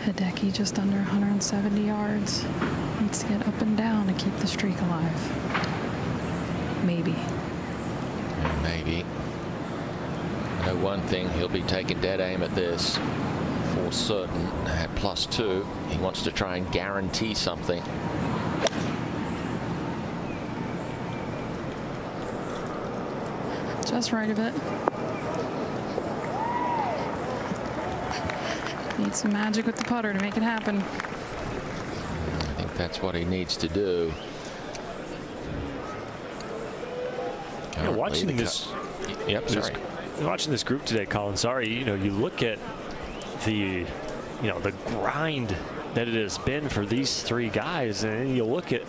Hideki just under 170 yards. Needs to get up and down to keep the streak alive. Maybe. Maybe. I know one thing, he'll be taking dead aim at this for certain. At +2, he wants to try and guarantee something. Just right of it. Needs some magic with the putter to make it happen. I think that's what he needs to do. Watching this, watching this group today, Colin. Sorry, you look at the, the grind that it has been for these three guys, and you look at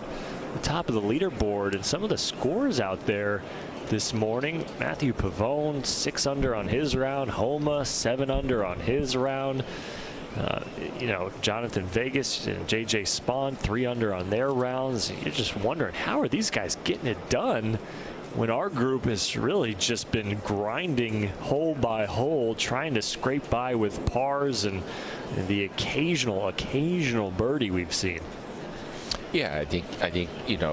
the top of the leaderboard and some of the scores out there this morning. Matthew Pavone 6 under on his round. Homa 7 under on his round. Jonathan Vegas and JJ Spawn 3 under on their rounds. You're just wondering, how are these guys getting it done when our group has really just been grinding hole by hole, trying to scrape by with pars and the occasional birdie we've seen. Yeah, I think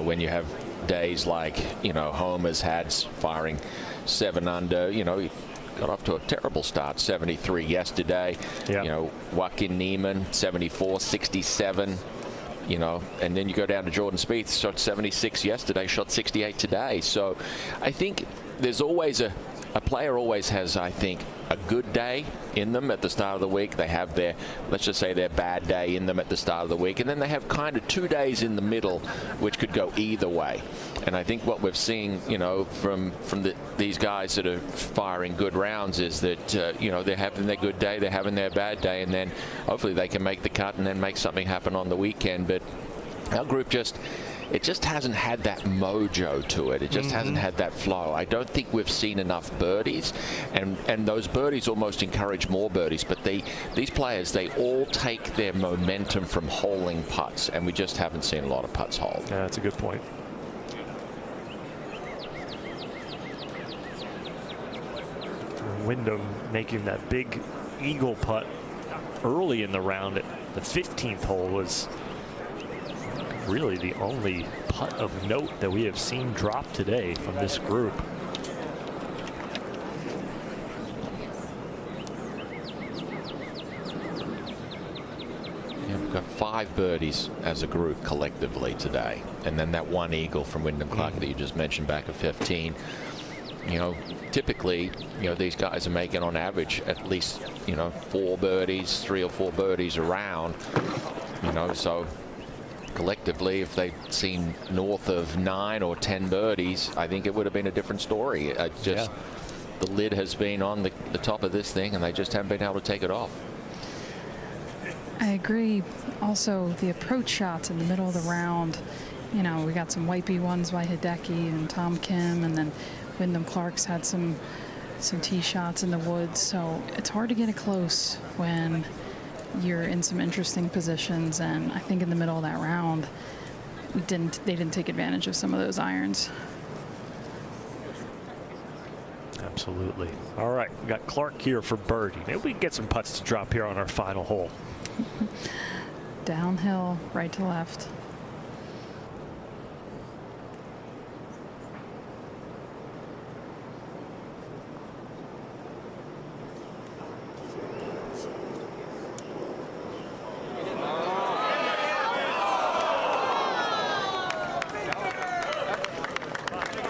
when you have days like Homer's had firing 7 under, he got off to a terrible start, 73 yesterday. Yeah. Joaquin Niemann 74, 67. And then you go down to Jordan Spieth, shot 76 yesterday, shot 68 today. So I think there's always a player always has, I think, a good day in them at the start of the week. They have their, let's just say, their bad day in them at the start of the week. And then they have kind of 2 days in the middle, which could go either way. And I think what we've seen, from these guys that are firing good rounds is that, they're having their good day, they're having their bad day, and then hopefully they can make the cut and then make something happen on the weekend. But our group just hasn't had that mojo to it. It just hasn't had that flow. I don't think we've seen enough birdies, and those birdies almost encourage more birdies. But these players, they all take their momentum from holing putts, and we just haven't seen a lot of putts hold. Yeah, that's a good point. Wyndham making that big eagle putt early in the round at the 15th hole was really the only putt of note that we have seen drop today from this group. Yeah, we've got 5 birdies as a group collectively today, and then that 1 eagle from Wyndham Clark that you just mentioned back at 15. Typically, these guys are making on average at least 4 birdies, 3 or 4 birdies around. So collectively, if they'd seen north of 9 or 10 birdies, I think it would have been a different story. The lid has been on the top of this thing, and they just haven't been able to take it off. I agree. Also, the approach shots in the middle of the round, we got some wipey ones by Hideki and Tom Kim, and then Wyndham Clark's had some tee shots in the woods. So it's hard to get it close when you're in some interesting positions, and I think in the middle of that round, they didn't take advantage of some of those irons. Absolutely. All right, we got Clark here for birdie. Maybe we can get some putts to drop here on our final hole. Downhill, right to left.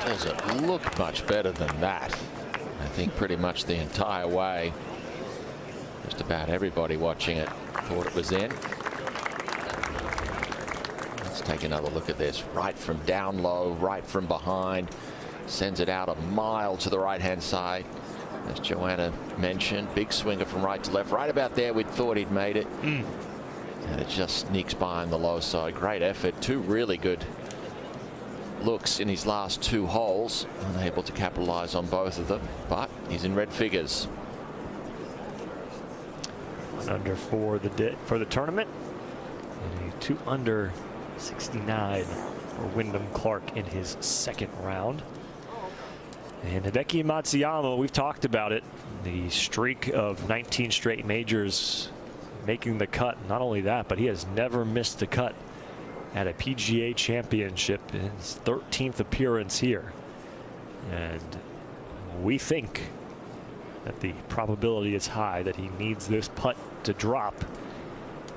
Doesn't look much better than that. I think pretty much the entire way, just about everybody watching it thought it was in. Let's take another look at this. Right from down low, right from behind, sends it out a mile to the right-hand side. As Joanna mentioned, big swinger from right to left. Right about there, we thought he'd made it. And it just sneaks by on the low side. Great effort. 2 really good looks in his last 2 holes. Unable to capitalize on both of them, but he's in red figures. 1 under for the tournament, and a 2 under 69 for Wyndham Clark in his 2nd round. And Hideki Matsuyama, we've talked about it, the streak of 19 straight majors making the cut. Not only that, but he has never missed the cut at a PGA Championship in his 13th appearance here. And we think that the probability is high that he needs this putt to drop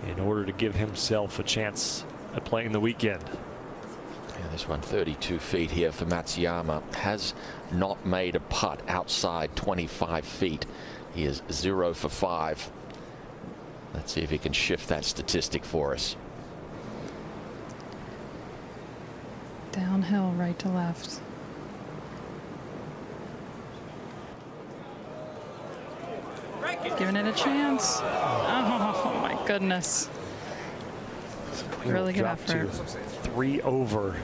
in order to give himself a chance at playing the weekend. Yeah, this one 32 feet here for Matsuyama. Has not made a putt outside 25 feet. He is 0 for 5. Let's see if he can shift that statistic for us. Downhill, right to left. Giving it a chance. Oh my goodness. Really good effort. 3 over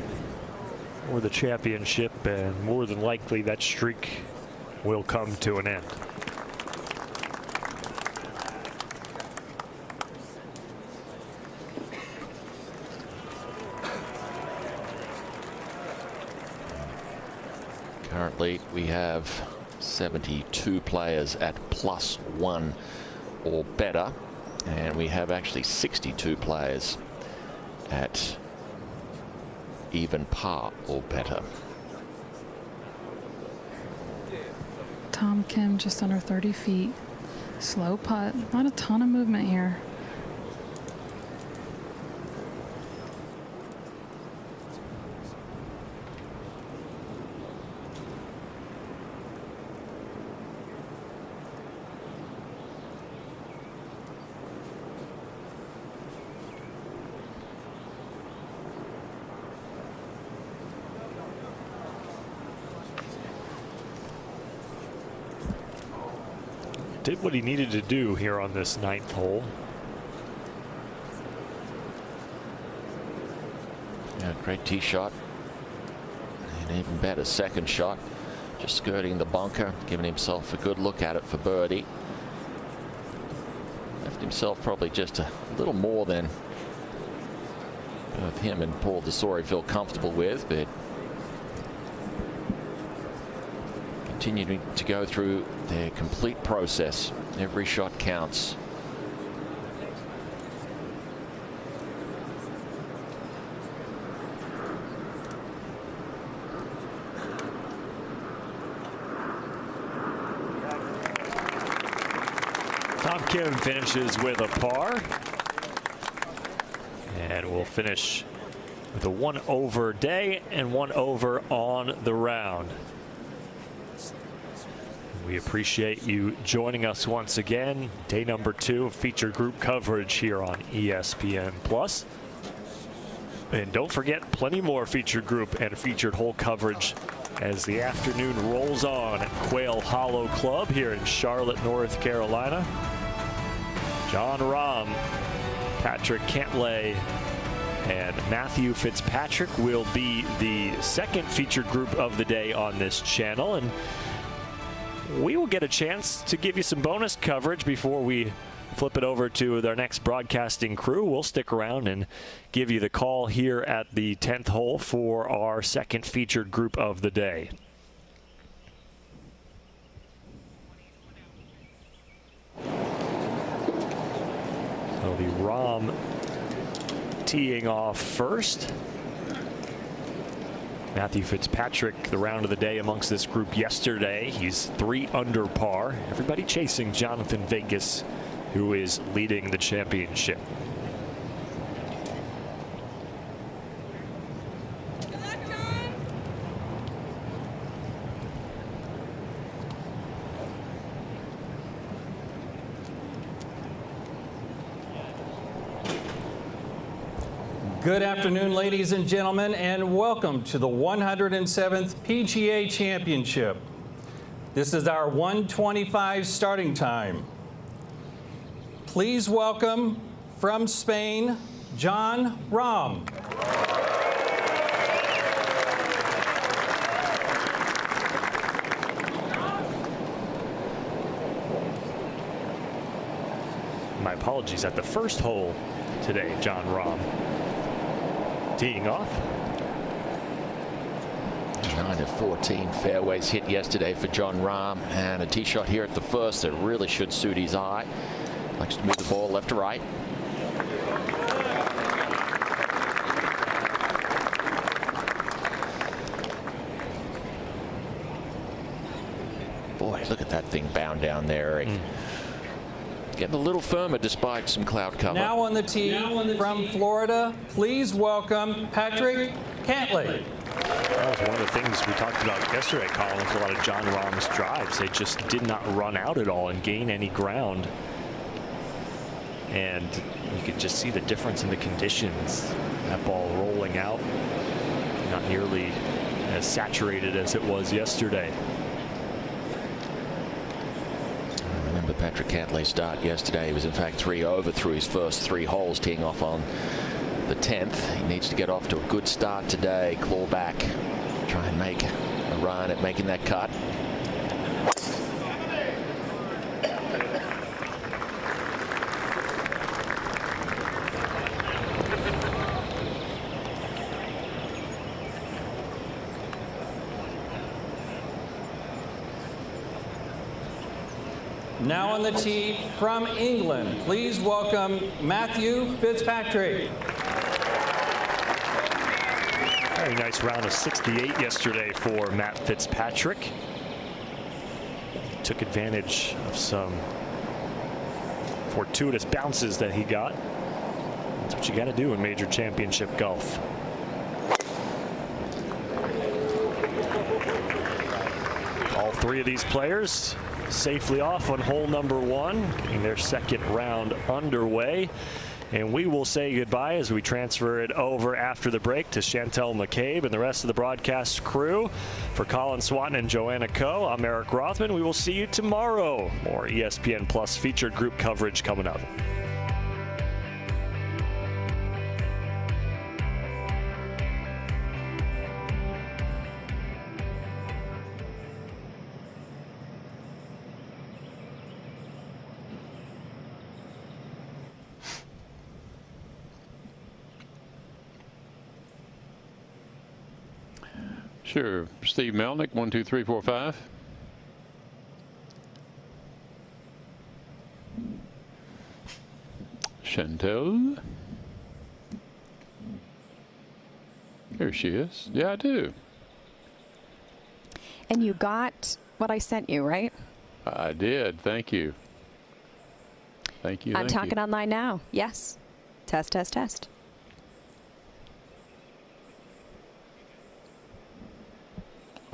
for the championship, and more than likely that streak will come to an end. Currently, we have 72 players at +1 or better, and we have actually 62 players at even par or better. Tom Kim just under 30 feet. Slow putt. Not a ton of movement here. Did what he needed to do here on this 9th hole. Yeah, great tee shot. An even better second shot. Just skirting the bunker, giving himself a good look at it for birdie. Left himself probably just a little more than both him and Paul Desori feel comfortable with, but continuing to go through their complete process. Every shot counts. Tom Kim finishes with a par, and we'll finish with a 1 over day and 1 over on the round. We appreciate you joining us once again. Day number 2 of featured group coverage here on ESPN Plus. And don't forget, plenty more featured group and featured hole coverage as the afternoon rolls on at Quail Hollow Club here in Charlotte, North Carolina. Jon Rahm, Patrick Cantlay, and Matthew Fitzpatrick will be the second featured group of the day on this channel. And we will get a chance to give you some bonus coverage before we flip it over to their next broadcasting crew. We'll stick around and give you the call here at the 10th hole for our second featured group of the day. So the Rahm teeing off first. Matthew Fitzpatrick, the round of the day amongst this group yesterday. He's 3 under par. Everybody chasing Jonathan Vegas, who is leading the championship. Good afternoon, ladies and gentlemen, and welcome to the 107th PGA Championship. This is our 1:25 starting time. Please welcome from Spain, Jon Rahm. My apologies, at the first hole today, Jon Rahm teeing off. 9 of 14 fairways hit yesterday for Jon Rahm, and a tee shot here at the first that really should suit his eye. Likes to move the ball left to right. Boy, look at that thing bound down there, Eric. Getting a little firmer despite some cloud cover. Now on the tee from Florida, please welcome Patrick Cantlay. That was one of the things we talked about yesterday, Colin, with a lot of Jon Rahm's drives. They just did not run out at all and gain any ground. And you could just see the difference in the conditions. That ball rolling out, not nearly as saturated as it was yesterday. I remember Patrick Cantlay's start yesterday. He was in fact 3 over through his first 3 holes, teeing off on the 10th. He needs to get off to a good start today, claw back, try and make a run at making that cut. Now on the tee from England, please welcome Matthew Fitzpatrick. Very nice round of 68 yesterday for Matt Fitzpatrick. Took advantage of some fortuitous bounces that he got. That's what you got to do in major championship golf. All 3 of these players safely off on hole number 1, getting their second round underway. And we will say goodbye as we transfer it over after the break to Chantel McCabe and the rest of the broadcast crew. For Colin Swanton and Joanna Coe, I'm Eric Rothman. We will see you tomorrow. More ESPN Plus featured group coverage coming up. Sure. Steve Melnick, 1, 2, 3, 4, 5. Chantel. Here she is. Yeah, I do. And you got what I sent you, right? I did. Thank you. Thank you. I'm talking online now. Yes. Test, test, test.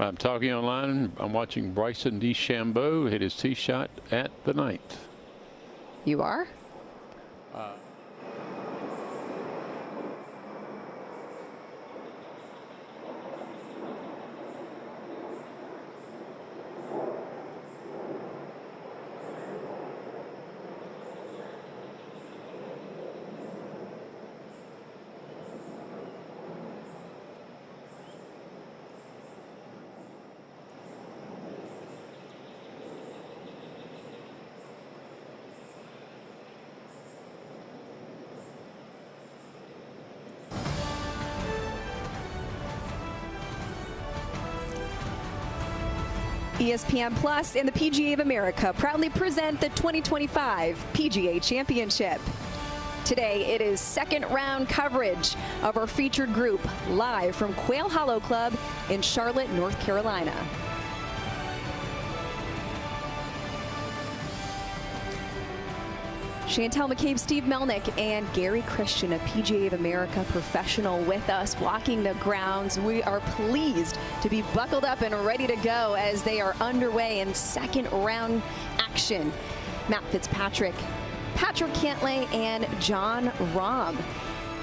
I'm talking online. I'm watching Bryson DeChambeau hit his tee shot at the 9th. You are? ESPN Plus and the PGA of America proudly present the 2025 PGA Championship. Today, it is second round coverage of our featured group live from Quail Hollow Club in Charlotte, North Carolina. Chantel McCabe, Steve Melnick, and Gary Christian, a PGA of America professional, with us walking the grounds. We are pleased to be buckled up and ready to go as they are underway in second round action. Matt Fitzpatrick, Patrick Cantlay, and Jon Rahm.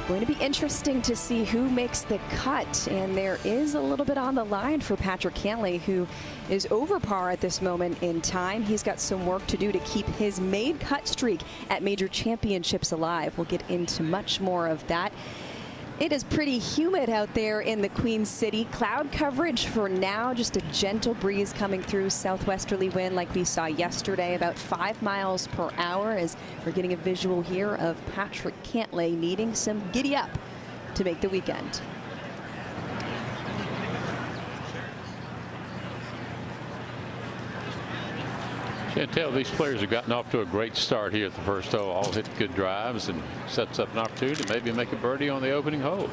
Going to be interesting to see who makes the cut, and there is a little bit on the line for Patrick Cantlay, who is over par at this moment in time. He's got some work to do to keep his made cut streak at major championships alive. We'll get into much more of that. It is pretty humid out there in the Queen City. Cloud coverage for now, just a gentle breeze coming through, southwesterly wind like we saw yesterday, about 5 miles per hour, as we're getting a visual here of Patrick Cantlay needing some giddy up to make the weekend. Can't tell, these players have gotten off to a great start here at the first hole. All hit good drives and sets up an opportunity to maybe make a birdie on the opening hole.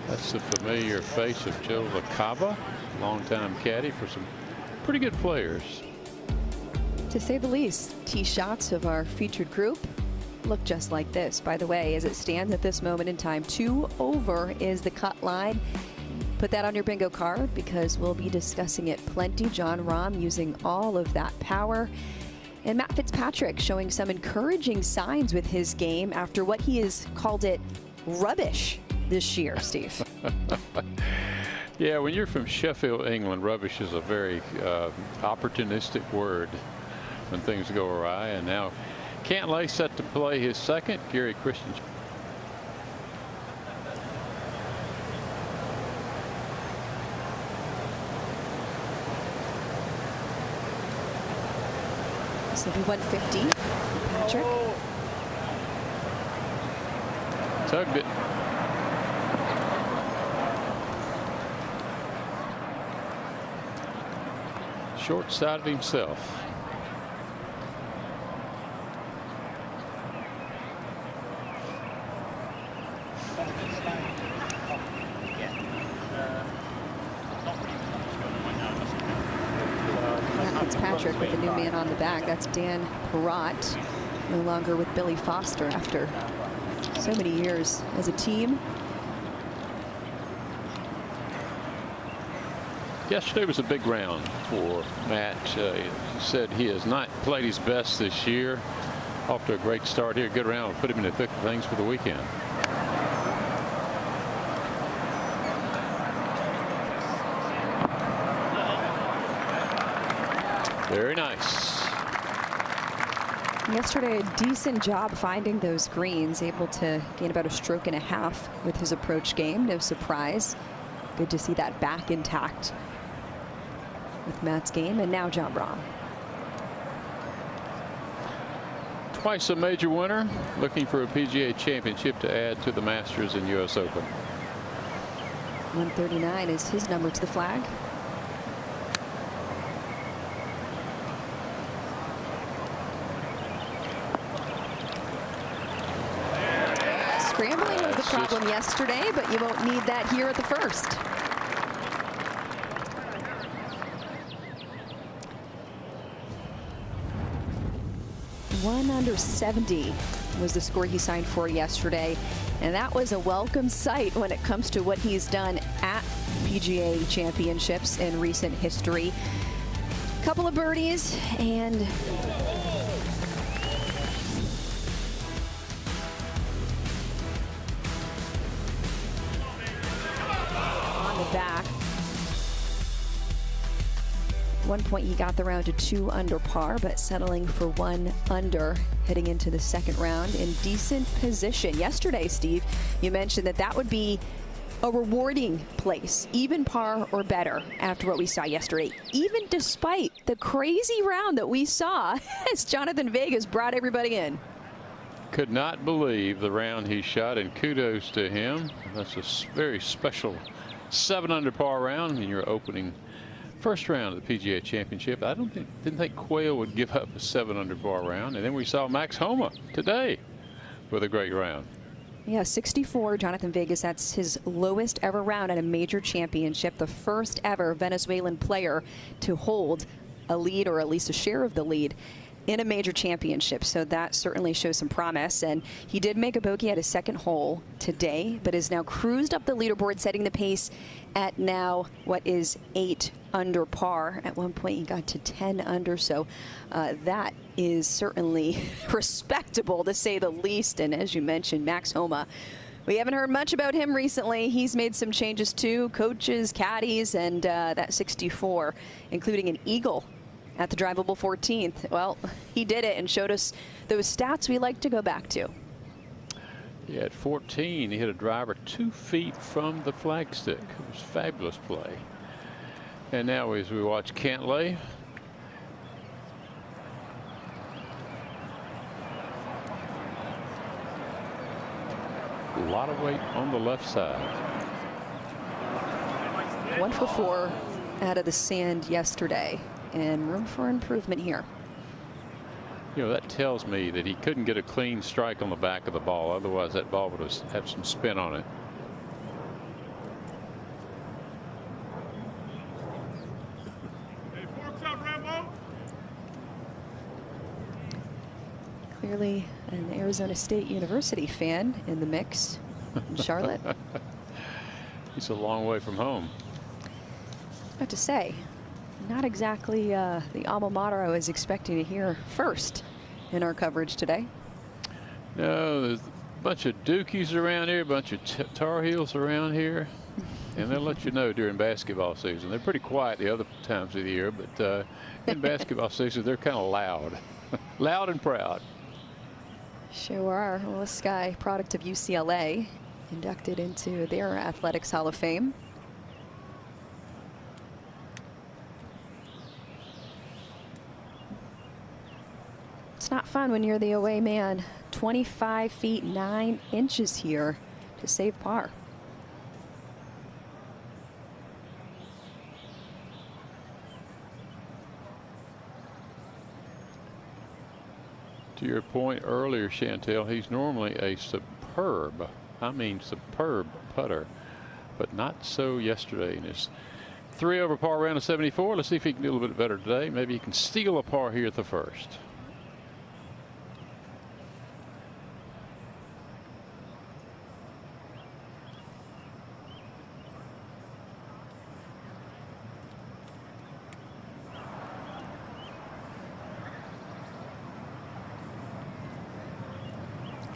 That's the familiar face of Joe LaCava, longtime caddy for some pretty good players. To say the least, tee shots of our featured group look just like this. By the way, as it stands at this moment in time, 2 over is the cut line. Put that on your bingo card because we'll be discussing it plenty. Jon Rahm using all of that power. And Matt Fitzpatrick showing some encouraging signs with his game after what he has called it rubbish this year, Steve. Yeah, when you're from Sheffield, England, rubbish is a very opportunistic word when things go awry. And now Cantlay set to play his second. Gary Christian. This will be 150. Patrick. Tugged it. Short side of himself. Fitzpatrick with a new man on the back. That's Dan Perrott, no longer with Billy Foster after so many years as a team. Yesterday was a big round for Matt. He said he has not played his best this year. Off to a great start here. Good round. Put him in the thick of things for the weekend. Very nice. Yesterday, a decent job finding those greens, able to gain about a stroke and a half with his approach game. No surprise. Good to see that back intact with Matt's game. And now Jon Rahm. Twice a major winner, looking for a PGA Championship to add to the Masters and US Open. 139 is his number to the flag. Scrambling was the problem yesterday, but you won't need that here at the first. One under 70 was the score he signed for yesterday, and that was a welcome sight when it comes to what he's done at PGA Championships in recent history. Couple of birdies and on the back. One point he got the round to 2 under par, but settling for 1 under heading into the second round in decent position. Yesterday, Steve, you mentioned that that would be a rewarding place, even par or better after what we saw yesterday, even despite the crazy round that we saw as Jonathan Vegas brought everybody in. Could not believe the round he shot, and kudos to him. That's a very special 7 under par round in your opening first round of the PGA Championship. I didn't think Quail would give up a 7 under par round, and then we saw Max Homa today with a great round. Yeah, 64, Jonathan Vegas. That's his lowest ever round at a major championship. The first ever Venezuelan player to hold a lead, or at least a share of the lead, in a major championship. So that certainly shows some promise. And he did make a bogey at his second hole today, but is now cruised up the leaderboard, setting the pace at now what is 8 under par. At one point he got to 10 under, so that is certainly respectable to say the least. And as you mentioned, Max Homa, we haven't heard much about him recently. He's made some changes too, coaches, caddies, and that 64, including an eagle at the drivable 14th. Well, he did it and showed us those stats we like to go back to. Yeah, at 14, he hit a driver 2 feet from the flagstick. It was fabulous play. And now as we watch Cantlay, a lot of weight on the left side. 1 for 4 out of the sand yesterday, and room for improvement here. You know, that tells me that he couldn't get a clean strike on the back of the ball. Otherwise, that ball would have had some spin on it. Clearly an Arizona State University fan in the mix in Charlotte. He's a long way from home. I have to say, not exactly the alma mater I was expecting to hear first in our coverage today. No, there's a bunch of Dukies around here, a bunch of Tar Heels around here. And they'll let you know during basketball season. They're pretty quiet the other times of the year, but in basketball season, they're kind of loud. Loud and proud. Sure are. Well, this guy, product of UCLA, inducted into their Athletics Hall of Fame. It's not fun when you're the away man. 25 feet 9 inches here to save par. To your point earlier, Chantel, he's normally a superb putter, but not so yesterday. In his 3 over par round of 74. Let's see if he can do a little bit better today. Maybe he can steal a par here at the first.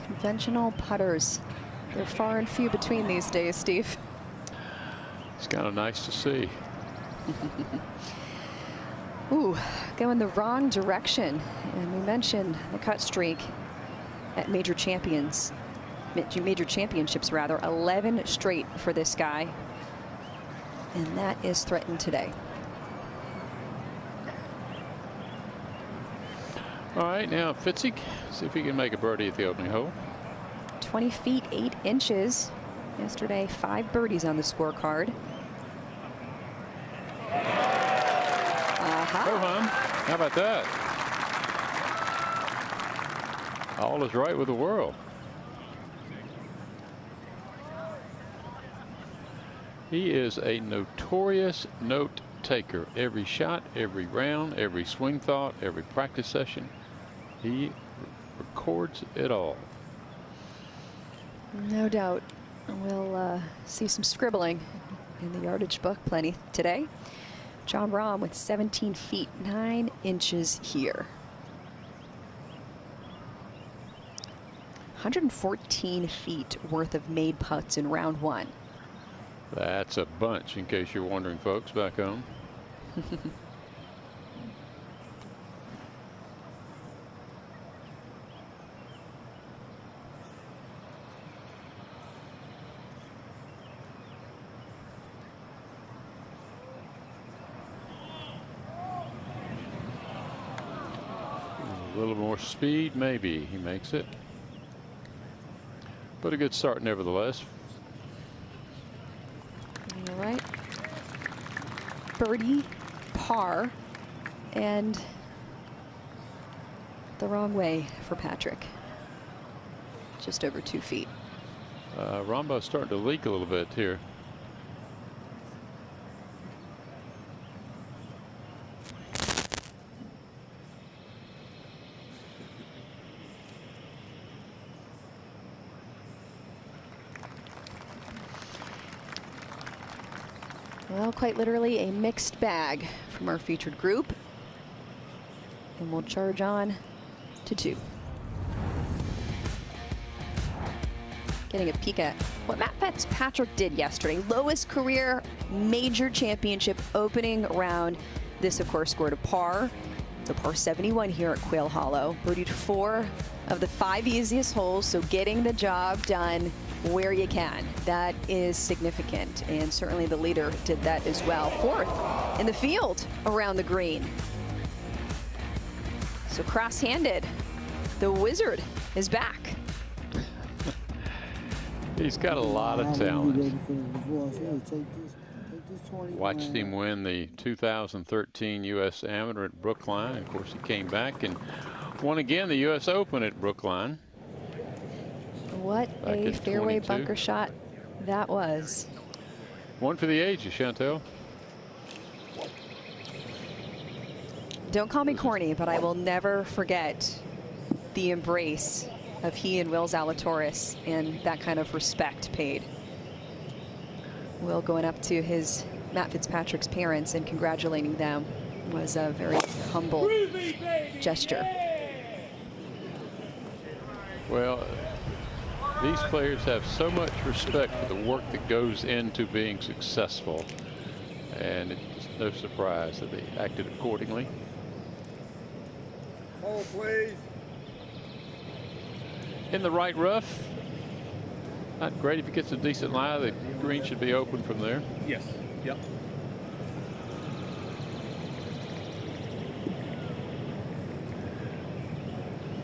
Conventional putters. They're far and few between these days, Steve. It's kind of nice to see. Ooh, going the wrong direction. And we mentioned the cut streak at major championships rather. 11 straight for this guy. And that is threatened today. All right, now Fitzy, see if he can make a birdie at the opening hole. 20 feet 8 inches. Yesterday, 5 birdies on the scorecard. How about that? All is right with the world. He is a notorious note taker. Every shot, every round, every swing thought, every practice session, he records it all. No doubt we'll see some scribbling in the yardage book plenty today. Jon Rahm with 17 feet 9 inches here. 114 feet worth of made putts in round 1. That's a bunch, in case you're wondering, folks back home. A little more speed, maybe he makes it. But a good start nevertheless. All right. Birdie, par, and the wrong way for Patrick. Just over 2 feet. Rahmbo's starting to leak a little bit here. Well, quite literally a mixed bag from our featured group. And we'll charge on to 2. Getting a peek at what Matt Fitzpatrick did yesterday. Lowest career major championship opening round. This, of course, scored a par. The par 71 here at Quail Hollow. Birdied 4 of the 5 easiest holes, so getting the job done where you can. That is significant, and certainly the leader did that as well. 4th in the field around the green. So cross-handed, the wizard is back. He's got a lot of talent. Watched him win the 2013 U.S. Amateur at Brookline. Of course, he came back and won again the U.S. Open at Brookline. What a fairway bunker shot that was. One for the ages, Chantel. Don't call me corny, but I will never forget the embrace of he and Will Zalatoris and that kind of respect paid. Will going up to his Matt Fitzpatrick's parents and congratulating them was a very humble gesture. Well, these players have so much respect for the work that goes into being successful, and it's no surprise that they acted accordingly. Hold, please. In the right rough. Not great. If he gets a decent lie, the green should be open from there. Yes. Yep.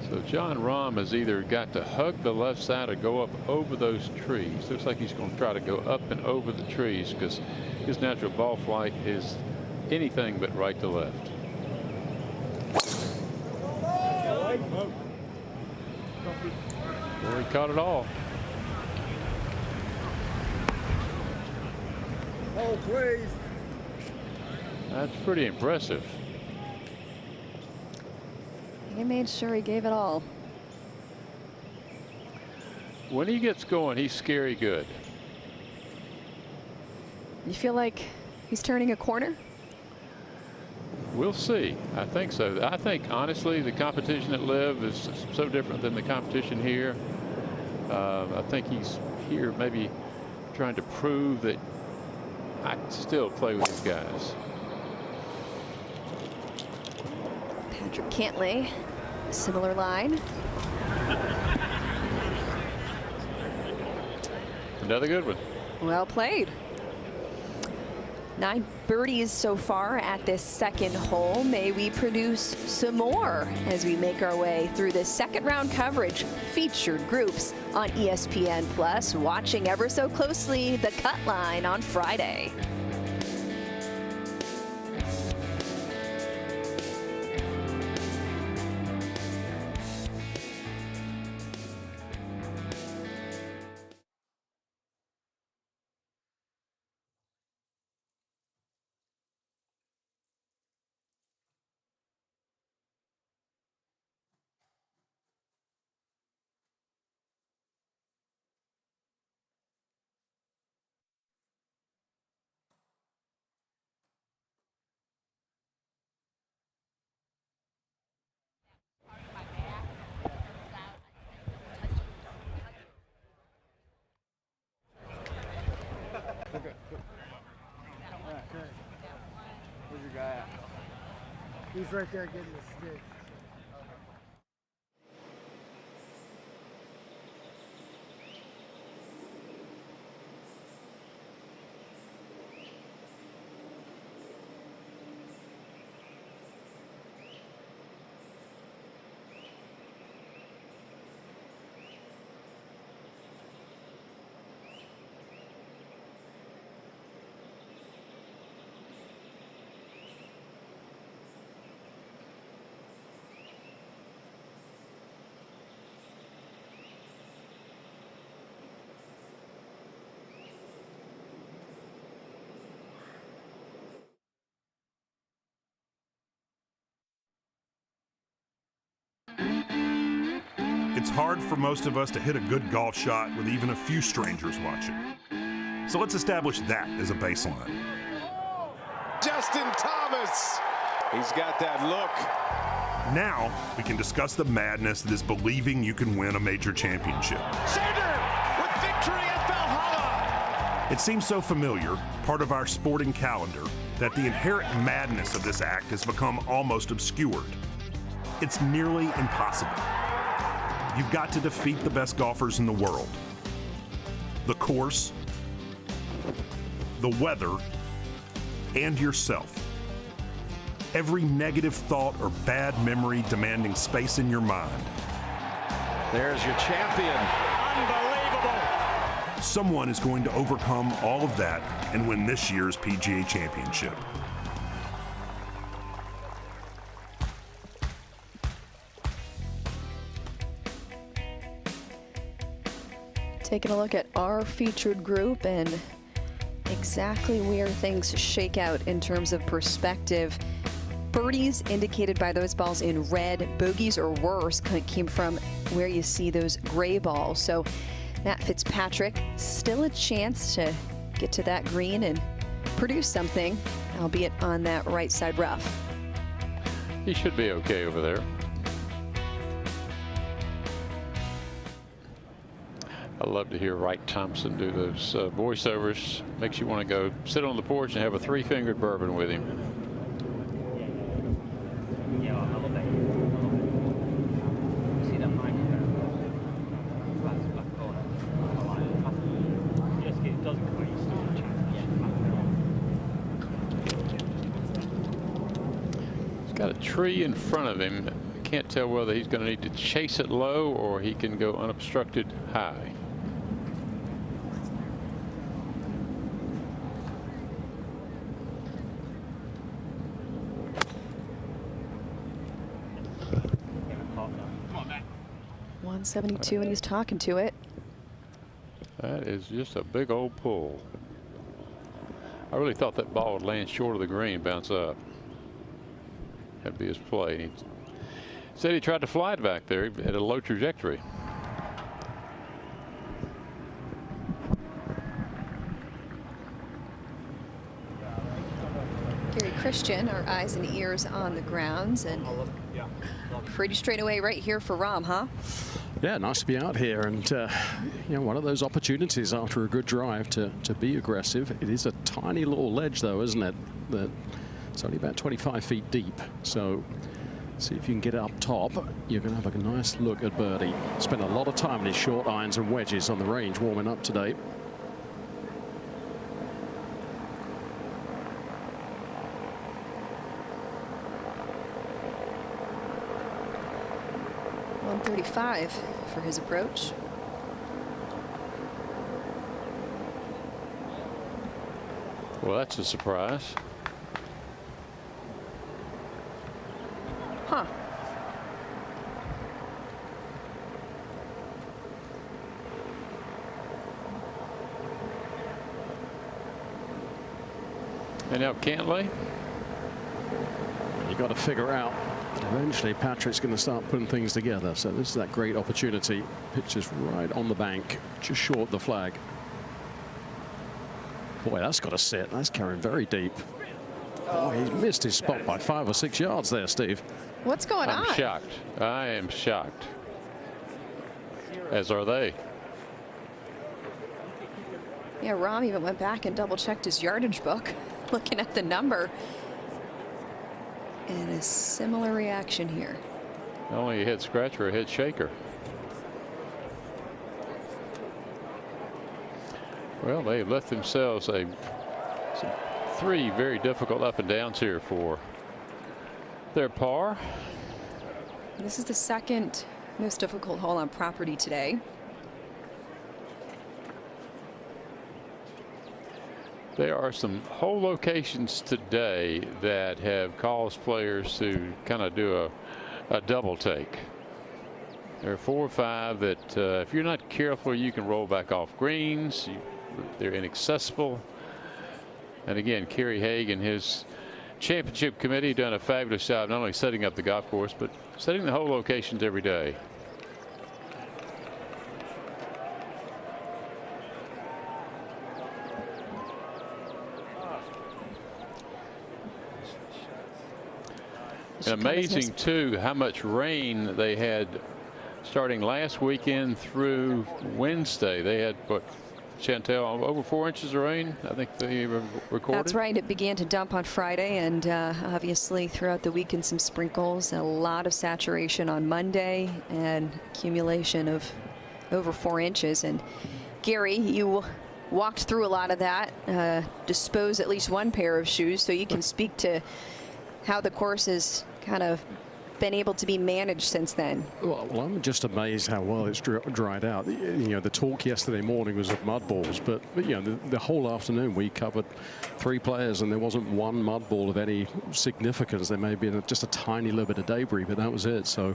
So Jon Rahm has either got to hug the left side or go up over those trees. Looks like he's going to try to go up and over the trees because his natural ball flight is anything but right to left. Well, he caught it all. Hold, please. That's pretty impressive. He made sure he gave it all. When he gets going, he's scary good. You feel like he's turning a corner? We'll see. I think so. I think, honestly, the competition at Live is so different than the competition here. I think he's here maybe trying to prove that I can still play with these guys. Patrick Cantlay, similar line. Another good one. Well played. 9 birdies so far at this second hole. May we produce some more as we make our way through this second round coverage. Featured groups on ESPN Plus, watching ever so closely the cut line on Friday. Where's your guy at? He's right there getting the stick. It's hard for most of us to hit a good golf shot with even a few strangers watching. So let's establish that as a baseline. Justin Thomas, he's got that look. Now we can discuss the madness that is believing you can win a major championship. Xander with victory at Valhalla. It seems so familiar, part of our sporting calendar, that the inherent madness of this act has become almost obscured. It's nearly impossible. You've got to defeat the best golfers in the world. The course, the weather, and yourself. Every negative thought or bad memory demanding space in your mind. There's your champion. Unbelievable. Someone is going to overcome all of that and win this year's PGA Championship. Taking a look at our featured group and exactly where things shake out in terms of perspective. Birdies indicated by those balls in red. Bogeys or worse came from where you see those gray balls. So Matt Fitzpatrick, still a chance to get to that green and produce something, albeit on that right side rough. He should be okay over there. I love to hear Wright Thompson do those voiceovers. Makes you want to go sit on the porch and have a 3-fingered bourbon with him. He's got a tree in front of him. Can't tell whether he's going to need to chase it low or he can go unobstructed high. .172 and he's talking to it. That is just a big old pull. I really thought that ball would land short of the green, bounce up. That'd be his play. He said he tried to fly it back there at a low trajectory. Gary Christian, our eyes and ears on the grounds, and pretty straight away right here for Rahm, huh? Yeah, nice to be out here, and you know, one of those opportunities after a good drive to be aggressive. It is a tiny little ledge, though, isn't it? That it's only about 25 feet deep. So see if you can get it up top. You're going to have a nice look at birdie. Spent a lot of time in his short irons and wedges on the range warming up today. .135 for his approach. Well, that's a surprise. Huh. And now Cantlay. You got to figure out. Eventually, Patrick's going to start putting things together. So this is that great opportunity. Pitches right on the bank, just short the flag. Boy, that's got to sit. That's carrying very deep. Oh, he's missed his spot by 5 or 6 yards there, Steve. What's going on? I'm shocked. I am shocked. As are they. Yeah, Rahm even went back and double checked his yardage book, looking at the number. And a similar reaction here. Not only a head scratcher, a head shaker. Well, they've left themselves some 3 very difficult up and downs here for their par. This is the second most difficult hole on property today. There are some hole locations today that have caused players to kind of do a double take. There are 4 or 5 that if you're not careful, you can roll back off greens. They're inaccessible. And again, Kerry Haig and his championship committee done a fabulous job not only setting up the golf course, but setting the hole locations every day. And amazing too how much rain they had starting last weekend through Wednesday. They had what, Chantel, over 4 inches of rain, I think they recorded. That's right. It began to dump on Friday, and obviously throughout the weekend some sprinkles, a lot of saturation on Monday, and accumulation of over 4 inches. And Gary, you walked through a lot of that, disposed at least 1 pair of shoes, so you can speak to how the course is kind of been able to be managed since then? Well, I'm just amazed how well it's dried out. You know, the talk yesterday morning was of mud balls, but you know, the whole afternoon we covered 3 players and there wasn't one mud ball of any significance. There may have been just a tiny little bit of debris, but that was it. So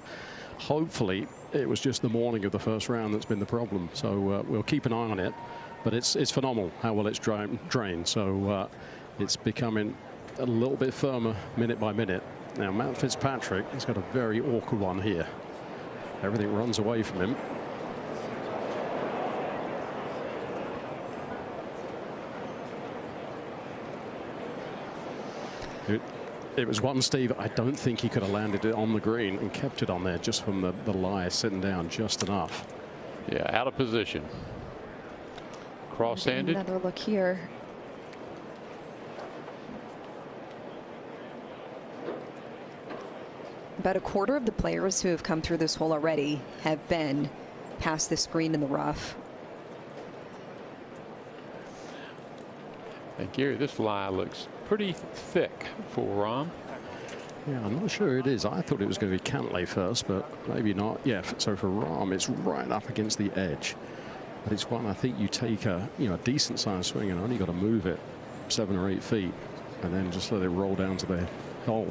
hopefully it was just the morning of the first round that's been the problem. So we'll keep an eye on it, but it's phenomenal how well it's drained. So it's becoming a little bit firmer minute by minute. Now, Matt Fitzpatrick has got a very awkward one here. Everything runs away from him. It was one, Steve, I don't think he could have landed it on the green and kept it on there just from the lie sitting down just enough. Yeah, out of position. Cross-handed. Another look here. About a quarter of the players who have come through this hole already have been past this green in the rough. And Gary, this lie looks pretty thick for Rahm. Yeah, I'm not sure it is. I thought it was going to be Cantlay first, but maybe not. Yeah, so for Rahm, it's right up against the edge. But it's one I think you take a decent sized swing and only got to move it 7 or 8 feet and then just let it roll down to the hole.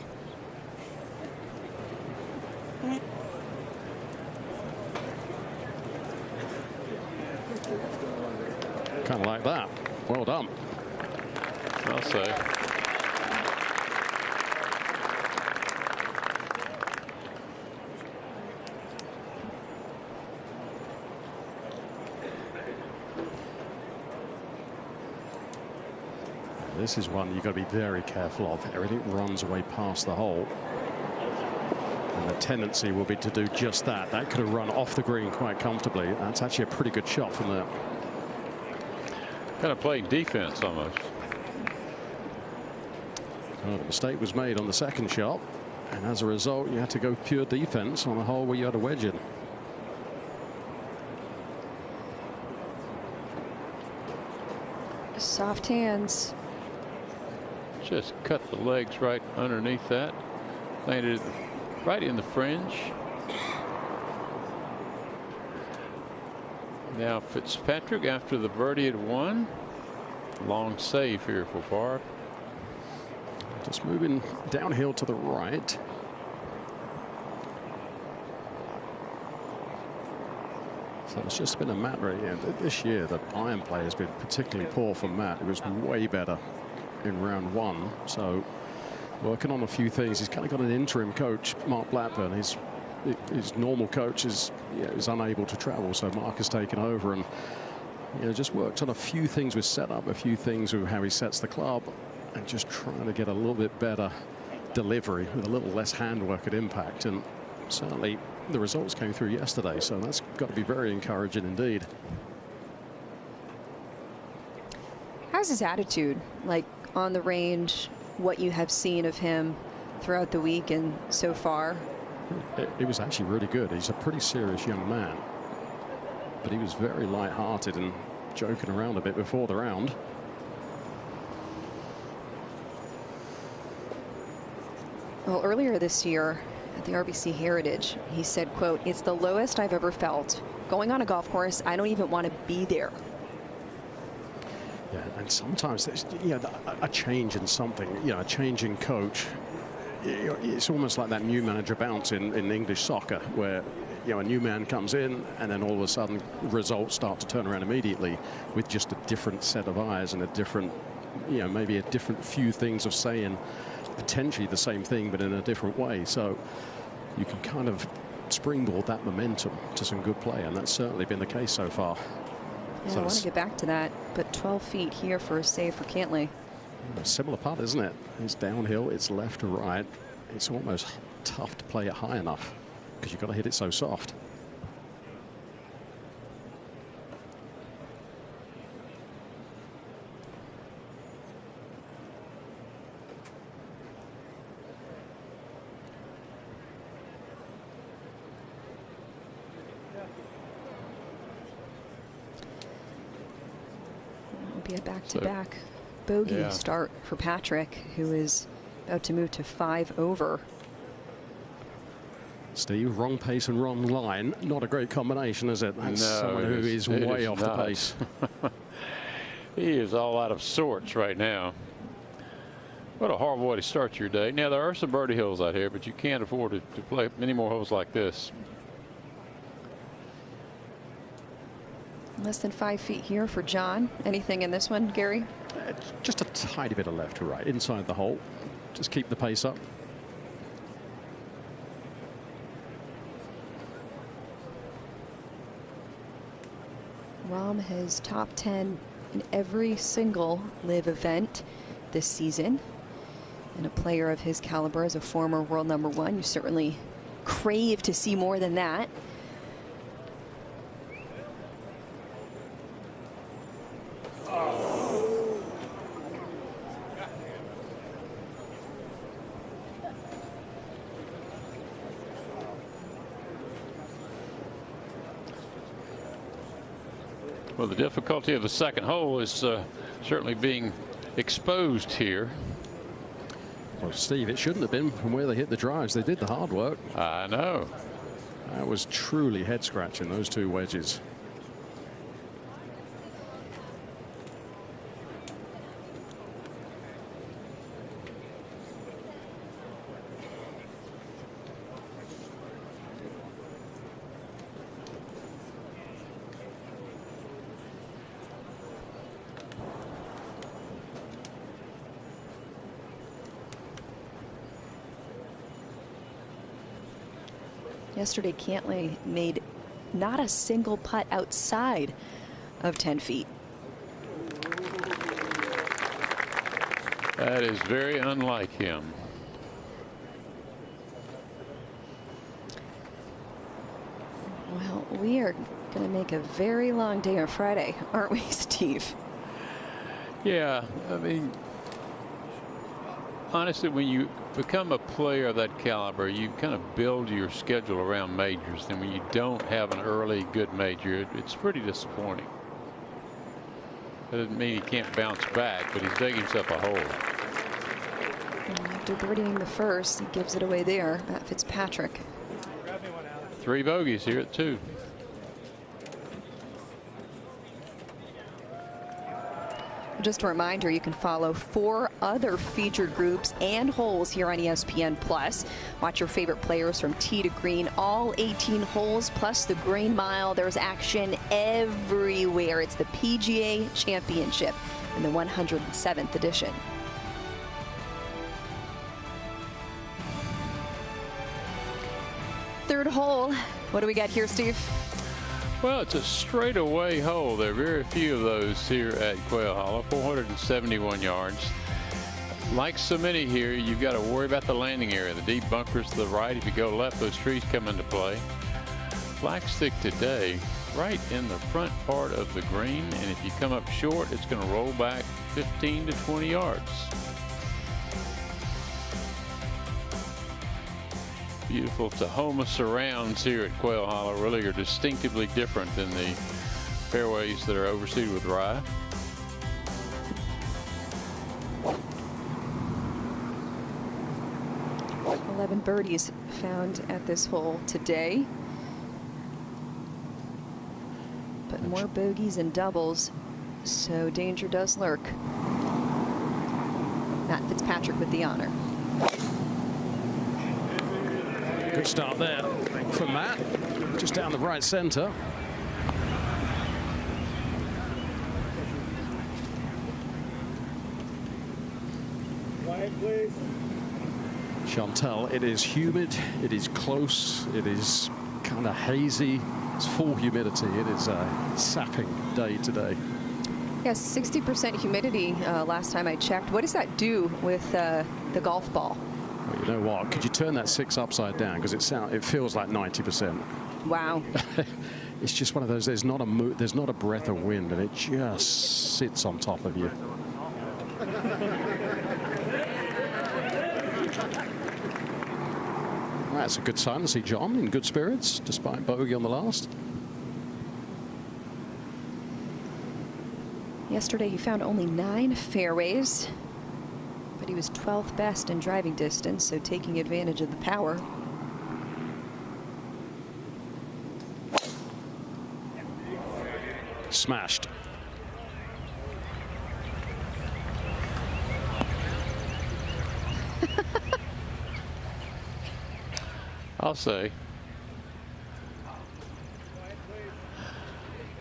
Kind of like that. Well done. I'll say. This is one you've got to be very careful of. Everything runs away past the hole. And the tendency will be to do just that. That could have run off the green quite comfortably. That's actually a pretty good shot from there. Kind of playing defense almost. Well, the mistake was made on the second shot, and as a result you had to go pure defense on a hole where you had a wedge in. Soft hands. Just cut the legs right underneath that. Landed right in the fringe. Now Fitzpatrick after the birdie at 1. Long save here for Barb. Just moving downhill to the right. So it's just been a matter of, this year the iron play has been particularly poor for Matt. It was way better in round 1. So working on a few things. He's kind of got an interim coach, Mark Blackburn. His normal coach is unable to travel, so Mark has taken over and just worked on a few things with setup, a few things with how he sets the club, and just trying to get a little bit better delivery with a little less handwork at impact. And certainly the results came through yesterday, so that's got to be very encouraging indeed. How's his attitude like on the range? What you have seen of him throughout the week and so far? It was actually really good. He's a pretty serious young man, but he was very light-hearted and joking around a bit before the round. Well, earlier this year at the RBC Heritage, he said, quote, "It's the lowest I've ever felt. Going on a golf course, I don't even want to be there." Yeah, and sometimes there's a change in something, a change in coach. It's almost like that new manager bounce in English soccer, where a new man comes in and then all of a sudden results start to turn around immediately with just a different set of eyes and a different, maybe a different few things of saying potentially the same thing but in a different way. So you can kind of springboard that momentum to some good play, and that's certainly been the case so far. Yeah, so I want to get back to that, but 12 feet here for a save for Cantlay. A similar putt, isn't it? It's downhill, it's left to right. It's almost tough to play it high enough because you've got to hit it so soft. It'll be a back-to-back bogey start for Patrick, who is about to move to 5 over. Steve, wrong pace and wrong line. Not a great combination, is it? That's someone who is way off the pace. He is all out of sorts right now. What a horrible way to start your day. Now, there are some birdie hills out here, but you can't afford to play many more holes like this. Less than 5 feet here for Jon. Anything in this one, Gary? Just a tiny bit of left to right inside the hole. Just keep the pace up. Rahm has top 10 in every single live event this season. And a player of his caliber as a former world #1, you certainly crave to see more than that. Well, the difficulty of the second hole is certainly being exposed here. Well, Steve, it shouldn't have been from where they hit the drives. They did the hard work. I know. That was truly head scratching, those two wedges. Yesterday, Cantlay made not a single putt outside of 10 feet. That is very unlike him. Well, we are going to make a very long day on Friday, aren't we, Steve? Yeah, I mean, honestly, when you become a player of that caliber, you kind of build your schedule around majors. And when you don't have an early good major, it's pretty disappointing. That doesn't mean he can't bounce back, but he's digging himself a hole. And after birdieing the first, he gives it away there. Matt Fitzpatrick. 3 bogeys here at 2. Just a reminder, you can follow 4 other featured groups and holes here on ESPN Plus. Watch your favorite players from tee to green, all 18 holes plus the Green Mile. There's action everywhere. It's the PGA Championship in the 107th edition. Third hole. What do we got here, Steve? Well, it's a straightaway hole. There are very few of those here at Quail Hollow. 471 yards. Like so many here, you've got to worry about the landing area. The deep bunkers to the right. If you go left, those trees come into play. Flagstick today, right in the front part of the green. And if you come up short, it's going to roll back 15 to 20 yards. Beautiful Tahoma surrounds here at Quail Hollow really are distinctively different than the fairways that are overseeded with rye. $11 birdies found at this hole today. But more bogeys and doubles, so danger does lurk. Matt Fitzpatrick with the honor. Good start there for Matt. Just down the right center. Quiet, please. Chantel, it is humid, it is close, it is kind of hazy. It's full humidity. It is a sapping day today. Yes, 60% humidity last time I checked. What does that do with the golf ball? Well, you know what? Could you turn that 6 upside down? Because it feels like 90%. Wow. It's just one of those. There's not a breath of wind, and it just sits on top of you. That's a good sign to see Jon in good spirits, despite bogey on the last. Yesterday he found only 9 fairways, but he was 12th best in driving distance, so taking advantage of the power. smashed. I'll say.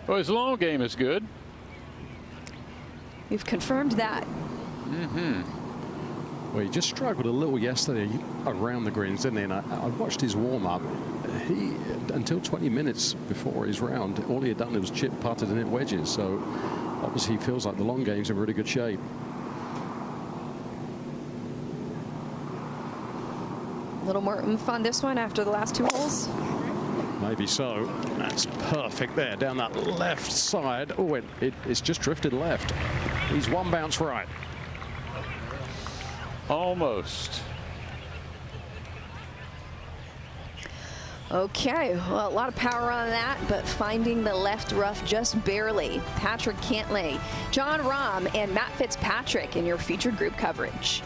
Well, his long game is good. We've confirmed that. Well, he just struggled a little yesterday around the greens, didn't he? And I watched his warm-up. He, until 20 minutes before his round, all he had done was chip, putted, and hit wedges. So obviously he feels like the long game's in really good shape. A little more oomph on this one after the last 2 holes. Maybe so. That's perfect there down that left side. Oh, it's just drifted left. He's 1 bounce right. Almost. Okay, well, a lot of power on that, but finding the left rough just barely. Patrick Cantlay, Jon Rahm, and Matt Fitzpatrick in your featured group coverage.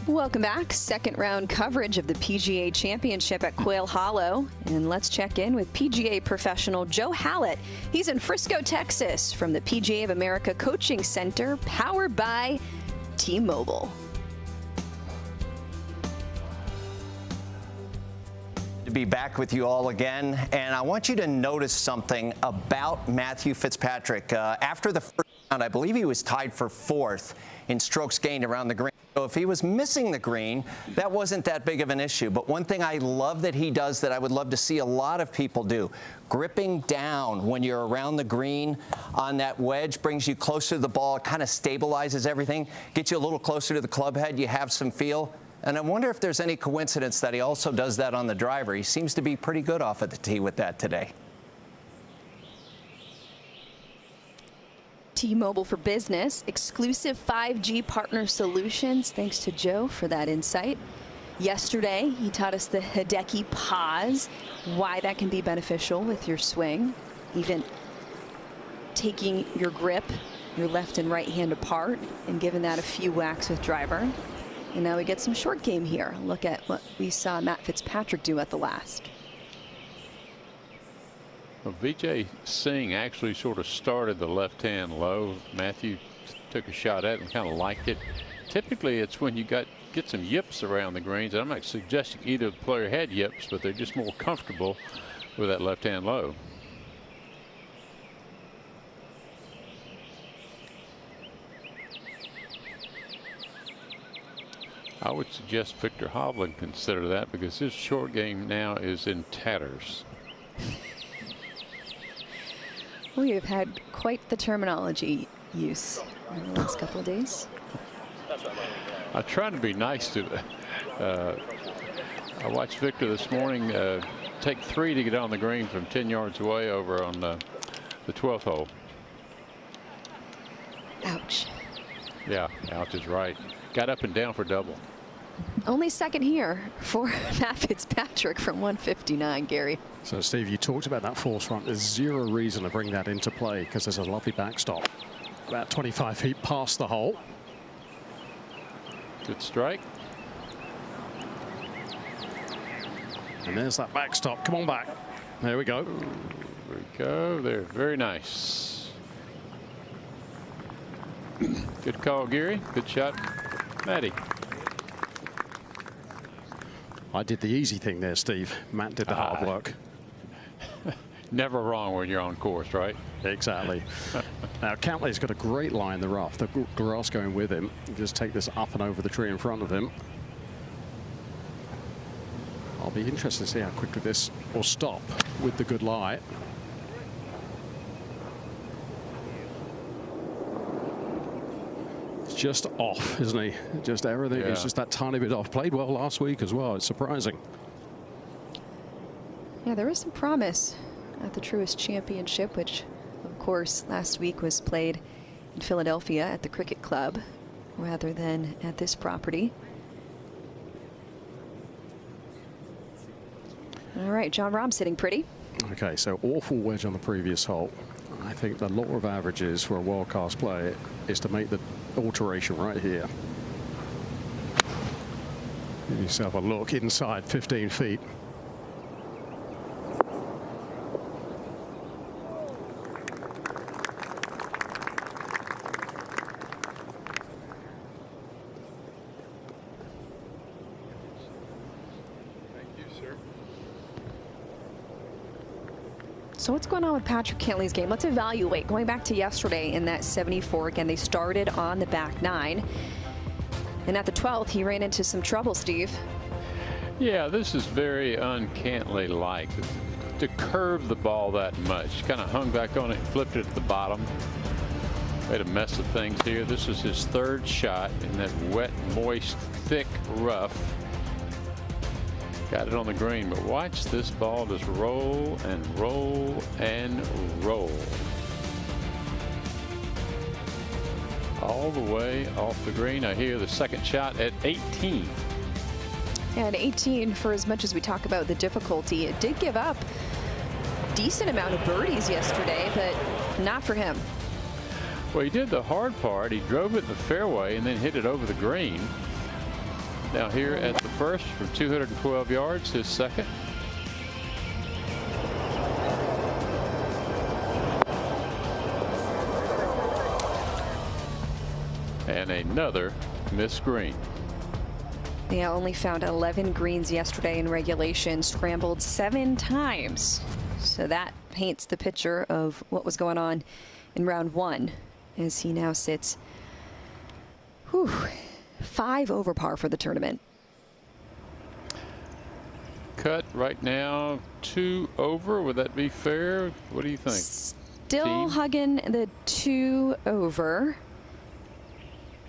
Welcome back. Second round coverage of the PGA Championship at Quail Hollow. And let's check in with PGA professional Joe Hallett. He's in Frisco, Texas from the PGA of America Coaching Center, powered by T-Mobile. To be back with you all again, and I want you to notice something about Matthew Fitzpatrick. After the first round, I believe he was tied for 4th in strokes gained around the green. So if he was missing the green, that wasn't that big of an issue. But one thing I love that he does that I would love to see a lot of people do, gripping down when you're around the green on that wedge brings you closer to the ball. It kind of stabilizes everything, gets you a little closer to the club head. You have some feel. And I wonder if there's any coincidence that he also does that on the driver. He seems to be pretty good off at the tee with that today. T-Mobile for Business, exclusive 5G partner solutions. Thanks to Joe for that insight. Yesterday, he taught us the Hideki pause, why that can be beneficial with your swing, even taking your grip, your left and right hand apart, and giving that a few whacks with driver. And now we get some short game here. Look at what we saw Matt Fitzpatrick do at the last. Well, Vijay Singh actually sort of started the left hand low. Matthew took a shot at it and kind of liked it. Typically, it's when you get some yips around the greens. And I'm not suggesting either player had yips, but they're just more comfortable with that left hand low. I would suggest Victor Hovland consider that because his short game now is in tatters. We have had quite the terminology use in the last couple of days. I try to be nice to I watched Victor this morning take 3 to get on the green from 10 yards away over on the 12th hole. Ouch. Yeah, ouch is right. Got up and down for double. Only second here for Matt Fitzpatrick from 159, Gary. So, Steve, you talked about that force front. There's zero reason to bring that into play because there's a lovely backstop about 25 feet past the hole. Good strike. And there's that backstop. Come on back. There we go. There we go. There. Very nice. Good call, Gary. Good shot, Matty. I did the easy thing there, Steve. Matt did the hard work. Never wrong when you're on course, right? Exactly. Now, Cantlay's got a great lie in the rough. The grass going with him. Just take this up and over the tree in front of him. I'll be interested to see how quickly this will stop with the good lie. It's just off, isn't he? Just everything is just that tiny bit off. Played well last week as well. It's surprising. Yeah, there is some promise at the Truist Championship, which, of course, last week was played in Philadelphia at the Cricket Club rather than at this property. All right, Jon Rahm sitting pretty. Okay, so awful wedge on the previous hole. I think the law of averages for a world-class player is to make the alteration right here. Give yourself a look inside 15 feet. So what's going on with Patrick Cantlay's game? Let's evaluate. Going back to yesterday in that 74, again, they started on the back nine. And at the 12th, he ran into some trouble, Steve. Yeah, this is very un-Cantlay-like. To curve the ball that much. Kind of hung back on it and flipped it at the bottom. Made a mess of things here. This is his third shot in that wet, moist, thick rough. Got it on the green, but watch this ball just roll and roll and roll. All the way off the green. I hear the second shot at 18. And 18, for as much as we talk about the difficulty, it did give up a decent amount of birdies yesterday, but not for him. Well, he did the hard part. He drove it in the fairway and then hit it over the green. Now here at the first from 212 yards, his second. And another missed green. They only found 11 greens yesterday in regulation, scrambled 7 times. So that paints the picture of what was going on in round 1 as he now sits 5 over par for the tournament. Cut right now 2 over. Would that be fair? What do you think? Still Team? hugging the 2 over.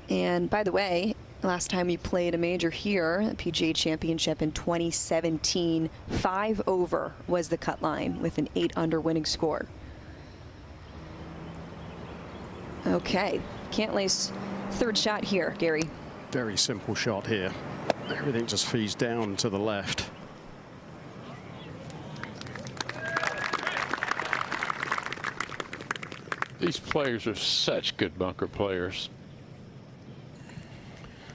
And by the way, last time you played a major here, the PGA Championship in 2017, 5 over was the cut line with an 8 under winning score. Okay, Cantlay's third shot here, Gary. Very simple shot here. Everything just feeds down to the left. These players are such good bunker players.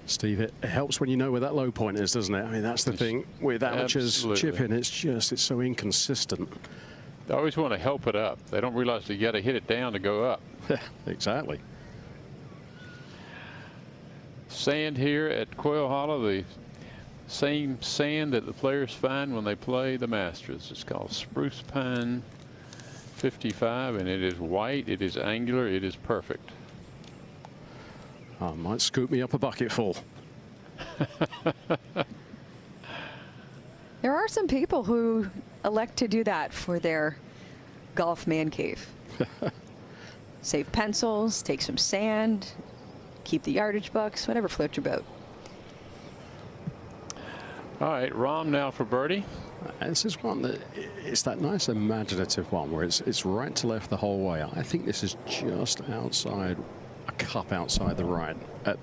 Steve, it helps when you know where that low point is, doesn't it? I mean, that's the thing with amateurs chipping. It's so inconsistent. They always want to help it up. They don't realize that you got to hit it down to go up. Exactly. Sand here at Quail Hollow, the same sand that the players find when they play the Masters. It's called Spruce Pine 55, and it is white, it is angular, it is perfect. Might scoop me up a bucket full. There are some people who elect to do that for their golf man cave. Save pencils, take some sand, keep the yardage bucks, whatever floats your boat. All right, Rahm now for birdie. This is one that it's that nice imaginative one where it's right to left the whole way. I think this is just outside a cup outside the right at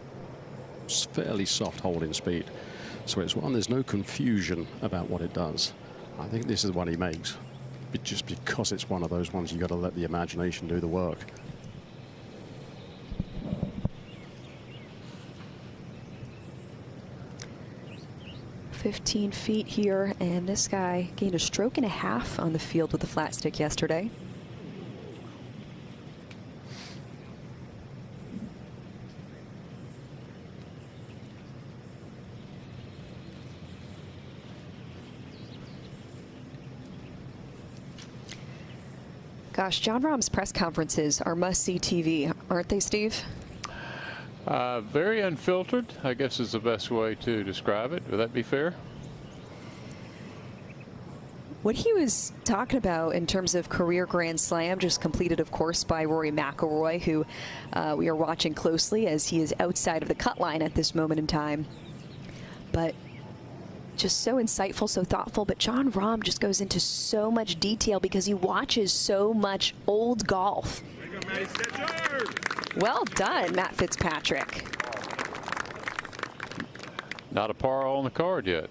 fairly soft holding speed. So it's one, there's no confusion about what it does. I think this is one he makes, but just because it's one of those ones you got to let the imagination do the work. "15 feet here, and this guy gained a stroke and a half on the field with the flat stick yesterday. Gosh, Jon Rahm's press conferences are must-see TV, aren't they, Steve? Very unfiltered, I guess is the best way to describe it. Would that be fair? What he was talking about in terms of career Grand Slam, just completed, of course, by Rory McIlroy, who we are watching closely as he is outside of the cut line at this moment in time. But just so insightful, so thoughtful. But Jon Rahm just goes into so much detail because he watches so much old golf. Well done, Matt Fitzpatrick. Not a par on the card yet.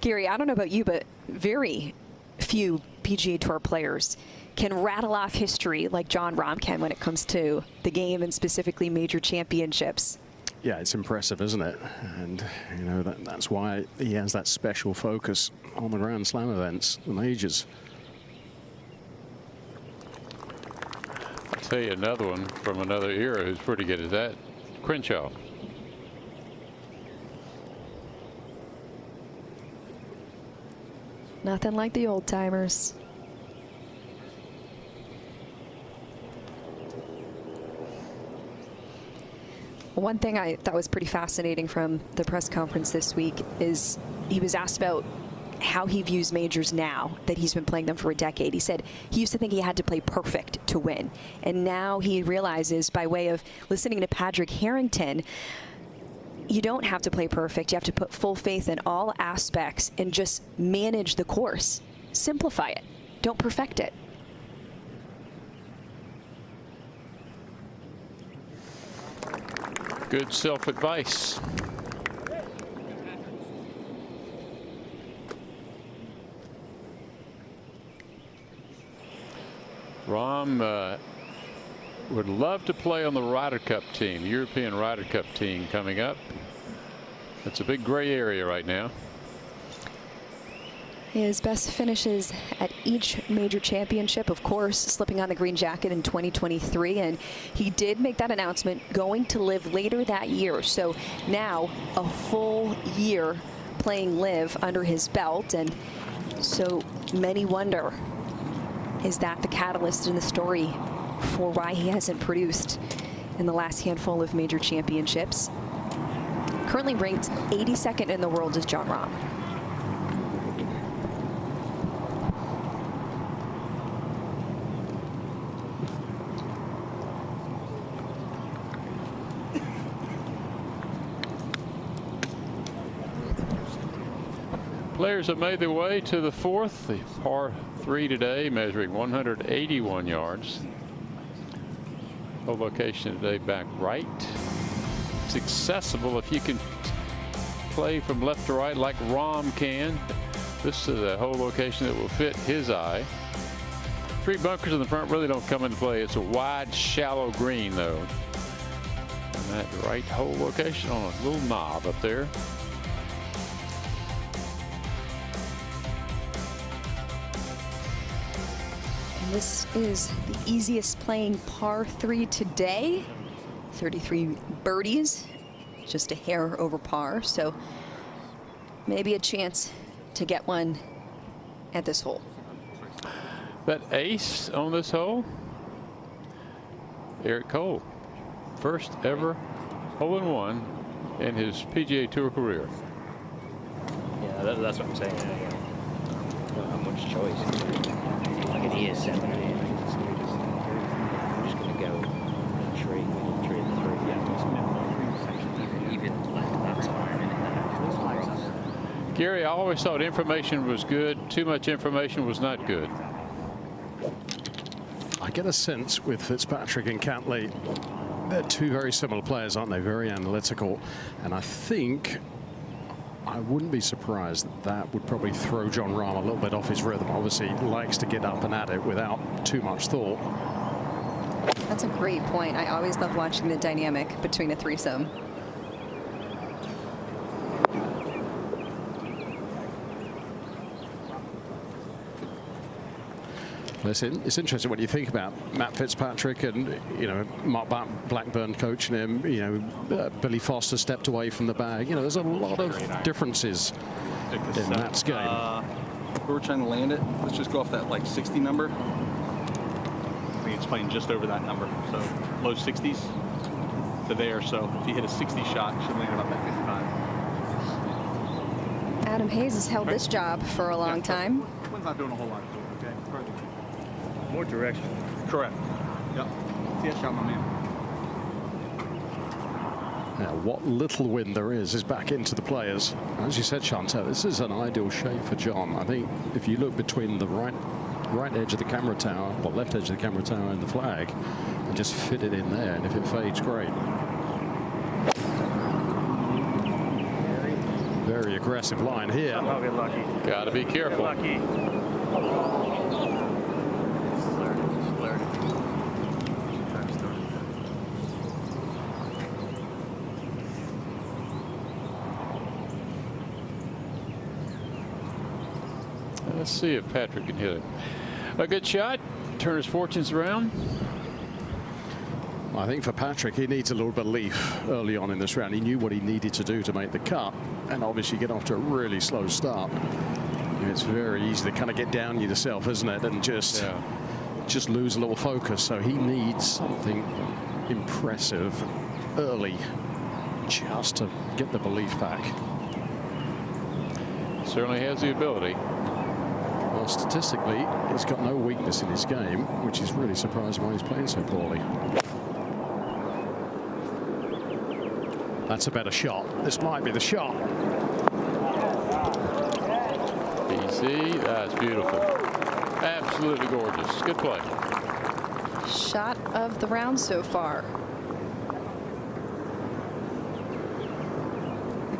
Gary, I don't know about you, but very few PGA Tour players can rattle off history like Jon Rahm can when it comes to the game and specifically major championships. Yeah, it's impressive, isn't it? And, you know, that's why he has that special focus on the Grand Slam events, the majors. I'll tell you another one from another era who's pretty good at that. Crenshaw. Nothing like the old timers. One thing I thought was pretty fascinating from the press conference this week is he was asked about how he views majors now that he's been playing them for a decade. He said he used to think he had to play perfect to win. And now he realizes, by way of listening to Padraig Harrington, you don't have to play perfect. You have to put full faith in all aspects and just manage the course. Simplify it. Don't perfect it. Good self-advice. Rahm would love to play on the Ryder Cup team, European Ryder Cup team coming up. It's a big gray area right now. His best finishes at each major championship, of course, slipping on the green jacket in 2023. And he did make that announcement, going to LIV later that year. So now a full year playing LIV under his belt. And so many wonder, is that the catalyst in the story for why he hasn't produced in the last handful of major championships? Currently ranked 82nd in the world is Jon Rahm. Players have made their way to the fourth, the par 3 today, measuring 181 yards. Whole location today back right. It's accessible if you can play from left to right like Rahm can. This is a hole location that will fit his eye. 3 bunkers in the front really don't come into play. It's a wide, shallow green, though. And that right hole location on a little knob up there. This is the easiest playing par 3 today. 33 birdies, just a hair over par. So maybe a chance to get one at this hole. That ace on this hole, Eric Cole, first ever hole-in-one in his PGA Tour career. Yeah, that's what I'm saying. Don't have much choice. Like an ES7 and I'm just going to go tree and 3. Yeah, even left that time. Gary, I always thought information was good. Too much information was not good. I get a sense with Fitzpatrick and Cantlay, they're two very similar players, aren't they? Very analytical. And I think I wouldn't be surprised that would probably throw Jon Rahm a little bit off his rhythm. Obviously, he likes to get up and at it without too much thought. That's a great point. I always love watching the dynamic between a threesome. Listen, it's interesting when you think about Matt Fitzpatrick and, you know, Mark Blackburn coaching him, you know, Billy Foster stepped away from the bag. You know, there's a lot of differences in Matt's game. We're trying to land it. Let's just go off that like 60 number. I think it's playing just over that number. So low 60s to there. So if you hit a 60 shot, you should land about that 55. Adam Hayes has held this job for a long time. Quinn's not doing a whole lot. Okay. More direction. Correct. Yep. See that shot, my man. Now, what little wind there is back into the players. As you said, Chantel, this is an ideal shape for Jon. I think if you look between the right edge of the camera tower, or left edge of the camera tower and the flag, and just fit it in there, and if it fades, great. Very aggressive line here. I'll get lucky. Got to be careful. Lucky. Let's see if Patrick can hit it. A good shot. Turn his fortunes around. I think for Patrick, he needs a little belief early on in this round. He knew what he needed to do to make the cut, and obviously get off to a really slow start. It's very easy to kind of get down yourself, isn't it, and just lose a little focus. So he needs something impressive early just to get the belief back. Certainly has the ability. Well, statistically, he's got no weakness in his game, which is really surprising why he's playing so poorly. That's a better shot. This might be the shot. Easy. That's beautiful. Absolutely gorgeous. Good play. Shot of the round so far.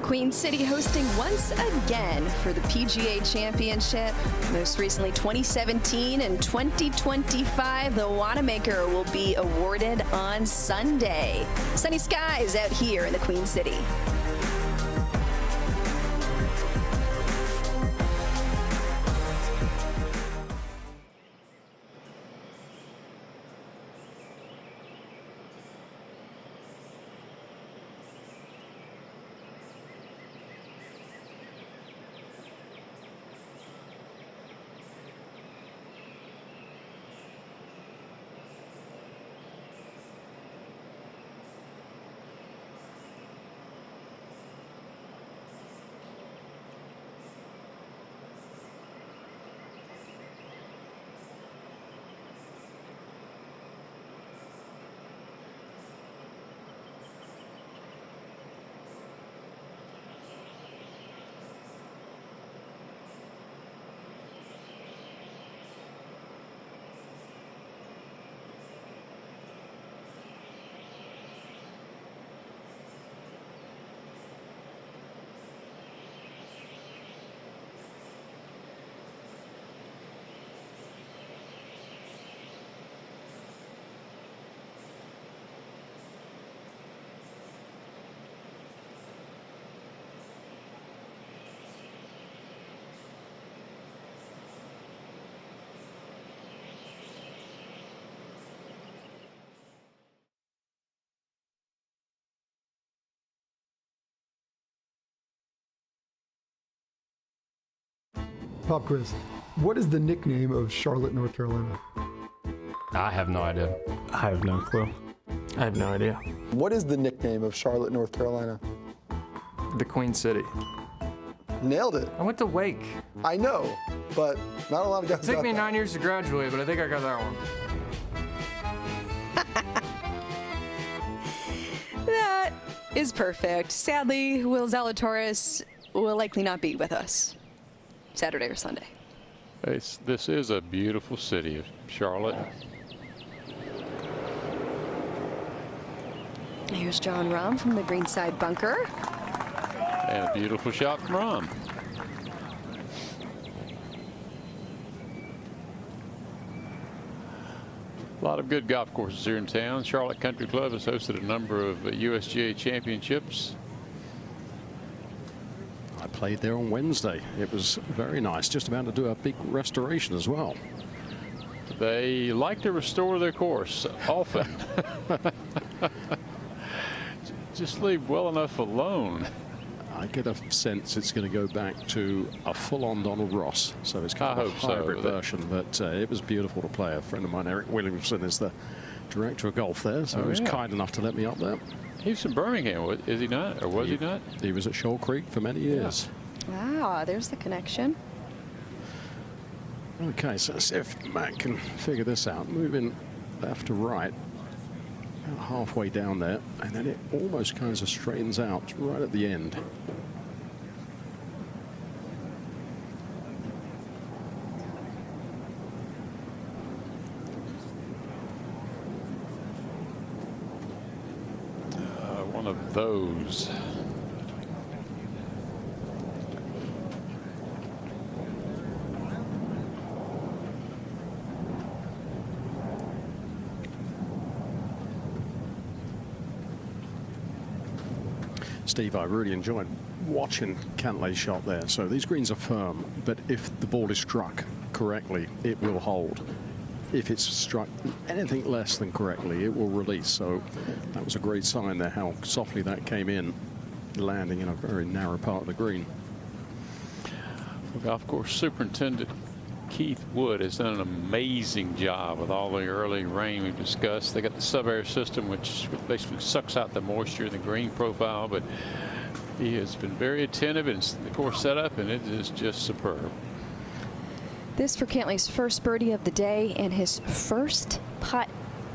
Queen City hosting once again for the PGA Championship. Most recently 2017 and 2025. The Wanamaker will be awarded on Sunday. Sunny skies out here in the Queen City. Pop quiz. What is the nickname of Charlotte, North Carolina? I have no idea. I have no clue. I have no idea. What is the nickname of Charlotte, North Carolina? The Queen City. Nailed it. I went to Wake. I know, but not a lot of guys. It took me 9 years to graduate, but I think I got that one. That is perfect. Sadly, Will Zalatoris will likely not be with us Saturday or Sunday. This is a beautiful city of Charlotte. Here's Jon Rahm from the greenside bunker. And a beautiful shot from Rahm. A lot of good golf courses here in town. Charlotte Country Club has hosted a number of USGA championships. I played there on Wednesday. It was very nice. Just about to do a big restoration as well. They like to restore their course often. Just leave well enough alone. I get a sense it's going to go back to a full-on Donald Ross. So it's kind of a hybrid version, but it was beautiful to play. A friend of mine, Eric Williamson, is the director of golf there, so he was kind enough to let me up there. He's from Birmingham, is he not? Or was he not? He was at Shoal Creek for many years. Wow, there's the connection. Okay, so let's see if Matt can figure this out. Moving left to right, about halfway down there, and then it almost kind of straightens out right at the end. One of those. Steve, I really enjoyed watching Cantlay's shot there. So these greens are firm, but if the ball is struck correctly, it will hold. If it's struck anything less than correctly, it will release. So that was a great sign there, how softly that came in, landing in a very narrow part of the green. Well, golf course superintendent Keith Wood has done an amazing job with all the early rain we've discussed. They got the sub-air system, which basically sucks out the moisture in the green profile, but he has been very attentive in the course setup, and it is just superb. This for Cantlay's first birdie of the day and his first putt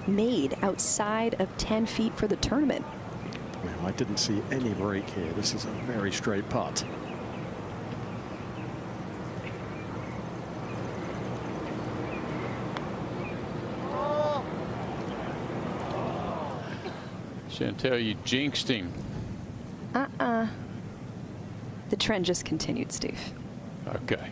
made outside of 10 feet for the tournament. Well, I didn't see any break here. This is a very straight putt. Chantel, you jinxed him. The trend just continued, Steve. Okay.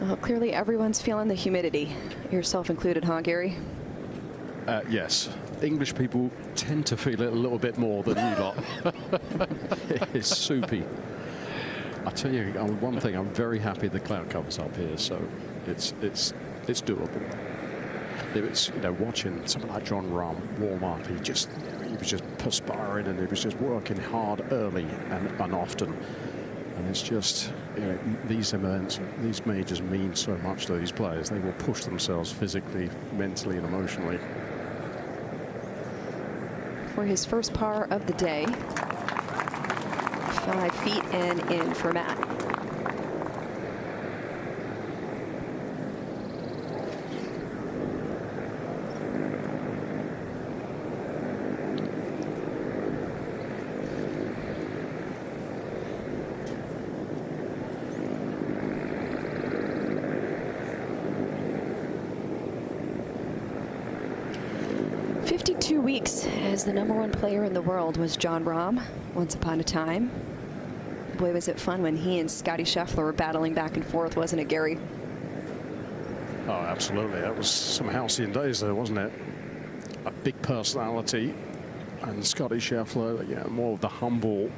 Well, clearly everyone's feeling the humidity, yourself included, huh, Gary? Yes. English people tend to feel it a little bit more than you lot. It's soupy. I tell you one thing, I'm very happy the cloud cover's up here, so it's doable. If it's, you know, watching someone like Jon Rahm warm up, he was just perspiring and he was just working hard early and often. And it's just, you know, these events, these majors mean so much to these players. They will push themselves physically, mentally, and emotionally. For his first par of the day, 5 feet and in for Matt. As the #1 player in the world was Jon Rahm once upon a time. Boy, was it fun when he and Scotty Scheffler were battling back and forth, wasn't it, Gary? Oh, absolutely. That was some halcyon days there, wasn't it? A big personality, and Scotty Scheffler, yeah, more of the humble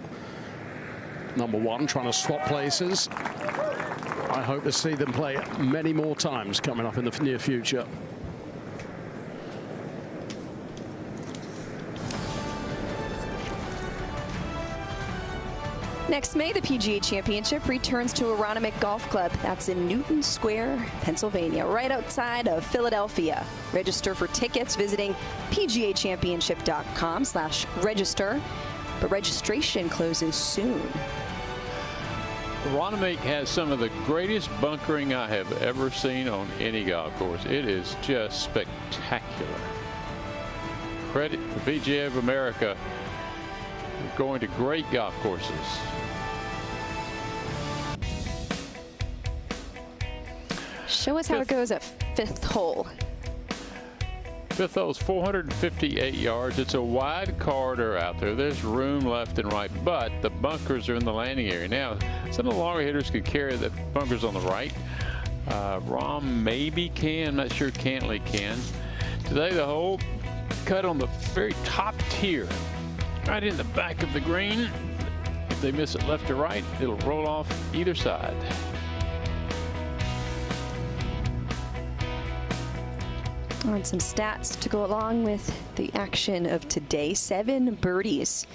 #1, trying to swap places. I hope to see them play many more times coming up in the near future. Next May, the PGA Championship returns to Wanamaker Golf Club. That's in Newton Square, Pennsylvania, right outside of Philadelphia. Register for tickets visiting pgachampionship.com/register. but registration closes soon. Wanamaker has some of the greatest bunkering I have ever seen on any golf course. It is just spectacular. Credit to PGA of America for going to great golf courses. Show us how it goes at 5th hole. 5th hole is 458 yards. It's a wide corridor out there. There's room left and right, but the bunkers are in the landing area. Now, some of the longer hitters can carry the bunkers on the right. Rahm maybe can. I'm not sure Cantlay can. Today, the hole cut on the very top tier, right in the back of the green. If they miss it left or right, it'll roll off either side. And some stats to go along with the action of today. 7 birdies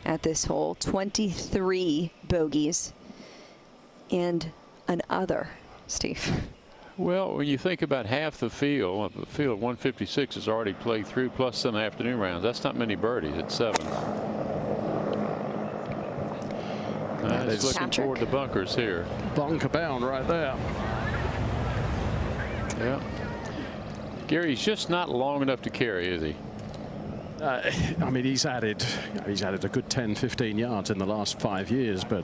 at this hole, 23 bogeys, and an other, Steve. Well, when you think about half the field of 156 is already played through, plus some afternoon rounds, that's not many birdies at 7. It's looking toward the bunkers here. Bunker bound right there. Yeah. Gary, he's just not long enough to carry, is he? I mean, he's added a good 10, 15 yards in the last 5 years, but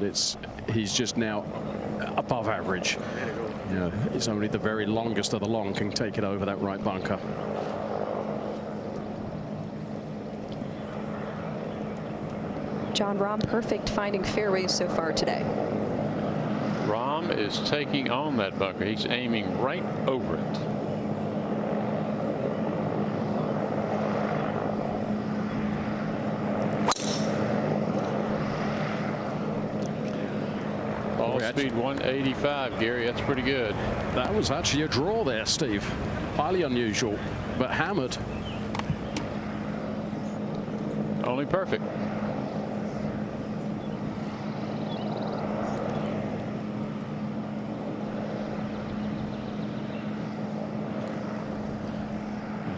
he's just now above average. You know, it's only the very longest of the long can take it over that right bunker. Jon Rahm perfect finding fairways so far today. Rahm is taking on that bunker. He's aiming right over it. Ball speed 185, Gary. That's pretty good. That was actually a draw there, Steve. Highly unusual, but hammered. Only perfect.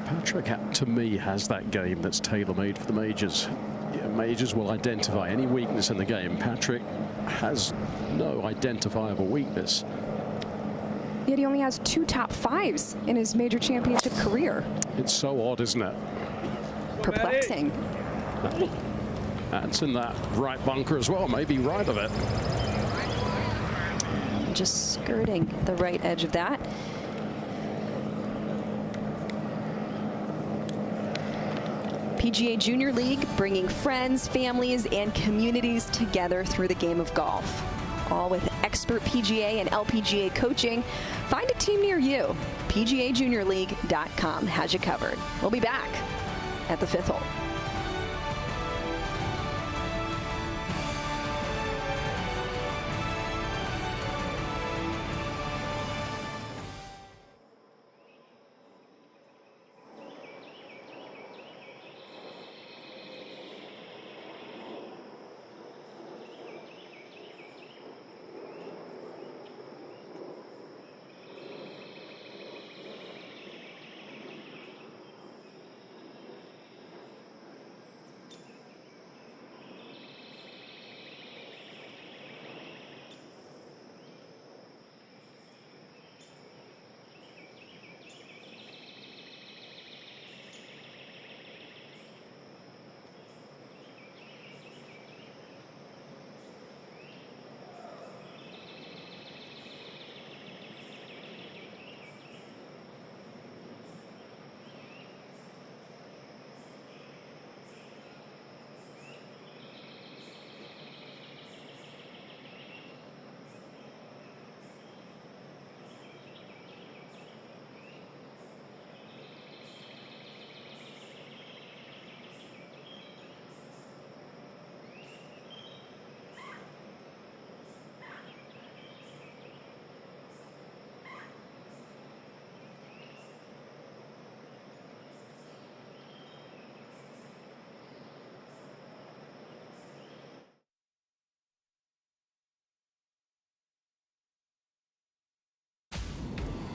Patrick, to me, has that game that's tailor-made for the majors. Yeah, majors will identify any weakness in the game. Patrick has no identifiable weakness. Yet he only has 2 top 5s in his major championship career. It's so odd, isn't it? Perplexing. That's in that right bunker as well, maybe right of it. Just skirting the right edge of that. PGA Junior League, bringing friends, families, and communities together through the game of golf. All with expert PGA and LPGA coaching. Find a team near you. PGAJuniorLeague.com has you covered. We'll be back at the 5th hole.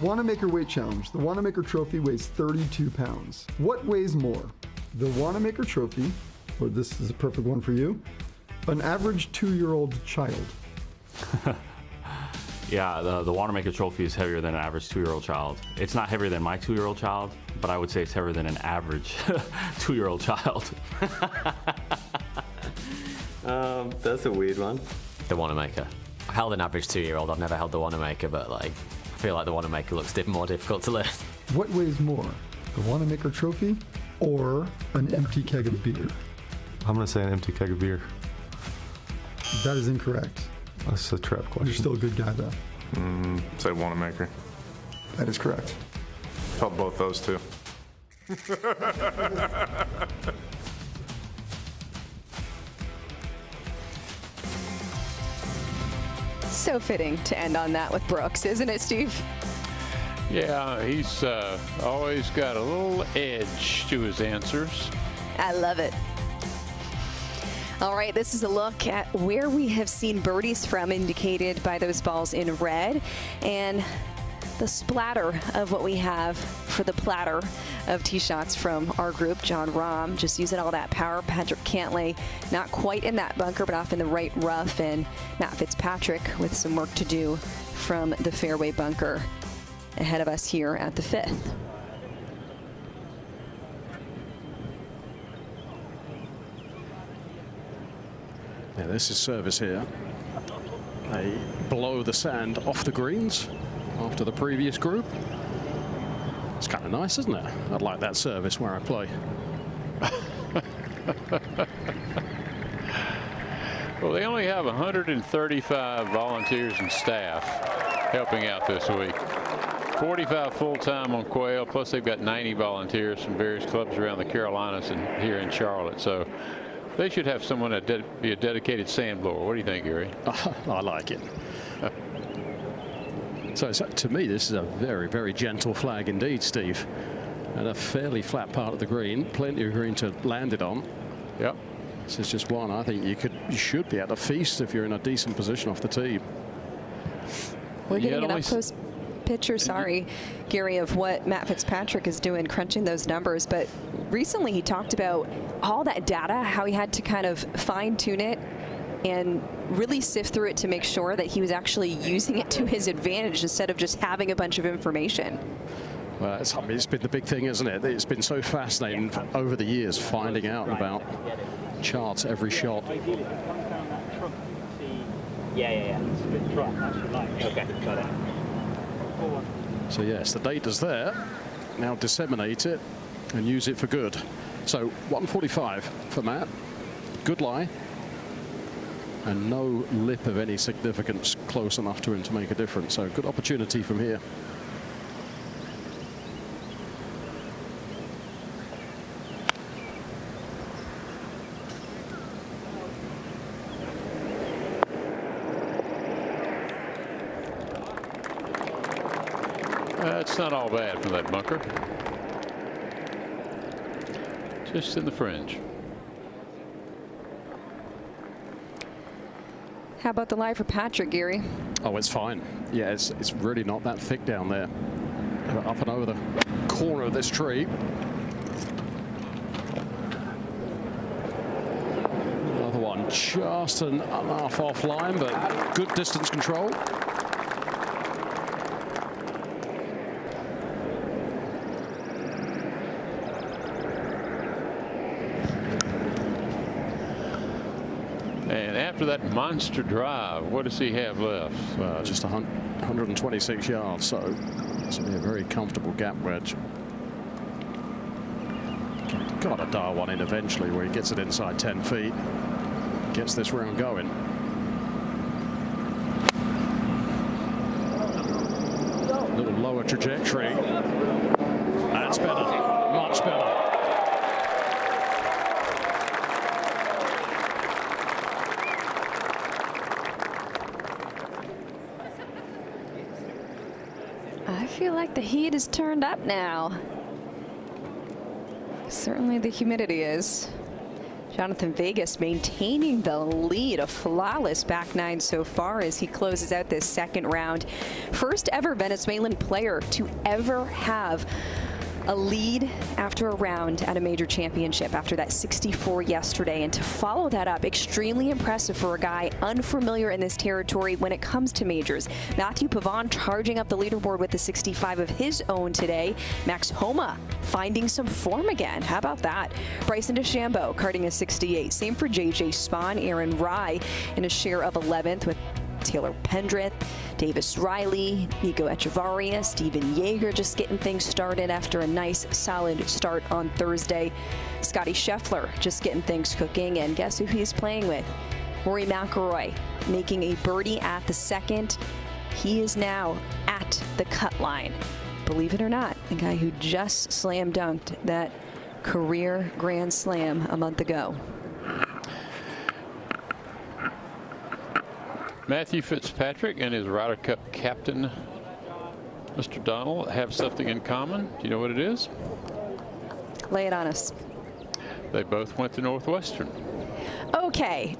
Wanamaker Weight Challenge. The Wanamaker Trophy weighs 32 pounds. What weighs more? The Wanamaker Trophy Or this is a perfect one for you. An average 2-year-old child. Yeah, the Wanamaker Trophy is heavier than an average 2-year-old child. It's not heavier than my 2-year-old child, but I would say it's heavier than an average 2-year-old child. That's a weird one. The Wanamaker. I held an average 2-year-old. I've never held the Wanamaker, but like, I feel like the Wanamaker looks more difficult to lift. What weighs more, the Wanamaker Trophy or an empty keg of beer? I'm going to say an empty keg of beer. That is incorrect. That's a trap question. You're still a good guy, though. Say Wanamaker. That is correct. Held both those two. So fitting to end on that with Brooks, isn't it, Steve? Yeah, he's always got a little edge to his answers. I love it. All right, this is a look at where we have seen birdies from, indicated by those balls in red, and the splatter of what we have for the platter of tee shots from our group. Jon Rahm just using all that power. Patrick Cantlay not quite in that bunker, but off in the right rough, and Matt Fitzpatrick with some work to do from the fairway bunker ahead of us here at the 5th. Yeah, this is service here. They blow the sand off the greens after the previous group. It's kind of nice, isn't it? I'd like that service where I play. Well, they only have 135 volunteers and staff helping out this week. 45 full-time on Quail, plus they've got 90 volunteers from various clubs around the Carolinas and here in Charlotte. So they should have someone that be a dedicated sand blower. What do you think, Gary? I like it. So to me, this is a very, very gentle flag indeed, Steve. And a fairly flat part of the green, plenty of green to land it on. Yep. This is just one I think you should be able to feast if you're in a decent position off the tee. We're getting an up-close picture, sorry, Gary, of what Matt Fitzpatrick is doing, crunching those numbers. But recently he talked about all that data, how he had to kind of fine-tune it and really sift through it to make sure that he was actually using it to his advantage instead of just having a bunch of information. Well, it's been the big thing, isn't it? It's been so fascinating over the years, finding out about charts every shot. Yeah. Okay, got it. So yes, the data's there. Now disseminate it and use it for good. So 145 for Matt. Good lie. And no lip of any significance close enough to him to make a difference. So good opportunity from here. That's not all bad from that bunker. Just in the fringe. How about the lie for Patrick, Gary? Oh, it's fine. Yeah, it's really not that thick down there. Up and over the corner of this tree. Another one just enough offline, but good distance control. After that monster drive, what does he have left? Just 126 yards, so it's going to be a very comfortable gap wedge. Got to dial one in eventually where he gets it inside 10 feet, gets this round going. A little lower trajectory. That's better, much better. I feel like the heat is turned up now. Certainly the humidity is. Jonathan Vegas maintaining the lead, a flawless back nine so far as he closes out this second round. First ever Venezuelan player to ever have A lead after a round at a major championship after that 64 yesterday, and to follow that up, extremely impressive for a guy unfamiliar in this territory when it comes to majors. Matthew Pavon charging up the leaderboard with the 65 of his own today. Max Homa finding some form again. How about that? Bryson DeChambeau carting a 68. Same for JJ Spaun. Aaron Rye in a share of 11th with Taylor Pendrith, Davis Riley, Nico Echevarria, Steven Yeager just getting things started after a nice solid start on Thursday. Scotty Scheffler just getting things cooking, and guess who he's playing with? Rory McIlroy making a birdie at the second. He is now at the cut line. Believe it or not, the guy who just slam dunked that career Grand Slam a month ago. Matthew Fitzpatrick and his Ryder Cup captain, Mr. Donald, have something in common. Do you know what it is? Lay it on us. They both went to Northwestern. Okay.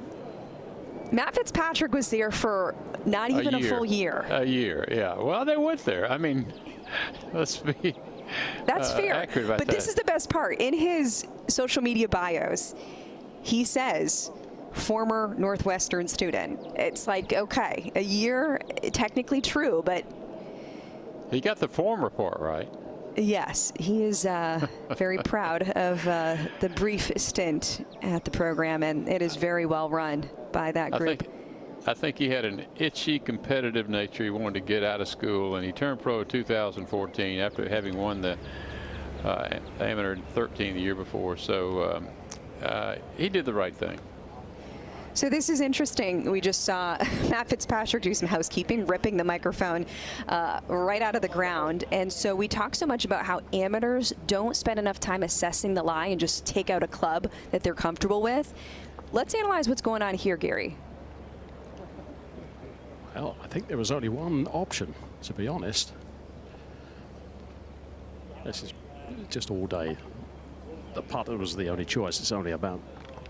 Matt Fitzpatrick was there for not even a full year. A year, yeah. Well, they went there. I mean, let's be That's fair. accurate about but that. This is the best part. In his social media bios, he says, former Northwestern student. It's like, okay, a year, technically true, but he got the form report right. Yes, he is very proud of the brief stint at the program, and it is very well run by that group. I think he had an itchy competitive nature. He wanted to get out of school, and he turned pro in 2014 after having won the Amateur 13 the year before. So he did the right thing. So this is interesting. We just saw Matt Fitzpatrick do some housekeeping, ripping the microphone right out of the ground. And so we talk so much about how amateurs don't spend enough time assessing the lie and just take out a club that they're comfortable with. Let's analyze what's going on here, Gary. Well, I think there was only one option, to be honest. This is just all day. The putter was the only choice. It's only about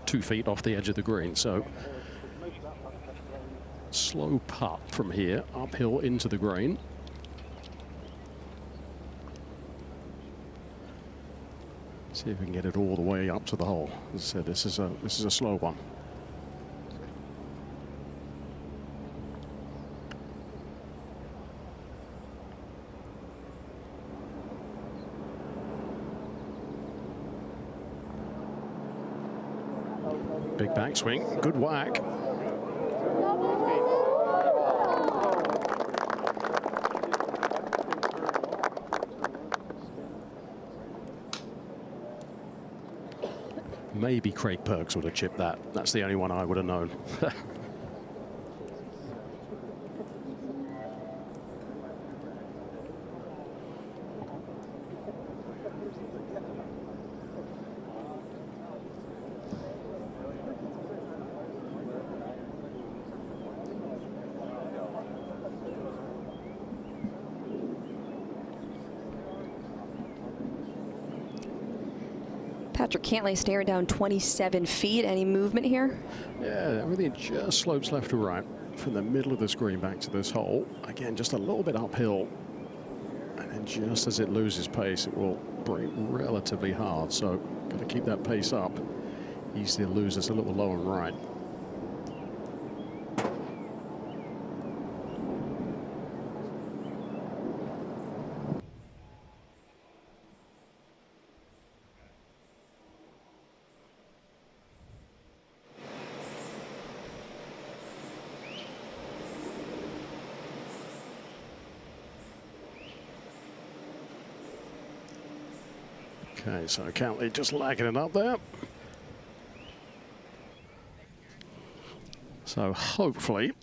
2 feet off the edge of the green, so slow putt from here uphill into the green. See if we can get it all the way up to the hole. As I said, this is a slow one. Big backswing, good whack. Maybe Craig Perks would have chipped that. That's the only one I would have known. Patrick Cantlay staring down 27 feet. Any movement here? Yeah, everything just slopes left to right from the middle of the screen back to this hole. Again, just a little bit uphill. And then just as it loses pace, it will break relatively hard. So got to keep that pace up. Easy to lose. It's a little low and right. Okay, so Cantlay just lagging it up there. So hopefully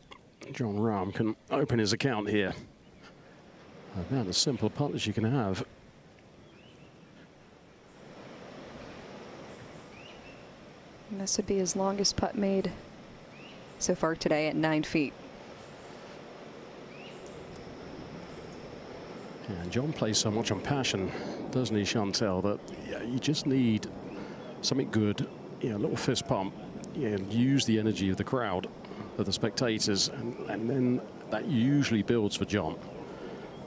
Jon Rahm can open his account here. About as simple a putt as you can have. And this would be his longest putt made so far today at 9 feet. And Jon plays so much on passion, doesn't he, Chantel, that you just need something good, a little fist pump, and use the energy of the crowd, of the spectators, and then that usually builds for Jon.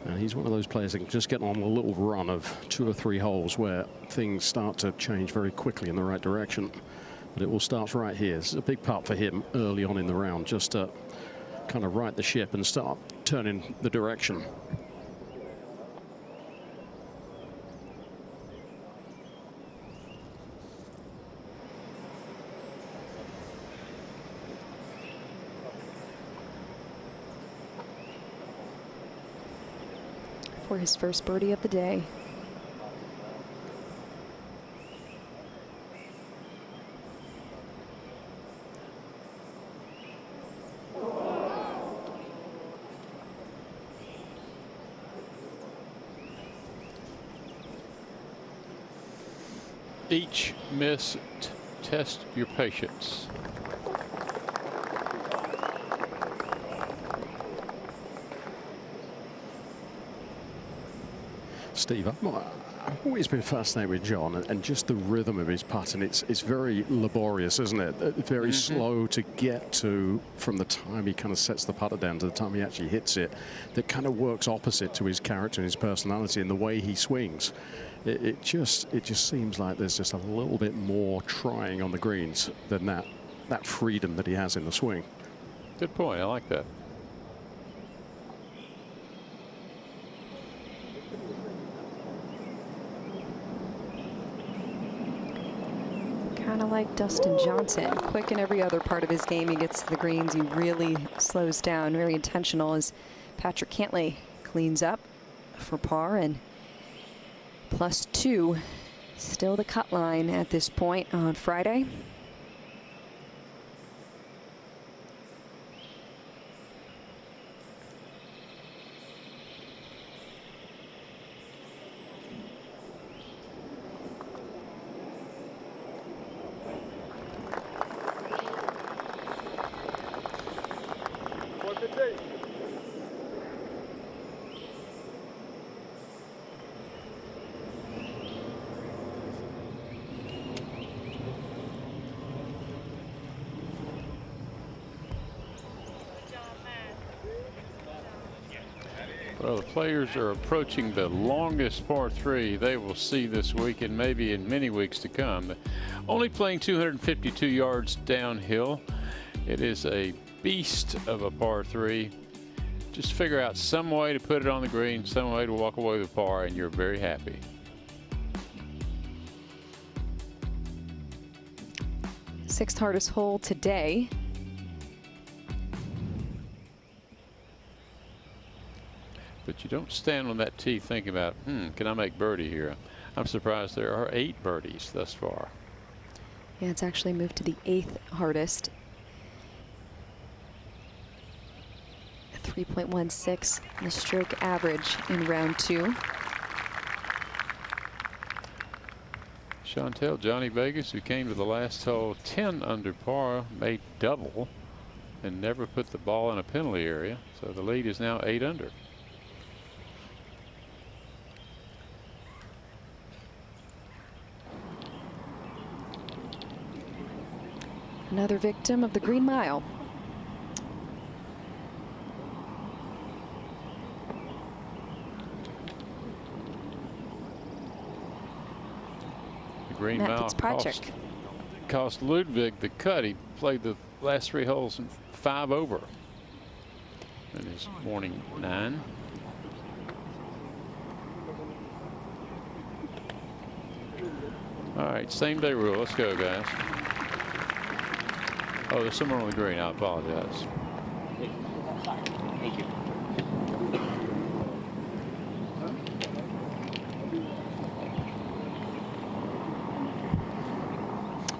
And he's one of those players that can just get on a little run of 2 or 3 holes where things start to change very quickly in the right direction. But it all starts right here. This is a big putt for him early on in the round, just to kind of right the ship and start turning the direction. For his first birdie of the day. Each miss, test your patience. Steve, I've always been fascinated with Jon and just the rhythm of his putting. It's very laborious, isn't it? Very slow to get to from the time he kind of sets the putter down to the time he actually hits it. That kind of works opposite to his character and his personality and the way he swings. It just seems like there's just a little bit more trying on the greens than that freedom that he has in the swing. Good point. I like that. Kind of like Dustin Johnson, quick in every other part of his game. He gets to the greens, he really slows down, very intentional as Patrick Cantlay cleans up for par and +2. Still the cut line at this point on Friday. Well, the players are approaching the longest par 3 they will see this week and maybe in many weeks to come. Only playing 252 yards downhill. It is a beast of a par 3. Just figure out some way to put it on the green, some way to walk away with par, and you're very happy. Sixth hardest hole today. But you don't stand on that tee thinking about, can I make birdie here? I'm surprised there are 8 birdies thus far. Yeah, it's actually moved to the 8th hardest. 3.16 the stroke average in round 2. Chantel, Johnny Vegas, who came to the last hole 10 under par, made double and never put the ball in a penalty area. So the lead is now 8 under. Another victim of the Green Mile. The Green Matt Mile Fitzpatrick. cost Ludwig the cut. He played the last 3 holes in 5 over in his morning 9. All right, same day rule. Let's go, guys. Oh, there's someone on the green. I apologize. Thank you.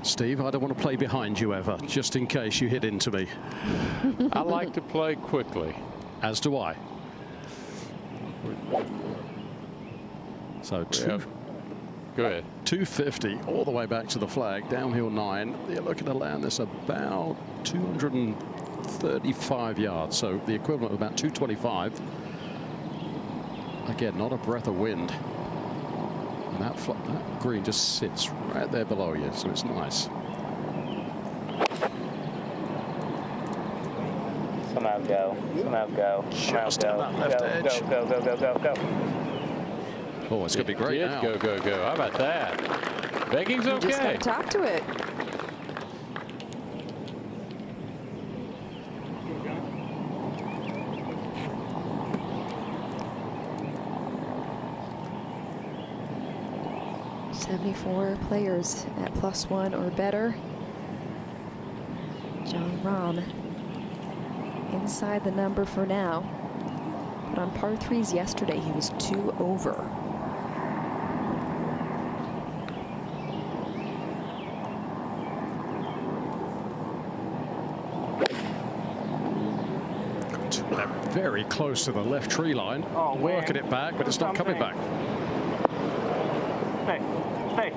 Steve, I don't want to play behind you ever, just in case you hit into me. I like to play quickly. As do I. So Go ahead. 250 all the way back to the flag, downhill 9. You're looking to land this about 235 yards, so the equivalent of about 225. Again, not a breath of wind. And that green just sits right there below you, so it's nice. Somehow go. Somehow go. Just down that left edge. Go, go, go, go, go, go. Oh, it's going to be great now. Go, go, go. How about that? Begging's okay. You just got to talk to it. '74 players at +1 or better. Jon Rahm inside the number for now. But on par 3s yesterday, he was 2 over. Very close to the left tree line. Oh, working it back, but it's not coming back. Hey, hey.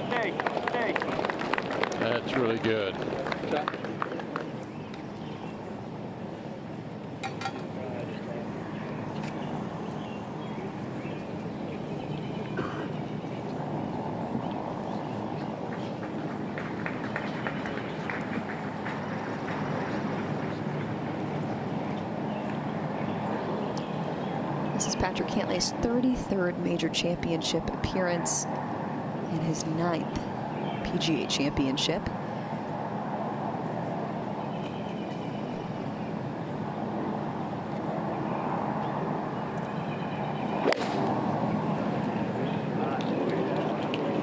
Hey, hey. That's really good. This is Patrick Cantlay's 33rd major championship appearance and his 9th PGA Championship.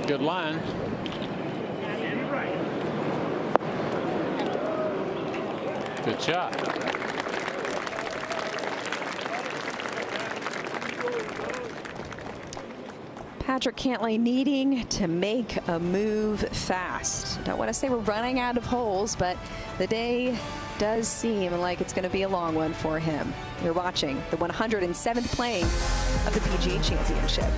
Good line. Good shot. Patrick Cantlay needing to make a move fast. Don't want to say we're running out of holes, but the day does seem like it's going to be a long one for him. You're watching the 107th playing of the PGA Championship.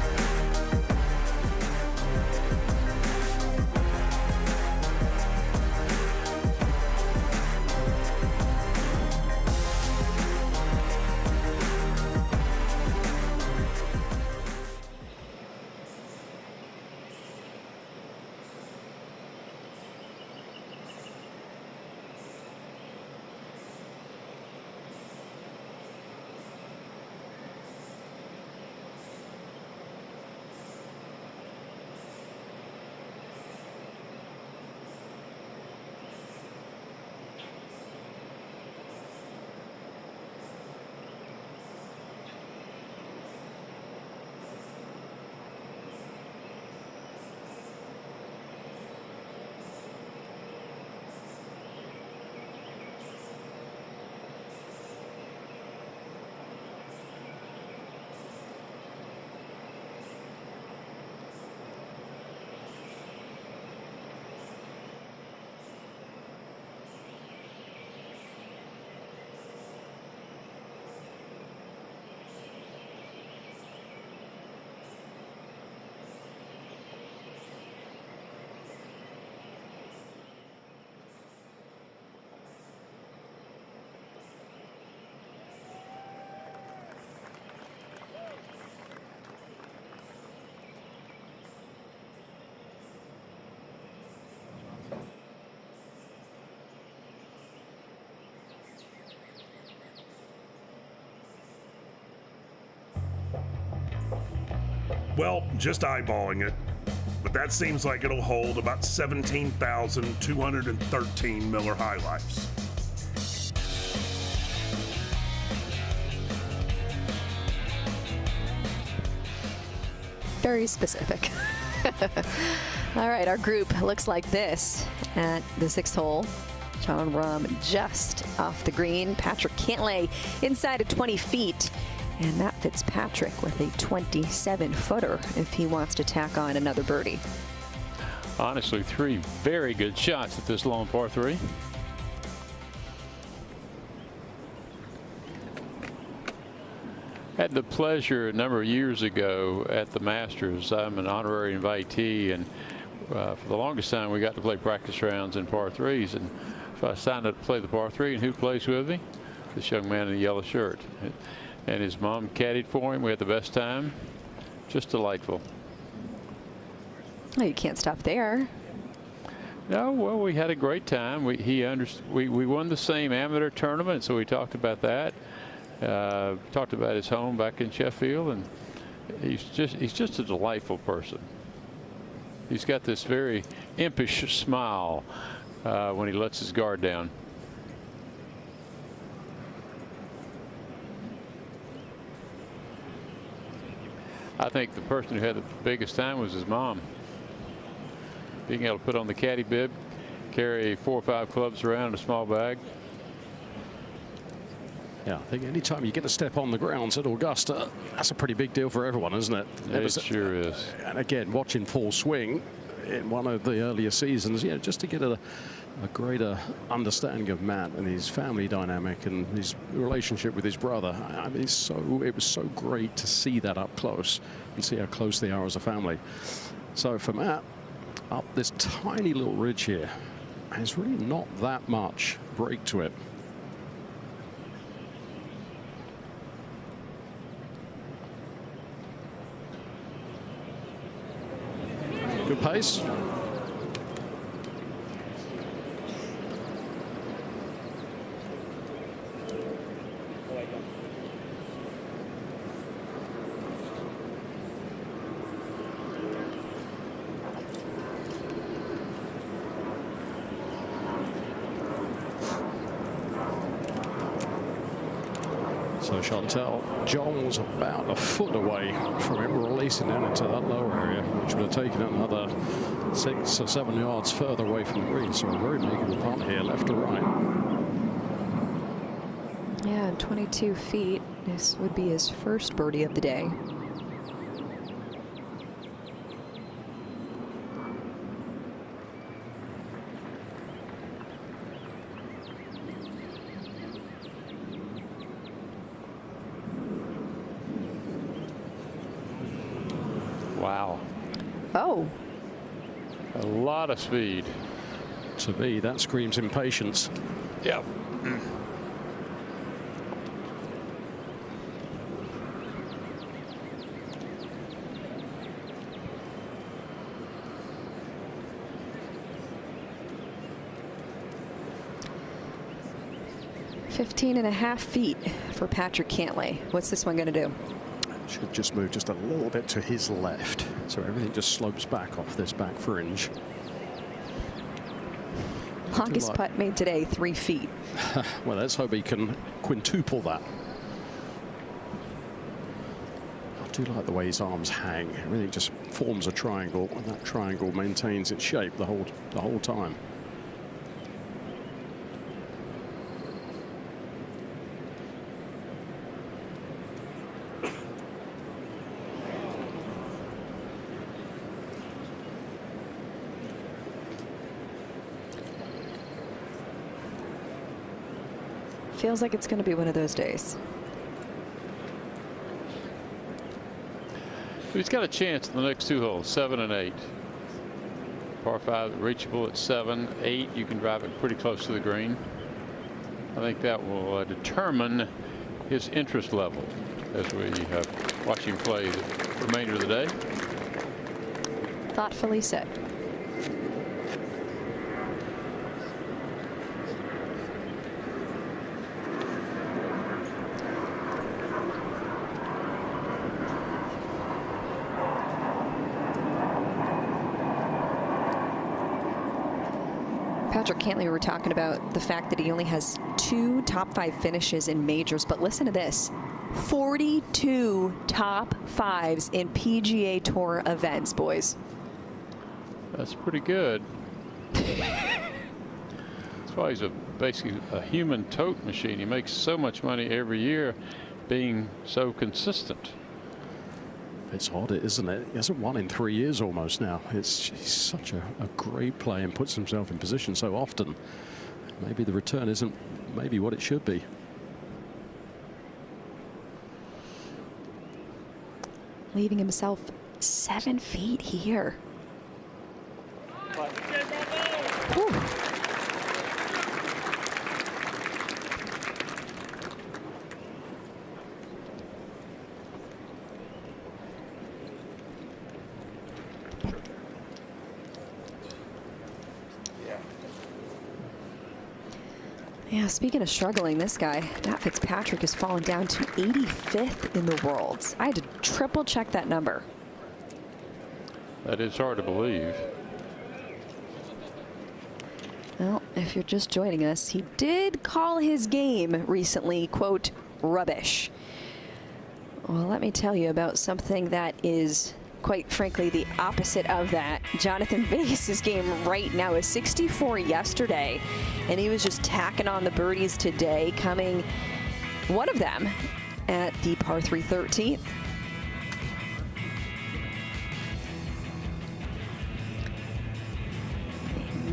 Well, just eyeballing it, but that seems like it'll hold about 17,213 Miller High Lifes. Very specific. All right, our group looks like this at the 6th hole. Jon Rahm just off the green. Patrick Cantlay inside of 20 feet. And Matt Fitzpatrick with a 27-footer if he wants to tack on another birdie. Honestly, 3 very good shots at this long par 3. Had the pleasure a number of years ago at the Masters. I'm an honorary invitee, and for the longest time we got to play practice rounds in par 3s. And so I signed up to play the par 3, and who plays with me? This young man in a yellow shirt. And his mom caddied for him. We had the best time. Just delightful. Oh, you can't stop there. No, well, we had a great time. We won the same amateur tournament, so we talked about that. Talked about his home back in Sheffield, and he's just a delightful person. He's got this very impish smile when he lets his guard down. I think the person who had the biggest time was his mom. Being able to put on the caddy bib, carry 4 or 5 clubs around in a small bag. Yeah, I think anytime you get a step on the grounds at Augusta, that's a pretty big deal for everyone, isn't it? It sure is. And again, watching full swing in one of the earlier seasons, yeah, just to get a greater understanding of Matt and his family dynamic and his relationship with his brother. I mean, it was so great to see that up close and see how close they are as a family. So for Matt, up this tiny little ridge here, there's really not that much break to it. Good pace. So Chantal, Jon was about a foot away from him releasing down into that lower area, which would have taken another 6 or 7 yards further away from the green. So a very makeable putt here, left to right. Yeah, 22 feet. This would be his first birdie of the day. Wow. Oh. A lot of speed. To me, that screams impatience. Yep. .5 feet for Patrick Cantlay. What's this one going to do? Should just move just a little bit to his left. So everything just slopes back off this back fringe. Longest putt made today, 3 feet. Well, let's hope he can quintuple that. I do like the way his arms hang. Everything just forms a triangle, and that triangle maintains its shape the whole time. Feels like it's going to be one of those days. He's got a chance in the next 2 holes, 7 and 8. Par 5 reachable at 7, 8. You can drive it pretty close to the green. I think that will determine his interest level as we watch him play the remainder of the day. Thoughtfully said. Patrick Cantlay, we were talking about the fact that he only has 2 top 5 finishes in majors, but listen to this. 42 top 5s in PGA Tour events, boys. That's pretty good. That's why he's basically a human tote machine. He makes so much money every year being so consistent. It's odd, isn't it? He hasn't won in 3 years almost now. He's such a great player and puts himself in position so often. Maybe the return isn't maybe what it should be. Leaving himself 7 feet here. Whew. Yeah, speaking of struggling, this guy, Matt Fitzpatrick, has fallen down to 85th in the world. I had to triple check that number. That is hard to believe. Well, if you're just joining us, he did call his game recently, quote, rubbish. Well, let me tell you about something that is, quite frankly, the opposite of that. Jonathan Vegas's game right now is 64 yesterday, and he was just tacking on the birdies today, coming one of them at the par 3 13th.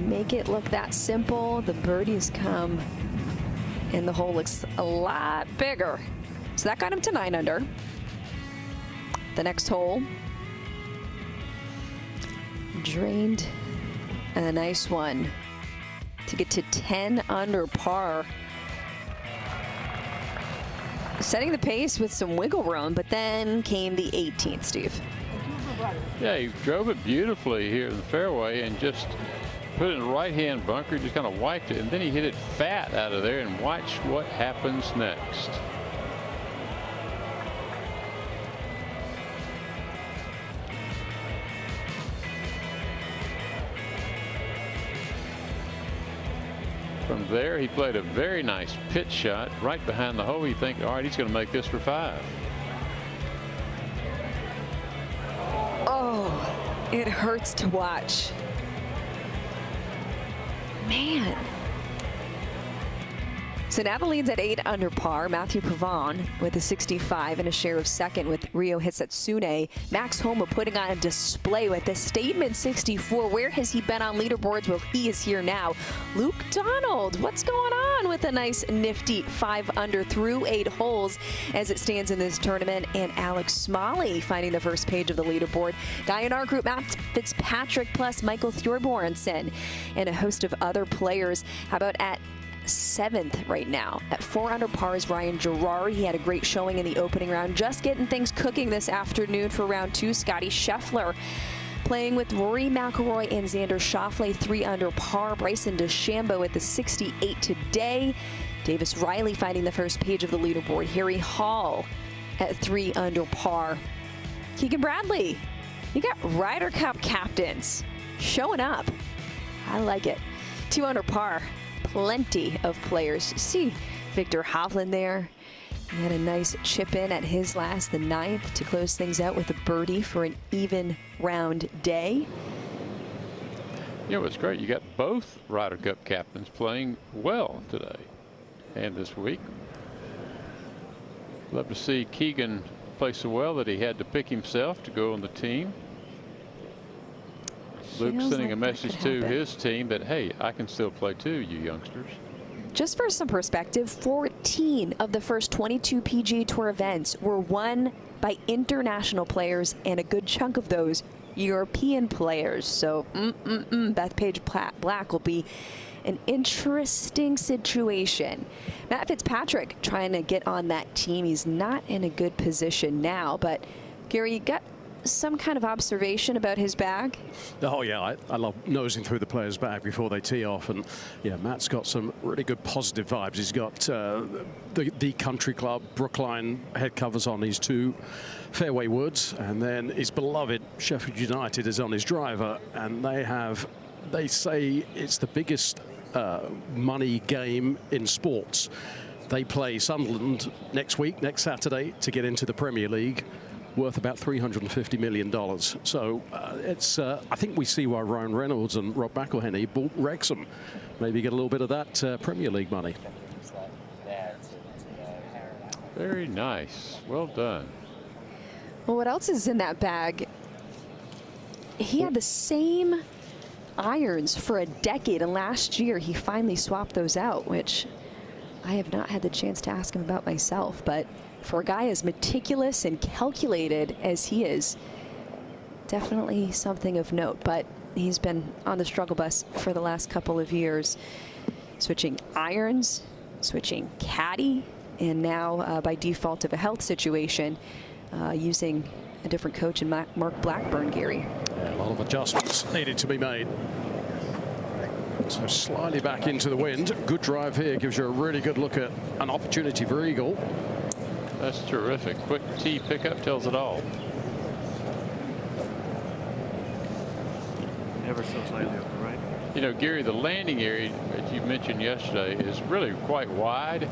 Make it look that simple. The birdies come, and the hole looks a lot bigger. So that got him to 9 under. The next hole, drained a nice one to get to 10 under par. Setting the pace with some wiggle room, but then came the 18th, Steve. Yeah, he drove it beautifully here in the fairway and just put it in the right-hand bunker, just kind of wiped it, and then he hit it fat out of there, and watch what happens next. From there, he played a very nice pitch shot right behind the hole. You think, all right, he's going to make this for 5. Oh, it hurts to watch. Man. So now the lead's at 8 under par. Matthew Pavon with a 65 and a share of second with Rio Hisatsune. Max Homa putting on a display with a statement 64. Where has he been on leaderboards? Well, he is here now. Luke Donald, what's going on with a nice nifty 5 under through 8 holes as it stands in this tournament? And Alex Smalley finding the first page of the leaderboard. Guy in our group, Matt Fitzpatrick plus Michael Thorbjornsen and a host of other players. How about at 7th right now? At 4 under par is Ryan Gerard. He had a great showing in the opening round. Just getting things cooking this afternoon for round 2. Scotty Scheffler playing with Rory McIlroy and Xander Schauffele 3 under par. Bryson DeChambeau with the 68 today. Davis Riley finding the first page of the leaderboard. Harry Hall at 3 under par. Keegan Bradley. You got Ryder Cup captains showing up. I like it. 2 under par. Plenty of players. See Victor Hovland there. He had a nice chip in at his last, the 9th, to close things out with a birdie for an even round day. You know, it's great. You got both Ryder Cup captains playing well today and this week. Love to see Keegan play so well that he had to pick himself to go on the team. Luke's sending a message to his team that, hey, I can still play too, you youngsters. Just for some perspective, 14 of the first 22 PGA Tour events were won by international players, and a good chunk of those European players. So Bethpage Black will be an interesting situation. Matt Fitzpatrick trying to get on that team. He's not in a good position now, but Gary, you got some kind of observation about his bag? Oh yeah, I love nosing through the player's bag before they tee off, and yeah, Matt's got some really good positive vibes. He's got the Country Club Brookline head covers on his 2 fairway woods, and then his beloved Sheffield United is on his driver, and they say it's the biggest money game in sports. They play Sunderland next week, next Saturday, to get into the Premier League, worth about $350 million. So it's I think we see why Ryan Reynolds and Rob McElhenney bought Wrexham. Maybe get a little bit of that Premier League money. Very nice. Well done. Well, what else is in that bag? He had the same irons for a decade, and last year he finally swapped those out, which I have not had the chance to ask him about myself, but for a guy as meticulous and calculated as he is, definitely something of note. But he's been on the struggle bus for the last couple of years, switching irons, switching caddy, and now by default of a health situation, using a different coach in Mark Blackburn, Gary. Yeah, a lot of adjustments needed to be made. So slightly back into the wind. Good drive here. Gives you a really good look at an opportunity for eagle. That's terrific. Quick tee pickup tells it all. Ever so slightly up the right. You know, Gary, the landing area that you mentioned yesterday is really quite wide,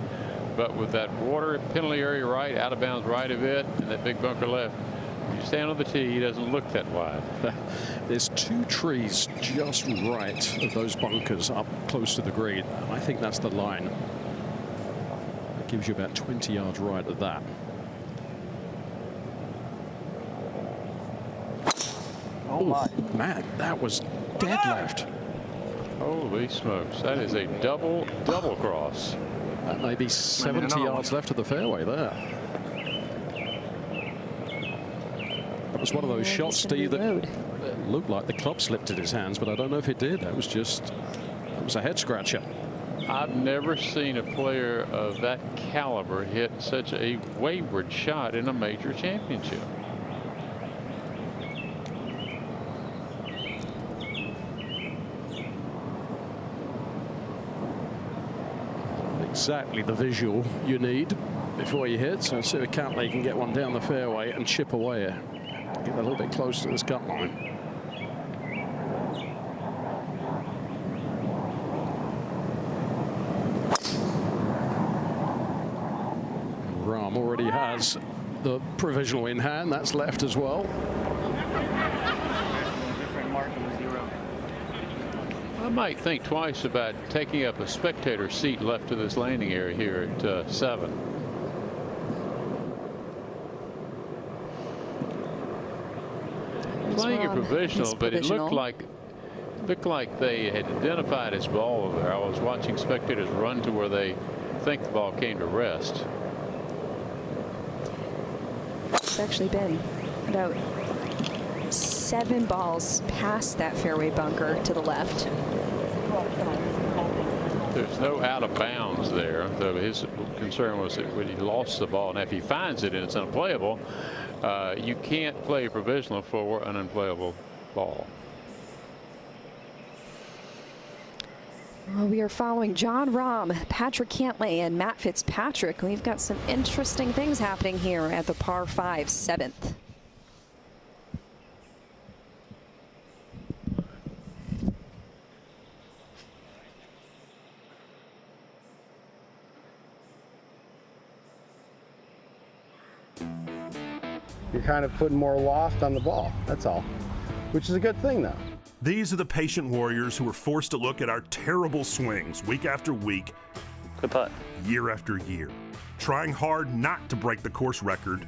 but with that water penalty area right, out of bounds right of it, and that big bunker left, you stand on the tee, it doesn't look that wide. There's 2 trees just right of those bunkers up close to the green. I think that's the line. That gives you about 20 yards right of that. Oh my. Man, that was dead left. Holy smokes, that is a double cross. That may be 70 yards left of the fairway there. That was one of those shots, Steve, that looked like the club slipped in his hands, but I don't know if it did. That was a head scratcher. I've never seen a player of that caliber hit such a wayward shot in a major championship. Exactly the visual you need before you hit. So see if Cantlay can get one down the fairway and chip away. Get a little bit close to this cut line. Rahm already has the provisional in hand. That's left as well. I might think twice about taking up a spectator seat left of this landing area here at 7. Playing a provisional, but it looked like they had identified his ball over there. I was watching spectators run to where they think the ball came to rest. It's actually been about 7 balls past that fairway bunker to the left. There's no out of bounds there. So his concern was that when he lost the ball, and if he finds it and it's unplayable, you can't play a provisional for an unplayable ball. Well, we are following Jon Rahm, Patrick Cantlay, and Matt Fitzpatrick. We've got some interesting things happening here at the par 5 7th. You're kind of putting more loft on the ball, that's all, which is a good thing, though. These are the patient warriors who are forced to look at our terrible swings week after week, good putt, year after year, trying hard not to break the course record,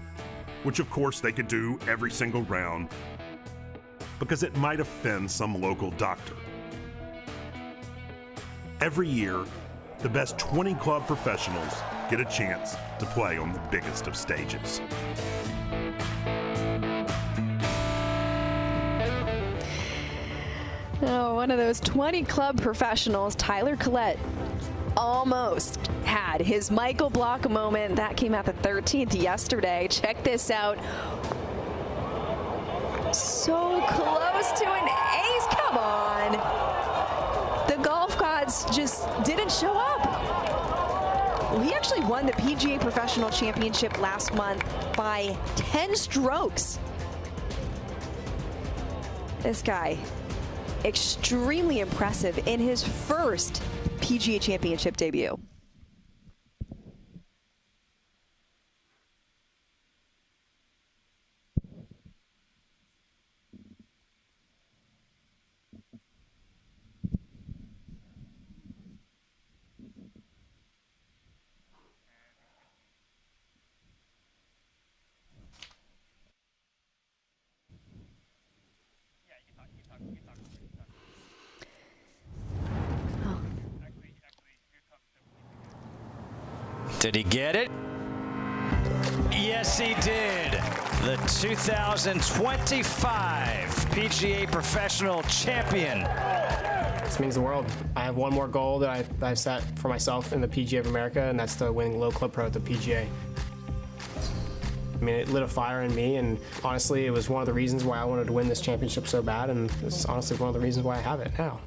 which of course they could do every single round because it might offend some local doctor. Every year, the best 20 club professionals get a chance to play on the biggest of stages. Oh, one of those 20 club professionals, Tyler Collette, almost had his Michael Block moment. That came out the 13th yesterday. Check this out. So close to an ace. Come on. The golf gods just didn't show up. Well, he actually won the PGA Professional Championship last month by 10 strokes. This guy, extremely impressive in his first PGA Championship debut. Did he get it? Yes, he did. The 2025 PGA Professional Champion. This means the world. I have one more goal that I've set for myself in the PGA of America, and that's to win Low Club Pro at the PGA. I mean, it lit a fire in me, and honestly, it was one of the reasons why I wanted to win this championship so bad, and it's honestly one of the reasons why I have it now.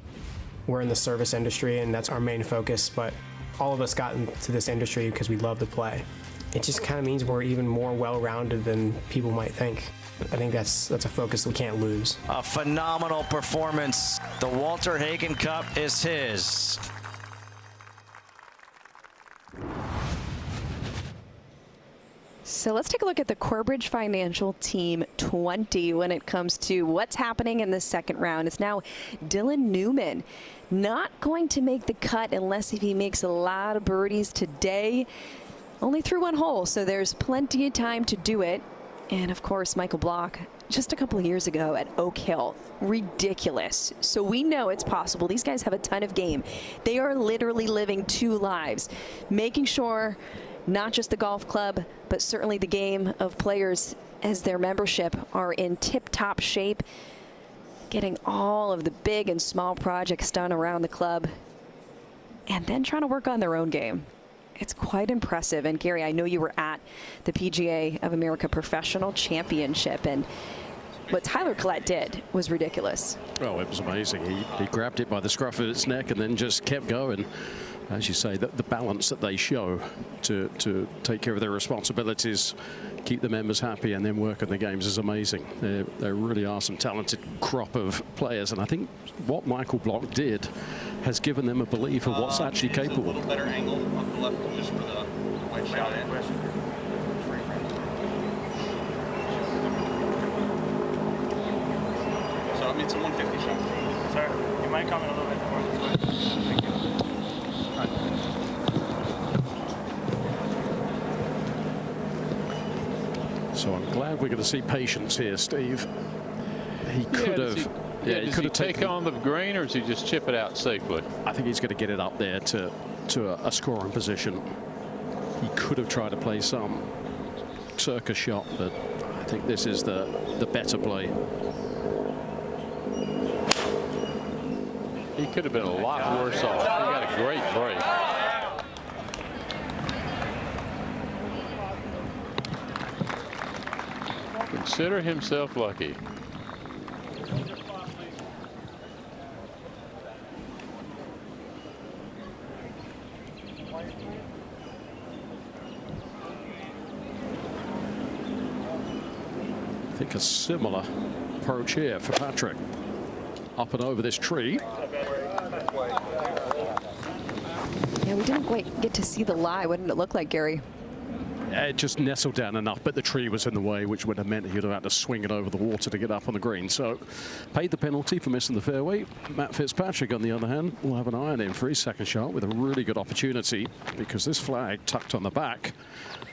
We're in the service industry, and that's our main focus, but all of us got into this industry because we love to play. It just kind of means we're even more well-rounded than people might think. I think that's a focus we can't lose. A phenomenal performance. The Walter Hagen Cup is his. So let's take a look at the Corebridge Financial Team 20 when it comes to what's happening in the second round. It's now Dylan Newman not going to make the cut unless if he makes a lot of birdies today. Only through one hole, so there's plenty of time to do it. And of course, Michael Block, just a couple of years ago at Oak Hill, ridiculous. So we know it's possible. These guys have a ton of game. They are literally living two lives, making sure not just the golf club, but certainly the game of players as their membership are in tip-top shape, getting all of the big and small projects done around the club, and then trying to work on their own game. It's quite impressive. And Gary, I know you were at the PGA of America Professional Championship, and what Tyler Collette did was ridiculous. Oh, it was amazing. He grabbed it by the scruff of its neck and then just kept going. As you say, the balance that they show to take care of their responsibilities, keep the members happy, and then work on the games is amazing. There really are some talented crop of players, and I think what Michael Block did has given them a belief of what's actually capable. A little better angle on the left just for the wedge shot in. So I mean, it's a 150 shot. Sir, you might come in a little bit more this way. Thank you. So I'm glad we're going to see patience here, Steve. He could have. Does he take on the green, or does he just chip it out safely? I think he's going to get it up there to a scoring position. He could have tried to play some circus shot, but I think this is the better play. He could have been a lot worse off. He got a great break. Consider himself lucky. I think a similar approach here for Patrick. Up and over this tree. Yeah, we didn't quite get to see the lie. What did it look like, Gary? It just nestled down enough, but the tree was in the way, which would have meant he'd have had to swing it over the water to get up on the green. So paid the penalty for missing the fairway. Matt Fitzpatrick, on the other hand, will have an iron in for his second shot with a really good opportunity, because this flag tucked on the back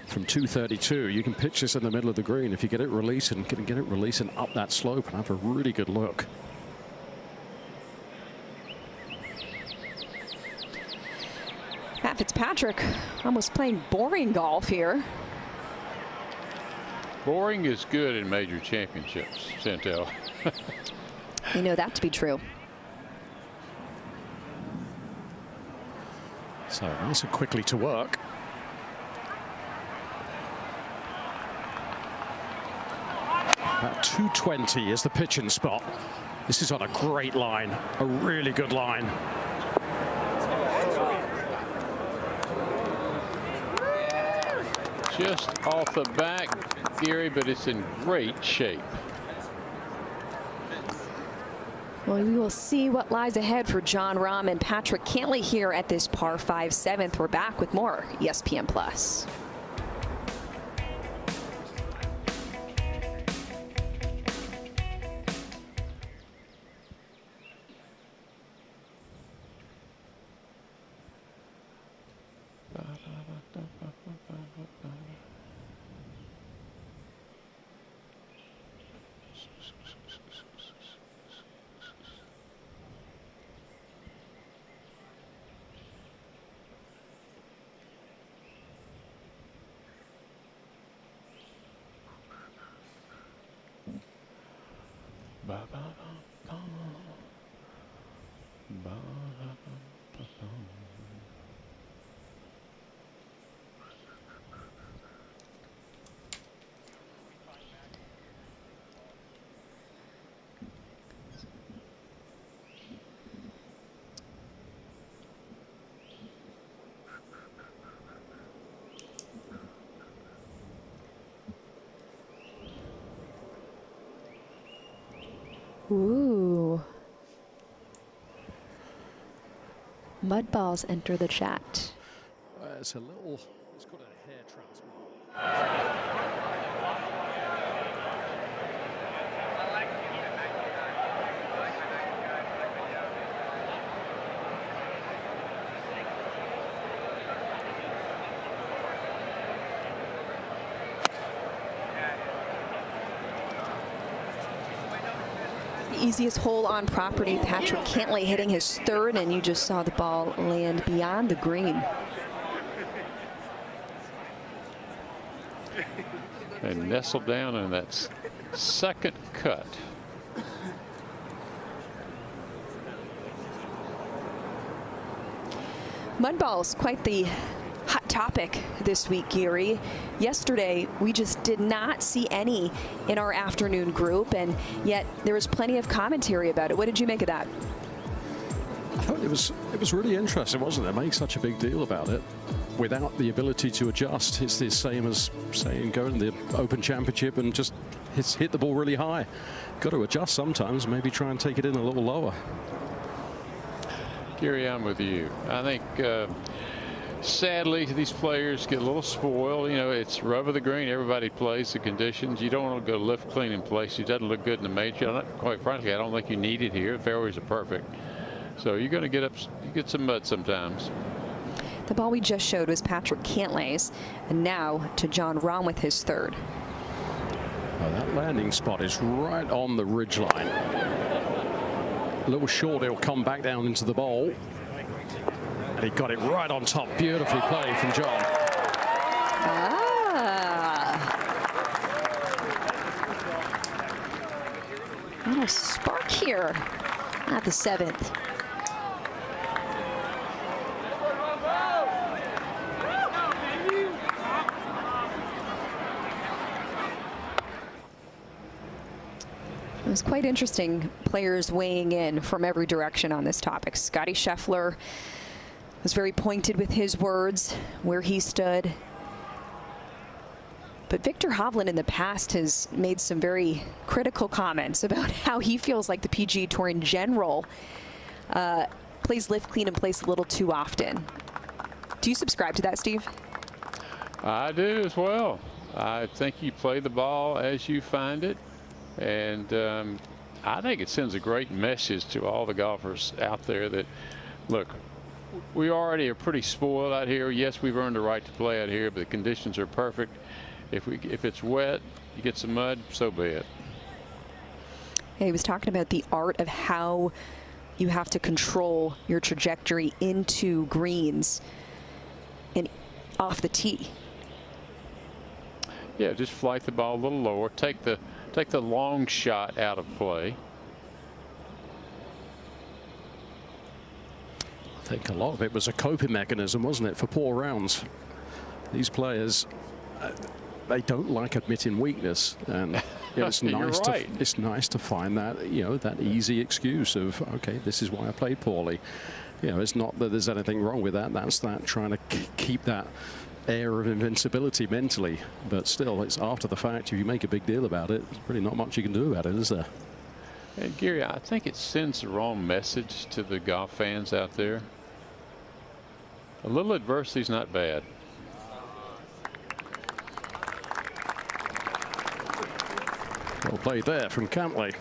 from 232. You can pitch this in the middle of the green if you get it releasing, get it releasing up that slope and have a really good look. Matt Fitzpatrick almost playing boring golf here. Boring is good in major championships, Chantel. You know that to be true. So nice and quickly to work. About 220 is the pitching spot. This is on a great line, a really good line. Just off the back, Gary, but it's in great shape. Well, we will see what lies ahead for Jon Rahm and Patrick Cantlay here at this par 5 7th. We're back with more ESPN Plus. Ooh. Mud balls enter the chat. It's a little, it's got a hair transplant. Easiest hole on property. Patrick Cantlay hitting his third, and you just saw the ball land beyond the green. And nestled down in that second cut. Mud balls, quite the hot topic this week, Gary. Yesterday, we just did not see any in our afternoon group, and yet there was plenty of commentary about it. What did you make of that? I thought it was really interesting, wasn't it? Make such a big deal about it without the ability to adjust. It's the same as saying go in the Open Championship and just hit the ball really high. Got to adjust sometimes, maybe try and take it in a little lower. Gary, I'm with you. I think sadly these players get a little spoiled. You know, it's rub of the green. Everybody plays the conditions. You don't want to go lift clean in place. It doesn't look good in the major. Quite frankly, I don't think you need it here. The fairways are perfect. So you're going to get some mud sometimes. The ball we just showed was Patrick Cantlay's, and now to Jon Rahm with his third. Oh, that landing spot is right on the ridge line. A little short, it'll come back down into the bowl. And he got it right on top. Beautifully played from Jon. A little spark here at the 7th. It was quite interesting, players weighing in from every direction on this topic. Scottie Scheffler was very pointed with his words, where he stood. But Viktor Hovland in the past has made some very critical comments about how he feels like the PGA Tour in general plays lift clean in place a little too often. Do you subscribe to that, Steve? I do as well. I think you play the ball as you find it. And I think it sends a great message to all the golfers out there that, look, we already are pretty spoiled out here. Yes, we've earned the right to play out here, but the conditions are perfect. If it's wet, you get some mud, so be it. Yeah, he was talking about the art of how you have to control your trajectory into greens and off the tee. Yeah, just flight the ball a little lower. Take the long shot out of play. I think a lot of it was a coping mechanism, wasn't it, for poor rounds. These players, they don't like admitting weakness, and you know, it's nice right. it's nice to find that, you know, that easy excuse of, okay, this is why I played poorly. You know, it's not that there's anything wrong with that. That's that trying to keep that air of invincibility mentally, but still, it's after the fact. If you make a big deal about it, there's really not much you can do about it, is there? And Gary, I think it sends the wrong message to the golf fans out there. A little adversity is not bad. Well played there from Cantlay.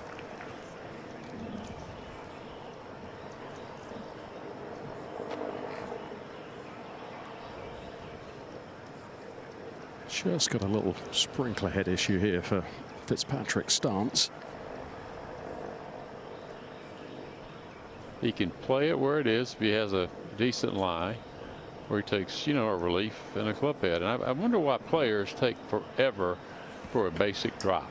Just got a little sprinkler head issue here for Fitzpatrick's stance. He can play it where it is if he has a decent lie, where he takes, you know, a relief in a club head. And I wonder why players take forever for a basic drop.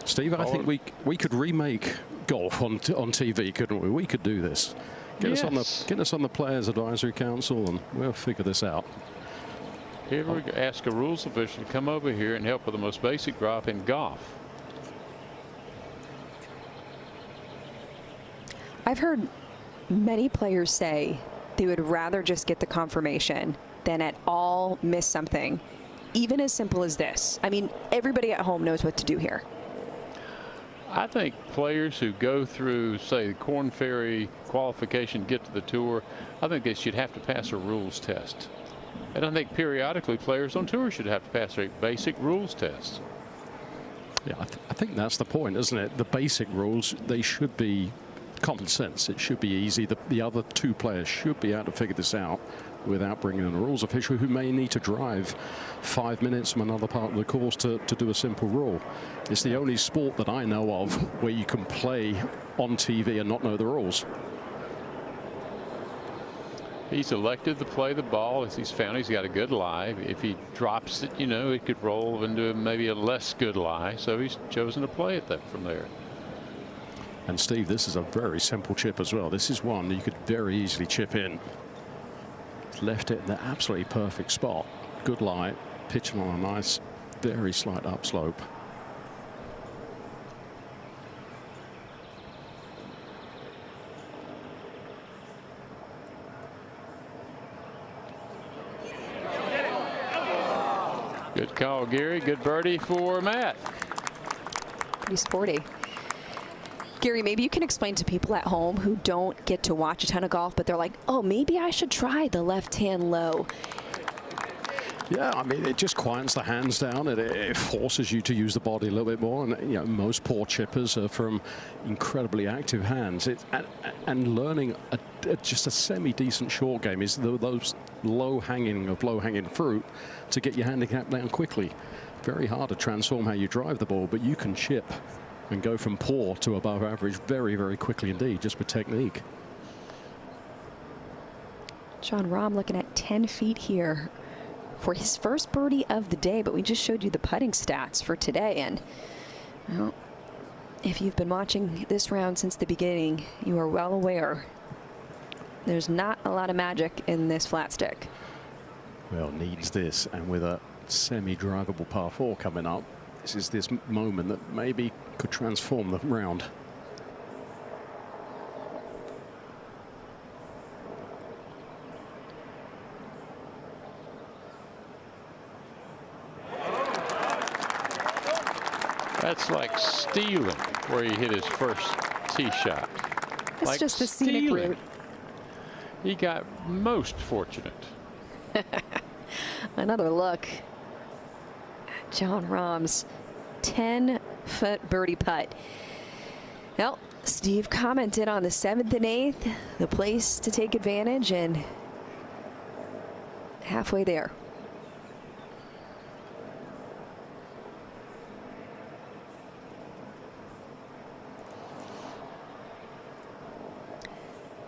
Steve, I think we could remake golf on TV, couldn't we? We could do this. Get us on the Players Advisory Council, and we'll figure this out. Here we ask a rules official to come over here and help with the most basic drop in golf. I've heard many players say they would rather just get the confirmation than at all miss something, even as simple as this. I mean, everybody at home knows what to do here. I think players who go through, say, the Korn Ferry qualification, get to the tour, I think they should have to pass a rules test. And I think periodically players on tour should have to pass a basic rules test. Yeah, I think that's the point, isn't it? The basic rules, they should be common sense. It should be easy. The other two players should be able to figure this out without bringing in a rules official who may need to drive 5 minutes from another part of the course to do a simple rule. It's the only sport that I know of where you can play on TV and not know the rules. He's elected to play the ball as he's found he's got a good lie. If he drops it, you know, it could roll into maybe a less good lie. So he's chosen to play it from there. And Steve, this is a very simple chip as well. This is one you could very easily chip in. Left it in the absolutely perfect spot. Good lie, pitching on a nice, very slight upslope. Good call, Gary. Good birdie for Matt. Pretty sporty. Gary, maybe you can explain to people at home who don't get to watch a ton of golf, but they're like, oh, maybe I should try the left-hand low. Yeah, I mean, it just quiets the hands down. It forces you to use the body a little bit more. And, you know, most poor chippers are from incredibly active hands. And learning just a semi-decent short game is those low-hanging fruit to get your handicap down quickly. Very hard to transform how you drive the ball, but you can chip and go from poor to above average very, very quickly indeed, just with technique. Jon Rahm looking at 10 feet here for his first birdie of the day, but we just showed you the putting stats for today. And well, if you've been watching this round since the beginning, you are well aware there's not a lot of magic in this flat stick. Well, needs this, and with a semi-drivable par 4 coming up, this is this moment that maybe could transform the round. That's like stealing where he hit his first tee shot. It's like just a scenic route. He got most fortunate. Another look at Jon Rahm's 10-foot birdie putt. Well, Steve commented on the 7th and 8th, the place to take advantage, and halfway there.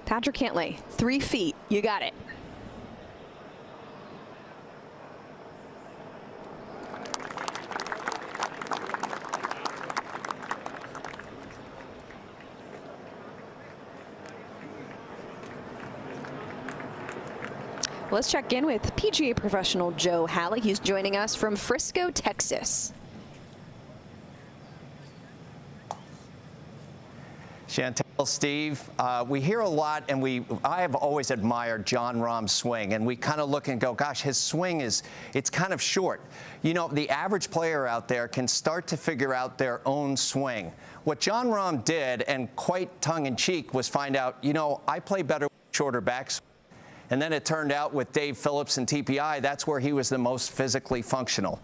Patrick Cantlay, 3 feet. You got it. Let's check in with PGA professional Joe Halley. He's joining us from Frisco, Texas. Chantel, Steve, we hear a lot, and I have always admired Jon Rahm's swing, and we kind of look and go, gosh, his swing it's kind of short. You know, the average player out there can start to figure out their own swing. What Jon Rahm did, and quite tongue-in-cheek, was find out, you know, I play better with shorter backswing. And then it turned out with Dave Phillips and TPI, that's where he was the most physically functional.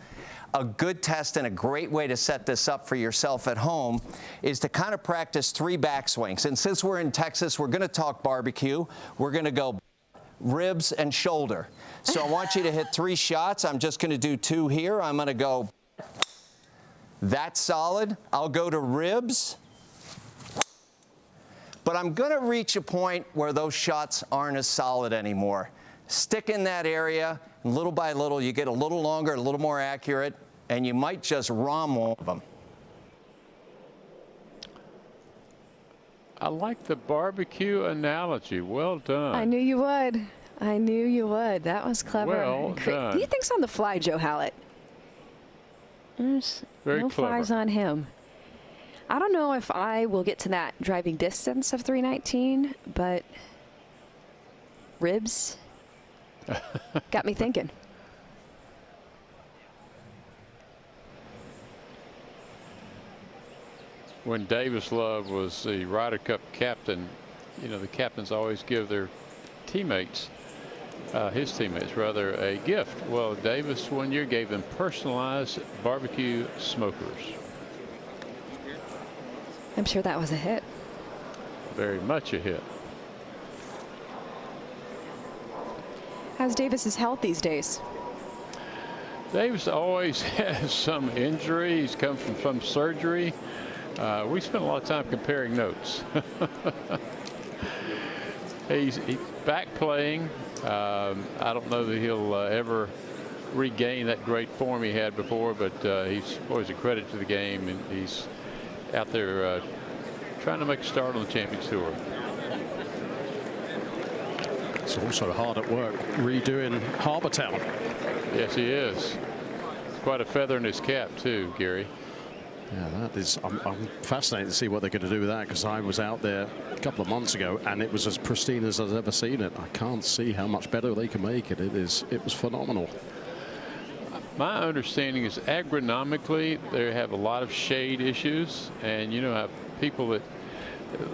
A good test and a great way to set this up for yourself at home is to kind of practice 3 backswings. And since we're in Texas, we're going to talk barbecue. We're going to go ribs and shoulder. So I want you to hit 3 shots. I'm just going to do 2 here. I'm going to go, that's solid. I'll go to ribs. But I'm going to reach a point where those shots aren't as solid anymore. Stick in that area, and little by little, you get a little longer, a little more accurate, and you might just Rahm one of them. I like the barbecue analogy. Well done. I knew you would. I knew you would. That was clever. Well done. He thinks on the fly, Joe Hallett. There's Very no clever. flies on him. I don't know if I will get to that driving distance of 319, but ribs got me thinking. when Davis Love was the Ryder Cup captain, you know, the captains always give their teammates, his teammates rather, a gift. Well, Davis one year gave them personalized barbecue smokers. I'm sure that was a hit. Very much a hit. How's Davis's health these days? Davis always has some injury. He's come from some surgery. We spent a lot of time comparing notes. He's back playing. I don't know that he'll ever regain that great form he had before, but he's always a credit to the game, and he's out there trying to make a start on the Champions Tour. He's also hard at work redoing Harbour Town. Yes, he is. Quite a feather in his cap, too, Gary. Yeah, that is. I'm fascinated to see what they're going to do with that, because I was out there a couple of months ago and it was as pristine as I've ever seen it. I can't see how much better they can make it. It was phenomenal. My understanding is agronomically they have a lot of shade issues, and you know how people that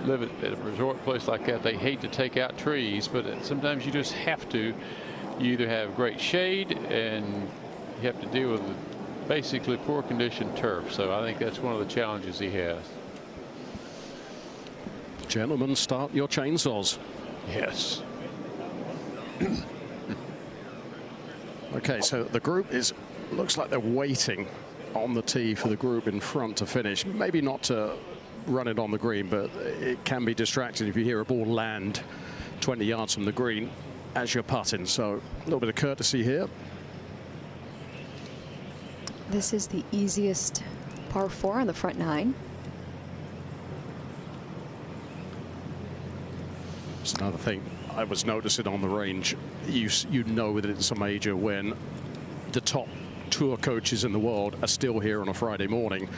live at a resort place like that, they hate to take out trees, but sometimes you just have to. You either have great shade and you have to deal with basically poor condition turf. So I think that's one of the challenges he has. Gentlemen, start your chainsaws. Yes. Okay, so the group looks like they're waiting on the tee for the group in front to finish. Maybe not to run it on the green, but it can be distracting if you hear a ball land 20 yards from the green as you're putting. So a little bit of courtesy here. This is the easiest par 4 on the front 9. It's another thing I was noticing on the range. You know that it's a major when the top tour coaches in the world are still here on a Friday morning.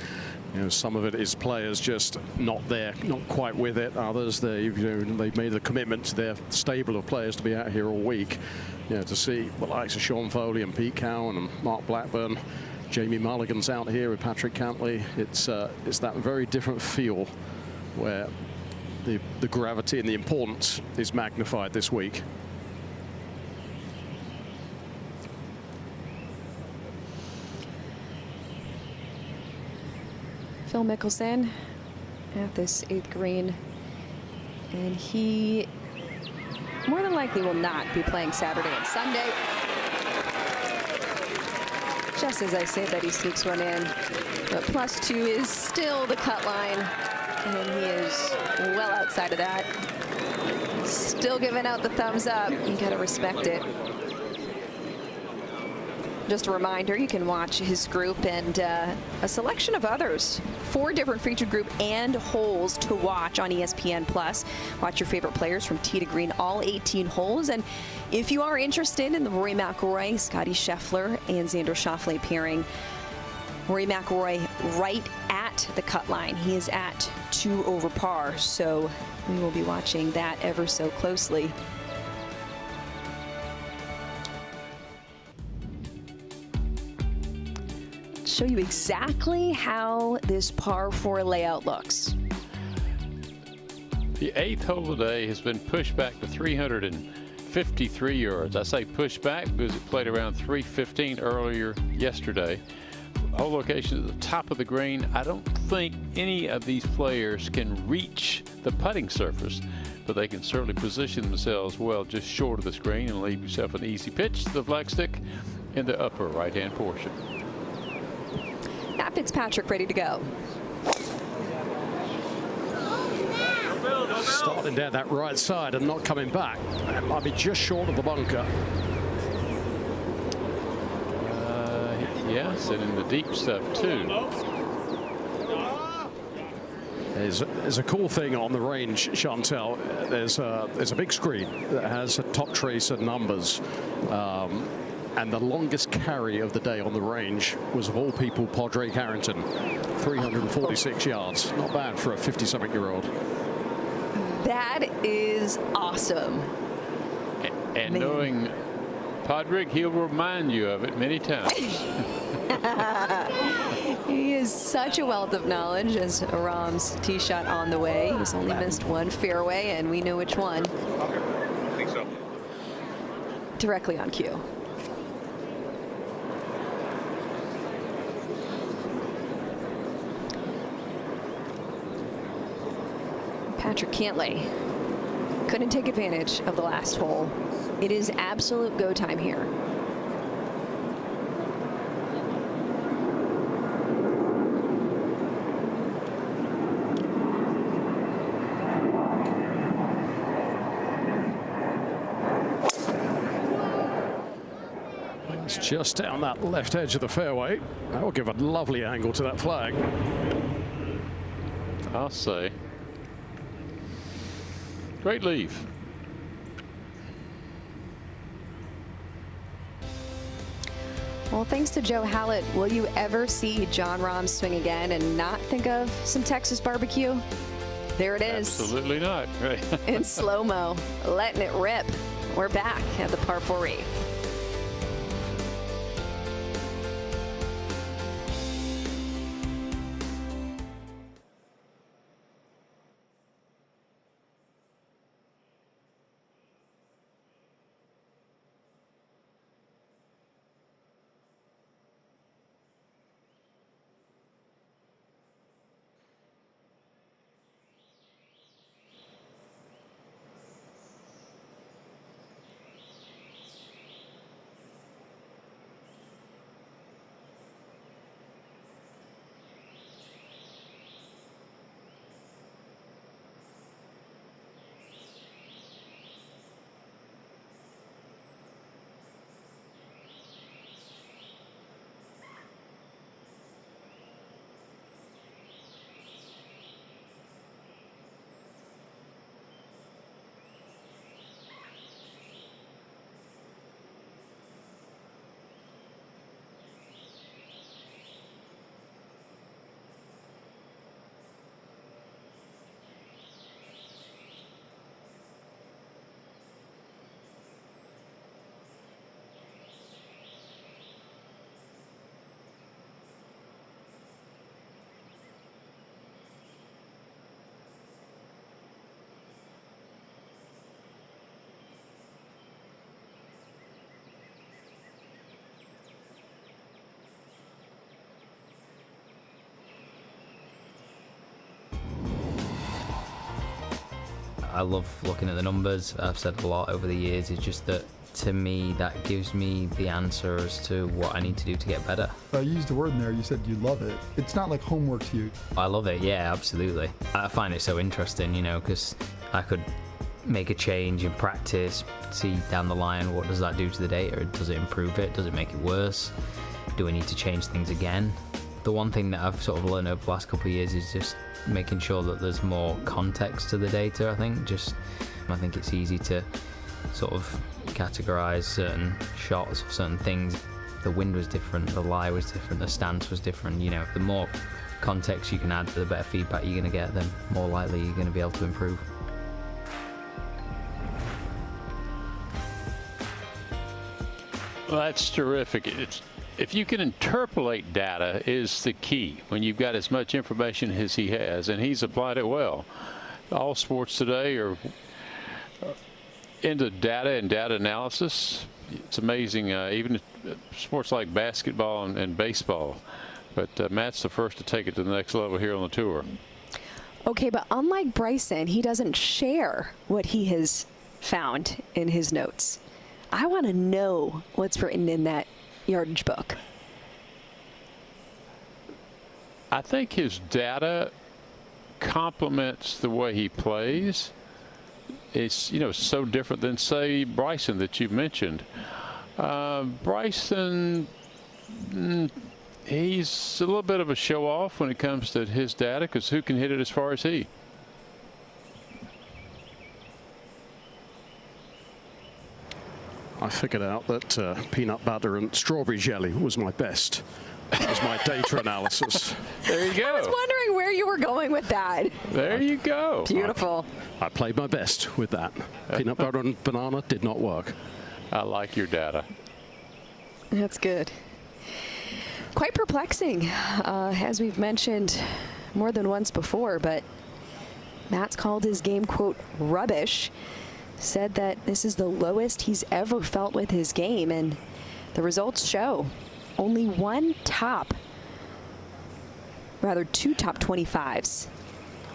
You know, some of it is players just not there, not quite with it. Others, they've made the commitment to their stable of players to be out here all week. You know, to see the likes of Sean Foley and Pete Cowan and Mark Blackburn, Jamie Mulligan's out here with Patrick Cantlay. It's that very different feel where the gravity and the importance is magnified this week. Phil Mickelson at this 8th green, and he more than likely will not be playing Saturday and Sunday. Just as I say that, he sneaks one in, but +2 is still the cut line, and he is well outside of that. Still giving out the thumbs up. You gotta respect it. Just a reminder, you can watch his group and a selection of others. 4 different featured group and holes to watch on ESPN+. Watch your favorite players from tee to green, all 18 holes. And if you are interested in the Rory McIlroy, Scotty Scheffler, and Xander Schauffele pairing, Rory McIlroy right at the cut line. He is at 2 over par, so we will be watching that ever so closely. Show you exactly how this par 4 layout looks. The 8th hole today has been pushed back to 353 yards. I say pushed back because it played around 315 earlier yesterday. Hole location at the top of the green. I don't think any of these players can reach the putting surface, but they can certainly position themselves well just short of the green and leave yourself an easy pitch to the flagstick in the upper right-hand portion. Matt Fitzpatrick ready to go. Starting down that right side and not coming back. That might be just short of the bunker. Yes, and in the deep stuff too. There's a cool thing on the range, Chantel. There's a big screen that has a top tracer numbers. And the longest carry of the day on the range was, of all people, Padraig Harrington, 346 yards. Not bad for a 50-something-year-old. That is awesome. And knowing Padraig, he'll remind you of it many times. He is such a wealth of knowledge as Rahm's tee shot on the way. He's only missed one fairway, and we know which one. I think so. Directly on cue. Patrick Cantlay couldn't take advantage of the last hole. It is absolute go time here. It's just down that left edge of the fairway. That will give a lovely angle to that flag. I'll say. Great leave. Well, thanks to Joe Hallett, will you ever see Jon Rahm swing again and not think of some Texas barbecue? There it is. Absolutely not. Right. In slow-mo, letting it rip. We're back at the par 4 8. I love looking at the numbers. I've said a lot over the years. It's just that, to me, that gives me the answer as to what I need to do to get better. You used a word in there. You said you love it. It's not like homework to you. I love it, yeah, absolutely. I find it so interesting, you know, because I could make a change in practice, see down the line what does that do to the data. Does it improve it? Does it make it worse? Do I need to change things again? The one thing that I've sort of learned over the last couple of years is just making sure that there's more context to the data. I think it's easy to sort of categorize certain shots, certain things. The wind was different, the lie was different, the stance was different. You know, the more context you can add, the better feedback you're going to get, then more likely you're going to be able to improve. Well, that's terrific. If you can interpolate data is the key when you've got as much information as he has, and he's applied it well. All sports today are into data and data analysis. It's amazing, even sports like basketball and baseball. But Matt's the first to take it to the next level here on the tour. Okay, but unlike Bryson, he doesn't share what he has found in his notes. I want to know what's written in that yardage book. I think his data complements the way he plays. It's, you know, so different than, say, Bryson that you mentioned. Bryson, he's a little bit of a show-off when it comes to his data, because who can hit it as far as he? I figured out that peanut butter and strawberry jelly was my best. That was my data analysis. There you go. I was wondering where you were going with that. There you go. Beautiful. I played my best with that. Peanut butter and banana did not work. I like your data. That's good. Quite perplexing, as we've mentioned more than once before, but Matt's called his game, quote, rubbish, said that this is the lowest he's ever felt with his game, and the results show. Only two top 25s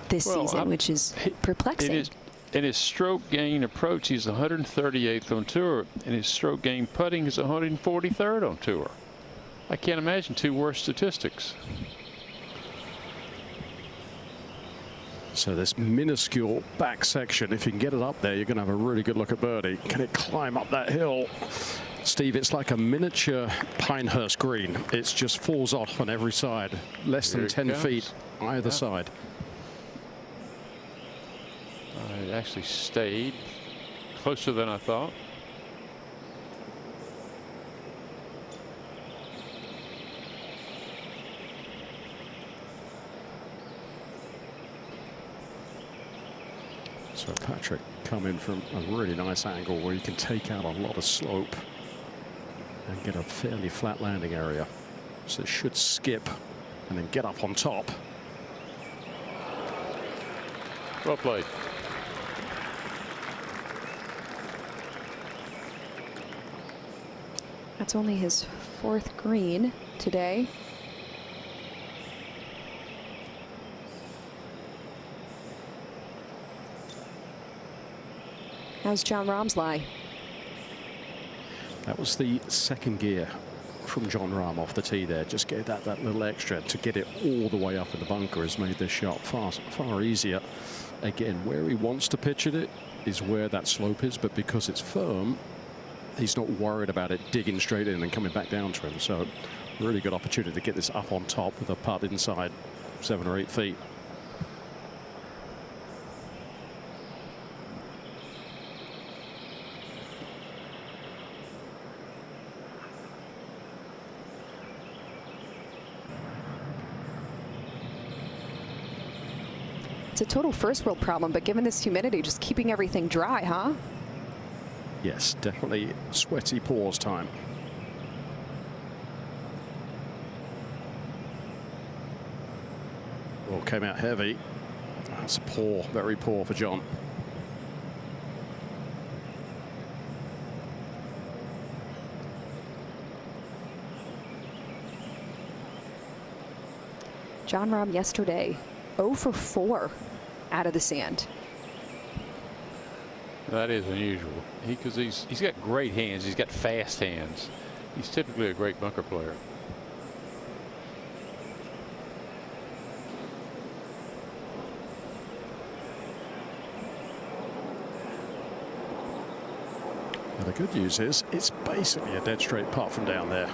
this season, which is perplexing. In his stroke gain approach, he's 138th on tour, and his stroke gain putting is 143rd on tour. I can't imagine two worse statistics. So this minuscule back section, if you can get it up there, you're going to have a really good look at birdie. Can it climb up that hill? Steve, it's like a miniature Pinehurst green. It just falls off on every side. Less than 10 feet either side. It actually stayed closer than I thought. So Patrick coming from a really nice angle where you can take out a lot of slope and get a fairly flat landing area. So it should skip and then get up on top. Well played. That's only his 4th green today. How's Jon Rahm's lie? That was the 2nd gear from Jon Rahm off the tee there. Just gave that little extra to get it all the way up in the bunker. Has made this shot far easier. Again, where he wants to pitch it is where that slope is, but because it's firm, he's not worried about it digging straight in and coming back down to him. So really good opportunity to get this up on top with a putt inside 7 or 8 feet. It's a total first world problem, but given this humidity, just keeping everything dry, huh? Yes, definitely sweaty pause time. Well, came out heavy. That's poor, very poor for Jon. Jon Rahm yesterday, 0 for 4 out of the sand. That is unusual. Because he's got great hands. He's got fast hands. He's typically a great bunker player. Now the good news is it's basically a dead straight putt from down there.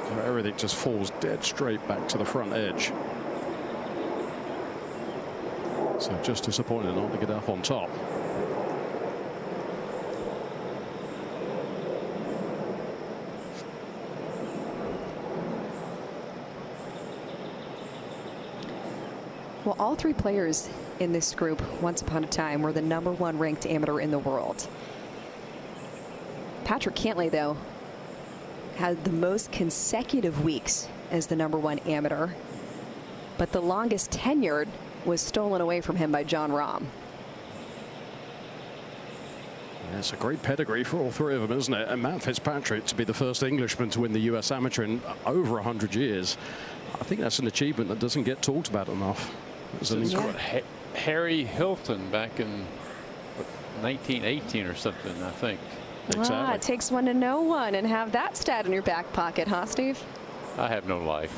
So everything just falls dead straight back to the front edge. So just disappointed not to get up on top. Well, all 3 players in this group, once upon a time, were the #1 ranked amateur in the world. Patrick Cantlay, though, had the most consecutive weeks as the #1 amateur, but the longest tenured was stolen away from him by Jon Rahm. It's a great pedigree for all 3 of them, isn't it? And Matt Fitzpatrick to be the first Englishman to win the US Amateur in over 100 years. I think that's an achievement that doesn't get talked about enough. Harry Hilton back in 1918 or something, I think. Exactly. Ah, it takes one to know one, and have that stat in your back pocket, huh, Steve? I have no life.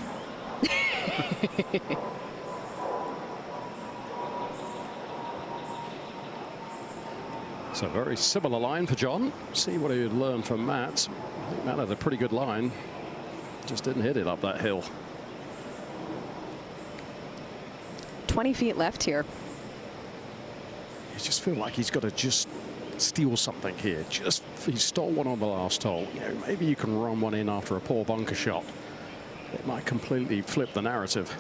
So very similar line for Jon. See what he would learn from Matt. I think Matt had a pretty good line. Just didn't hit it up that hill. 20 feet left here. You just feel like he's got to just steal something here. He stole one on the last hole. You know, maybe you can run one in after a poor bunker shot. It might completely flip the narrative.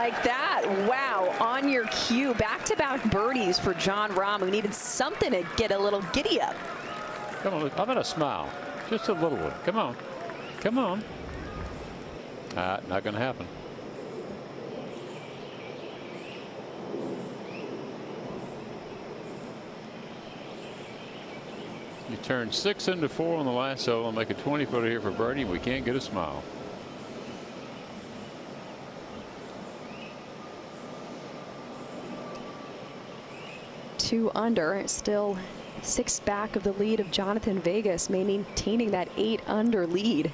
like that. Wow, on your cue. Back-to-back birdies for Jon Rahm, who needed something to get a little giddy up. Come on, how about a smile? Just a little one. Come on. Come on. Not going to happen. You turn 6 into 4 on the last hole and make a 20-footer here for birdie. We can't get a smile. Two under, still 6 back of the lead of Jonathan Vegas, maintaining that 8 under lead.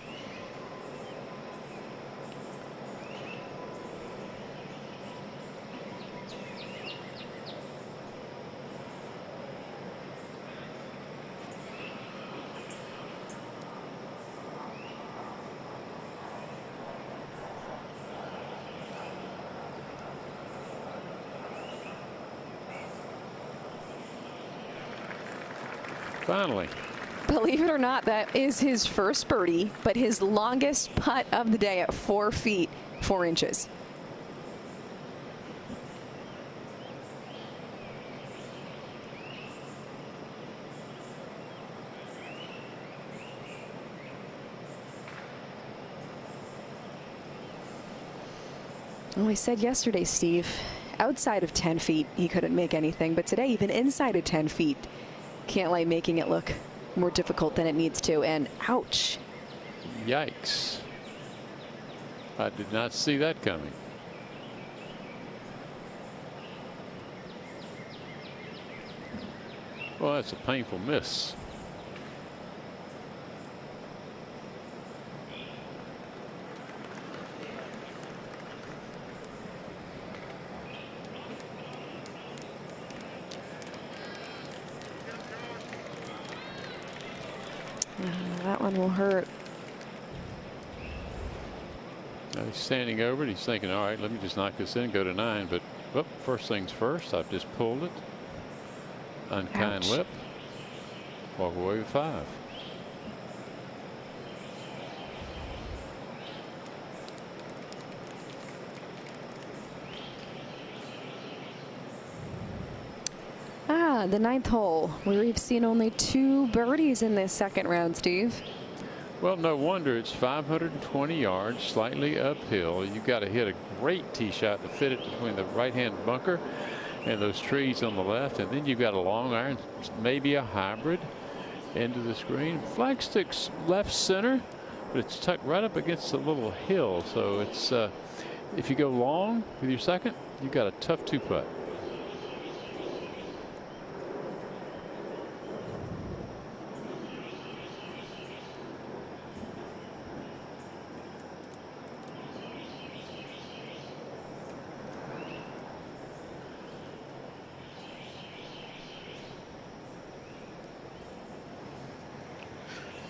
Finally. Believe it or not, that is his first birdie, but his longest putt of the day at 4 feet 4 inches. Well, we said yesterday, Steve, outside of 10 feet, he couldn't make anything, but today, even inside of 10 feet, Cantlay making it look more difficult than it needs to, and ouch. Yikes. I did not see that coming. Well, that's a painful miss. That one will hurt. Now he's standing over it. He's thinking, all right, let me just knock this in, go to 9. But oh, first things first, I've just pulled it. Unkind lip. Walk away with 5. The 9th hole, where we've seen only 2 birdies in this second round, Steve. Well, no wonder. It's 520 yards, slightly uphill. You've got to hit a great tee shot to fit it between the right-hand bunker and those trees on the left. And then you've got a long iron, maybe a hybrid, into the screen. Flagstick's left center, but it's tucked right up against the little hill. So it's if you go long with your second, you've got a tough 2-putt.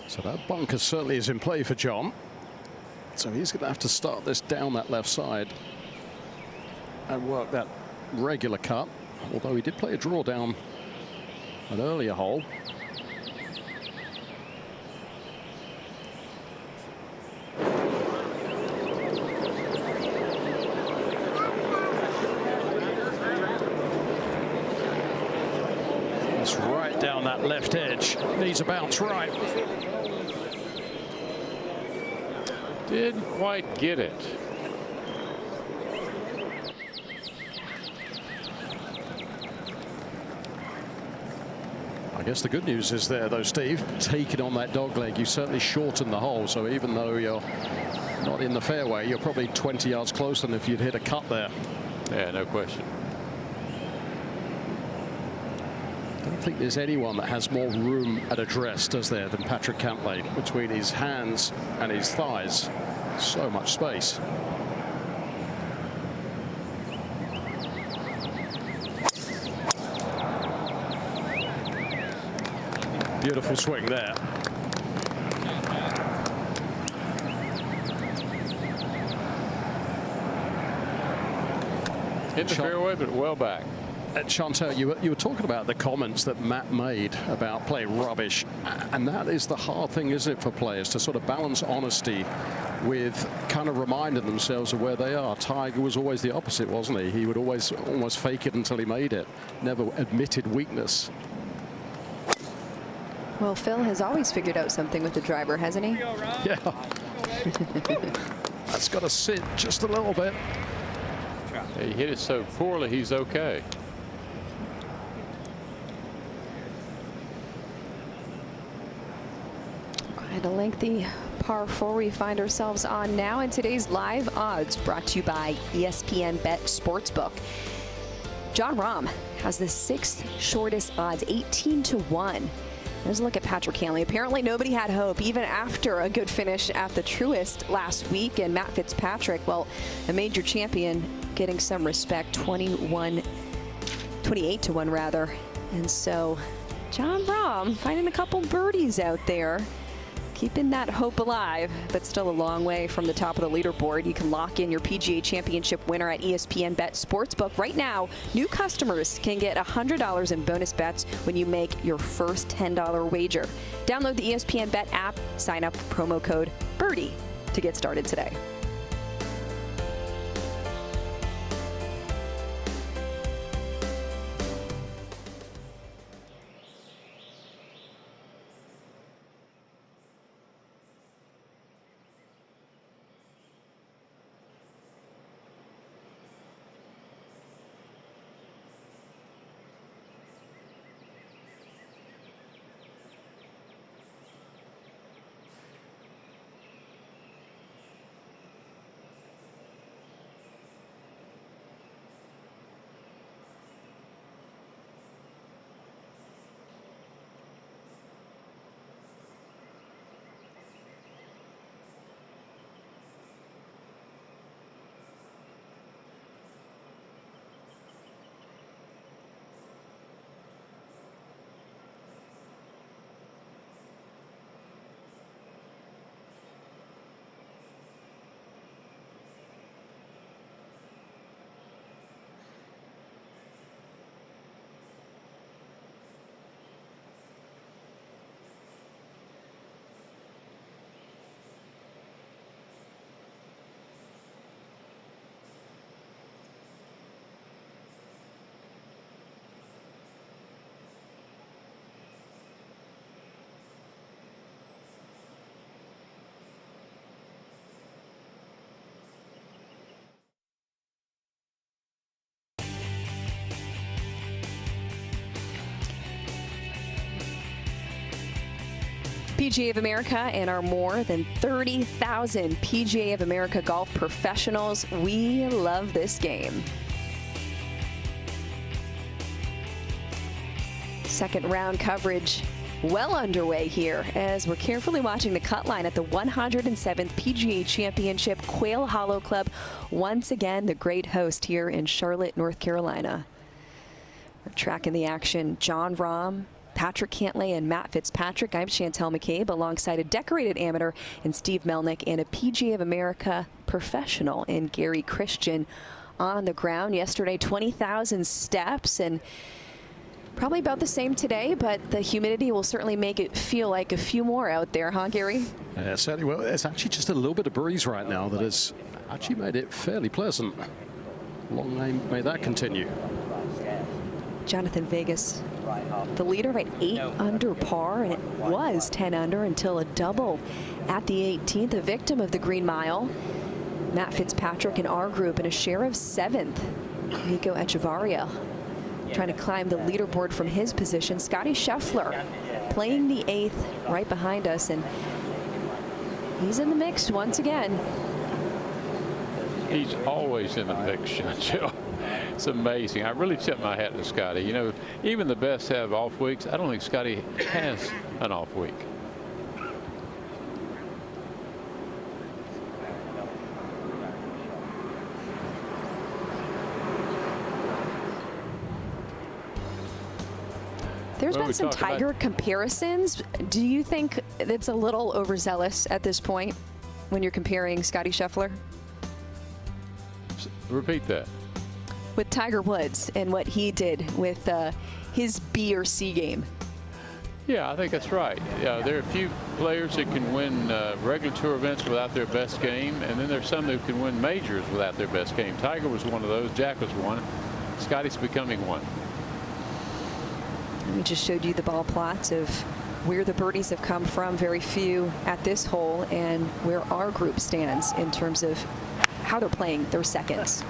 So that bunker certainly is in play for Jon. So he's going to have to start this down that left side and work that regular cut. Although he did play a draw down an earlier hole. It's right down that left edge. Needs a bounce right. Didn't quite get it. I guess the good news is there, though, Steve, taking on that dog leg, you certainly shorten the hole. So even though you're not in the fairway, you're probably 20 yards closer than if you'd hit a cut there. Yeah, no question. I don't think there's anyone that has more room at address, does there, than Patrick Cantlay. Between his hands and his thighs, so much space. Beautiful swing there. Hit the fairway, but well back. Chantel, you were talking about the comments that Matt made about playing rubbish, and that is the hard thing, isn't it, for players to sort of balance honesty with kind of reminding themselves of where they are. Tiger was always the opposite, wasn't he? He would always almost fake it until he made it. Never admitted weakness. Well, Phil has always figured out something with the driver, hasn't he? Yeah. That's got to sit just a little bit. He hit it so poorly, he's okay. Quite a lengthy par 4 we find ourselves on now, and today's live odds brought to you by ESPN Bet Sportsbook. Jon Rahm has the 6th shortest odds, 18-1. There's a look at Patrick Cantlay. Apparently nobody had hope even after a good finish at the Truist last week. And Matt Fitzpatrick, well, a major champion, getting some respect, 28-1 rather. And so Jon Rahm finding a couple birdies out there, keeping that hope alive, but still a long way from the top of the leaderboard. You can lock in your PGA Championship winner at ESPN Bet Sportsbook. Right now, new customers can get $100 in bonus bets when you make your first $10 wager. Download the ESPN Bet app, sign up with promo code BIRDIE to get started today. PGA of America and our more than 30,000 PGA of America golf professionals, we love this game. Second round coverage well underway here as we're carefully watching the cut line at the 107th PGA Championship. Quail Hollow Club, once again the great host here in Charlotte, North Carolina. We're tracking the action. Jon Rahm, Patrick Cantlay, and Matt Fitzpatrick. I'm Chantel McCabe alongside a decorated amateur in Steve Melnick and a PGA of America professional in Gary Christian on the ground. Yesterday, 20,000 steps, and probably about the same today, but the humidity will certainly make it feel like a few more out there, huh, Gary? Yeah, certainly. Well, it's actually just a little bit of breeze right now that has actually made it fairly pleasant. Long may that continue. Jonathan Vegas, the leader at 8 under par, and it was 10 under until a double at the 18th, a victim of the Green Mile. Matt Fitzpatrick in our group in a share of 7th. Nico Echevarria trying to climb the leaderboard from his position. Scotty Scheffler playing the 8th right behind us, and he's in the mix once again. He's always in the mix, Chantel. It's amazing. I really tip my hat to Scotty. You know, even the best have off weeks. I don't think Scotty has an off week. There's been some Tiger comparisons. Do you think it's a little overzealous at this point when you're comparing Scotty Scheffler? Repeat that. With Tiger Woods and what he did with his B or C game. Yeah, I think that's right. There are a few players that can win regular tour events without their best game, and then there's some that can win majors without their best game. Tiger was one of those. Jack was one. Scotty's becoming one. We just showed you the ball plots of where the birdies have come from. Very few at this hole, and where our group stands in terms of how they're playing their seconds.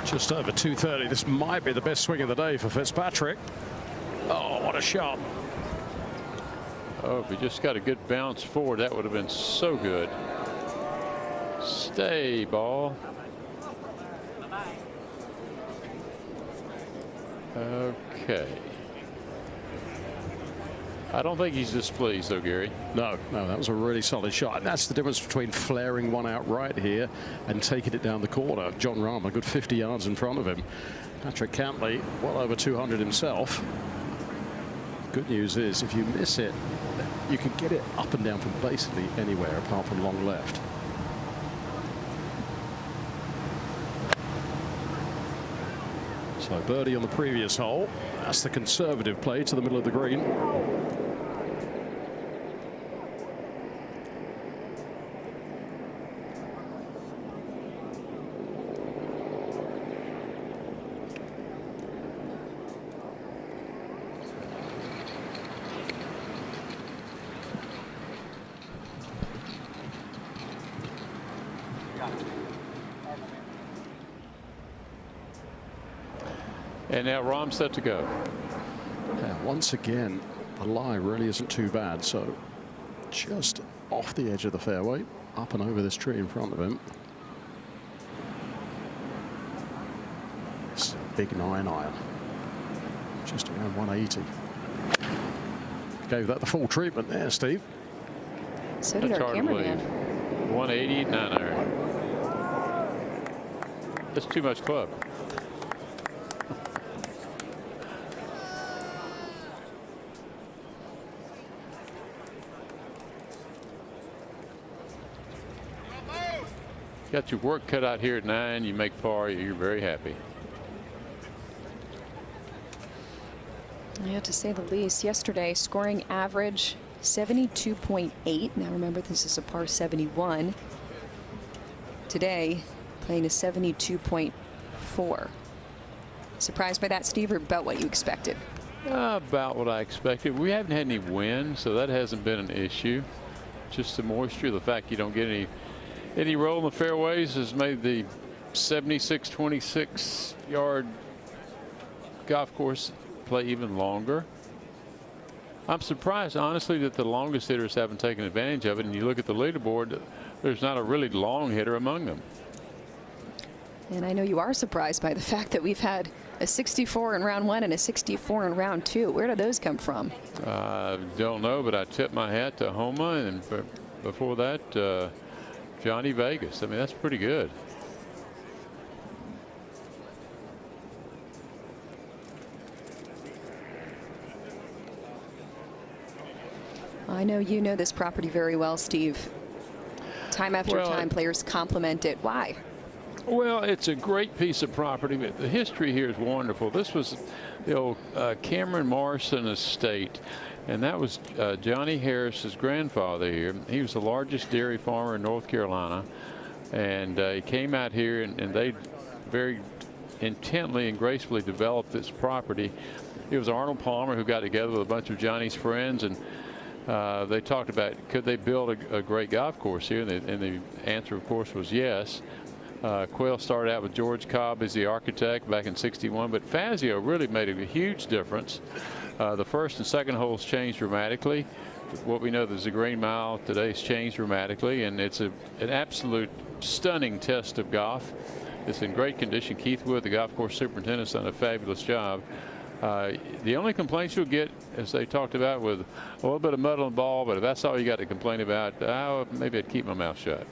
Just over 230. This might be the best swing of the day for Fitzpatrick. Oh, what a shot. Oh, if he just got a good bounce forward, that would have been so good. Stay, ball. Okay. I don't think he's displeased, though, Gary. No, that was a really solid shot. And that's the difference between flaring one out right here and taking it down the corner. Jon Rahm a good 50 yards in front of him. Patrick Cantlay well over 200 himself. Good news is if you miss it, you can get it up and down from basically anywhere apart from long left. So birdie on the previous hole. That's the conservative play to the middle of the green. And now Rahm's set to go. Yeah, once again, the lie really isn't too bad. So just off the edge of the fairway, up and over this tree in front of him. It's a big 9-iron, just around 180. Gave that the full treatment there, Steve. So did our cameraman. 180, 9-iron. That's too much club. Got your work cut out here at 9. You make par, you're very happy. Yeah, to say the least. Yesterday, scoring average 72.8. Now remember, this is a par 71. Today, playing a 72.4. Surprised by that, Steve, or about what you expected? About what I expected. We haven't had any wind, so that hasn't been an issue. Just the moisture, the fact you don't get any roll in the fairways has made the 26 yard golf course play even longer. I'm surprised, honestly, that the longest hitters haven't taken advantage of it. And you look at the leaderboard, there's not a really long hitter among them. And I know you are surprised by the fact that we've had a 64 in round 1 and a 64 in round 2. Where do those come from? I don't know, but I tip my hat to Homa, and before that, Johnny Vegas. I mean, that's pretty good. I know you know this property very well, Steve. Time after time, players compliment it. Why? Well, it's a great piece of property, but the history here is wonderful. This was the old Cameron Morrison estate, and that was Johnny Harris's grandfather here. He was the largest dairy farmer in North Carolina, and he came out here, and they very intently and gracefully developed this property. It was Arnold Palmer who got together with a bunch of Johnny's friends, and they talked about could they build a great golf course here, and the answer, of course, was yes. Quail started out with George Cobb as the architect back in '61, but Fazio really made a huge difference. The first and second holes changed dramatically. What we know is the Green Mile today's changed dramatically, and it's an absolute stunning test of golf. It's in great condition. Keith Wood, the golf course superintendent, has done a fabulous job. The only complaints you'll get, as they talked about, with a little bit of mud on the ball, but if that's all you got to complain about, maybe I'd keep my mouth shut.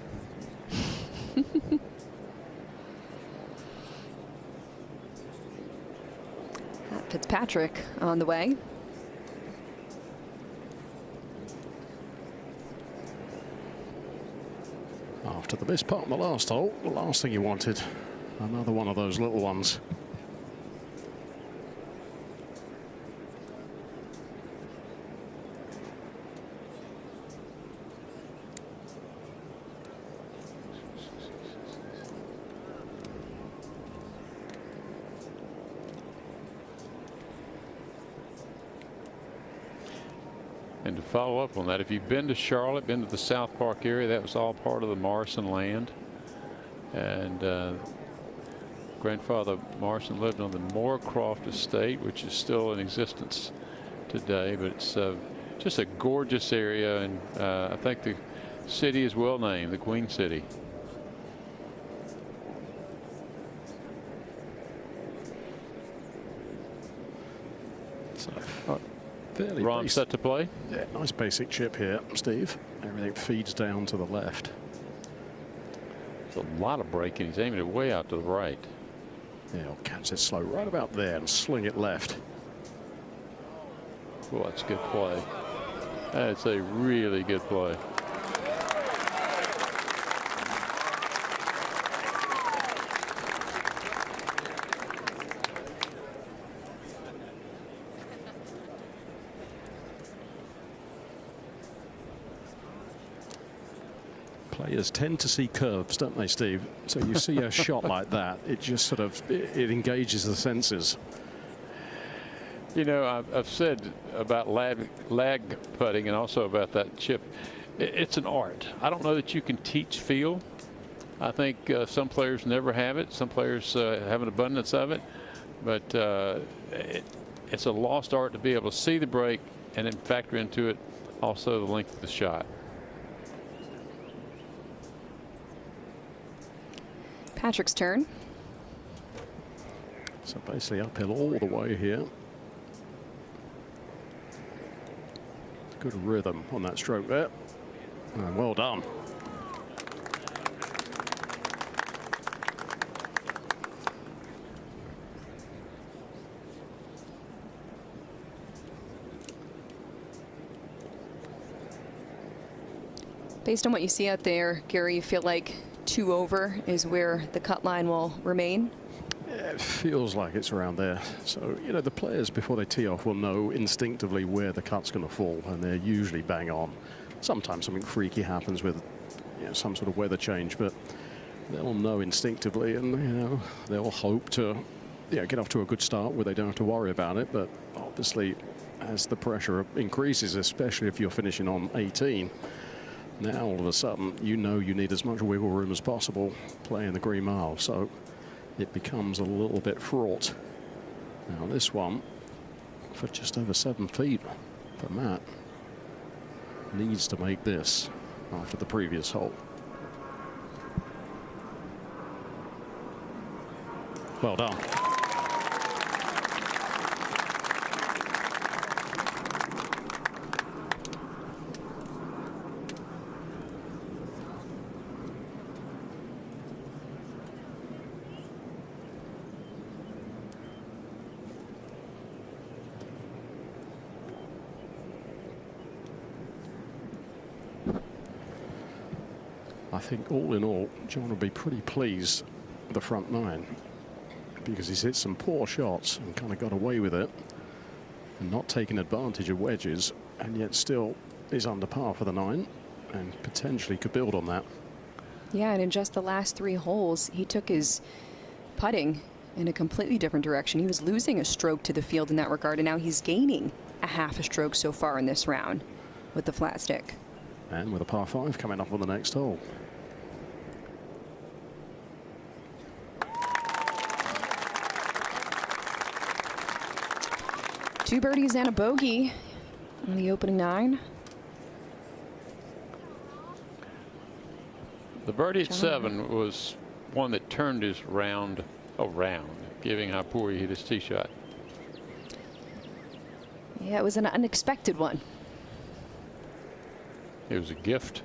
Fitzpatrick on the way. After the missed putt on the last hole, the last thing you wanted, another one of those little ones. And to follow up on that, if you've been to Charlotte, been to the South Park area, that was all part of the Morrison land. And grandfather Morrison lived on the Moorcroft estate, which is still in existence today, but it's just a gorgeous area, and I think the city is well named, the Queen City. So, fairly Rahm set to play. Yeah, nice basic chip here, Steve. Everything feeds down to the left. There's a lot of braking. He's aiming it way out to the right. Yeah, he'll catch it slow right about there and sling it left. Well, that's good play. That's a really good play. Players tend to see curves, don't they, Steve? So you see a shot like that, it just sort of, it engages the senses. You know, I've said about lag putting and also about that chip, it's an art. I don't know that you can teach feel. I think some players never have it. Some players have an abundance of it. But it's a lost art to be able to see the break and then factor into it also the length of the shot. Patrick's turn. So basically uphill all the way here. Good rhythm on that stroke there. And well done. Based on what you see out there, Gary, you feel like 2 over is where the cut line will remain? Yeah, it feels like it's around there. So, you know, the players before they tee off will know instinctively where the cut's going to fall, and they're usually bang on. Sometimes something freaky happens with, you know, some sort of weather change, but they'll know instinctively, and, you know, they'll hope to, you know, get off to a good start where they don't have to worry about it. But obviously, as the pressure increases, especially if you're finishing on 18, now all of a sudden you know you need as much wiggle room as possible playing the green mile, so it becomes a little bit fraught. Now this one for just over 7 feet for Matt needs to make this after the previous hole. Well done. I think all in all, Jon will be pretty pleased with the front 9 because he's hit some poor shots and kind of got away with it and not taking advantage of wedges, and yet still is under par for the 9 and potentially could build on that. Yeah, and in just the last 3 holes, he took his putting in a completely different direction. He was losing a stroke to the field in that regard, and now he's gaining a half a stroke so far in this round with the flat stick. And with a par 5 coming up on the next hole. Two birdies and a bogey on the opening 9. The birdie at 7 was one that turned his round around, giving how poor he hit his tee shot. Yeah, it was an unexpected one. It was a gift.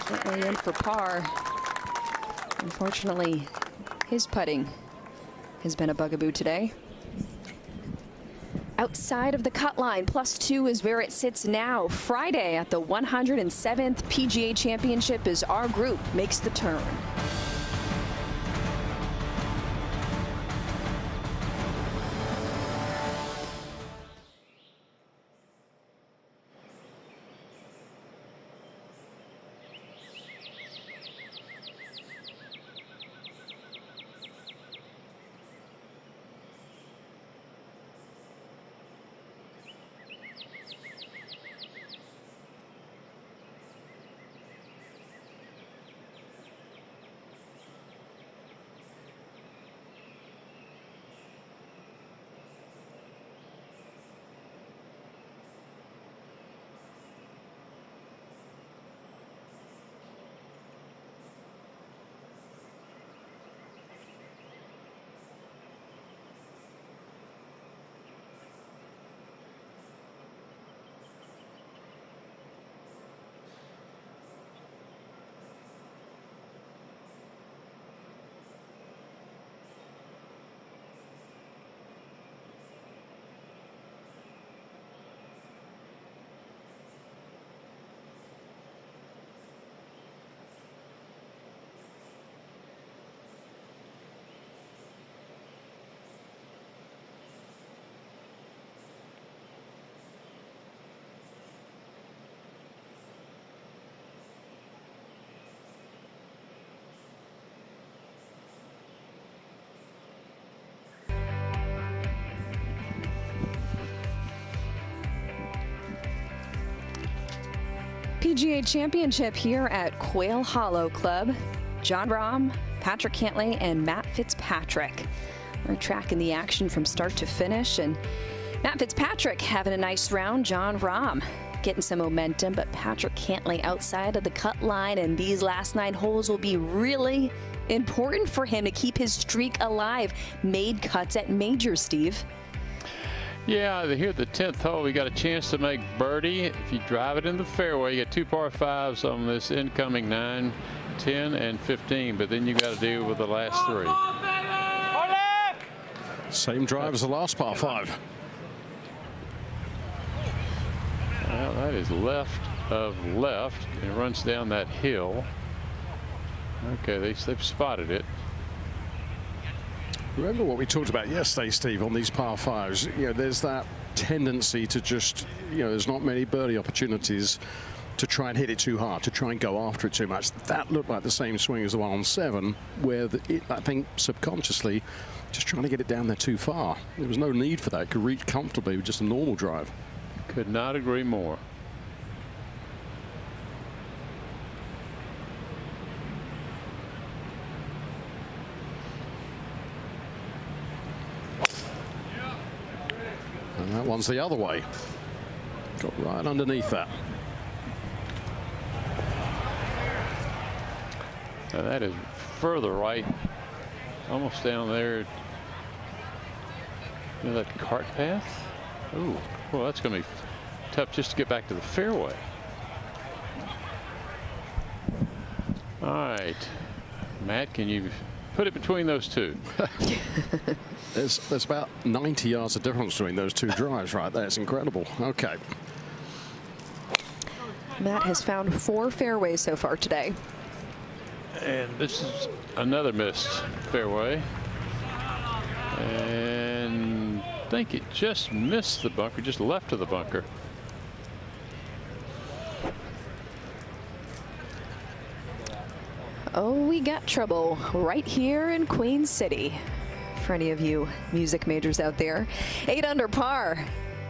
Gently in for par. Unfortunately, his putting has been a bugaboo today. Outside of the cut line, +2 is where it sits now. Friday at the 107th PGA Championship as our group makes the turn. PGA Championship here at Quail Hollow Club. Jon Rahm, Patrick Cantlay, and Matt Fitzpatrick. We're tracking the action from start to finish, and Matt Fitzpatrick having a nice round. Jon Rahm getting some momentum, but Patrick Cantlay outside of the cut line, and these last 9 holes will be really important for him to keep his streak alive. Made cuts at majors, Steve. Yeah, here at the 10th hole, we got a chance to make birdie. If you drive it in the fairway, you got 2 par 5s on this incoming 9, 10, and 15, but then you got to deal with the last 3. Same drive as the last par 5. Well, that is left of left. It runs down that hill. Okay, they've spotted it. Remember what we talked about yesterday, Steve, on these par 5s. You know, there's that tendency to just, you know, there's not many birdie opportunities to try and hit it too hard, to try and go after it too much. That looked like the same swing as the one on 7, where I think subconsciously just trying to get it down there too far. There was no need for that. It could reach comfortably with just a normal drive. Could not agree more. And that one's the other way. Got right underneath that. Now that is further right, almost down there. You know that cart path? Ooh, well, that's going to be tough just to get back to the fairway. All right, Matt, can you put it between those two? There's about 90 yards of difference between those 2 drives right there. It's incredible. Okay. Matt has found 4 fairways so far today. And this is another missed fairway. And I think it just missed the bunker, just left of the bunker. Oh, we got trouble right here in Queen City. For any of you music majors out there, 8 under par.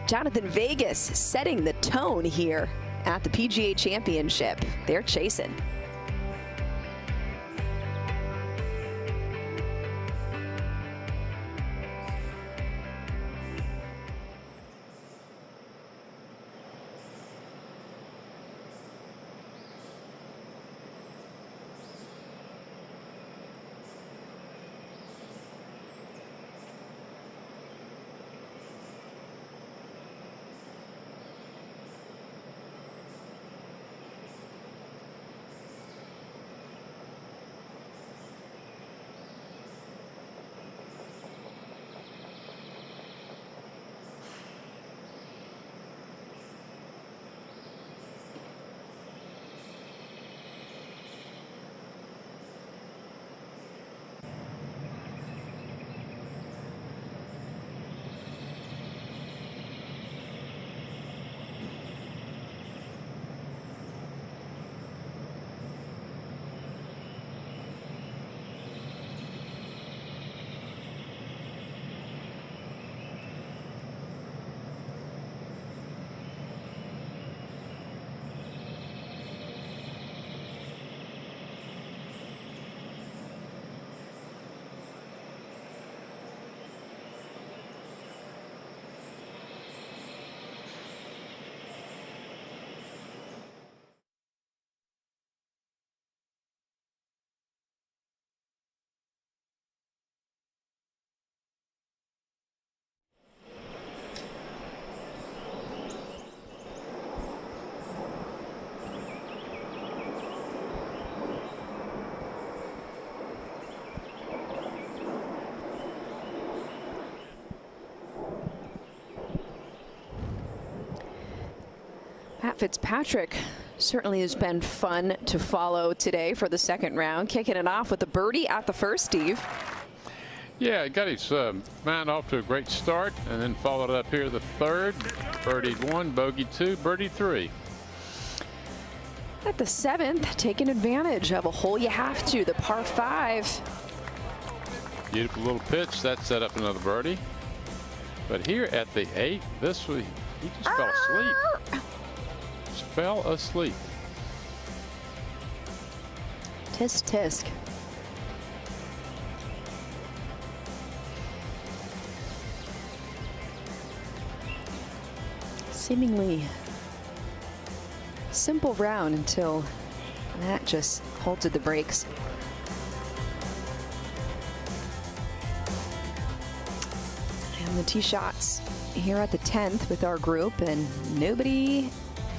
Jonathan Vegas setting the tone here at the PGA Championship. They're chasing. Matt Fitzpatrick certainly has been fun to follow today for the 2nd round, kicking it off with a birdie at the first, Steve. Yeah, got his mind off to a great start, and then followed up here the 3rd. Birdied 1, bogeyed 2, birdied 3. At the 7th, taking advantage of a hole you have to, the par 5. Beautiful little pitch that set up another birdie. But here at the 8th, this was, he just fell asleep. Just fell asleep. Tisk tisk. Seemingly simple round until that just halted the brakes. And the tee shots here at the 10th with our group, and nobody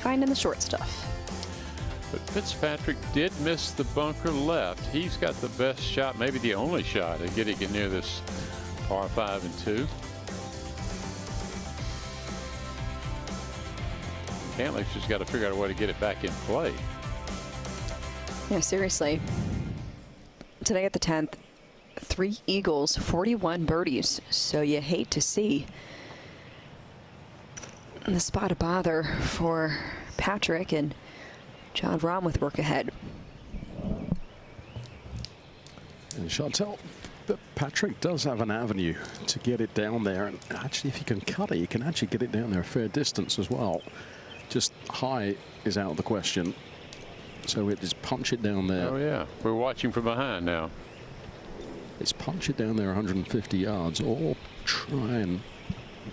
finding the short stuff. But Fitzpatrick did miss the bunker left. He's got the best shot, maybe the only shot at getting it near this par 5 and 2. Cantlay's just got to figure out a way to get it back in play. Yeah, seriously. Today at the 10th, 3 eagles, 41 birdies. So you hate to see the spot of bother for Patrick, and Jon Rahm with work ahead. And Chantel, but Patrick does have an avenue to get it down there, and actually if you can cut it, you can actually get it down there a fair distance as well. Just high is out of the question, so it is punch it down there. Oh yeah, we're watching from behind now. It's punch it down there 150 yards, or try and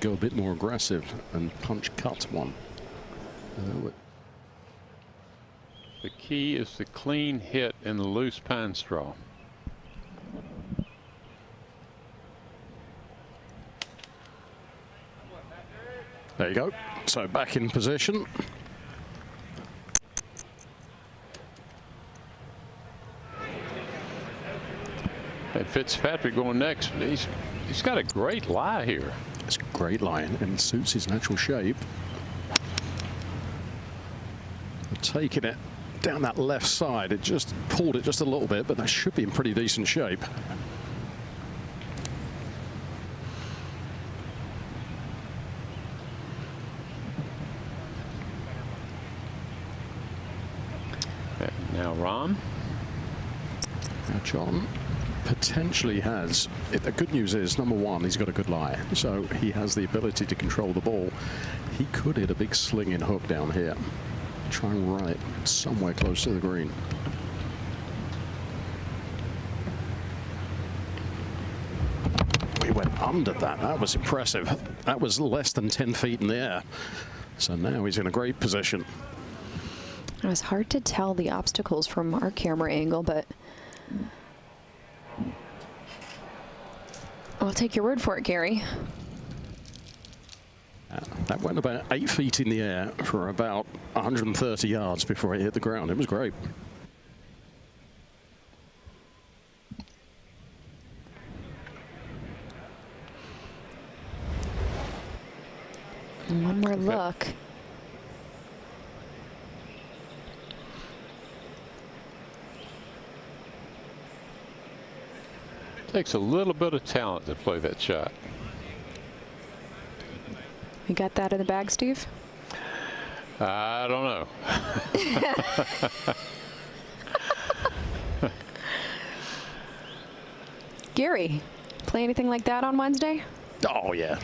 go a bit more aggressive and punch cut one. The key is the clean hit in the loose pine straw. There you go. So back in position. And Fitzpatrick going next. He's got a great lie here. It's a great lie and suits his natural shape. Taking it down that left side, it just pulled it just a little bit, but that should be in pretty decent shape. Now Rahm. Now Jon potentially has, the good news is, number one, he's got a good lie, so he has the ability to control the ball. He could hit a big slinging hook down here. Try and run it somewhere close to the green. We went under that. That was impressive. That was less than 10 feet in the air. So now he's in a great position. It was hard to tell the obstacles from our camera angle, but I'll take your word for it, Gary. That went about 8 feet in the air for about 130 yards before it hit the ground. It was great. And one more look. Takes a little bit of talent to play that shot. You got that in the bag, Steve? I don't know. Gary, play anything like that on Wednesday? Oh, yeah.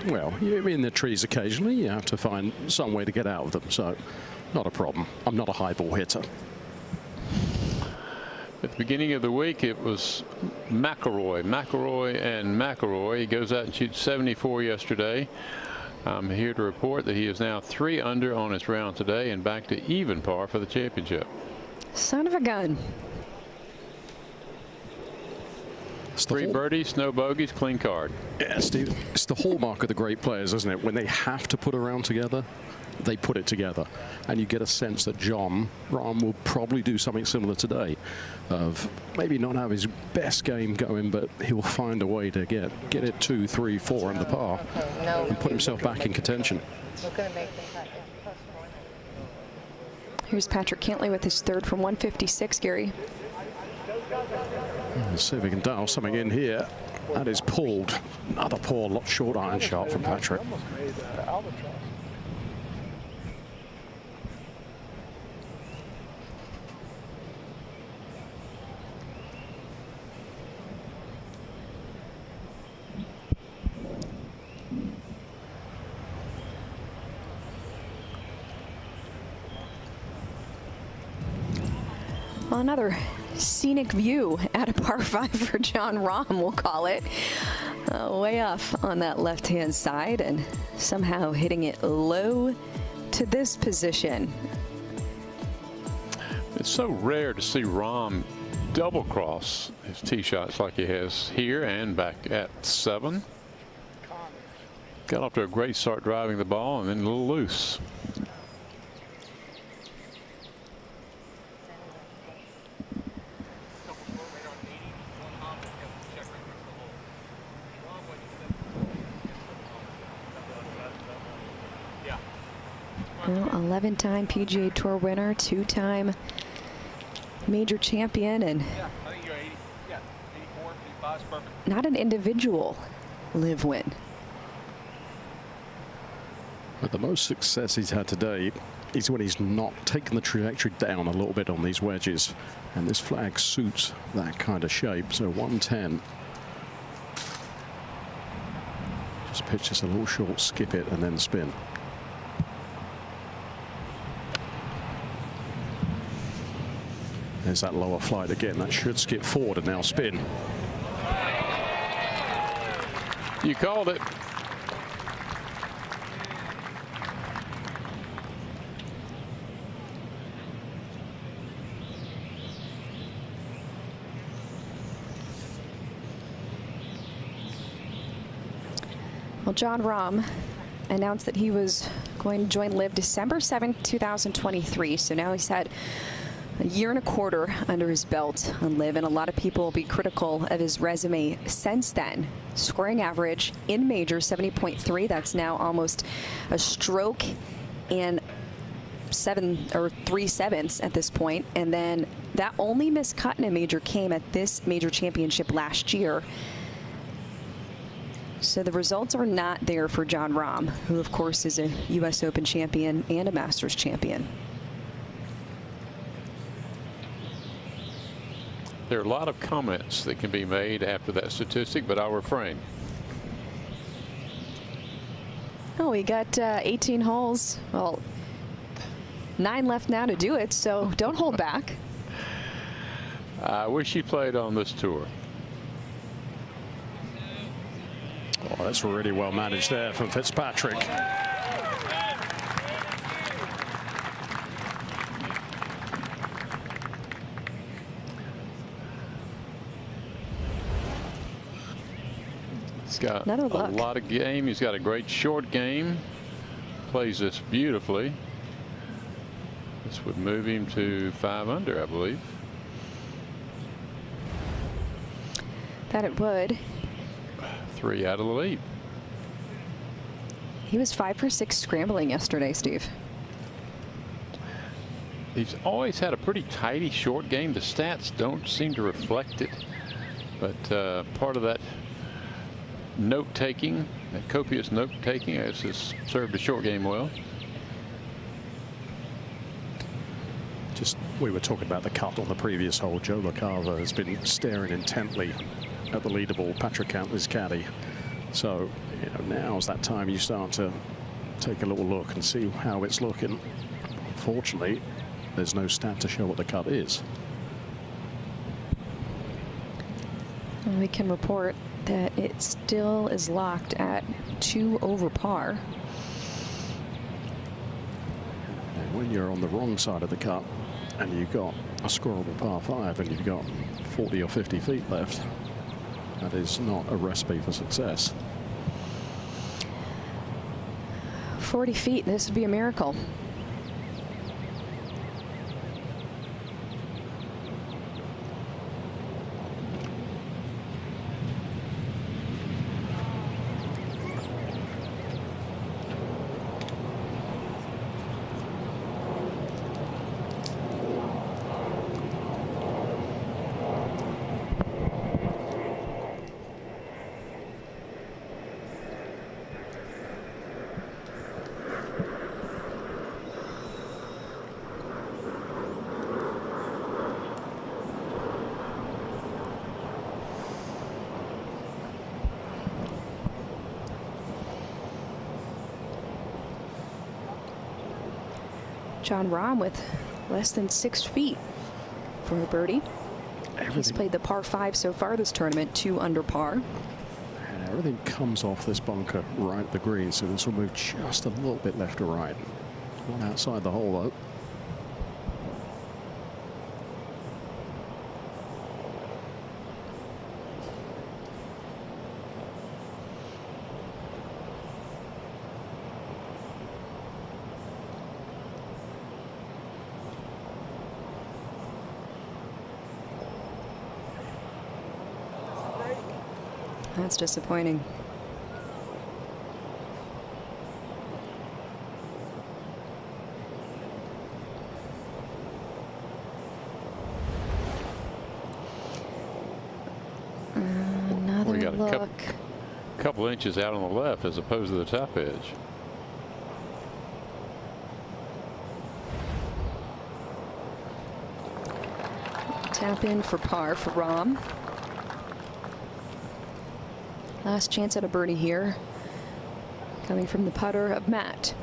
Well, you're in the trees occasionally. You have to find some way to get out of them, so not a problem. I'm not a high ball hitter. At the beginning of the week, it was McIlroy, and McIlroy. He goes out and shoots 74 yesterday. I'm here to report that he is now 3 under on his round today and back to even par for the championship. Son of a gun. 3 birdies, no bogeys, clean card. Yeah, Steve, it's the hallmark of the great players, isn't it? When they have to put a round together, they put it together. And you get a sense that Jon Rahm will probably do something similar today, of maybe not have his best game going, but he will find a way to get it 2, 3, 4 under par and put himself back in contention. Here's Patrick Cantlay with his third from 156, Gary. Let's see if we can dial something in here. That is pulled. Another poor short iron shot from Patrick. Well, another scenic view at a par 5 for Jon Rahm, we'll call it. Way off on that left-hand side and somehow hitting it low to this position. It's so rare to see Rahm double cross his tee shots like he has here and back at 7. Got off to a great start driving the ball and then a little loose. Well, 11-time PGA Tour winner, 2-time major champion, and not an individual live win. But the most success he's had today is when he's not taken the trajectory down a little bit on these wedges, and this flag suits that kind of shape. So 110. Just pitch this a little short, skip it, and then spin. There's that lower flight again. That should skip forward and now spin. You called it. Well, Jon Rahm announced that he was going to join LIV December 7th, 2023. So now he's had a year and a quarter under his belt on LIV, and a lot of people will be critical of his resume since then. Scoring average in majors 70.3. That's now almost a stroke and 7 or 3/7 at this point. And then that only missed cut in a major came at this major championship last year. So the results are not there for Jon Rahm, who of course is a U.S. Open champion and a Masters champion. There are a lot of comments that can be made after that statistic, but I'll refrain. Oh, we got 18 holes. Well, 9 left now to do it, so don't hold back. I wish he played on this tour. Oh, that's really well managed there from Fitzpatrick. He's got a lot of game. He's got a great short game. Plays this beautifully. This would move him to 5 under, I believe. That it would. 3 out of the lead. He was 5 for 6 scrambling yesterday, Steve. He's always had a pretty tidy short game. The stats don't seem to reflect it, but part of that note-taking, that copious note-taking, has served the short game well. Just, we were talking about the cut on the previous hole. Joe LaCava has been staring intently at the leaderboard, Patrick Cantlay's caddy. So, you know, now's that time you start to take a little look and see how it's looking. Unfortunately, there's no stat to show what the cut is. And we can report that it still is locked at 2 over par. And when you're on the wrong side of the cut and you've got a scoreable par 5 and you've got 40 or 50 feet left, that is not a recipe for success. 40 feet, this would be a miracle. Jon Rahm with less than 6 feet for a birdie. He's played the par 5 so far this tournament, 2 under par. And everything comes off this bunker right at the green, so this will move just a little bit left to right. One outside the hole, though. That's disappointing. Another We got look. a couple inches out on the left as opposed to the top edge. Tap in for par for Rahm. Last chance at a birdie here, coming from the putter of Matt.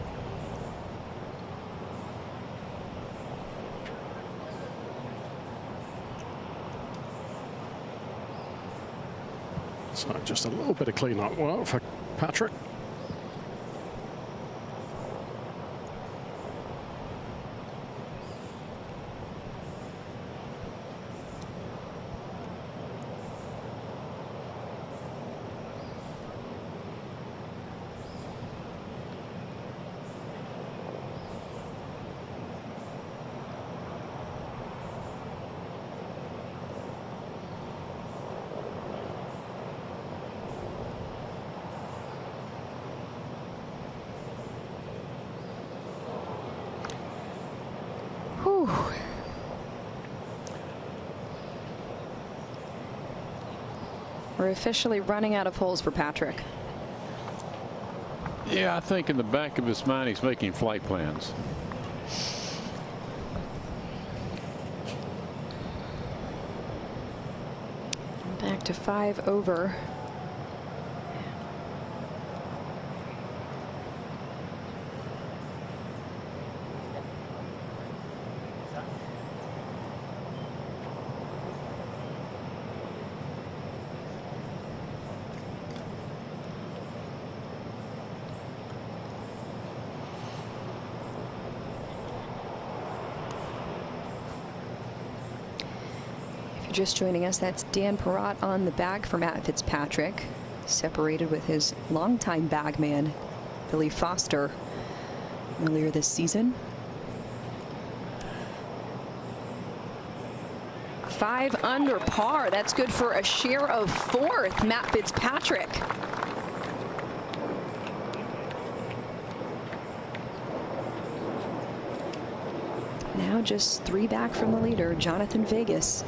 So just a little bit of clean-up work for Patrick. Whew. We're officially running out of holes for Patrick. Yeah, I think in the back of his mind he's making flight plans. Back to 5 over. Just joining us, that's Dan Perrott on the bag for Matt Fitzpatrick, separated with his longtime bagman Billy Foster earlier this season. 5 under par. That's good for a share of 4th. Matt Fitzpatrick. Now just 3 back from the leader, Jonathan Vegas.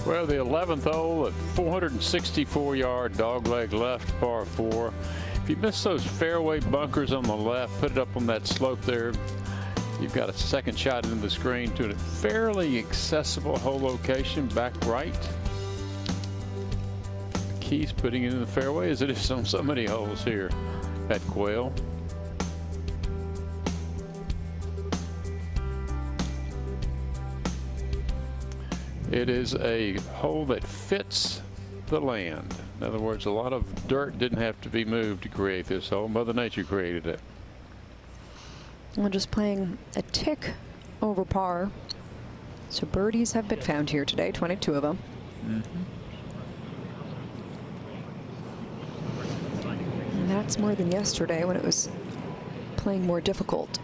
Well, the 11th hole at 464-yard dogleg left, par 4. If you miss those fairway bunkers on the left, put it up on that slope there. You've got a second shot into the screen to a fairly accessible hole location back right. The key's putting it in the fairway as it is on so many holes here at Quail. It is a hole that fits the land. In other words, a lot of dirt didn't have to be moved to create this hole. Mother Nature created it. We're just playing a tick over par. So birdies have been found here today, 22 of them. And that's more than yesterday when it was playing more difficult.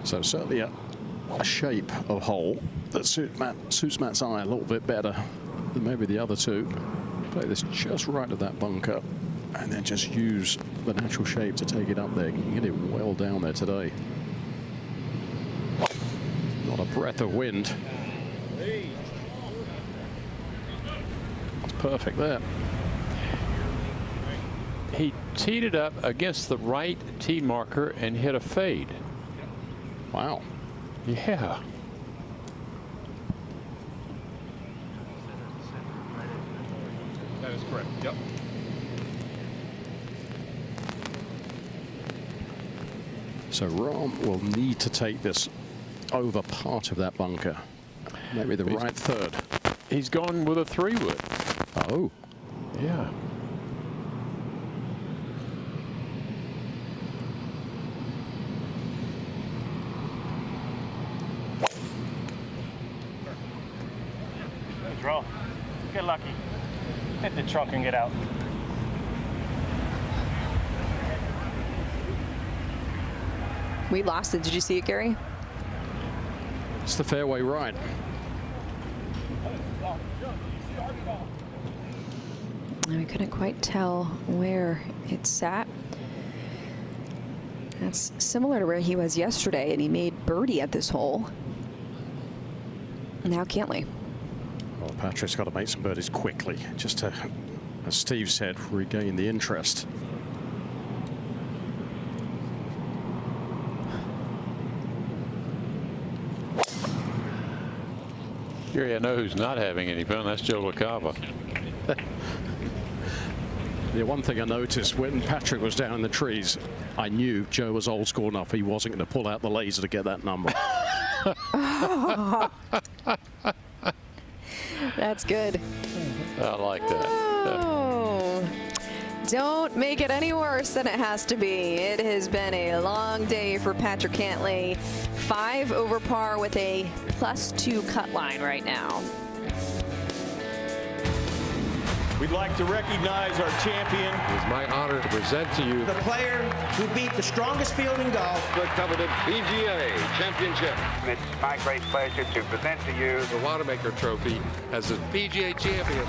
So certainly a shape of hole that suits Matt's eye a little bit better than maybe the other two. Play this just right at that bunker and then just use the natural shape to take it up there. You can get it well down there today. Not a breath of wind. It's perfect there. He teed it up against the right tee marker and hit a fade. Wow. Yeah. That is correct. Yep. So Rahm will need to take this over part of that bunker. Maybe the right third. He's gone with a 3-wood. Oh. Yeah. Draw. Get lucky. Hit the trunk and get out. We lost it. Did you see it, Gary? It's the fairway right. And we couldn't quite tell where it sat. That's similar to where he was yesterday, and he made birdie at this hole. Now Cantlay. Well, Patrick's got to make some birdies quickly, just to, as Steve said, regain the interest. Gary, I know who's not having any fun. That's Joe LaCava. The one thing I noticed when Patrick was down in the trees, I knew Joe was old school enough. He wasn't going to pull out the laser to get that number. That's good. I like that. Oh, don't make it any worse than it has to be. It has been a long day for Patrick Cantlay. 5 over par with a +2 cut line right now. We'd like to recognize our champion. It's my honor to present to you the player who beat the strongest field in golf, the coveted PGA Championship. It's my great pleasure to present to you the Wanamaker Trophy as the PGA champion.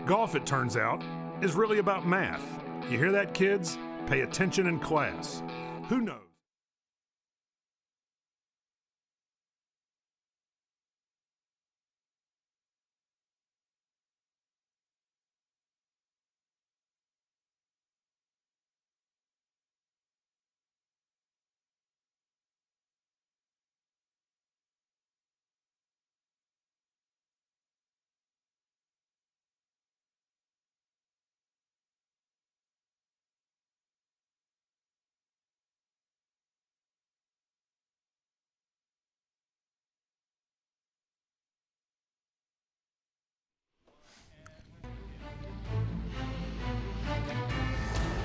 Golf, it turns out, is really about math. You hear that, kids? Pay attention in class. Who knows?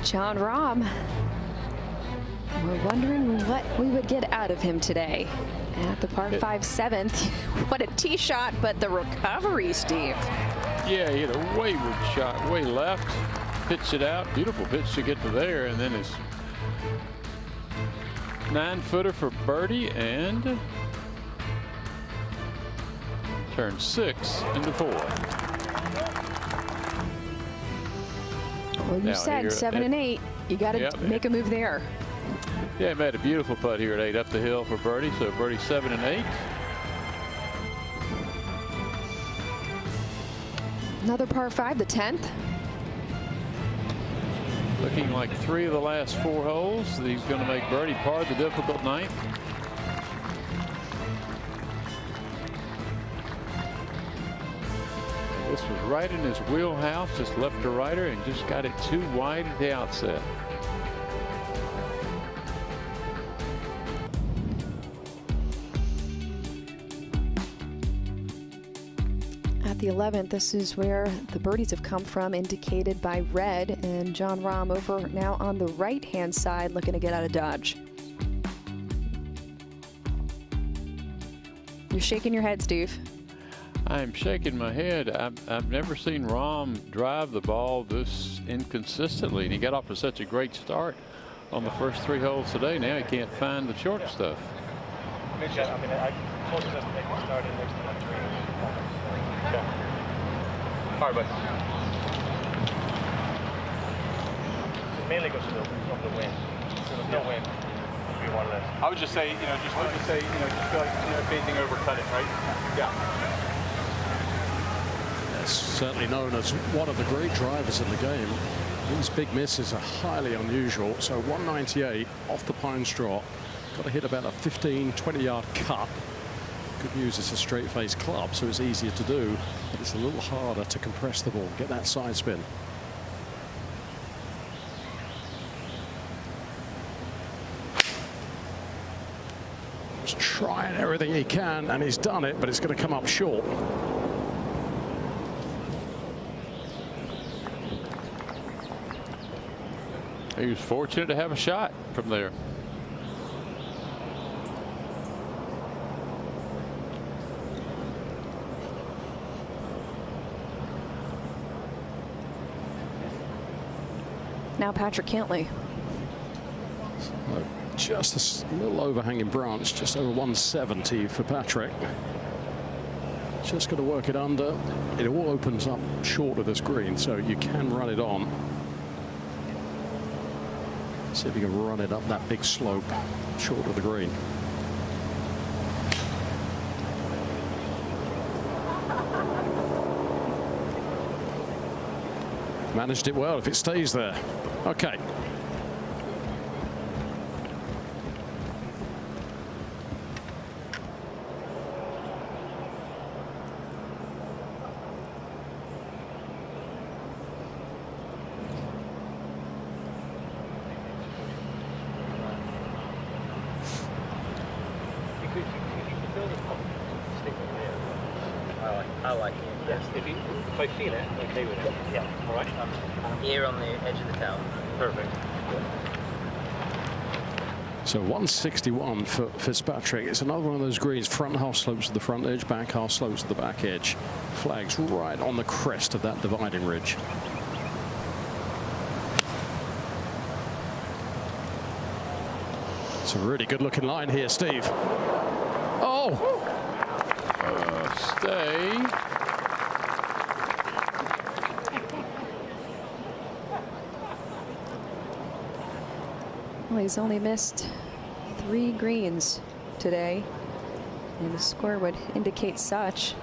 Jon Rahm. We're wondering what we would get out of him today. At the par 5 7th. What a tee shot, but the recovery, Steve. Yeah, he had a wayward shot, way left. Pitched it out. Beautiful pitch to get to there, and then his 9-footer for birdie, and turned 6 into 4. Well, you said 7 and 8. You got to make a move there. Yeah, he made a beautiful putt here at 8 up the hill for birdie. So birdie 7 and 8. Another par 5, the 10th. Looking like 3 of the last 4 holes. He's going to make birdie par the difficult 9th. This was right in his wheelhouse, just left to righter, and just got it too wide at the outset. At the 11th, this is where the birdies have come from, indicated by red, and Jon Rahm over now on the right-hand side, looking to get out of Dodge. You're shaking your head, Steve. I'm shaking my head. I've never seen Rahm drive the ball this inconsistently, and he got off to such a great start on the first 3 holes today. Now he can't find the short stuff. Mitch, I mean, I told you just to make me start in next to my tree. Okay. All right, bud. It mainly goes from the wind. So there's no wind. Be one less. I would just say, just feel like, if anything, overcut it, right? Yeah. That's certainly known as one of the great drivers in the game. These big misses are highly unusual. So 198 off the pine straw. Got to hit about a 15-20 yard cut. Good news, it's a straight face club, so it's easier to do, but it's a little harder to compress the ball, get that side spin. Just trying everything he can, and he's done it, but it's going to come up short. He was fortunate to have a shot from there. Now Patrick Cantlay. Just a little overhanging branch, just over 170 for Patrick. Just got to work it under. It all opens up short of this green, so you can run it on. See if you can run it up that big slope short of the green. Managed it well if it stays there. Okay. I like it. Yes, if I feel it, okay with it. Yeah. All right. I'm here on the edge of the tower. Perfect. So 161 for Fitzpatrick. It's another one of those greens. Front half slopes to the front edge, back half slopes to the back edge. Flags right on the crest of that dividing ridge. It's a really good looking line here, Steve. Oh! Stay. Well, he's only missed 3 greens today, and the score would indicate such.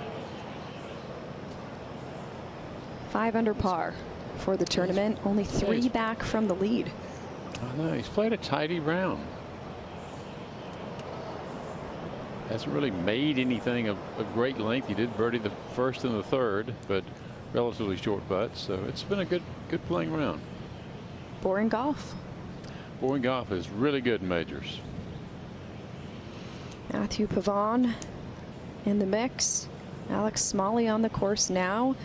5 under par for the tournament, only 3 back from the lead. I know, he's played a tidy round. Hasn't really made anything of great length. He did birdie the first and the third, but relatively short putts. So it's been a good playing round. Boring golf. Boring golf is really good in majors. Matthew Pavon in the mix. Alex Smalley on the course now.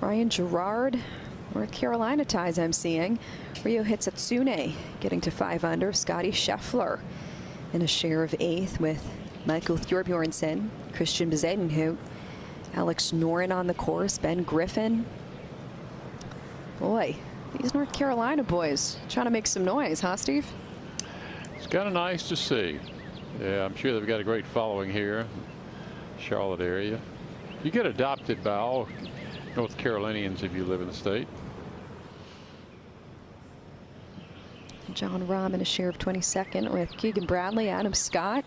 Ryan Gerard, North Carolina ties I'm seeing. Ryo Hitsatsune getting to 5 under. Scotty Scheffler in a share of 8th with Michael Thorbjornsen, Christian Bezuidenhout, Alex Noren on the course, Ben Griffin. Boy, these North Carolina boys trying to make some noise, huh, Steve? It's kind of nice to see. Yeah, I'm sure they've got a great following here, Charlotte area. You get adopted by all North Carolinians if you live in the state. Jon Rahm in a share of 22nd with Keegan Bradley, Adam Scott.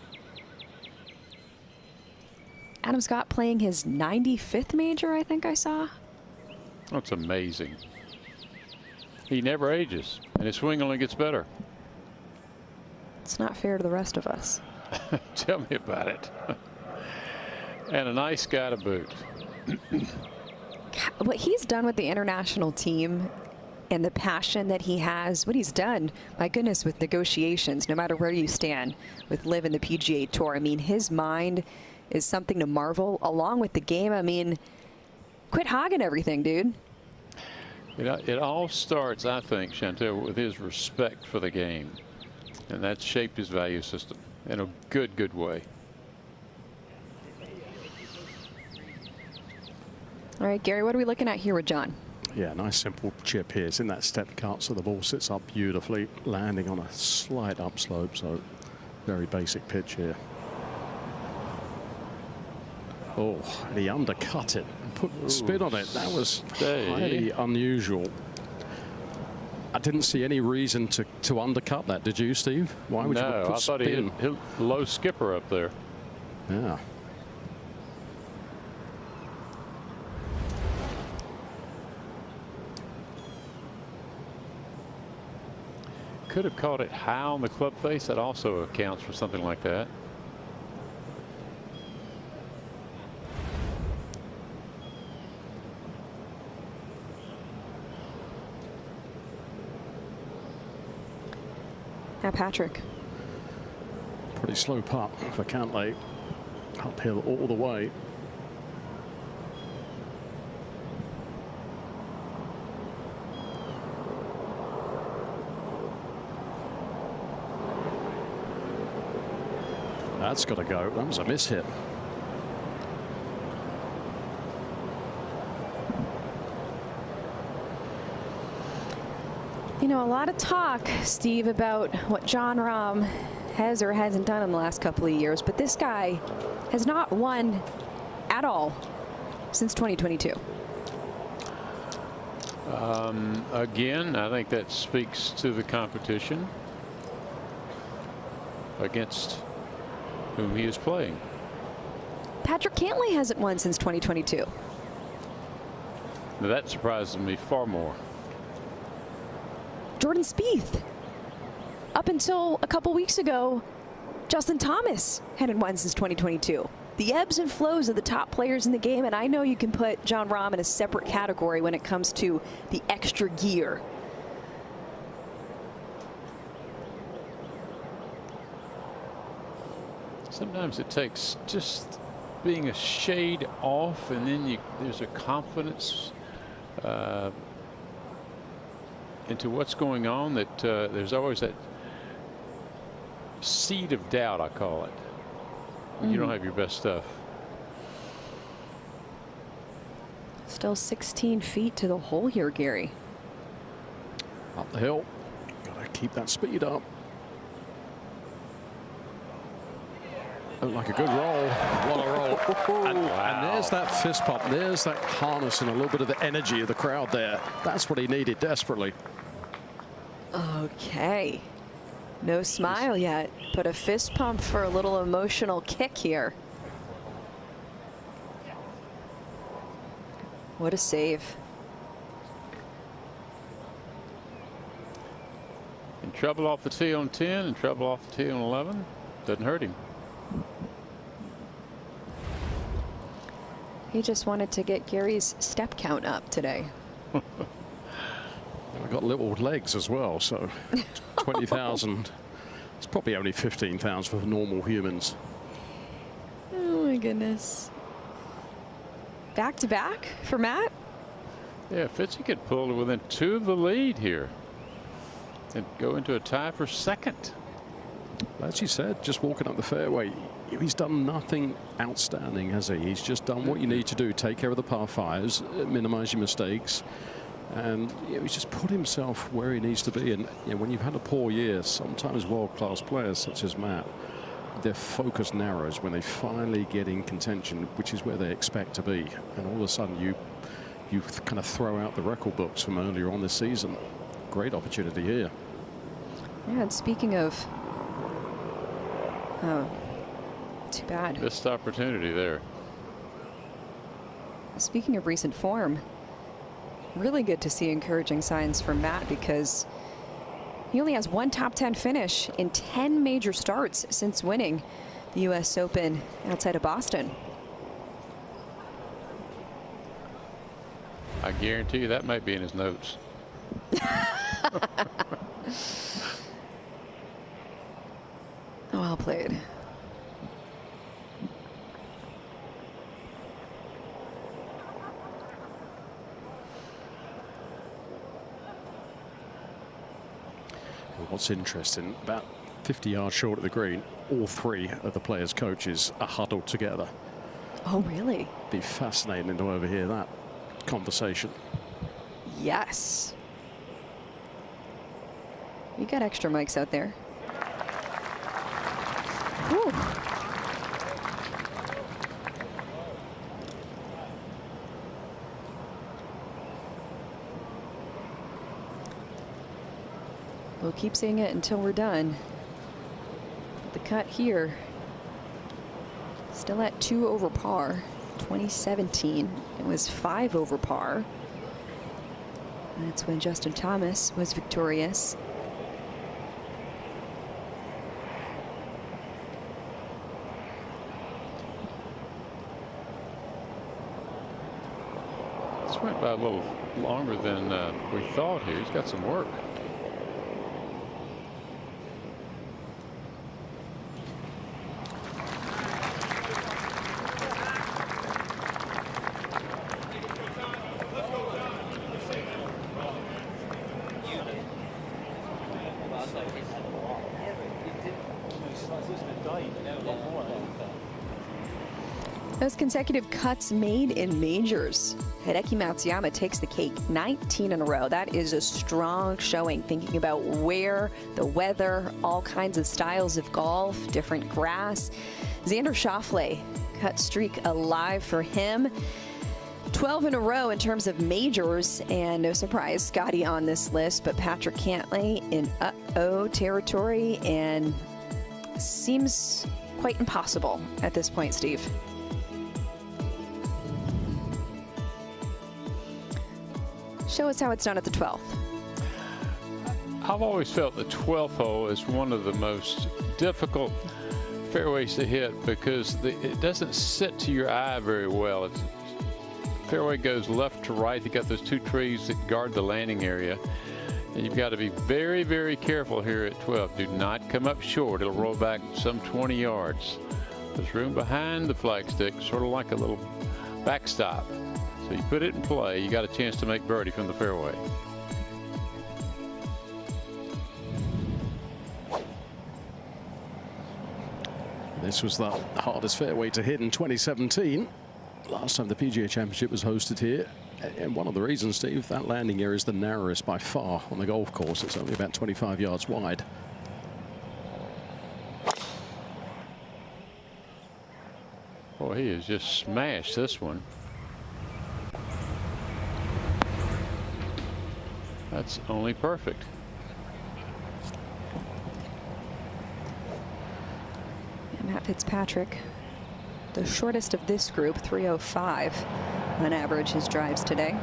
Adam Scott playing his 95th major, I think I saw. That's amazing. He never ages, and his swing only gets better. It's not fair to the rest of us. Tell me about it. And a nice guy to boot. What he's done with the international team and the passion that he has, what he's done, my goodness, with negotiations, no matter where you stand with LIV and the PGA Tour. I mean, his mind is something to marvel, along with the game. I mean, quit hogging everything, dude. You know, it all starts, I think, Chantel, with his respect for the game. And that's shaped his value system in a good way. All right, Gary, what are we looking at here with Jon? Yeah, nice simple chip here. It's in that step cut, so the ball sits up beautifully, landing on a slight upslope, so very basic pitch here. Oh, and he undercut it and put spin on it. That was highly unusual. I didn't see any reason to undercut that. Did you, Steve? Why would you put I thought spin? he hit low skipper up there. Yeah. Could have caught it high on the club face. That also accounts for something like that. Now Patrick. Pretty slow putt for Cantlay. Uphill all the way. That's got to go. That was a miss hit. You know, a lot of talk, Steve, about what Jon Rahm has or hasn't done in the last couple of years, but this guy has not won at all since 2022. Again, I think that speaks to the competition against whom he is playing. Patrick Cantlay hasn't won since 2022. Now that surprises me far more. Jordan Spieth. Up until a couple weeks ago, Justin Thomas hadn't won since 2022. The ebbs and flows of the top players in the game, and I know you can put Jon Rahm in a separate category when it comes to the extra gear. Sometimes it takes just being a shade off, and then there's a confidence into what's going on that there's always that seed of doubt, I call it. You don't have your best stuff. Still 16 feet to the hole here, Gary. Up the hill. Got to keep that speed up. Looked like a good roll. What a roll. And there's that fist pump. There's that harnessing a little bit of the energy of the crowd there. That's what he needed desperately. Okay. No smile yet, but a fist pump for a little emotional kick here. What a save. In trouble off the tee on 10 and trouble off the tee on 11. Doesn't hurt him. He just wanted to get Gary's step count up today. I got little legs as well, so 20,000. It's probably only 15,000 for normal humans. Oh my goodness. Back to back for Matt. Yeah, Fitzy could pull to within 2 of the lead here and go into a tie for second. As you said, just walking up the fairway, he's done nothing outstanding, has he? He's just done what you need to do. Take care of the par fives, minimize your mistakes. And he's just put himself where he needs to be. And when you've had a poor year, sometimes world-class players such as Matt, their focus narrows when they finally get in contention, which is where they expect to be. And all of a sudden, you kind of throw out the record books from earlier on this season. Great opportunity here. Yeah, and speaking of, oh, too bad. Missed opportunity there. Speaking of recent form, really good to see encouraging signs from Matt, because he only has one top 10 finish in 10 major starts since winning the U.S. Open outside of Boston. I guarantee you that might be in his notes. Well played. What's interesting, about 50 yards short of the green, all 3 of the players' coaches are huddled together. Oh, really? Be fascinating to overhear that. conversation. Yes. You got extra mics out there. Whew. We'll keep saying it until we're done. But the cut here, still at 2 over par. 2017, it was 5 over par. That's when Justin Thomas was victorious. This went by a little longer than we thought here. He's got some work. Those consecutive cuts made in majors. Hideki Matsuyama takes the cake, 19 in a row. That is a strong showing, thinking about where, the weather, all kinds of styles of golf, different grass. Xander Schauffele, cut streak alive for him. 12 in a row in terms of majors, and no surprise, Scotty on this list, but Patrick Cantlay in uh-oh territory, and seems quite impossible at this point, Steve. Show us how it's done at the 12th. I've always felt the 12th hole is one of the most difficult fairways to hit because it doesn't sit to your eye very well. Fairway goes left to right. You got those 2 trees that guard the landing area. And you've got to be very, very careful here at 12. Do not come up short. It'll roll back some 20 yards. There's room behind the flagstick, sort of like a little backstop. So you put it in play, you got a chance to make birdie from the fairway. This was the hardest fairway to hit in 2017. Last time the PGA Championship was hosted here. And one of the reasons, Steve, that landing area is the narrowest by far on the golf course. It's only about 25 yards wide. Boy, he has just smashed this one. That's only perfect. And Matt Fitzpatrick, the shortest of this group, 305 on average his drives today.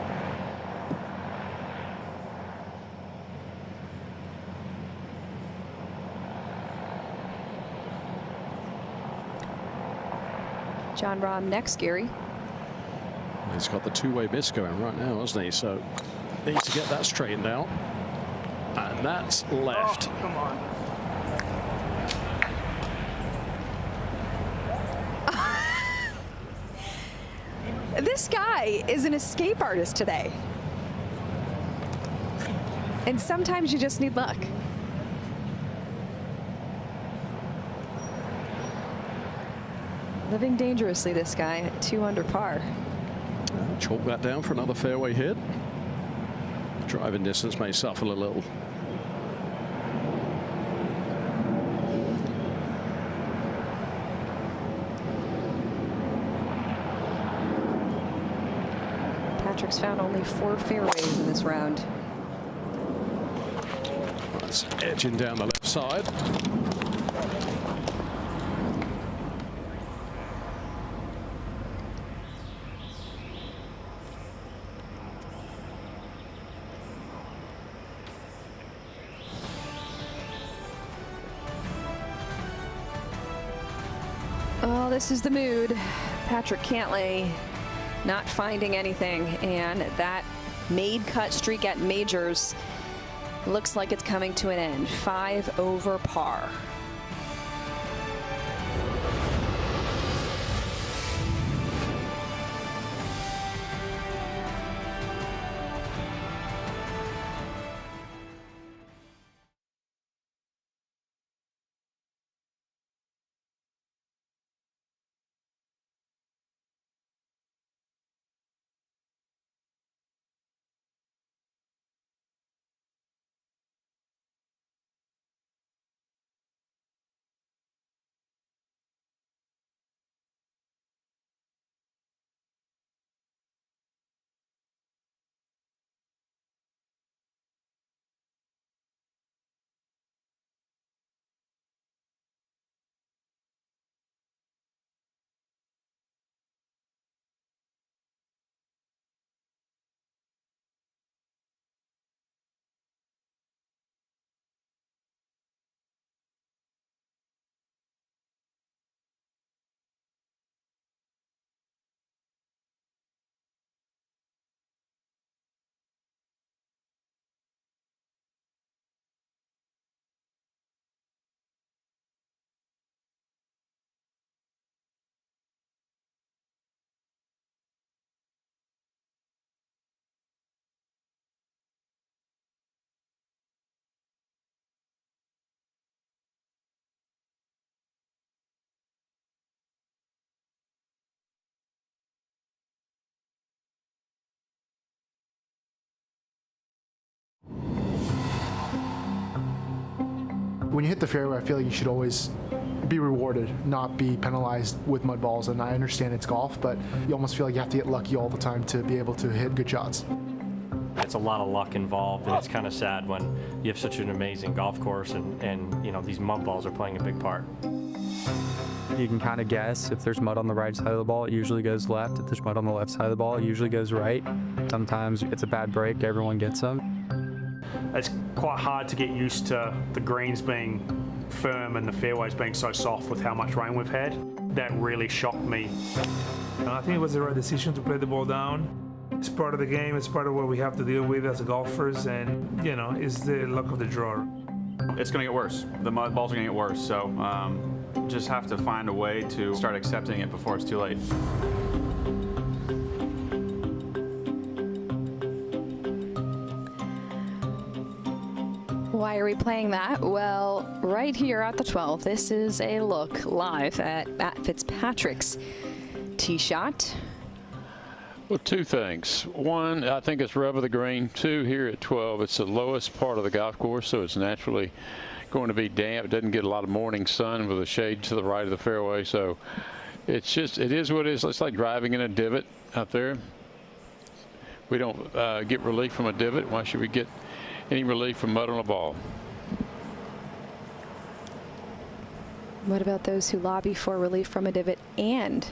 Jon Rahm next, Gary. He's got the 2-way miss going right now, hasn't he? So needs to get that straightened out. And that's left. Oh, come on. This guy is an escape artist today. And sometimes you just need luck. Living dangerously, this guy at 2 under par. Chalk that down for another fairway hit. Driving distance may suffer a little. Patrick's found only 4 fairways in this round. That's edging down the left side. Oh, this is the mood. Patrick Cantlay not finding anything, and that made cut streak at majors looks like it's coming to an end. 5 over par. when you hit the fairway, I feel like you should always be rewarded, not be penalized with mud balls. And I understand it's golf, but you almost feel like you have to get lucky all the time to be able to hit good shots. It's a lot of luck involved, and it's kind of sad when you have such an amazing golf course and you know, these mud balls are playing a big part. You can kind of guess if there's mud on the right side of the ball, it usually goes left. If there's mud on the left side of the ball, it usually goes right. Sometimes it's a bad break, everyone gets them. It's quite hard to get used to the greens being firm and the fairways being so soft with how much rain we've had. That really shocked me. I think it was the right decision to play the ball down. It's part of the game, it's part of what we have to deal with as golfers, and you know, it's the luck of the draw. It's going to get worse. The mud balls are going to get worse, so just have to find a way to start accepting it before it's too late. Why are we playing that? Well, right here at the 12, this is a look live at Matt Fitzpatrick's tee shot. Well, two things. One, I think it's rub of the green. Two, here at 12, it's the lowest part of the golf course, so it's naturally going to be damp. It doesn't get a lot of morning sun with a shade to the right of the fairway, so it's just, it is what it is. It's like driving in a divot out there. We don't get relief from a divot. Why should we get any relief from mud on a ball? What about those who lobby for relief from a divot and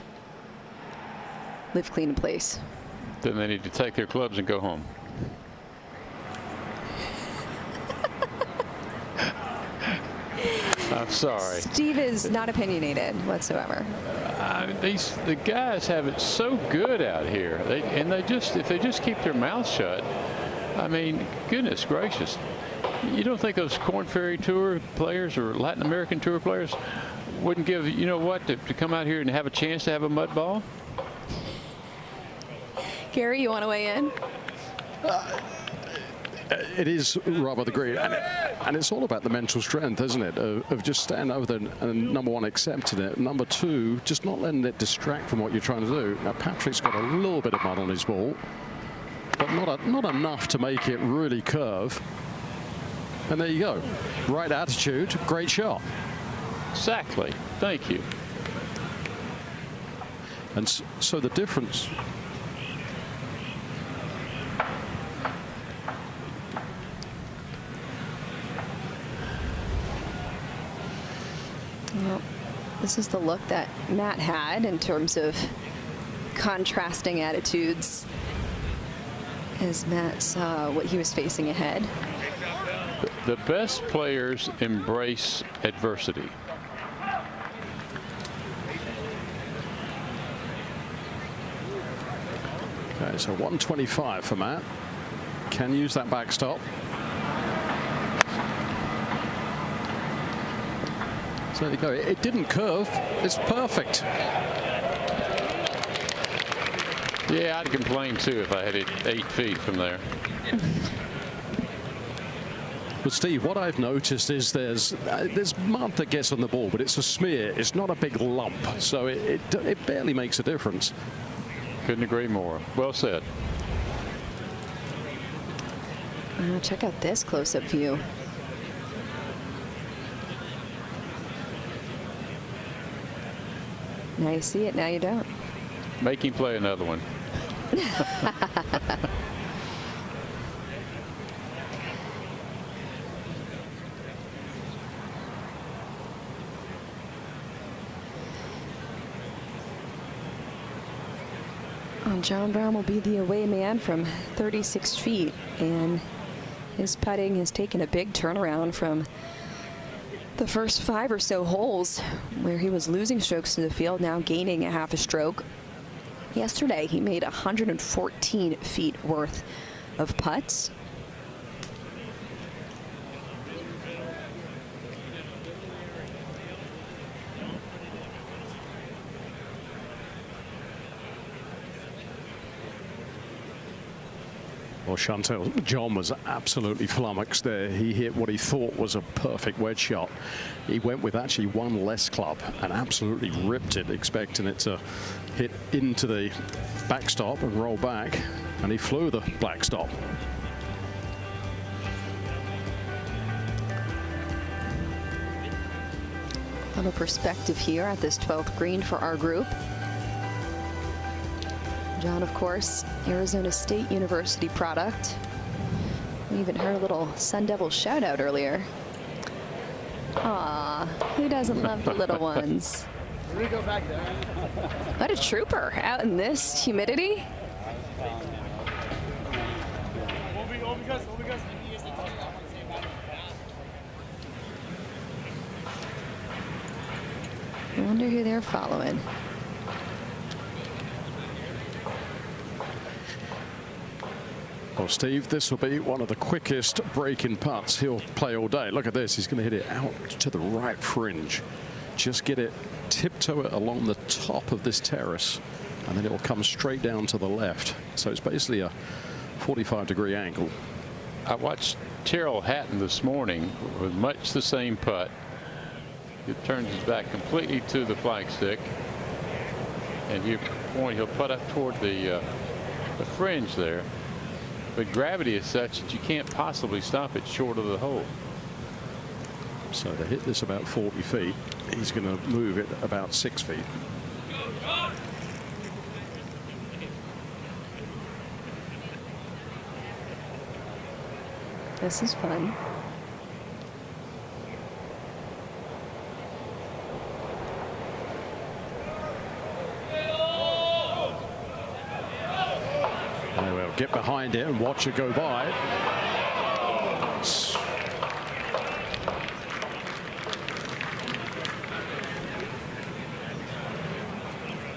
live clean in place? Then they need to take their clubs and go home. I'm sorry. Steve is not opinionated whatsoever. The guys have it so good out here. If they just keep their mouth shut, I mean, goodness gracious. You don't think those Korn Ferry Tour players or Latin American Tour players wouldn't give, you know what, to come out here and have a chance to have a mud ball? Gary, you want to weigh in? It is rub of the green, and it's all about the mental strength, isn't it? Of just standing over there and number one, accepting it. Number two, just not letting it distract from what you're trying to do. Now, Patrick's got a little bit of mud on his ball, but not enough to make it really curve. And there you go. Right attitude, great shot. Exactly. Thank you. And so the difference. Well, this is the look that Matt had in terms of contrasting attitudes as Matt saw what he was facing ahead. The best players embrace adversity. Okay, so 125 for Matt. Can use that backstop. So there you go. It didn't curve. It's perfect. Yeah, I'd complain too if I had it 8 feet from there. But Steve, what I've noticed is there's mud that gets on the ball, but it's a smear. It's not a big lump, so it barely makes a difference. Couldn't agree more. Well said. Check out this close-up view. Now you see it, now you don't. Make him play another one. Jon Rahm will be the away man from 36 feet, and his putting has taken a big turnaround from the first 5 or so holes where he was losing strokes to the field, now gaining a half a stroke. Yesterday, he made 114 feet worth of putts. Well, Chantel, Jon was absolutely flummoxed there. He hit what he thought was a perfect wedge shot. He went with actually one less club and absolutely ripped it, expecting it to hit into the backstop and roll back, and he flew the backstop. little perspective here at this 12th green for our group. Jon, of course, Arizona State University product. We even heard a little Sun Devil shout out earlier. Aw, who doesn't love the little ones? What a trooper out in this humidity. I wonder who they're following. Well, Steve, this will be one of the quickest break-in putts he'll play all day. Look at this. He's going to hit it out to the right fringe. Just get it, tiptoe it along the top of this terrace, and then it will come straight down to the left. So it's basically a 45-degree angle. I watched Terrell Hatton this morning with much the same putt. He turns his back completely to the flagstick, and you point, he'll putt up toward the fringe there. But gravity is such that you can't possibly stop it short of the hole. So to hit this about 40 feet, he's going to move it about 6 feet. This is fun. Get behind it and watch it go by.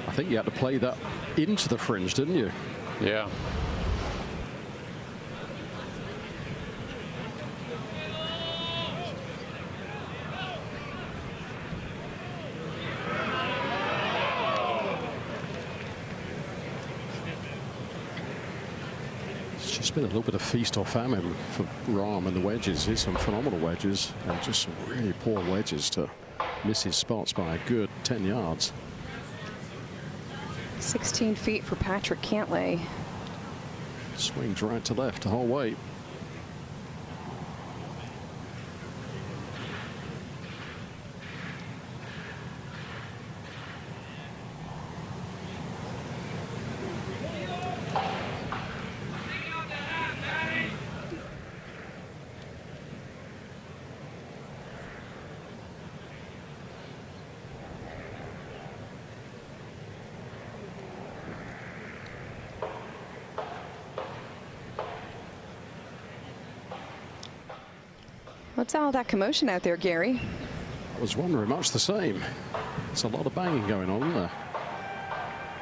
I think you had to play that into the fringe, didn't you? Yeah. It's been a little bit of feast or famine for Rahm and the wedges. Here's some phenomenal wedges and just some really poor wedges to miss his spots by a good 10 yards. 16 feet for Patrick Cantlay. Swings right to left the whole way. What's all that commotion out there, Gary? I was wondering much the same. There's a lot of banging going on, isn't there?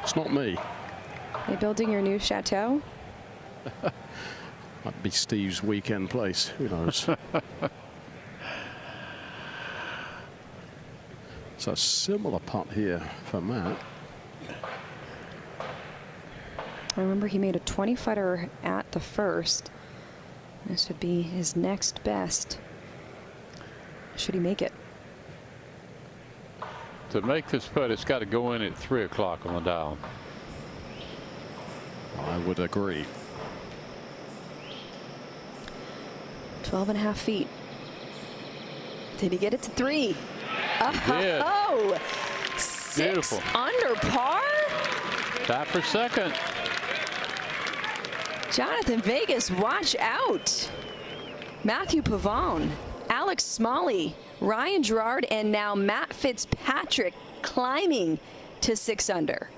It's not me. They building your new chateau? Might be Steve's weekend place. Who knows? So a similar putt here for Matt. I remember he made a 20-footer at the first. This would be his next best. Should he make it? To make this putt, it's got to go in at 3 o'clock on the dial. I would agree. 12.5 feet. Did he get it to 3? He did. Oh, 6 Beautiful. under par. Tie for second. Jonathan Vegas, watch out. Matthew Pavone, Alex Smalley, Ryan Gerard, and now Matt Fitzpatrick climbing to 6 under.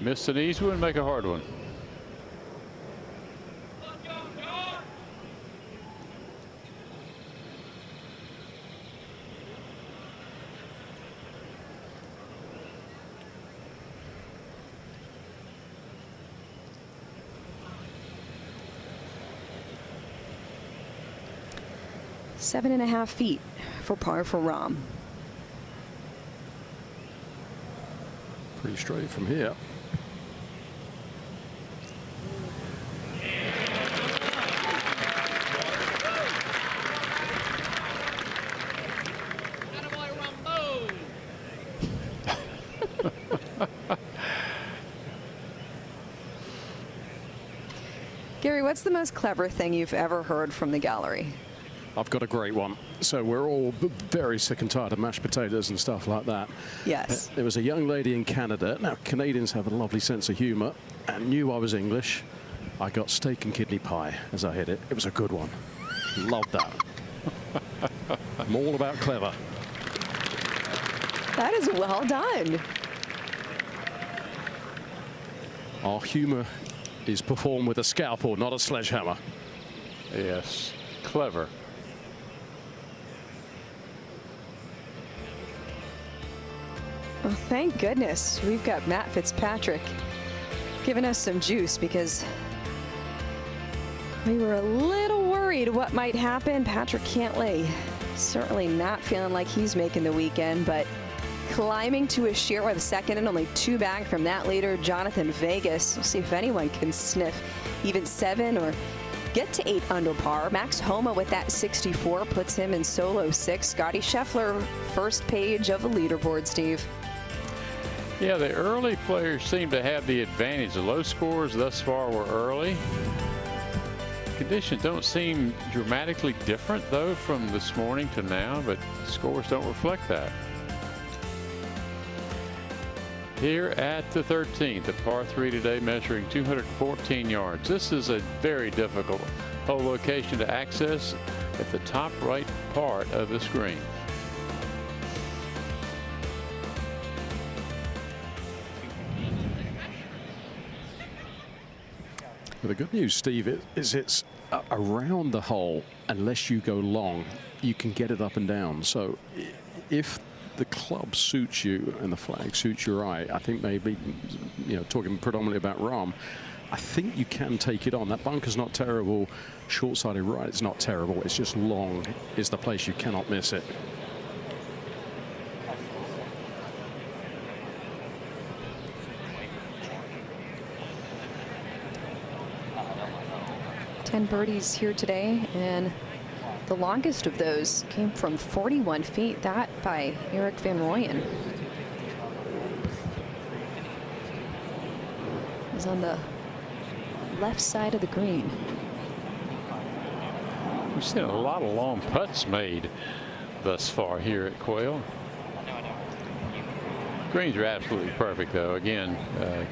Miss an easy one, make a hard one. Seven and a half feet for par for Rahm. Pretty straight from here. Gary, what's the most clever thing you've ever heard from the gallery? I've got a great one. So we're all very sick and tired of mashed potatoes and stuff like that. Yes. There was a young lady in Canada. Now, Canadians have a lovely sense of humor and knew I was English. I got steak and kidney pie as I hit it. It was a good one. Loved that. I'm all about clever. That is well done. Our humor is performed with a scalpel, not a sledgehammer. Yes, clever. Well, thank goodness we've got Matt Fitzpatrick giving us some juice, because we were a little worried what might happen. Patrick Cantlay certainly not feeling like he's making the weekend, but climbing to a share with a second and only 2 back from that leader, Jonathan Vegas. We'll see if anyone can sniff even 7 or get to 8 under par. Max Homa with that 64 puts him in solo 6. Scotty Scheffler, first page of the leaderboard, Steve. Yeah, the early players seem to have the advantage. The low scores thus far were early. Conditions don't seem dramatically different, though, from this morning to now, but the scores don't reflect that. Here at the 13th, a par 3 today, measuring 214 yards. This is a very difficult hole location to access at the top right part of the screen. Well, the good news, Steve, is it's around the hole. Unless you go long, you can get it up and down. So if the club suits you and the flag suits your eye, I think maybe, you know, talking predominantly about Rahm, I think you can take it on. That bunker's not terrible. Short-sided right, it's not terrible. It's just long is the place you cannot miss it. Ten birdies here today, and the longest of those came from 41 feet, that by Eric Van Rooyen. He's on the left side of the green. We've seen a lot of long putts made thus far here at Quail. Greens are absolutely perfect, though. Again,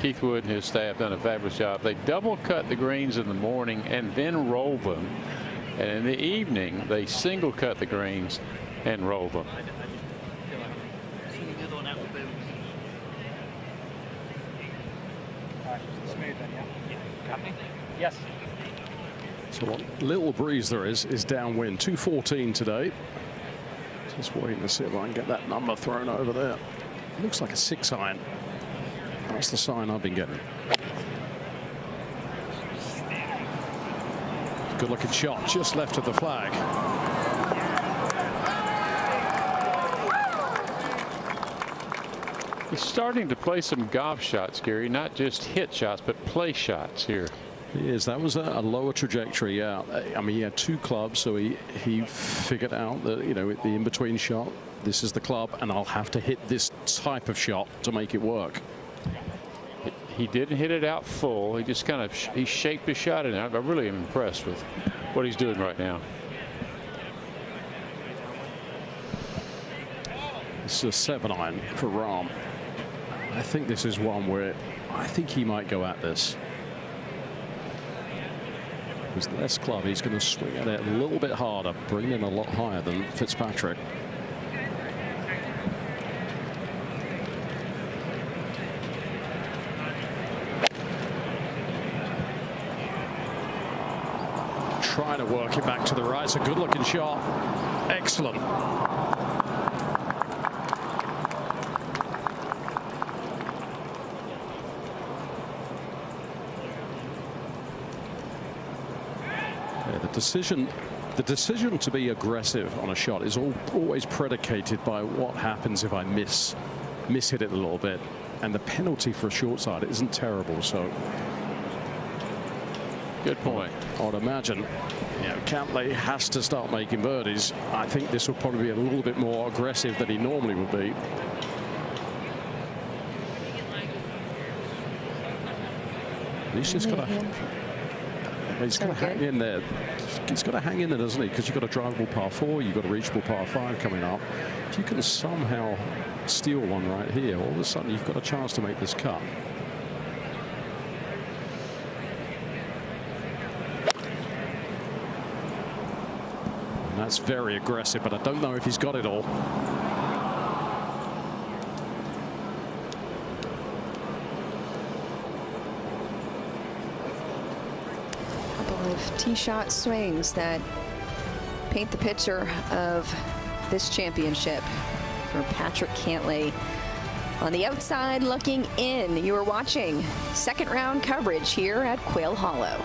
Keith Wood and his staff done a fabulous job. They double cut the greens in the morning and then roll them. And in the evening, they single cut the greens and roll them. Yes. So what little breeze there is downwind. 214 today. Just waiting to see if I can get that number thrown over there. Looks like a 6-iron. That's the sign I've been getting. Good looking shot just left of the flag. He's starting to play some golf shots, Gary, not just hit shots, but play shots here. He is. That was a lower trajectory. Yeah, I mean, he had 2 clubs, so he figured out that, you know, the in-between shot, this is the club, and I'll have to hit this type of shot to make it work. He didn't hit it out full. He just kind of he shaped his shot in. I really am impressed with what he's doing right now. This is a 7-iron for Rahm. I think this is one where I think he might go at this. With less club, he's going to swing at it a little bit harder, bring in a lot higher than Fitzpatrick. Trying to work it back to the right. It's a good looking shot. Excellent. Yeah, the decision to be aggressive on a shot is always predicated by what happens if I miss hit it a little bit, and the penalty for a short side isn't terrible. So good point. I would imagine, you know, Cantlay has to start making birdies. I think this will probably be a little bit more aggressive than he normally would be. He's just got to He's got to hang in there. He's got to hang in there, doesn't he? Because you've got a drivable par 4, you've got a reachable par 5 coming up. If you can somehow steal one right here, all of a sudden you've got a chance to make this cut. And that's very aggressive, but I don't know if he's got it all. Tee shot swings that paint the picture of this championship for Patrick Cantlay. On the outside looking in, you are watching second round coverage here at Quail Hollow.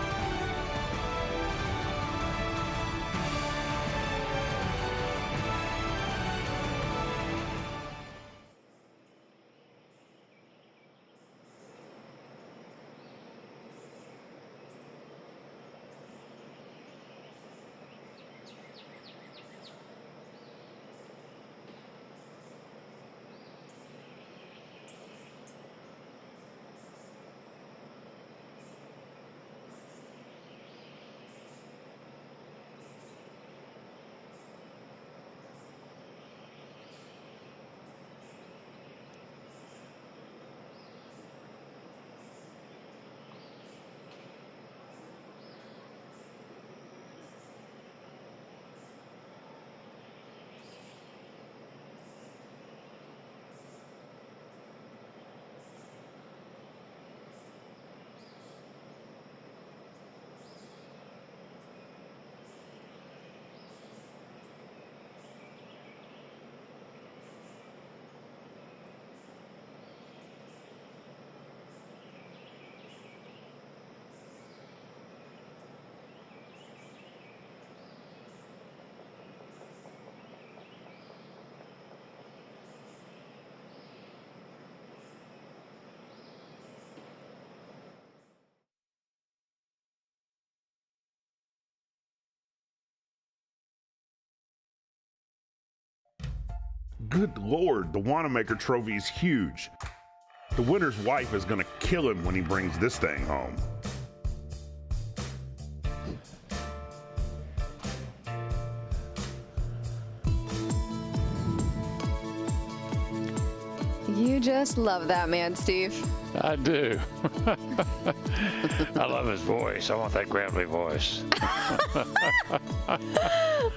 Good Lord, the Wanamaker Trophy is huge. The winner's wife is gonna kill him when he brings this thing home. You just love that man, Steve. I do. I love his voice. I want that gravelly voice.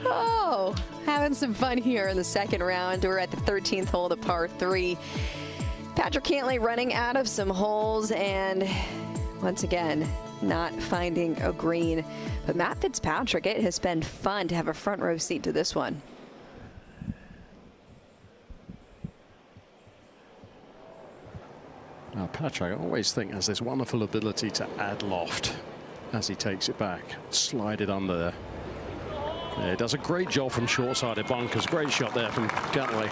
Oh, having some fun here in the second round. We're at the 13th hole to par 3. Patrick Cantlay running out of some holes and once again not finding a green. But Matt Fitzpatrick, it has been fun to have a front row seat to this one. Now, Patrick, I always think has this wonderful ability to add loft as he takes it back, slide it under there. Yeah, he does a great job from short-sided bunkers. Great shot there from Cantlay.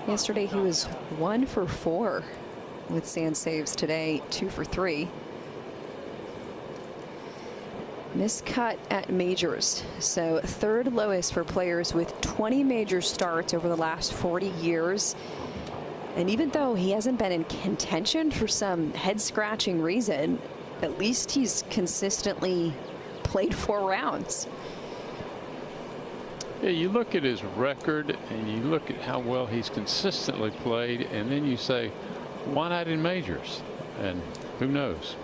Yesterday he was 1 for 4 with sand saves. Today 2 for 3. Miscut at majors, so third lowest for players with 20 major starts over the last 40 years. And even though he hasn't been in contention for some head-scratching reason, at least he's consistently played 4 rounds. Yeah, you look at his record and you look at how well he's consistently played, and then you say, why not in majors? And who knows?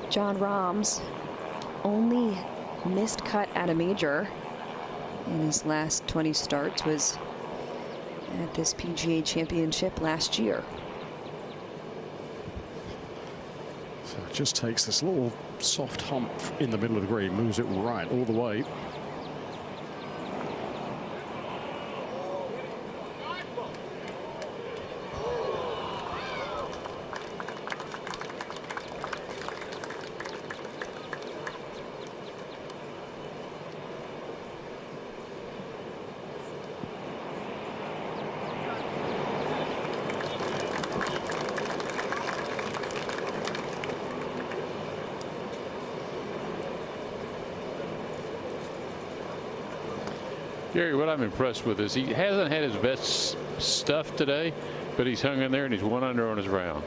Jon Rahm's only missed cut at a major in his last 20 starts was at this PGA Championship last year. So it just takes this little soft hump in the middle of the green, moves it right all the way. Gary, what I'm impressed with is he hasn't had his best stuff today, but he's hung in there and he's 1 under on his round.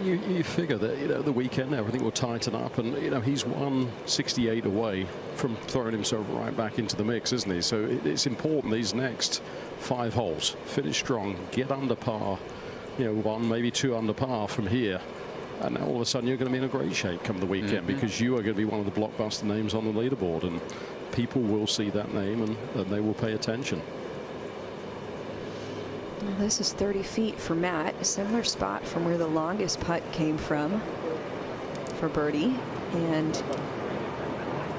You figure that the weekend everything will tighten up, and he's 168 away from throwing himself right back into the mix, isn't he? So it's important these next 5 holes finish strong, get under par, 1 maybe 2 under par from here, and now all of a sudden you're going to be in a great shape come the weekend because you are going to be one of the blockbuster names on the leaderboard, and people will see that name and they will pay attention. Well, this is 30 feet for Matt, a similar spot from where the longest putt came from for birdie. And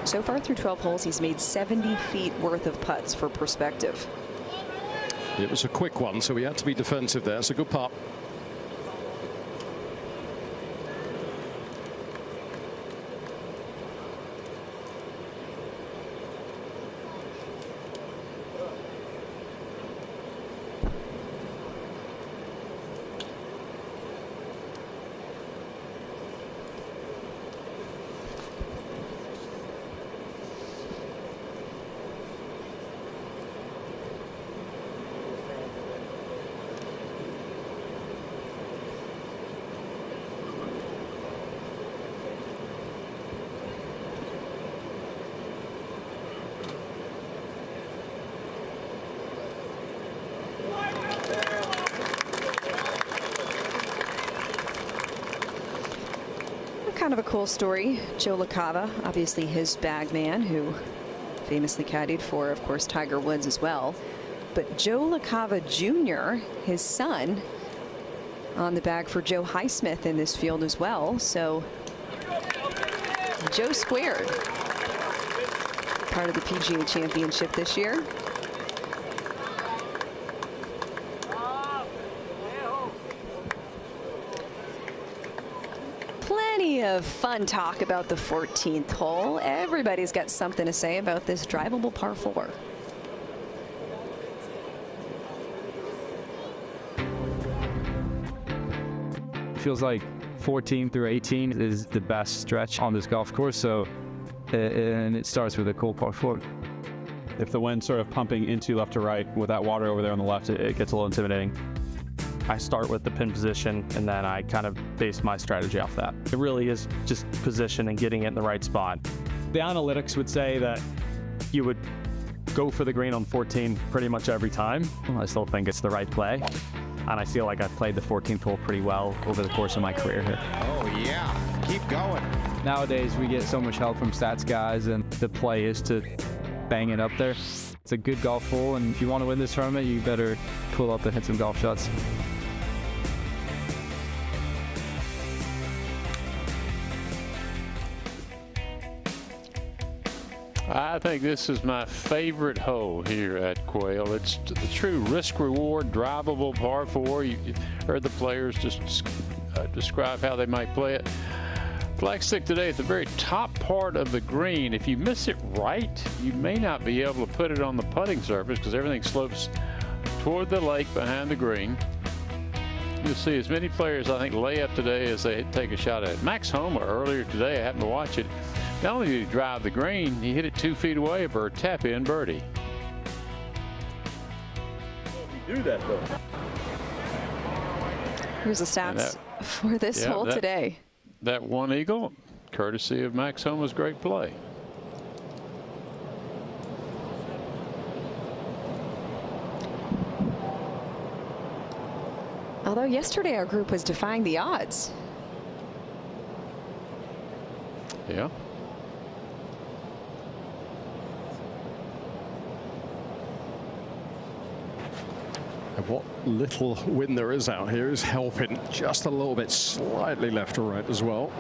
so far through 12 holes, he's made 70 feet worth of putts for perspective. It was a quick one, so he had to be defensive there. It's a good putt. Kind of a cool story. Joe LaCava, obviously his bag man, who famously caddied for, of course, Tiger Woods as well. But Joe LaCava Jr., his son, on the bag for Joe Highsmith in this field as well. So Joe squared. Part of the PGA Championship this year. Of fun talk about the 14th hole. Everybody's got something to say about this drivable par 4. Feels like 14 through 18 is the best stretch on this golf course. So, and it starts with a cool par 4. If the wind's sort of pumping into left to right with that water over there on the left, it gets a little intimidating. I start with the pin position, and then I kind of base my strategy off that. It really is just position and getting it in the right spot. The analytics would say that you would go for the green on 14 pretty much every time. I still think it's the right play, and I feel like I've played the 14th hole pretty well over the course of my career here. Oh yeah, keep going. Nowadays we get so much help from stats guys, and the play is to bang it up there. It's a good golf hole, and if you want to win this tournament, you better pull up and hit some golf shots. I think this is my favorite hole here at Quail. It's the true risk-reward, drivable par 4. You heard the players just describe how they might play it. Flagstick today at the very top part of the green. If you miss it right, you may not be able to put it on the putting surface because everything slopes toward the lake behind the green. You'll see as many players, I think, lay up today as they take a shot at it. Max Homa earlier today, I happened to watch it. Not only did he drive the green, he hit it 2 feet away for a tap-in birdie. You do that, though. Here's the stats for this hole today. That one eagle, courtesy of Max Homa's great play. Although yesterday our group was defying the odds. Yeah. And what little wind there is out here is helping just a little bit, slightly left or right as well.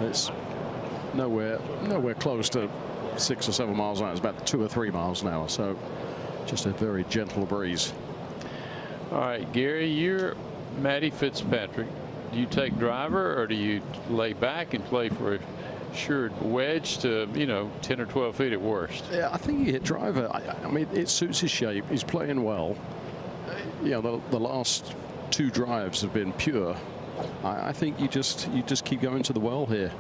It's nowhere close to 6 or 7 miles an hour. It's about 2 or 3 miles an hour. So just a very gentle breeze. All right, Gary, you're Matty Fitzpatrick. Do you take driver or do you lay back and play for a sure wedge to 10 or 12 feet at worst? Yeah, I think he hit driver. I mean, it suits his shape. He's playing well. The last 2 drives have been pure. I think you just keep going to the well here,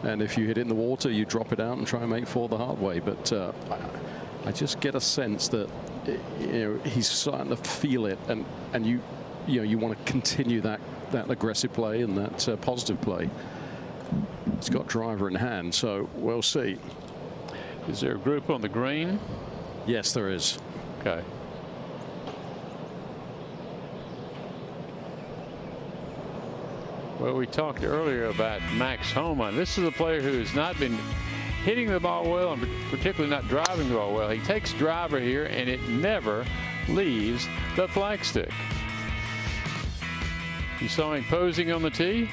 and if you hit in the water, you drop it out and try and make 4 the hard way. But I just get a sense that he's starting to feel it, and you want to continue that aggressive play and that positive play. He's got driver in hand, so we'll see. Is there a group on the green? Yes, there is. Okay. Well, we talked earlier about Max Homa. This is a player who has not been hitting the ball well, and particularly not driving the ball well. He takes driver here, and it never leaves the flagstick. You saw him posing on the tee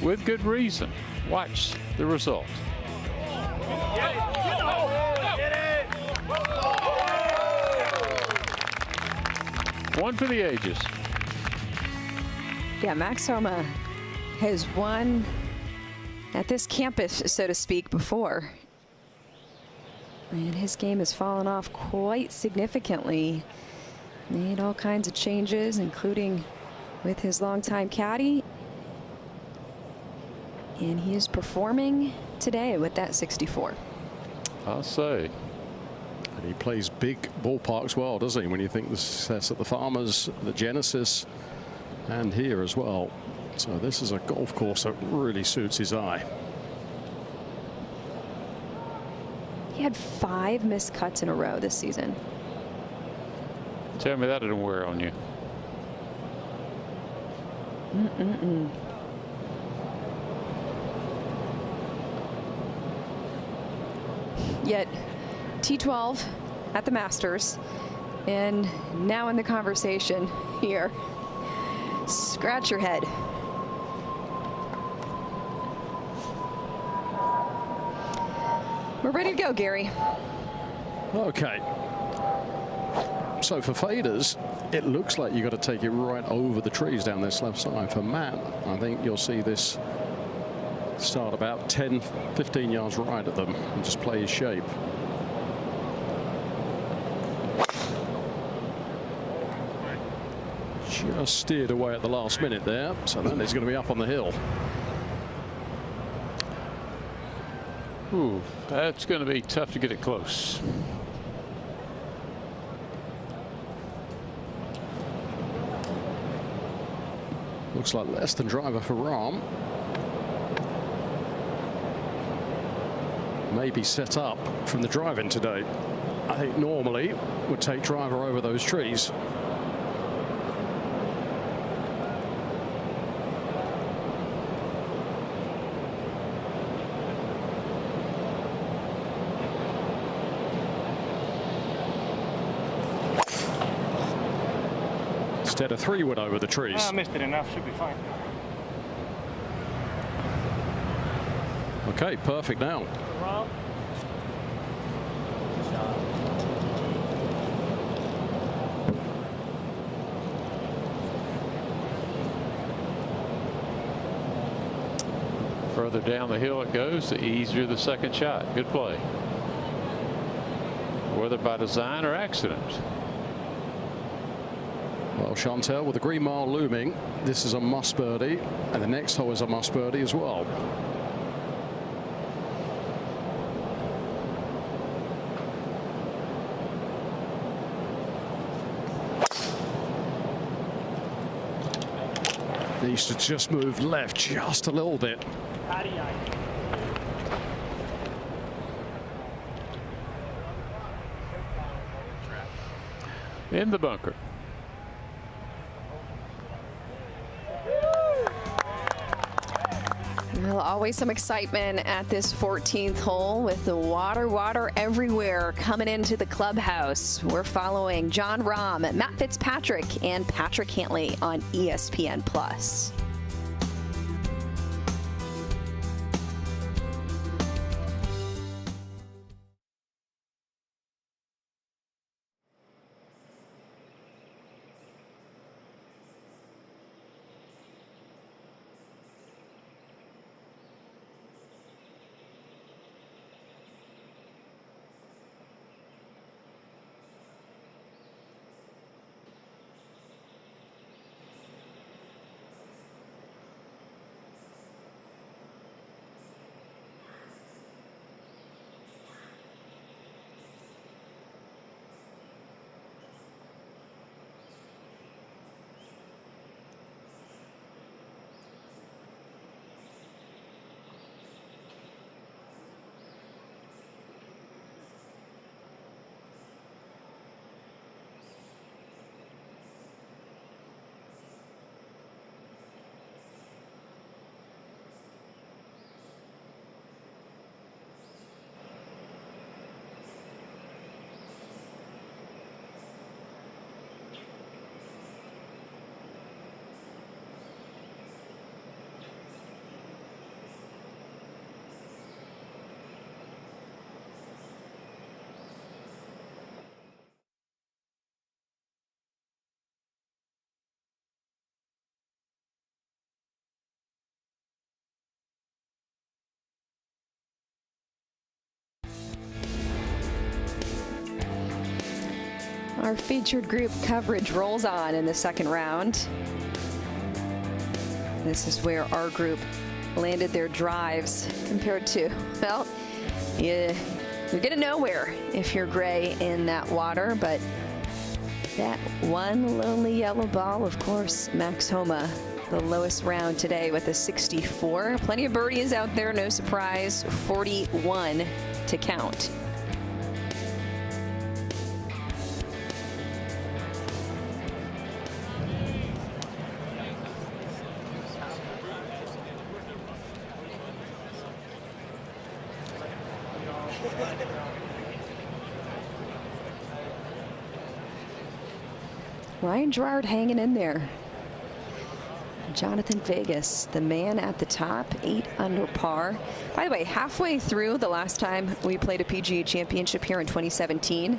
with good reason. Watch the result. One for the ages. Yeah, Max Homa has won at this campus, so to speak, before. And his game has fallen off quite significantly. Made all kinds of changes, including with his longtime caddy. And he is performing today with that 64. I'll say. And he plays big ballparks well, doesn't he? When you think the success at the Farmers, the Genesis, and here as well. So this is a golf course that really suits his eye. He had 5 missed cuts in a row this season. Tell me that didn't wear on you. Yet T12 at the Masters, and now in the conversation here. Scratch your head. We're ready to go, Gary. Okay. So for faders, it looks like you got to take it right over the trees down this left side. For Matt, I think you'll see this start about 10, 15 yards right at them and just play his shape. Just steered away at the last minute there, so then he's going to be up on the hill. Ooh, that's going to be tough to get it close. Looks like less than driver for Rahm. Maybe set up from the drive-in today. I think normally would take driver over those trees. Instead of 3 wood over the trees. I missed it enough, should be fine. Okay, perfect now. Further down the hill it goes, the easier the second shot. Good play. Whether by design or accident. Well, Chantel, with the green mile looming, this is a must birdie, and the next hole is a must birdie as well. Needs to just move left just a little bit. In the bunker. Well, always some excitement at this 14th hole with the water everywhere coming into the clubhouse. We're following Jon Rahm, Matt Fitzpatrick, and Patrick Cantlay on ESPN+. Our featured group coverage rolls on in the second round. This is where our group landed their drives compared to, well, you're getting nowhere if you're gray in that water, but that one lonely yellow ball, of course, Max Homa, the lowest round today with a 64. Plenty of birdies out there, no surprise, 41 to count. Ryan Gerard hanging in there. Jonathan Vegas, the man at the top, 8 under par. By the way, halfway through the last time we played a PGA Championship here in 2017,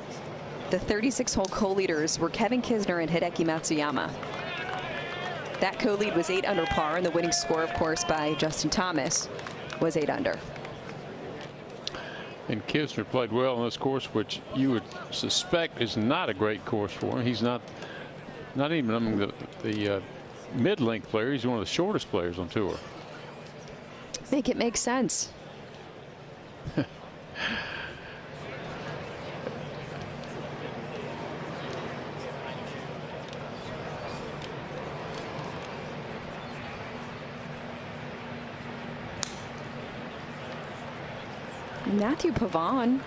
the 36-hole co-leaders were Kevin Kisner and Hideki Matsuyama. That co-lead was 8 under par, and the winning score, of course, by Justin Thomas was 8 under. And Kisner played well on this course, which you would suspect is not a great course for him. He's not even among the mid-length player. He's one of the shortest players on tour. Make it make sense. Matthew Pavon,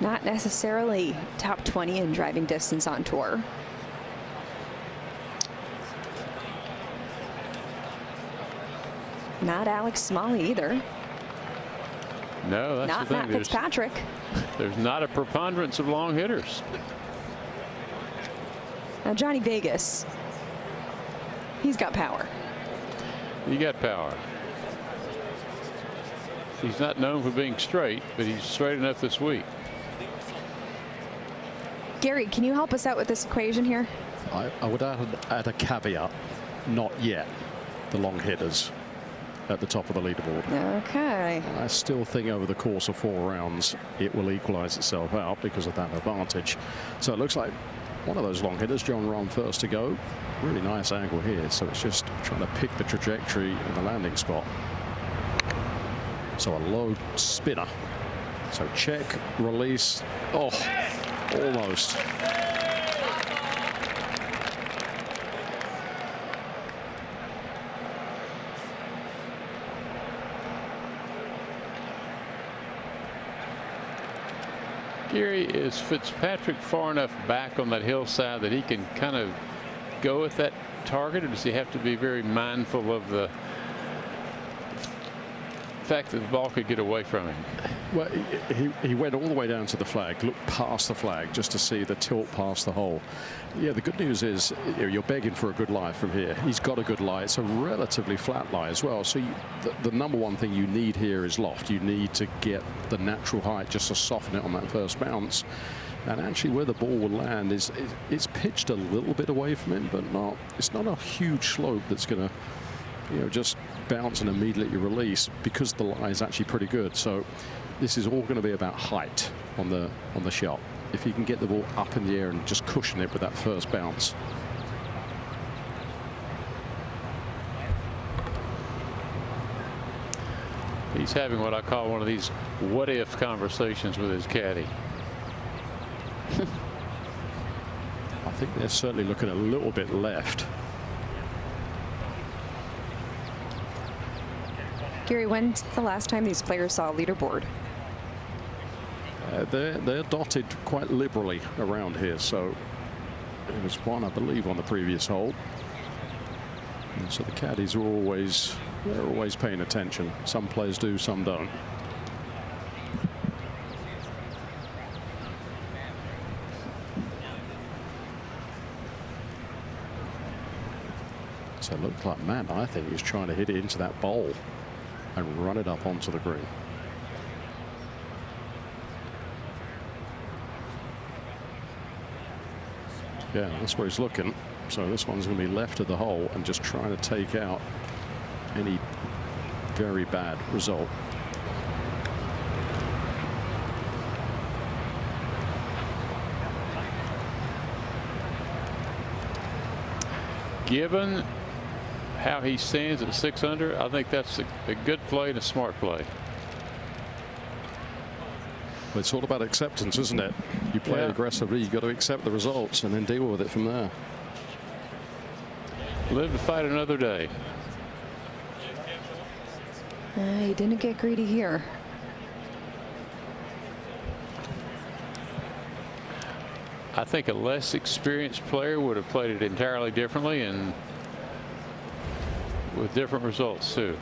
not necessarily top 20 in driving distance on tour. Not Alex Smalley either. No, that's not the thing. Matt Fitzpatrick. There's not a preponderance of long hitters. Now Johnny Vegas, he's got power. You got power. He's not known for being straight, but he's straight enough this week. Gary, can you help us out with this equation here? I would add a caveat. Not yet. The long hitters at the top of the leaderboard. Okay. I still think over the course of 4 rounds it will equalize itself out because of that advantage. So it looks like one of those long hitters, Jon Rahm, first to go. Really nice angle here. So it's just trying to pick the trajectory and the landing spot. So a low spinner. So check, release. Oh, almost. Gary, is Fitzpatrick far enough back on that hillside that he can kind of go at that target, or does he have to be very mindful of the fact that the ball could get away from him? Well, he went all the way down to the flag, looked past the flag just to see the tilt past the hole. Yeah, the good news is you're begging for a good lie from here. He's got a good lie. It's a relatively flat lie as well. So the number one thing you need here is loft. You need to get the natural height just to soften it on that first bounce. And actually where the ball will land is it's pitched a little bit away from him, but it's not a huge slope that's going to just bounce and immediately release, because the lie is actually pretty good. So this is all going to be about height on the shot. If you can get the ball up in the air and just cushion it with that first bounce. He's having what I call one of these what if conversations with his caddy. I think they're certainly looking a little bit left. Gary, when's the last time these players saw a leaderboard? They're dotted quite liberally around here. So there was one, I believe, on the previous hole. And so the caddies are always paying attention. Some players do, some don't. So it looks like Matt, I think, he's trying to hit it into that bowl and run it up onto the green. Yeah, that's where he's looking. So this one's going to be left of the hole and just trying to take out any very bad result. given how he stands at 6 under, I think that's a good play and a smart play. Well, it's all about acceptance, isn't it? You play aggressively, you've got to accept the results and then deal with it from there. Live to fight another day. He didn't get greedy here. I think a less experienced player would have played it entirely differently and with different results too.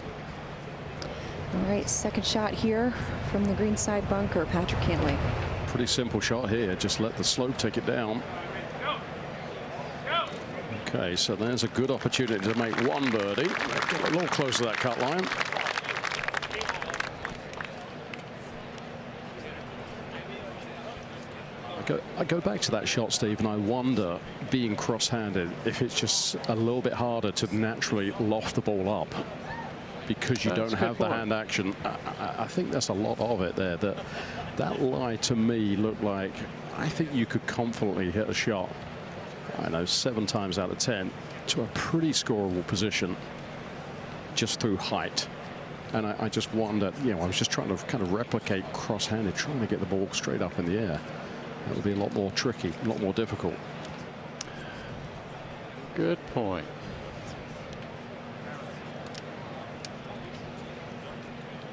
All right, second shot here from the green side bunker, Patrick Cantlay. Pretty simple shot here. Just let the slope take it down. Okay, so there's a good opportunity to make one birdie. Get a little close to that cut line. I go back to that shot, Steve, and I wonder, being cross-handed, if it's just a little bit harder to naturally loft the ball up because you don't have the hand action. I think that's a lot of it there. That lie to me looked like, I think you could confidently hit a shot, I know, 7 times out of 10 to a pretty scoreable position just through height. And I just wondered, you know, I was just trying to kind of replicate cross-handed, trying to get the ball straight up in the air. It would be a lot more tricky, a lot more difficult. Good point.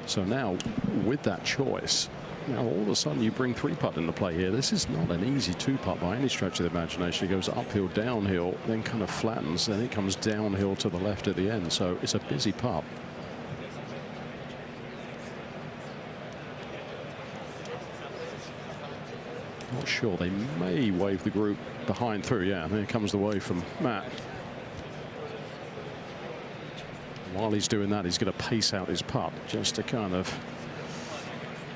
So now, with that choice, now all of a sudden you bring 3-putt into play here. This is not an easy 2-putt by any stretch of the imagination. It goes uphill, downhill, then kind of flattens, then it comes downhill to the left at the end. So it's a busy putt. Not sure. They may wave the group behind through. Yeah, there comes the wave from Matt. While he's doing that, he's going to pace out his putt just to kind of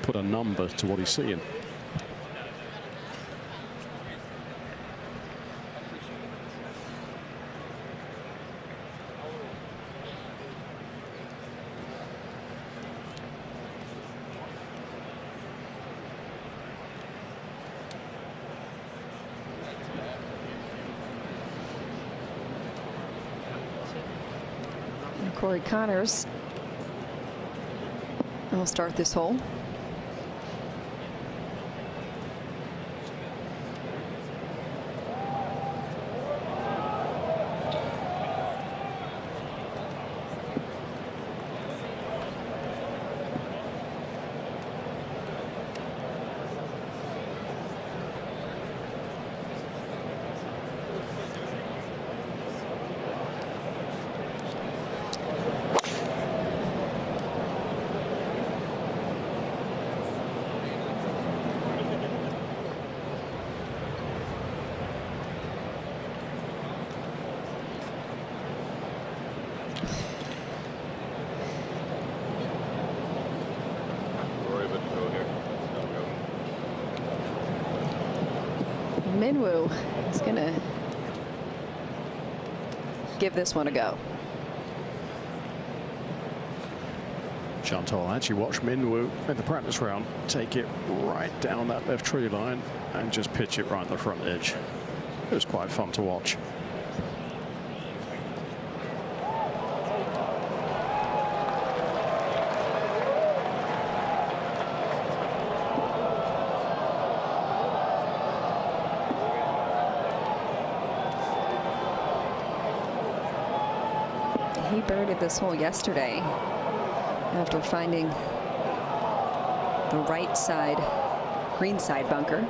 put a number to what he's seeing. Corey Connors will start this hole. Minwoo is going to give this one a go. Chantal actually watched Minwoo in the practice round take it right down that left tree line and just pitch it right on the front edge. It was quite fun to watch. He birdied this hole yesterday after finding the right side, green side bunker.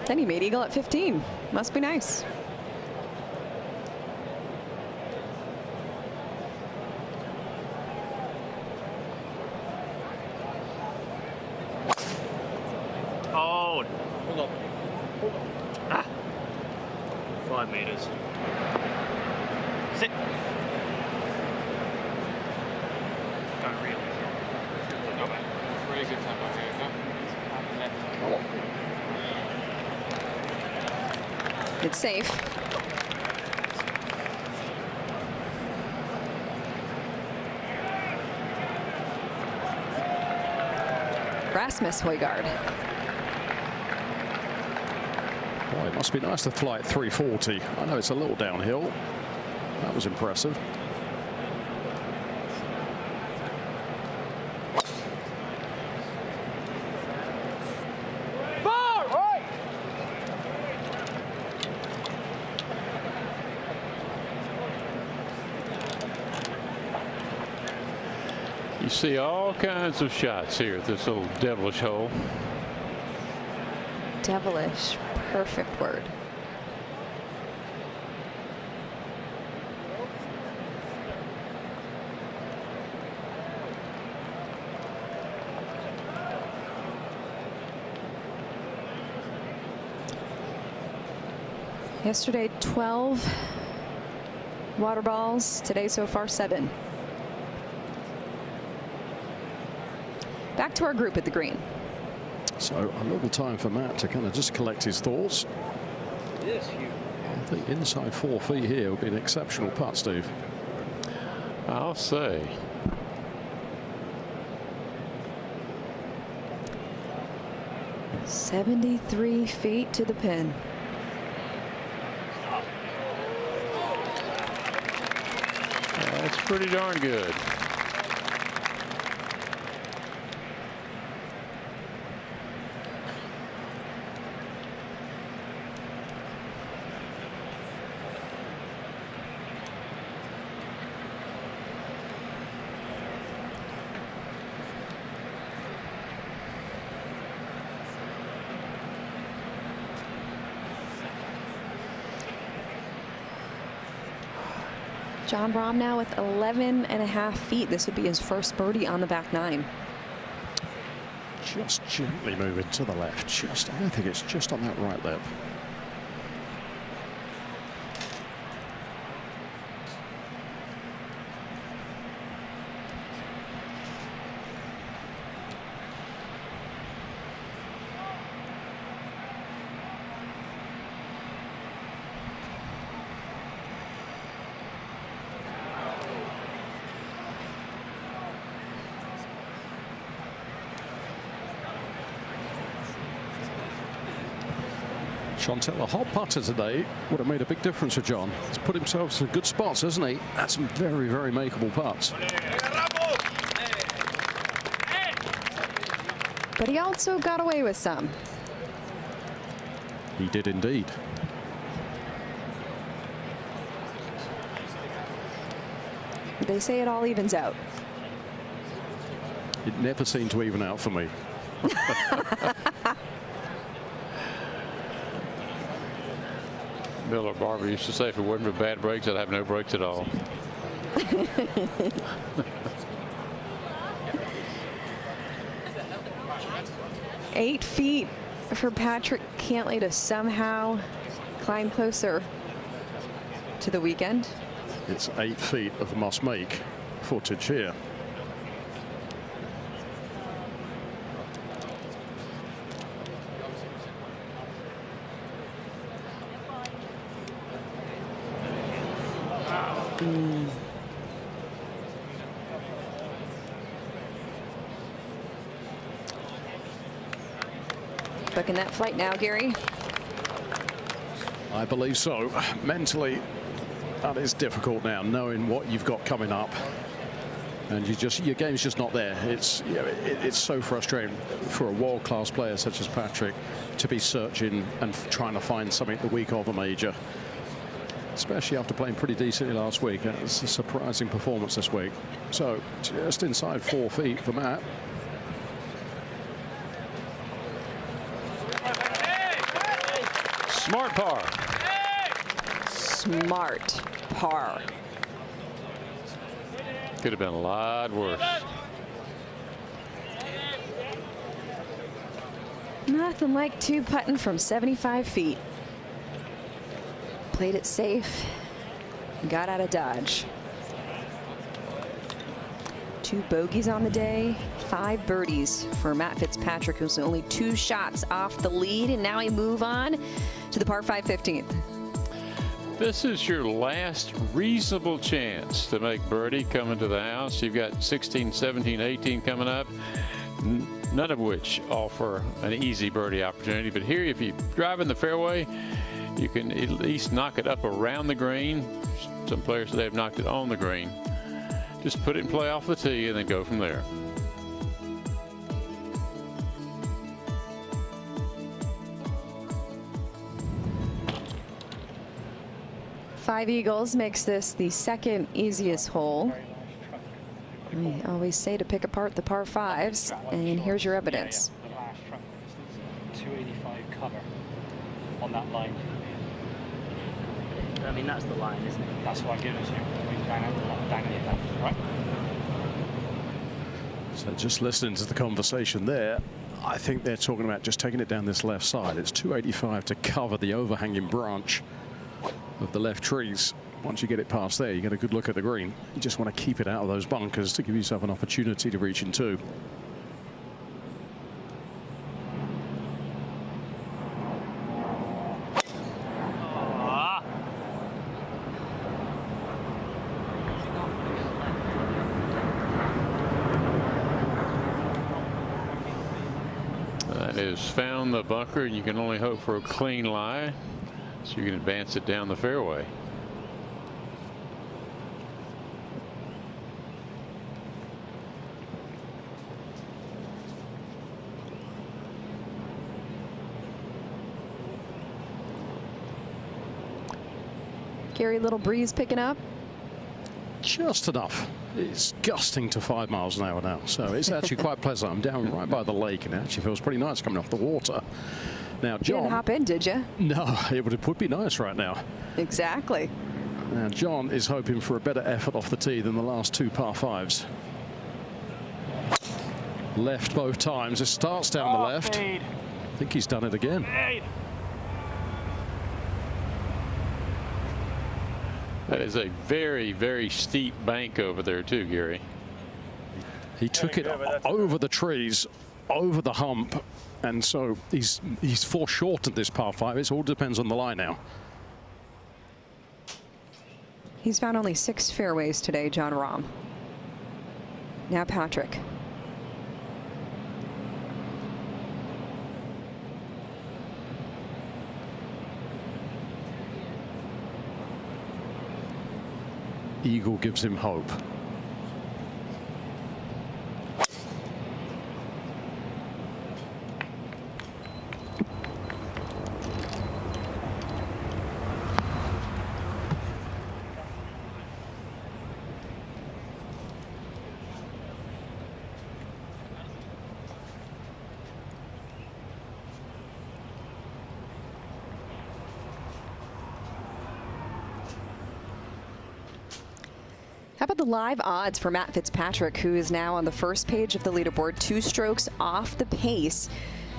Then he made eagle at 15. Must be nice. Oh, hold on. 5 meters. Sit. Don't really. No, man. Really good time by here. It's safe. Rasmus Højgaard. Must be nice to fly at 340. I know it's a little downhill. That was impressive. You see all kinds of shots here at this little devilish hole. Devilish, perfect word. Yesterday, 12 water balls. Today, so far, 7. Back to our group at the green. So a little time for Matt to kind of just collect his thoughts. I think inside 4 feet here would be an exceptional putt, Steve. I'll say. "73 feet to the pin." That's pretty darn good. Jon Rahm now with 11.5 feet. This would be his first birdie on the back 9. Just gently moving to the left. I think it's just on that right lip. Chantel, a hot putter today would have made a big difference for Jon. He's put himself in good spots, hasn't he? That's some very, very makeable putts. But he also got away with some. He did indeed. They say it all evens out. It never seemed to even out for me. Bill or Barbara used to say if it wasn't for bad breaks, I'd have no breaks at all. 8 feet for Patrick Cantlay to somehow climb closer to the weekend. It's 8 feet of must-make footage here. Booking that flight now, Gary. I believe so. Mentally, that is difficult now, knowing what you've got coming up, and your game's just not there. It's it's so frustrating for a world-class player such as Patrick to be searching and trying to find something the week of a major, especially after playing pretty decently last week. It's a surprising performance this week. So just inside 4 feet for Matt. Smart par. Smart par. Could have been a lot worse. Nothing like 2 putting from 75 feet. Played it safe. Got out of Dodge. 2 bogeys on the day, 5 birdies for Matt Fitzpatrick, who's only 2 shots off the lead, and now we move on to the par 5 15th. This is your last reasonable chance to make birdie coming to the house. You've got 16, 17, 18 coming up. none of which offer an easy birdie opportunity. But here, if you drive in the fairway, you can at least knock it up around the green. Some players today have knocked it on the green. Just put it in play off the tee and then go from there. Five eagles makes this the second easiest hole. We always say to pick apart the par fives, and here's your evidence. The last trunk distance, 285 cover on that line. I mean, that's the line, isn't it? That's what I'm giving you. Down at the left, right? So just listening to the conversation there, I think they're talking about just taking it down this left side. It's 285 to cover the overhanging branch of the left trees. Once you get it past there, you get a good look at the green. You just want to keep it out of those bunkers to give yourself an opportunity to reach in two. That is found the bunker, and you can only hope for a clean lie, so you can advance it down the fairway. Gary, little breeze picking up. Just enough. It's gusting to 5 miles an hour now, so it's actually quite pleasant. I'm down right by the lake, and it actually feels pretty nice coming off the water. Now, John, you didn't hop in, did you? No, it would be nice right now. Exactly. Now, John is hoping for a better effort off the tee than the last two par fives. Left both times. It starts down the left. Fade. I think he's done it again. Fade. That is a very, very steep bank over there too, Gary. He took it over the trees, over the hump, and so he's foreshortened this par five. It all depends on the lie now. He's found only 6 fairways today, Jon Rahm. Now Patrick. Eagle gives him hope. How about the live odds for Matt Fitzpatrick, who is now on the first page of the leaderboard, 2 strokes off the pace.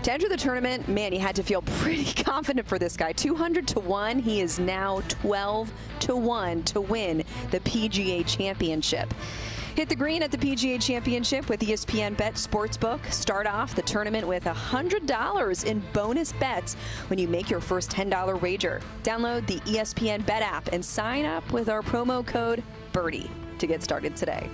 To enter the tournament, man, you had to feel pretty confident for this guy. 200 to 1, he is now 12 to 1 to win the PGA Championship. Hit the green at the PGA Championship with ESPN Bet Sportsbook. Start off the tournament with $100 in bonus bets when you make your first $10 wager. Download the ESPN Bet app and sign up with our promo code BIRDIE to get started today.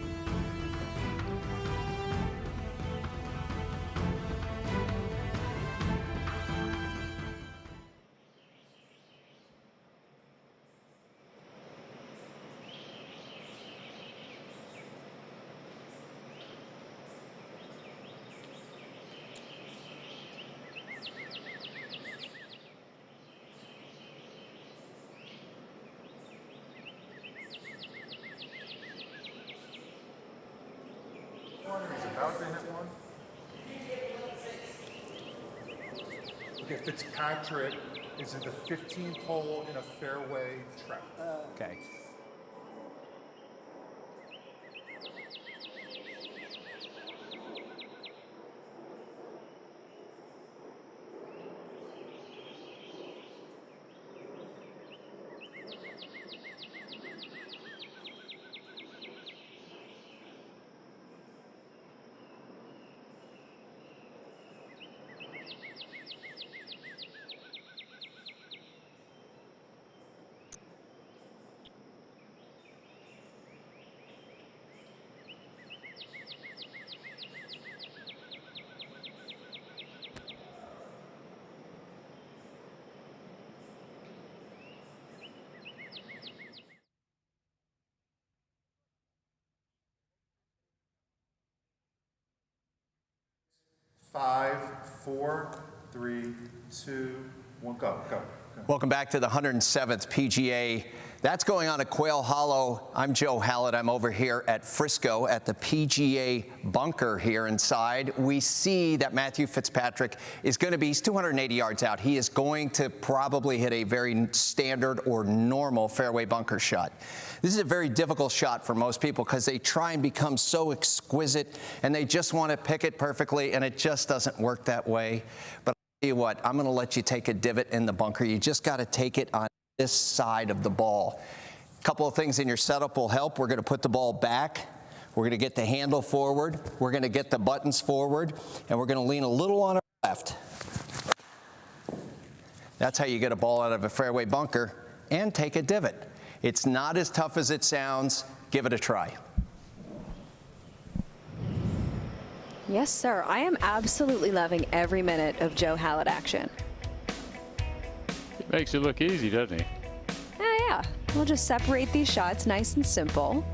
Okay, Fitzpatrick is in the 15th hole in a fairway track. Okay. 5, 4, 3, 2, 1, go. Welcome back to the 107th PGA. That's going on at Quail Hollow. I'm Joe Hallett. I'm over here at Frisco at the PGA bunker here inside. We see that Matthew Fitzpatrick is going to be, he's 280 yards out. He is going to probably hit a very standard or normal fairway bunker shot. This is a very difficult shot for most people because they try and become so exquisite and they just want to pick it perfectly, and it just doesn't work that way. But I'll tell you what, I'm going to let you take a divot in the bunker. You just got to take it on this side of the ball. A couple of things in your setup will help. We're going to put the ball back. We're going to get the handle forward. We're going to get the buttons forward, and we're going to lean a little on our left. That's how you get a ball out of a fairway bunker and take a divot. It's not as tough as it sounds. Give it a try. Yes, sir. I am absolutely loving every minute of Joe Hallett action. Makes it look easy, doesn't he? Yeah. We'll just separate these shots nice and simple,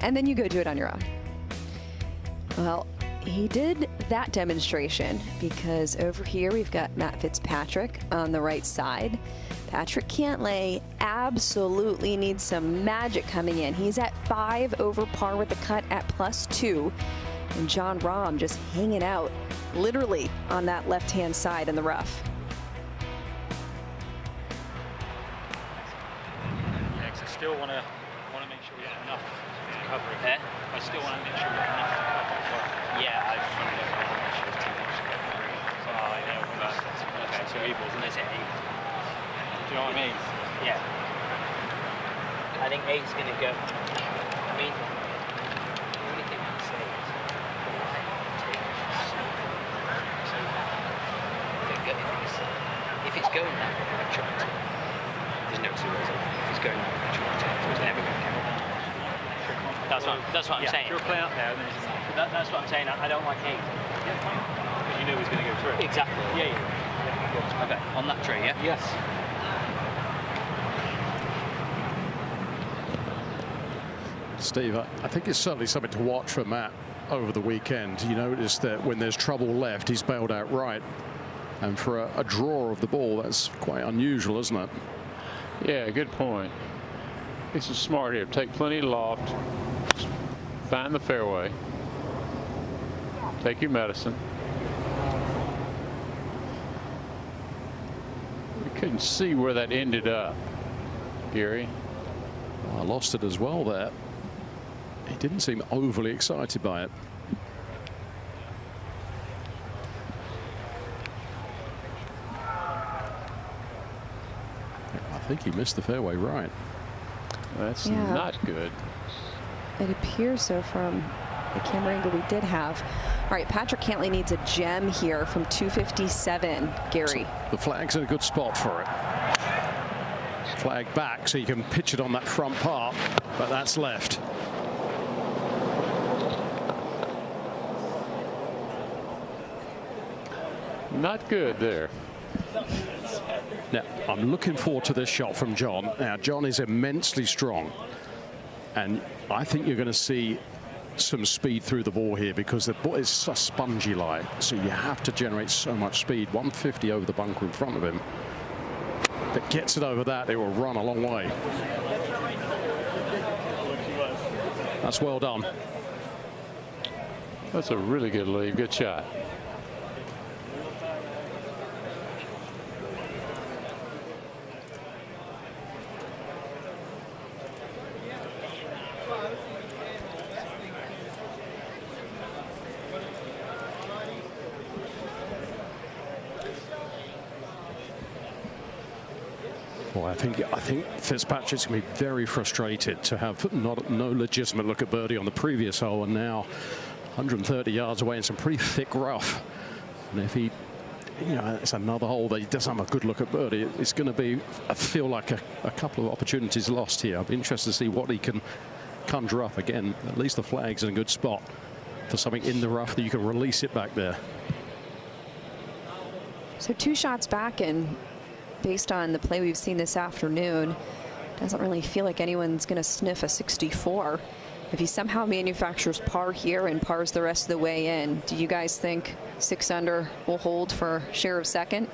and then you go do it on your own. Well, he did that demonstration because over here we've got Matt Fitzpatrick on the right side. Patrick Cantlay absolutely needs some magic coming in. He's at 5 over par with the cut at +2. And Jon Rahm just hanging out literally on that left-hand side in the rough. I still want to make sure we have enough to cover it. Yeah? I still want to make sure we have enough to cover it. But yeah, I just want to make sure it's too much to cover it. I know, but okay, so equals, and there's 8. Do you know what I mean? Yeah. I think 8's going to go. I mean, the only thing I'd say is if it's going that way, I try to. There's no 2 ways. If it's going that way, I try to. It's never going to count. That's what I'm saying. You're playing up there. That's what I'm saying. I don't like 8. Because you knew he was going to go through. Exactly. Yeah. Okay. On that tree, yeah? Yes. Steve, I think it's certainly something to watch for Matt over the weekend. You notice that when there's trouble left, he's bailed out right. And for a draw of the ball, that's quite unusual, isn't it? Yeah, good point. This is smart here. Take plenty of loft. Find the fairway. Take your medicine. We couldn't see where that ended up, Gary. Well, I lost it as well there. He didn't seem overly excited by it. I think he missed the fairway right. That's not good. It appears so from the camera angle we did have. All right, Patrick Cantlay needs a gem here from 257, Gary. The flag's in a good spot for it. Flag back so you can pitch it on that front part, but that's left. Not good there. Now, I'm looking forward to this shot from Jon. Now, Jon is immensely strong, and I think you're going to see some speed through the ball here because the ball is so spongy like, so you have to generate so much speed. 150 over the bunker in front of him. That gets it over that, it will run a long way. That's well done. That's a really good lead. Good shot. Well, I think Fitzpatrick's going to be very frustrated to have no legitimate look at birdie on the previous hole, and now 130 yards away in some pretty thick rough. And if he, it's another hole that he doesn't have a good look at birdie, it's going to be, I feel like a couple of opportunities lost here. I'll be interested to see what he can conjure up again. At least the flag's in a good spot for something in the rough that you can release it back there. So 2 shots back, and based on the play we've seen this afternoon, doesn't really feel like anyone's going to sniff a 64 if he somehow manufactures par here and pars the rest of the way in, do you guys think 6 under will hold for share of second?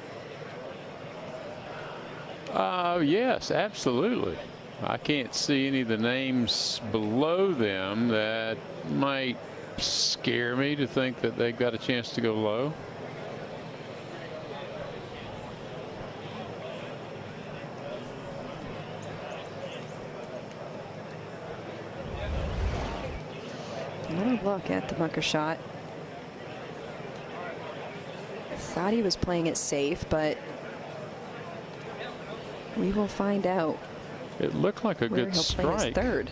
Yes, absolutely. I can't see any of the names below them that might scare me to think that they've got a chance to go low. Another look at the bunker shot. Thought he was playing it safe, but we will find out. It looked like a good strike. Play his third.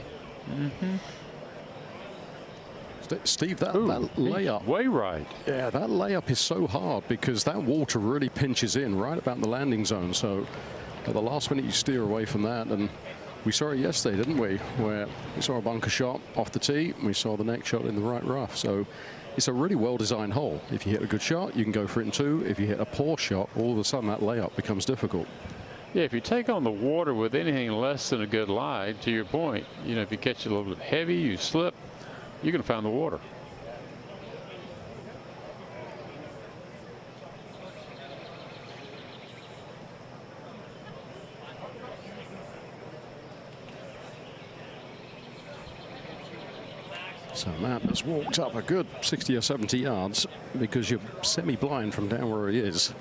Steve, that layup. Way right. Yeah, that layup is so hard because that water really pinches in right about the landing zone. So at the last minute, you steer away from that. And we saw it yesterday, didn't we? Where we saw a bunker shot off the tee. And we saw the next shot in the right rough. So it's a really well-designed hole. If you hit a good shot, you can go for it in 2. If you hit a poor shot, all of a sudden that layup becomes difficult. Yeah, if you take on the water with anything less than a good lie, to your point, you know, if you catch it a little bit heavy, you slip, you're going to find the water. So Matt has walked up a good 60 or 70 yards because you're semi-blind from down where he is.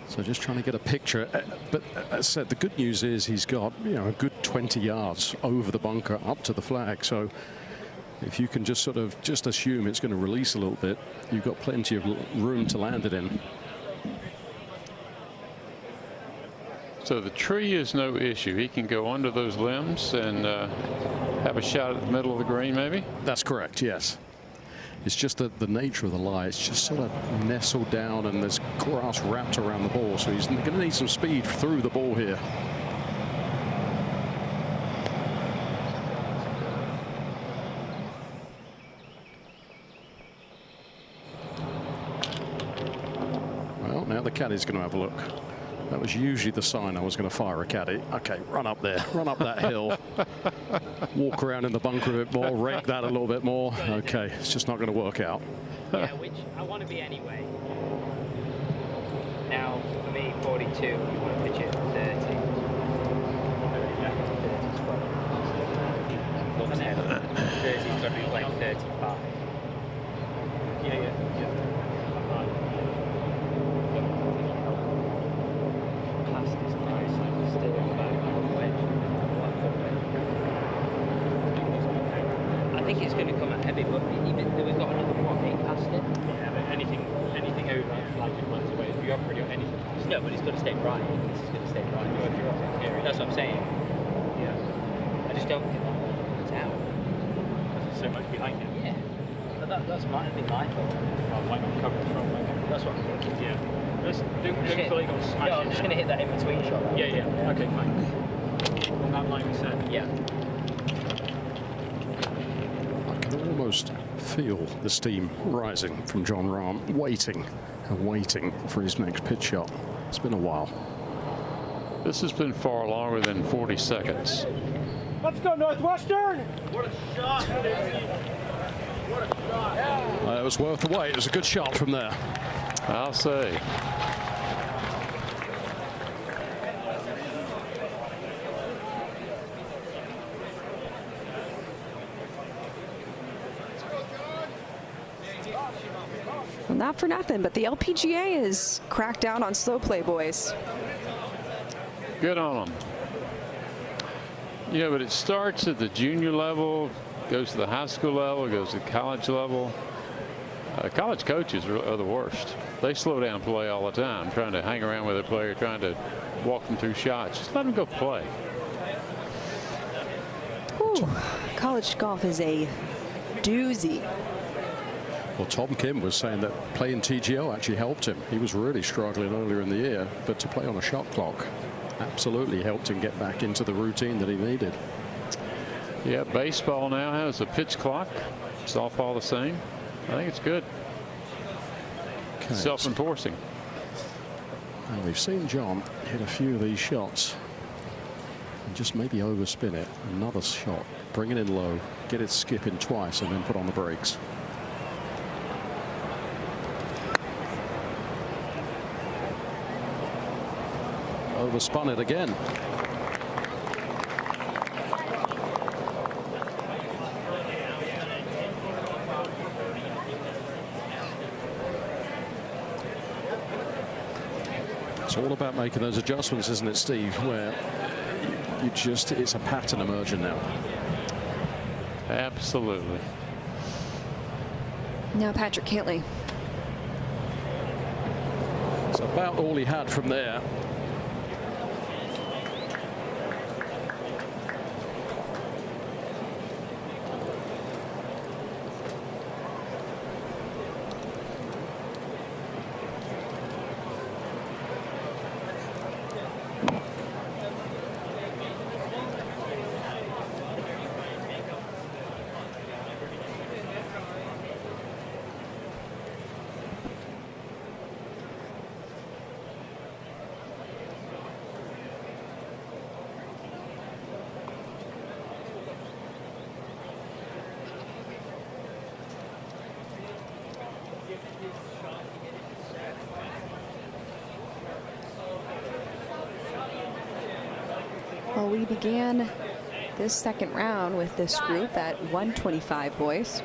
So just trying to get a picture. But as I said, the good news is he's got, you know, a good 20 yards over the bunker up to the flag. So if you can just sort of just assume it's going to release a little bit, you've got plenty of room to land it in. So the tree is no issue. He can go under those limbs and have a shot at the middle of the green, maybe? That's correct, yes. It's just the nature of the lie. It's just sort of nestled down and there's grass wrapped around the ball. So he's going to need some speed through the ball here. Well, now the caddy's going to have a look. That was usually the sign I was going to fire a caddy. Okay, run up there, run up that hill, walk around in the bunker a bit more, rake that a little bit more. Okay, it's just not going to work out. Yeah, which I want to be anyway. Now, for me, 42, you want to pitch it at 30. 30's got to be like 35. Yeah. I think it's going to come out heavy, but even though we've got another 8 past it. Yeah, but anything over that flag miles away, if you haven't really got anything past it. No, but it's got to stay right. This is going to stay right. That's what I'm saying. Yeah. I just don't think it's out. There's so much behind it. Yeah. But that's might have been my thought. I might not cover the front leg. That's what I'm thinking. Yeah. Don't feel like you're smashing. No, I'm just going to hit that in between shot. Right? Yeah. Okay, fine. On that line we said. Yeah. I can almost feel the steam rising from Jon Rahm, waiting and waiting for his next pitch shot. It's been a while. This has been far longer than 40 seconds. Let's go, Northwestern! What a shot! What a shot! It was worth the wait. It was a good shot from there. I'll say. Well, not for nothing, but the LPGA has cracked down on slow play, boys. Good on them. You know, but it starts at the junior level, goes to the high school level, goes to college level. College coaches are the worst. They slow down play all the time, trying to hang around with a player, trying to walk them through shots. Just let them go play. Ooh, college golf is a doozy. Well, Tom Kim was saying that playing TGO actually helped him. He was really struggling earlier in the year, but to play on a shot clock absolutely helped him get back into the routine that he needed. Yeah, baseball now has a pitch clock. Softball the same. I think it's good. Okay, self-enforcing. And we've seen John hit a few of these shots. just maybe overspin it. Another shot, bring it in low, get it skipping twice, and then put on the brakes. Overspun it again. It's all about making those adjustments, isn't it, Steve? Where you just, it's a pattern emerging now. Absolutely. Now Patrick Cantlay. It's about all he had from there. Well, we began this second round with this group at 125 boys.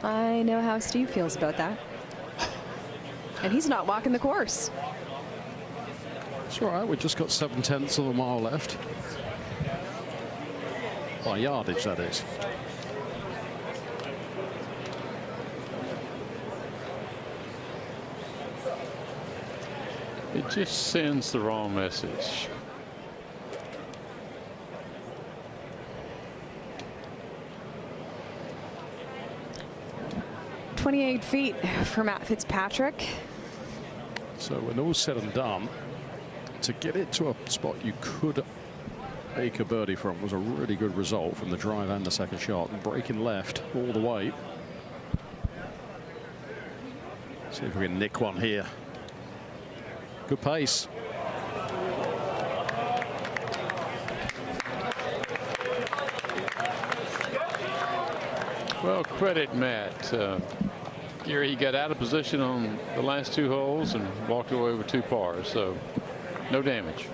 I know how Steve feels about that. And he's not walking the course. It's all right, we've just got 7/10 of a mile left. By yardage, that is. It just sends the wrong message. .28 feet for Matt Fitzpatrick. So when all said and done, to get it to a spot you could make a birdie from was a really good result from the drive and the second shot. And breaking left all the way. See if we can nick one here. Good pace. Well, credit Matt. Gary, he got out of position on the last two holes and walked away with 2 pars, so no damage.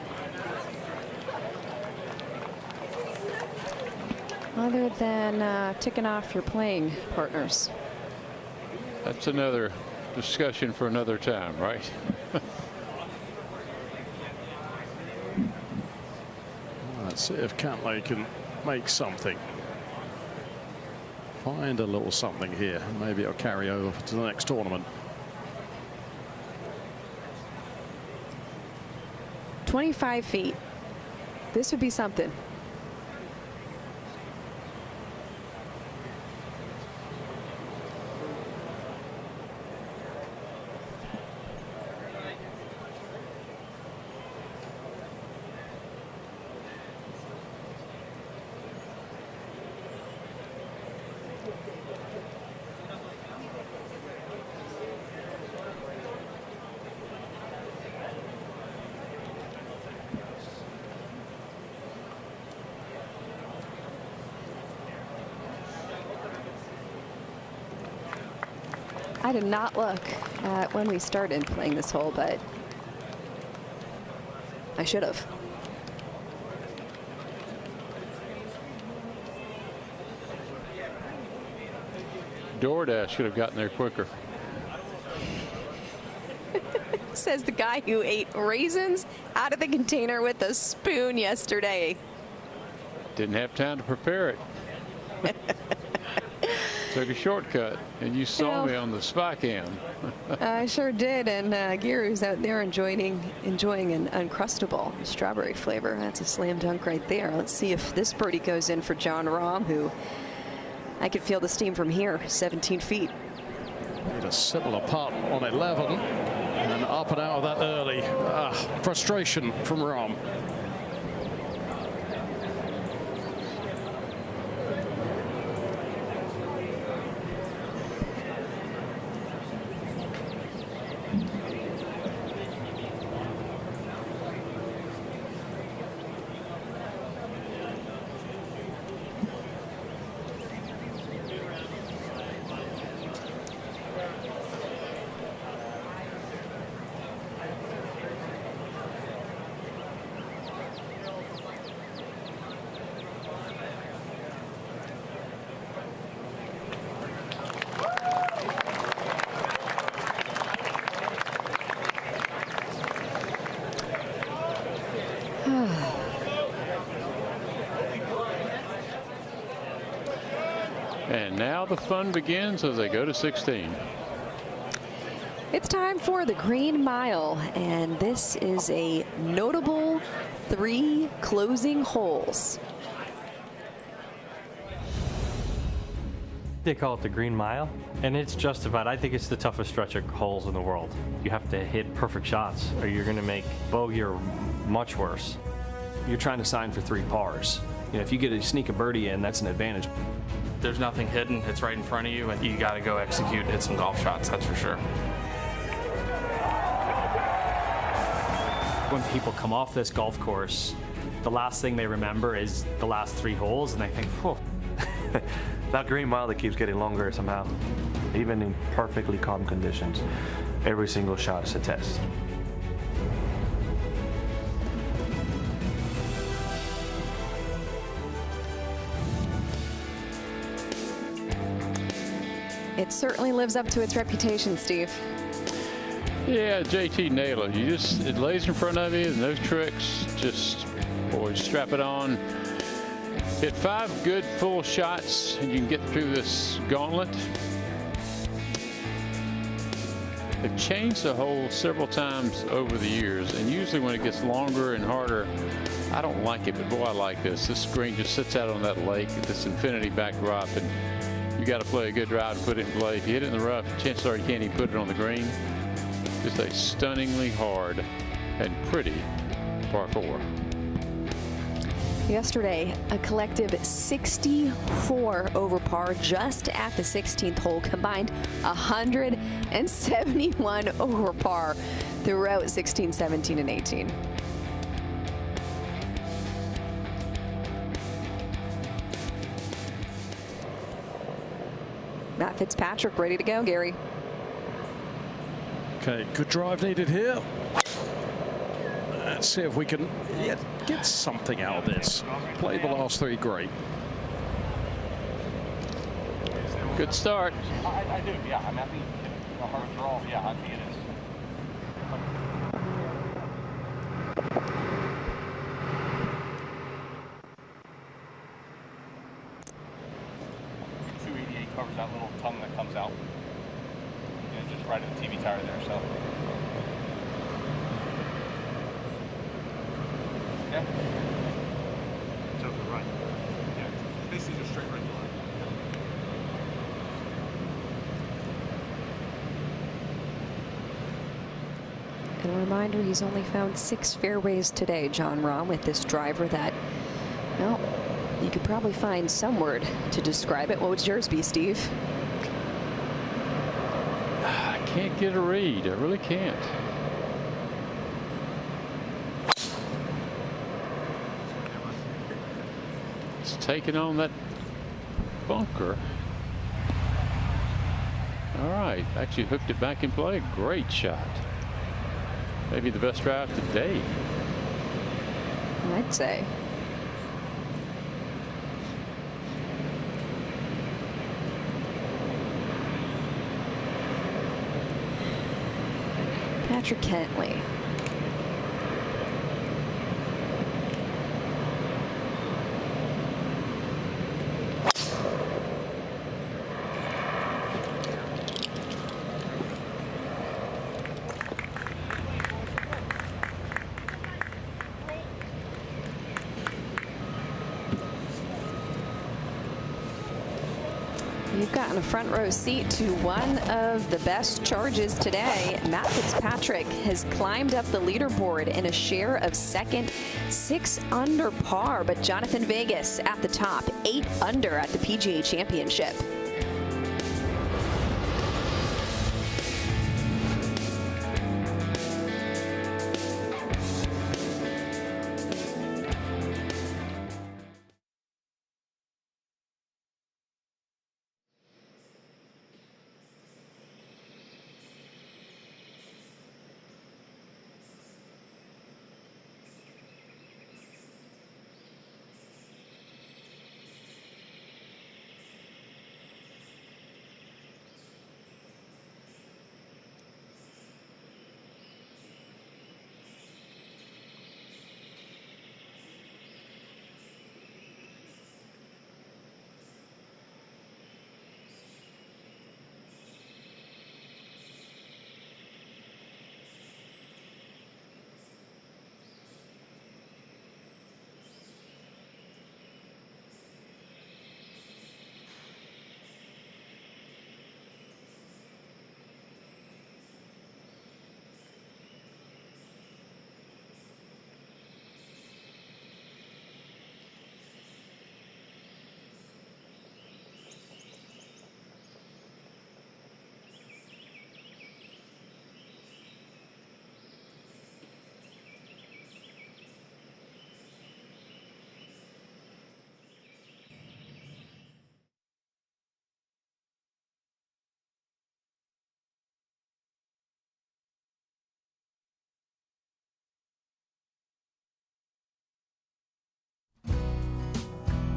Other than ticking off your playing partners. That's another discussion for another time, right? Let's see if Cantlay can make something. Find a little something here. Maybe it'll carry over to the next tournament. 25 feet. This would be something. I did not look at when we started playing this hole, but I should have. DoorDash should have gotten there quicker. Says the guy who ate raisins out of the container with a spoon yesterday. Didn't have time to prepare it. Took a shortcut, and you saw me on the spy cam. I sure did, and Gary's out there enjoying an Uncrustable strawberry flavor. That's a slam dunk right there. Let's see if this birdie goes in for Jon Rahm, who I could feel the steam from here, 17 feet. Need a similar putt on 11, and up and out of that early. Frustration from Rahm. now the fun begins as they go to 16. It's time for the Green Mile, and this is a notable 3 closing holes. They call it the Green Mile, and it's justified. I think it's the toughest stretch of holes in the world. You have to hit perfect shots, or you're going to make bogey or much worse. You're trying to sign for 3 pars. You know, if you get to sneak a birdie in, that's an advantage. There's nothing hidden. It's right in front of you, and you got to go execute, hit some golf shots, that's for sure. When people come off this golf course, the last thing they remember is the last 3 holes, and they think, whoa. That green mile that keeps getting longer somehow, even in perfectly calm conditions. Every single shot is a test. It certainly lives up to its reputation, Steve. Yeah, JT nailed it. It lays in front of you, no tricks. Just, boy, strap it on. Hit 5 good full shots, and you can get through this gauntlet. They've changed the hole several times over the years, and usually when it gets longer and harder, I don't like it, but boy, I like this. This green just sits out on that lake at this infinity backdrop, and you got to play a good drive to put it in play. If you hit it in the rough, chances are you can't even put it on the green. Just a stunningly hard and pretty par 4. Yesterday, a collective 64 over par just at the 16th hole, combined 171 over par throughout 16, 17, and 18. Matt Fitzpatrick ready to go, Gary. Okay, good drive needed here. Let's see if we can get something out of this. Play the last 3 great. Good start. I do, yeah. I mean, I think a hard draw, yeah, I think it is. .288 covers that little tongue that comes out. And just right at the TV tower there, so. Yeah. To the right. Yeah. Basically just straight right line. And a reminder, he's only found 6 fairways today, Jon Rahm, with this driver that, well, you could probably find some word to describe it. What would yours be, Steve? I can't get a read. I really can't. It's taking on that bunker. All right, actually hooked it back in play. Great shot. Maybe the best drive today. I'd say. Patrick Cantlay. You've gotten a front row seat to one of the best charges today. Matt Fitzpatrick has climbed up the leaderboard in a share of second, 6 under par, but Jonathan Vegas at the top, 8 under at the PGA Championship.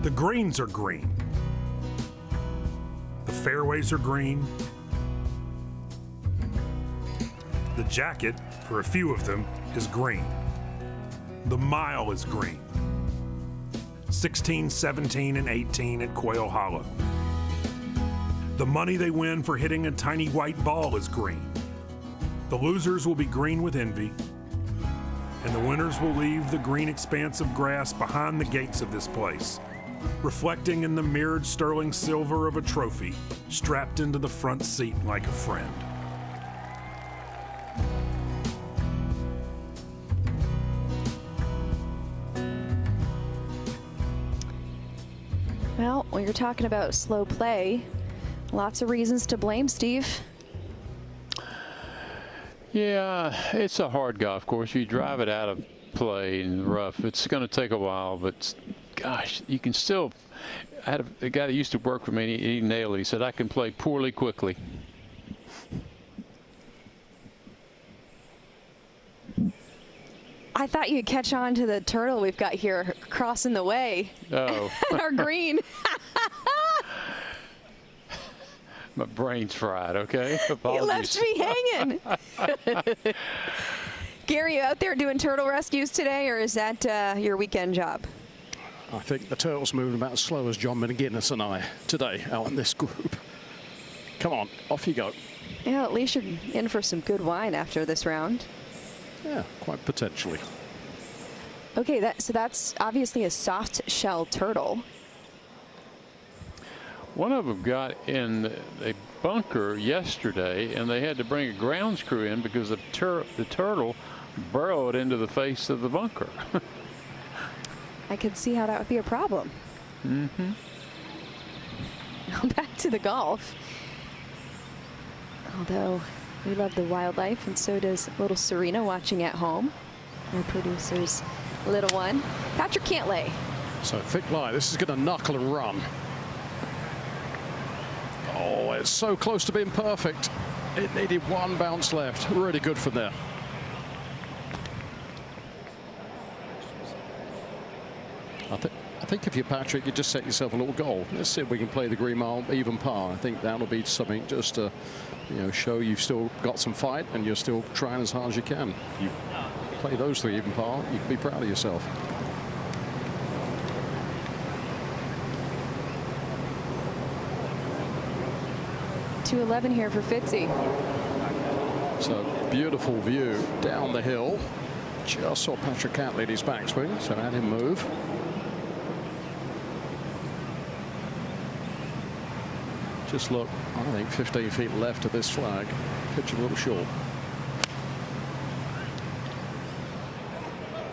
The greens are green. The fairways are green. The jacket, for a few of them, is green. The mile is green. 16, 17, and 18 at Quail Hollow. The money they win for hitting a tiny white ball is green. The losers will be green with envy, and the winners will leave the green expanse of grass behind the gates of this place, reflecting in the mirrored sterling silver of a trophy strapped into the front seat like a friend. Well, when you're talking about slow play, lots of reasons to blame, Steve. Yeah, it's a hard golf course. You drive it out of play in the rough. It's going to take a while, but gosh, you can still. I had a guy that used to work for me, and he nailed it. He said, I can play poorly quickly. I thought you'd catch on to the turtle we've got here crossing the way. Oh. Our green. My brain's fried, okay? You Apologies. left me hanging. Gary, you out there doing turtle rescues today, or is that your weekend job? I think the turtle's moving about as slow as John McGuinness and I today out in this group. Come on, off you go. Yeah, at least you're in for some good wine after this round. Yeah, quite potentially. Okay, so that's obviously a soft shell turtle. One of them got in a bunker yesterday, and they had to bring a grounds crew in because the turtle burrowed into the face of the bunker. I could see how that would be a problem. Mm-hmm. Back to the golf. Although we love the wildlife, and so does little Serena watching at home. Our producer's little one. Patrick Cantlay. So thick lie. This is going to knuckle and run. Oh, it's so close to being perfect. It needed one bounce left. Really good from there. I think if you're Patrick, you just set yourself a little goal. Let's see if we can play the green mile even par. I think that'll be something just to, show you've still got some fight and you're still trying as hard as you can. You play those 3 even par, you can be proud of yourself. .211 here for Fitzy. So beautiful view down the hill. Just saw Patrick Cantlay in his backswing, so had him move. Just look, I think 15 feet left of this flag. Pitch a little short.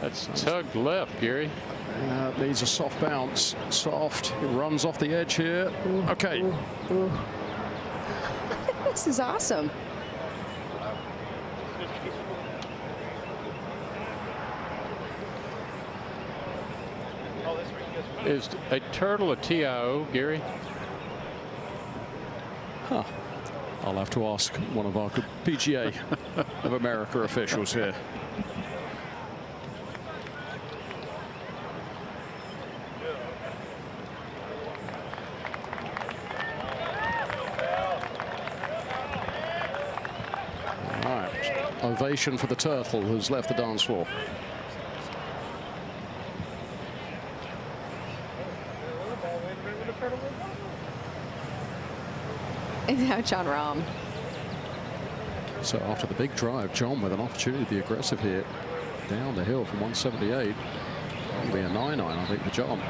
That's tugged left, Gary. Needs a soft bounce. Soft. It runs off the edge here. Okay. This is awesome. Is a turtle a TIO, Gary? Huh. I'll have to ask one of our PGA of America officials here. All right. Ovation for the turtle who's left the dance floor. And now Jon Rahm. So after the big drive, John with an opportunity to be aggressive here. Down the hill from 178. It'll be a 9-9, I think, for John.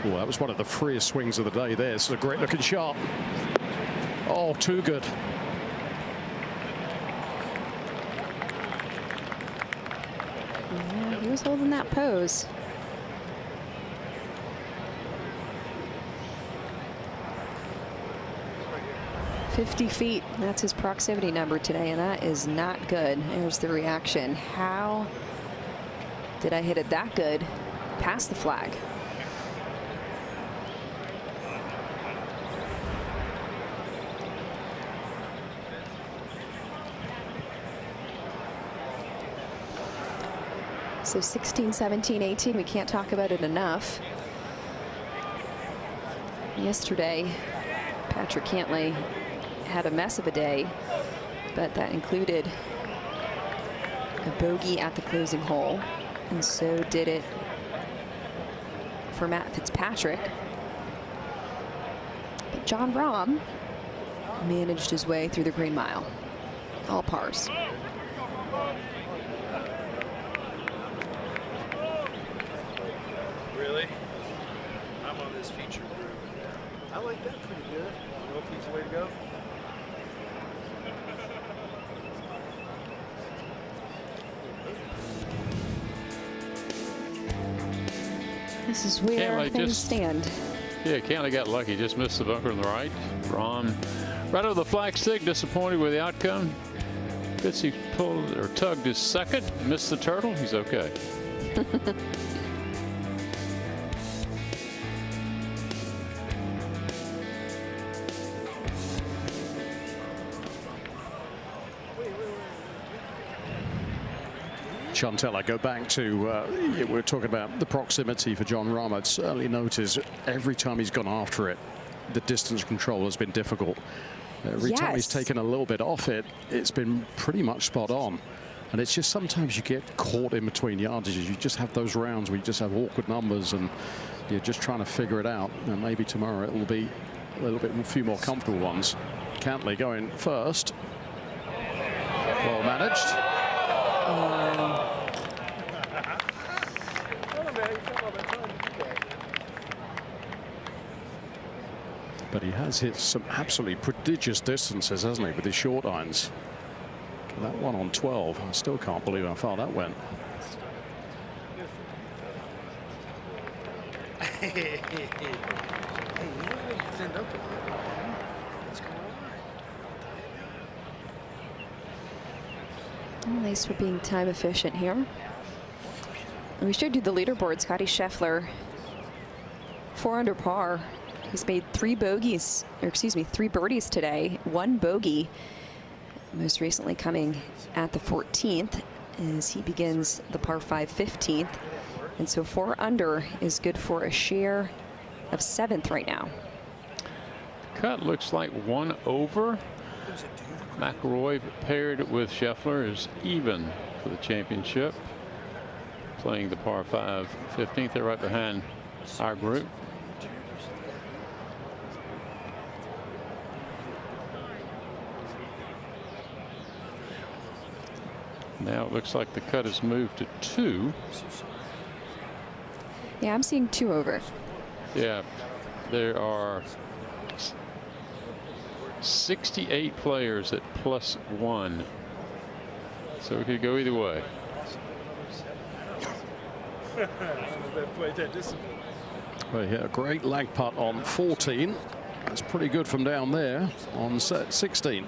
Oh, that was one of the freest swings of the day there. This is a great looking shot. Oh, too good. Yeah, he was holding that pose. .50 feet, that's his proximity number today, and that is not good. There's the reaction. How did I hit it that good past the flag? So 16, 17, 18, we can't talk about it enough. Yesterday, Patrick Cantlay had a mess of a day, but that included a bogey at the closing hole, and so did it for Matt Fitzpatrick. But Jon Rahm managed his way through the Green Mile. All pars. Really? I'm on this feature group. I like that pretty good. You know if he's the way to go? This is where things stand. Yeah, Cantlay got lucky. Just missed the bunker on the right. Rahm right over the flagstick, disappointed with the outcome. Fitzy pulled or tugged his second, missed the turtle. He's okay. Chantel, I go back to, we were talking about the proximity for Jon Rahm. I'd certainly noticed every time he's gone after it, the distance control has been difficult. Every time he's taken a little bit off it, it's been pretty much spot on. And it's just sometimes you get caught in between yardages. You just have those rounds where you just have awkward numbers and you're just trying to figure it out. And maybe tomorrow it will be a little bit, a few more comfortable ones. Cantlay going first. Well managed. But he has hit some absolutely prodigious distances, hasn't he, with his short irons. That one on 12, I still can't believe how far that went. At least we're being time efficient here. We should do the leaderboard. Scotty Scheffler, 4 under par. He's made 3 bogeys, or excuse me, 3 birdies today, 1 bogey. Most recently coming at the 14th as he begins the par 5 15th. And so 4 under is good for a share of 7th right now. Cut looks like 1 over. McIlroy paired with Scheffler is even for the championship. Playing the par 5 15th. They're right behind our group. Now it looks like the cut has moved to 2. Yeah, I'm seeing 2 over. Yeah, there are 68 players at +1. So it could go either way. Well, yeah, a great lag putt on 14. That's pretty good from down there on set 16.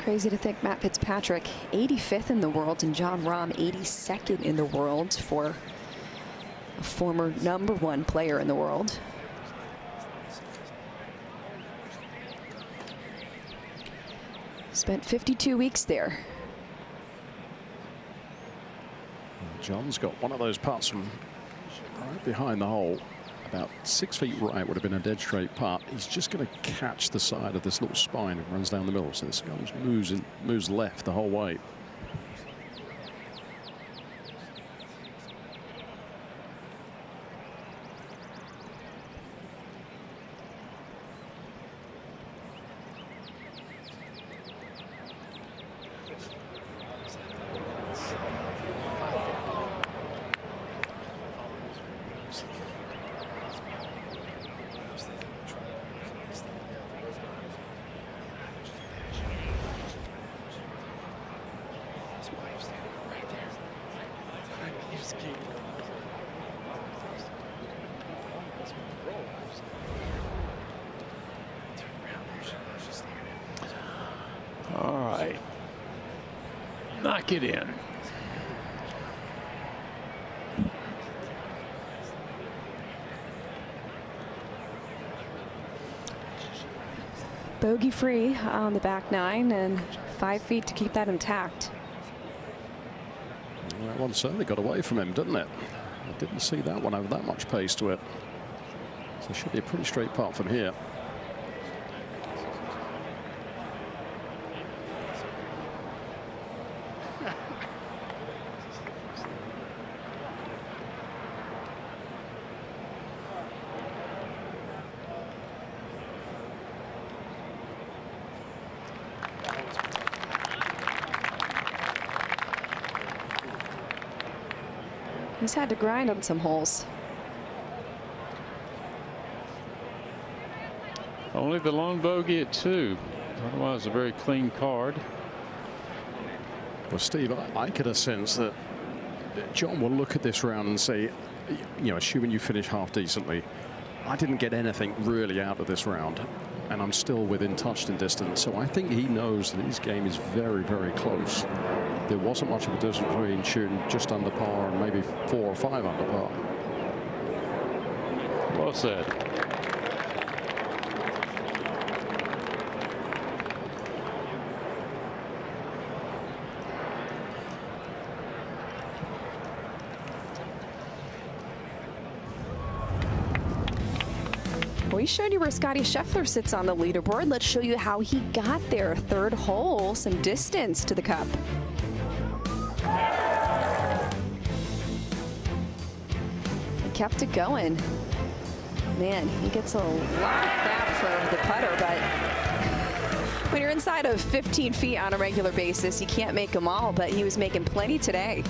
Crazy to think Matt Fitzpatrick 85th in the world and Jon Rahm 82nd in the world for a former #1 player in the world. Spent 52 weeks there. John's got one of those putts from right behind the hole. About 6 feet right would have been a dead straight putt. He's just going to catch the side of this little spine and runs down the middle. So this guy moves left the whole way. kick it in. Bogey free on the back 9 and 5 feet to keep that intact. That one certainly got away from him, didn't it? I didn't see that one have that much pace to it. So it should be a pretty straight putt from here. He's had to grind on some holes. Only the lone bogey at 2. Otherwise, a very clean card. Well, Steve, I get a sense that Jon will look at this round and say, you know, assuming you finish half decently, I didn't get anything really out of this round, and I'm still within touching distance. So I think he knows that his game is very, very close. There wasn't much of a difference between shooting just under par and maybe 4 or 5 under par. Well said. We showed you where Scottie Scheffler sits on the leaderboard. Let's show you how he got there. 3rd hole, some distance to the cup. He kept it going. Man, he gets a lot of crap for the putter, but when you're inside of 15 feet on a regular basis, you can't make them all, but he was making plenty today.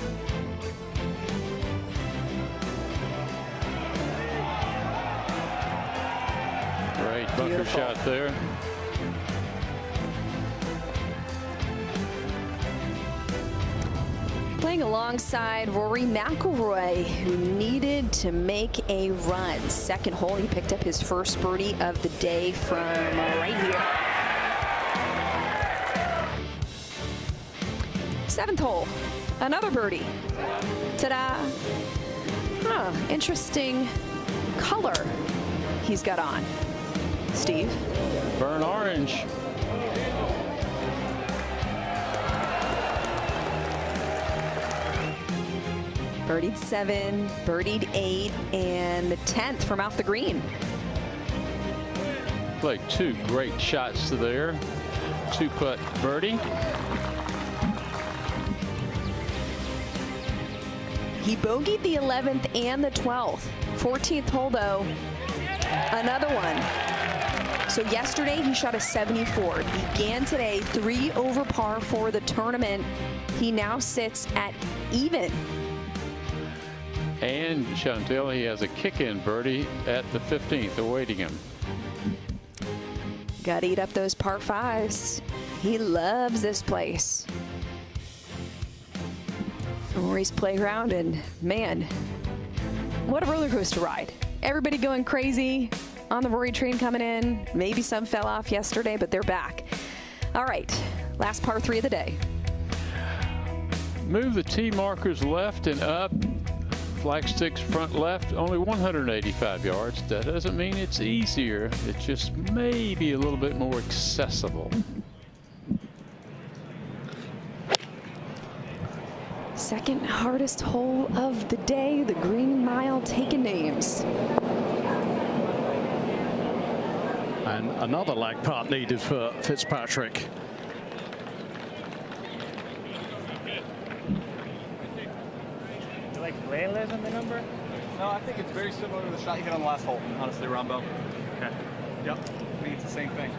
Great bunker shot there. Playing alongside Rory McIlroy, who needed to make a run. 2nd hole, he picked up his first birdie of the day from right here. 7th hole, another birdie. Ta-da! Huh, interesting color he's got on. Steve? Burnt orange. Birdied 7, birdied 8, and the 10th from off the green. Played 2 great shots to there. 2-putt birdie. He bogeyed the 11th and the 12th. 14th hole, though, another one. So yesterday, he shot a 74. Began today 3 over par for the tournament. He now sits at even. And Chantel, he has a kick-in birdie at the 15th awaiting him. Got to eat up those par 5s. He loves this place. Rory's playground, and man, what a roller coaster ride. Everybody going crazy on the Rory train coming in. Maybe some fell off yesterday, but they're back. All right, last par 3 of the day. Move the tee markers left and up. Flagsticks front left, only 185 yards. That doesn't mean it's easier. It's just maybe a little bit more accessible. Second hardest hole of the day, the green mile taking names. And another lag putt needed for Fitzpatrick. Layla's on the number? No, I think it's very similar to the shot you hit on the last hole, honestly, Rombo. Okay. Yep, I think it's the same thing.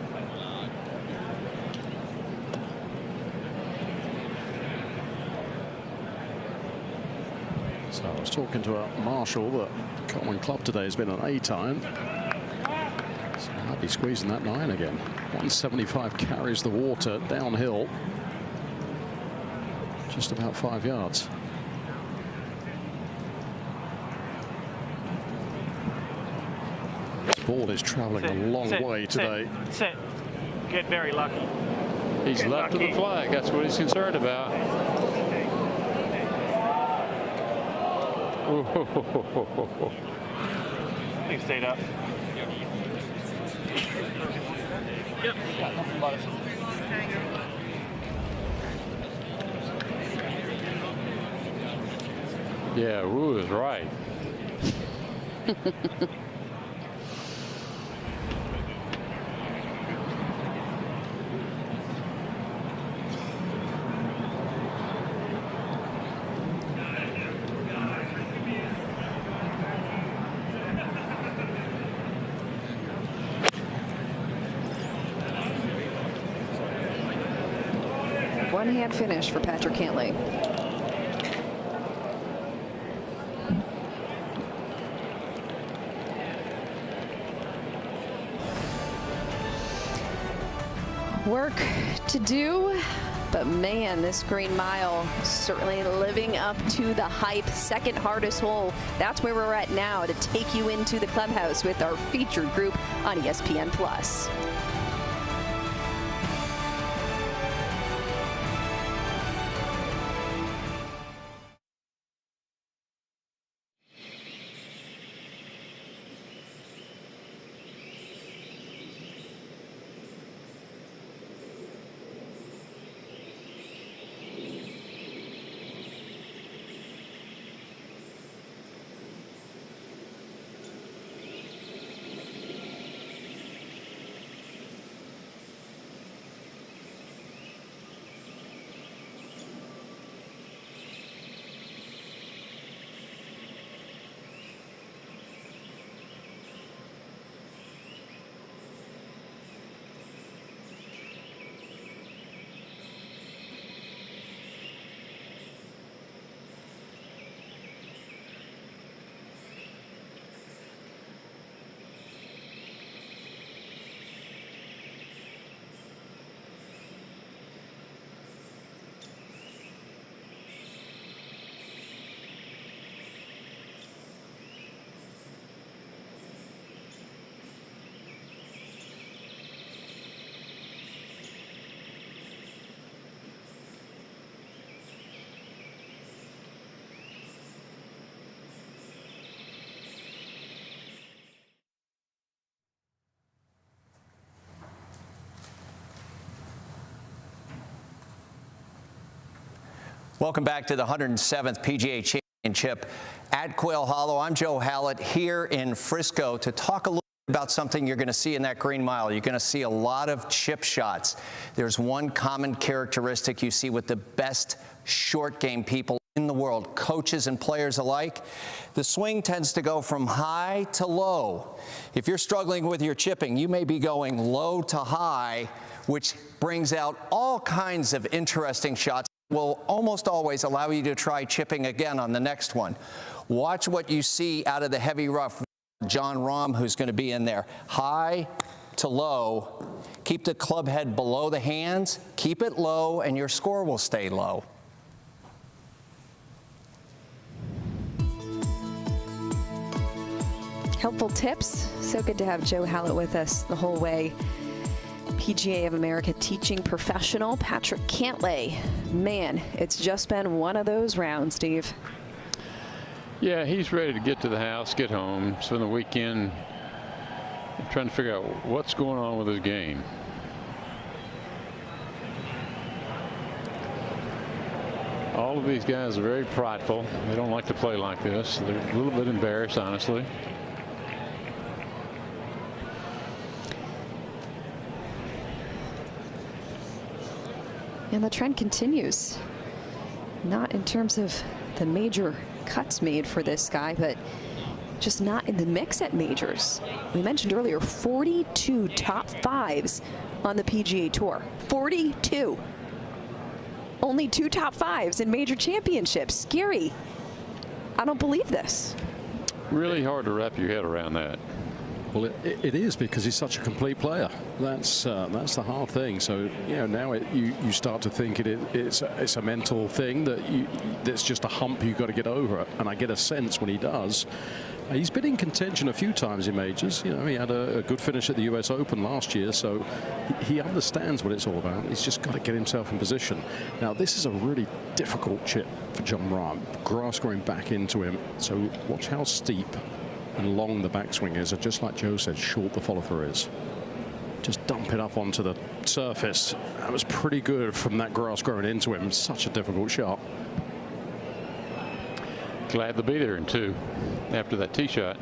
So I was talking to a marshal that Common Club today has been an A time. So I might be squeezing that 9 again. 175 carries the water downhill. Just about 5 yards. This ball is traveling a long way today. Sit. Get very lucky. He's left of the flag. That's what he's concerned about. He stayed up. Yep. Yeah, nothing about it. Yeah, Wu is right. One-hand finish for Patrick Cantlay. Work to do, but man, this Green Mile certainly living up to the hype. Second hardest hole. That's where we're at now to take you into the clubhouse with our featured group on ESPN+. Welcome back to the 107th PGA Championship at Quail Hollow. I'm Joe Hallett here in Frisco to talk a little bit about something you're going to see in that Green Mile. You're going to see a lot of chip shots. There's one common characteristic you see with the best short game people in the world, coaches and players alike. The swing tends to go from high to low. If you're struggling with your chipping, you may be going low to high, which brings out all kinds of interesting shots. Will almost always allow you to try chipping again on the next one. Watch what you see out of the heavy rough. Jon Rahm, who's going to be in there. High to low. Keep the club head below the hands. Keep it low, and your score will stay low. Helpful tips. So good to have Joe Hallett with us the whole way. PGA of America teaching professional Patrick Cantlay. Man, it's just been one of those rounds, Steve. Yeah, he's ready to get to the house, get home, spend the weekend trying to figure out what's going on with his game. All of these guys are very prideful. They don't like to play like this. They're a little bit embarrassed, honestly. And the trend continues. Not in terms of the major cuts made for this guy, but just not in the mix at majors. We mentioned earlier 42 top fives on the PGA Tour. 42. Only 2 top fives in major championships. Scary. I don't believe this. Really hard to wrap your head around that. Well, it is, because he's such a complete player. That's the hard thing. So, you know, now you start to think it's a mental thing that's just a hump you've got to get over. And I get a sense when he does. He's been in contention a few times in majors. You know, he had a good finish at the US Open last year, so he understands what it's all about. He's just got to get himself in position. Now, this is a really difficult chip for Jon Rahm. Grass going back into him. So watch how steep and long the backswing is, and just like Joe said, short the follow-through is. Just dump it up onto the surface. That was pretty good from that grass growing into him. Such a difficult shot. Glad to be there in 2 after that tee shot.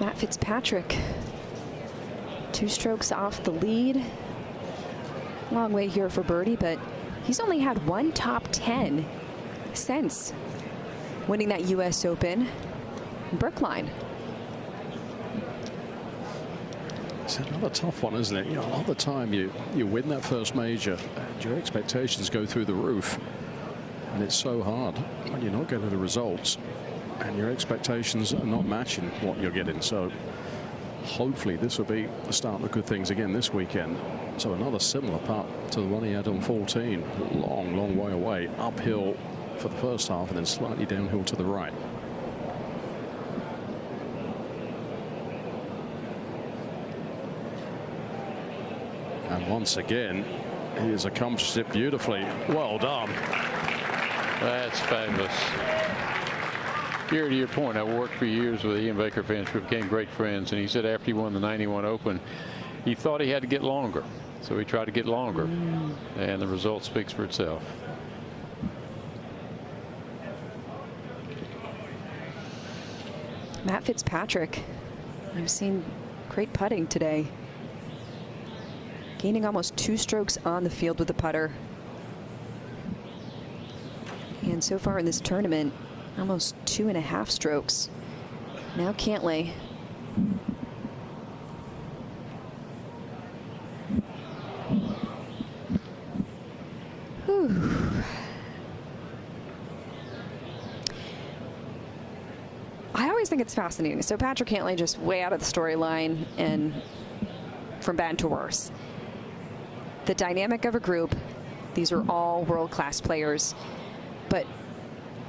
Matt Fitzpatrick, 2 strokes off the lead. Long way here for birdie, but he's only had 1 top 10 since winning that US Open in Brookline. It's another tough one, isn't it? You know, a lot of the time you win that first major and your expectations go through the roof. And it's so hard when you're not getting the results and your expectations are not matching what you're getting. So hopefully this will be the start of good things again this weekend. So another similar putt to the one he had on 14. Long way away. Uphill for the first half and then slightly downhill to the right. And once again, he has accomplished it beautifully. Well done. That's fabulous. Gary, to your point, I worked for years with Ian Baker fans who became great friends, and he said after he won the 91 Open, he thought he had to get longer. So he tried to get longer, and the result speaks for itself. Matt Fitzpatrick, I've seen great putting today. Gaining almost 2 strokes on the field with the putter. And so far in this tournament, almost 2.5 strokes. Now Cantlay. I always think it's fascinating. So Patrick Cantlay just way out of the storyline and from bad to worse. The dynamic of a group, these are all world-class players. But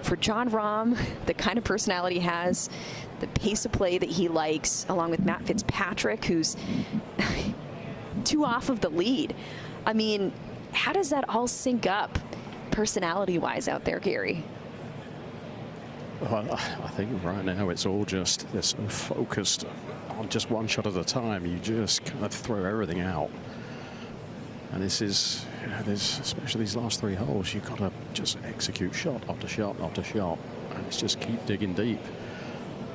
for Jon Rahm, the kind of personality he has, the pace of play that he likes, along with Matt Fitzpatrick, who's 2 off of the lead. I mean, how does that all sync up personality-wise out there, Gary? Well, I think right now it's all just they're so focused on just one shot at a time. You just kind of throw everything out. And this is, you know, there's especially these last 3 holes, you've got to just execute shot after shot after shot. And it's just keep digging deep.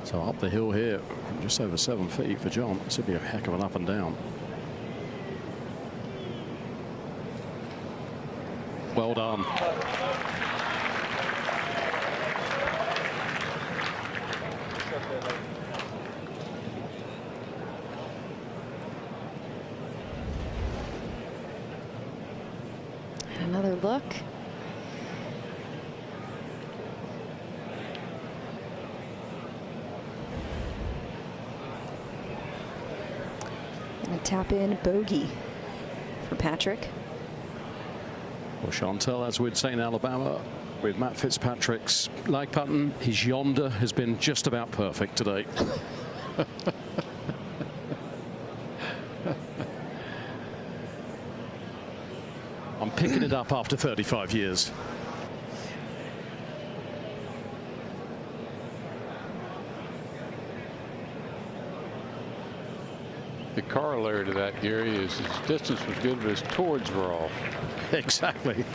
So up the hill here, just over 7 feet for Jon. This would be a heck of an up and down. Well done. Another look. And a tap in bogey for Patrick. Well, Chantel, as we'd say in Alabama, with Matt Fitzpatrick's lag pattern, his yonder has been just about perfect today. I'm picking it up after 35 years. The corollary to that, Gary, is his distance was good, but his towards were off. Exactly.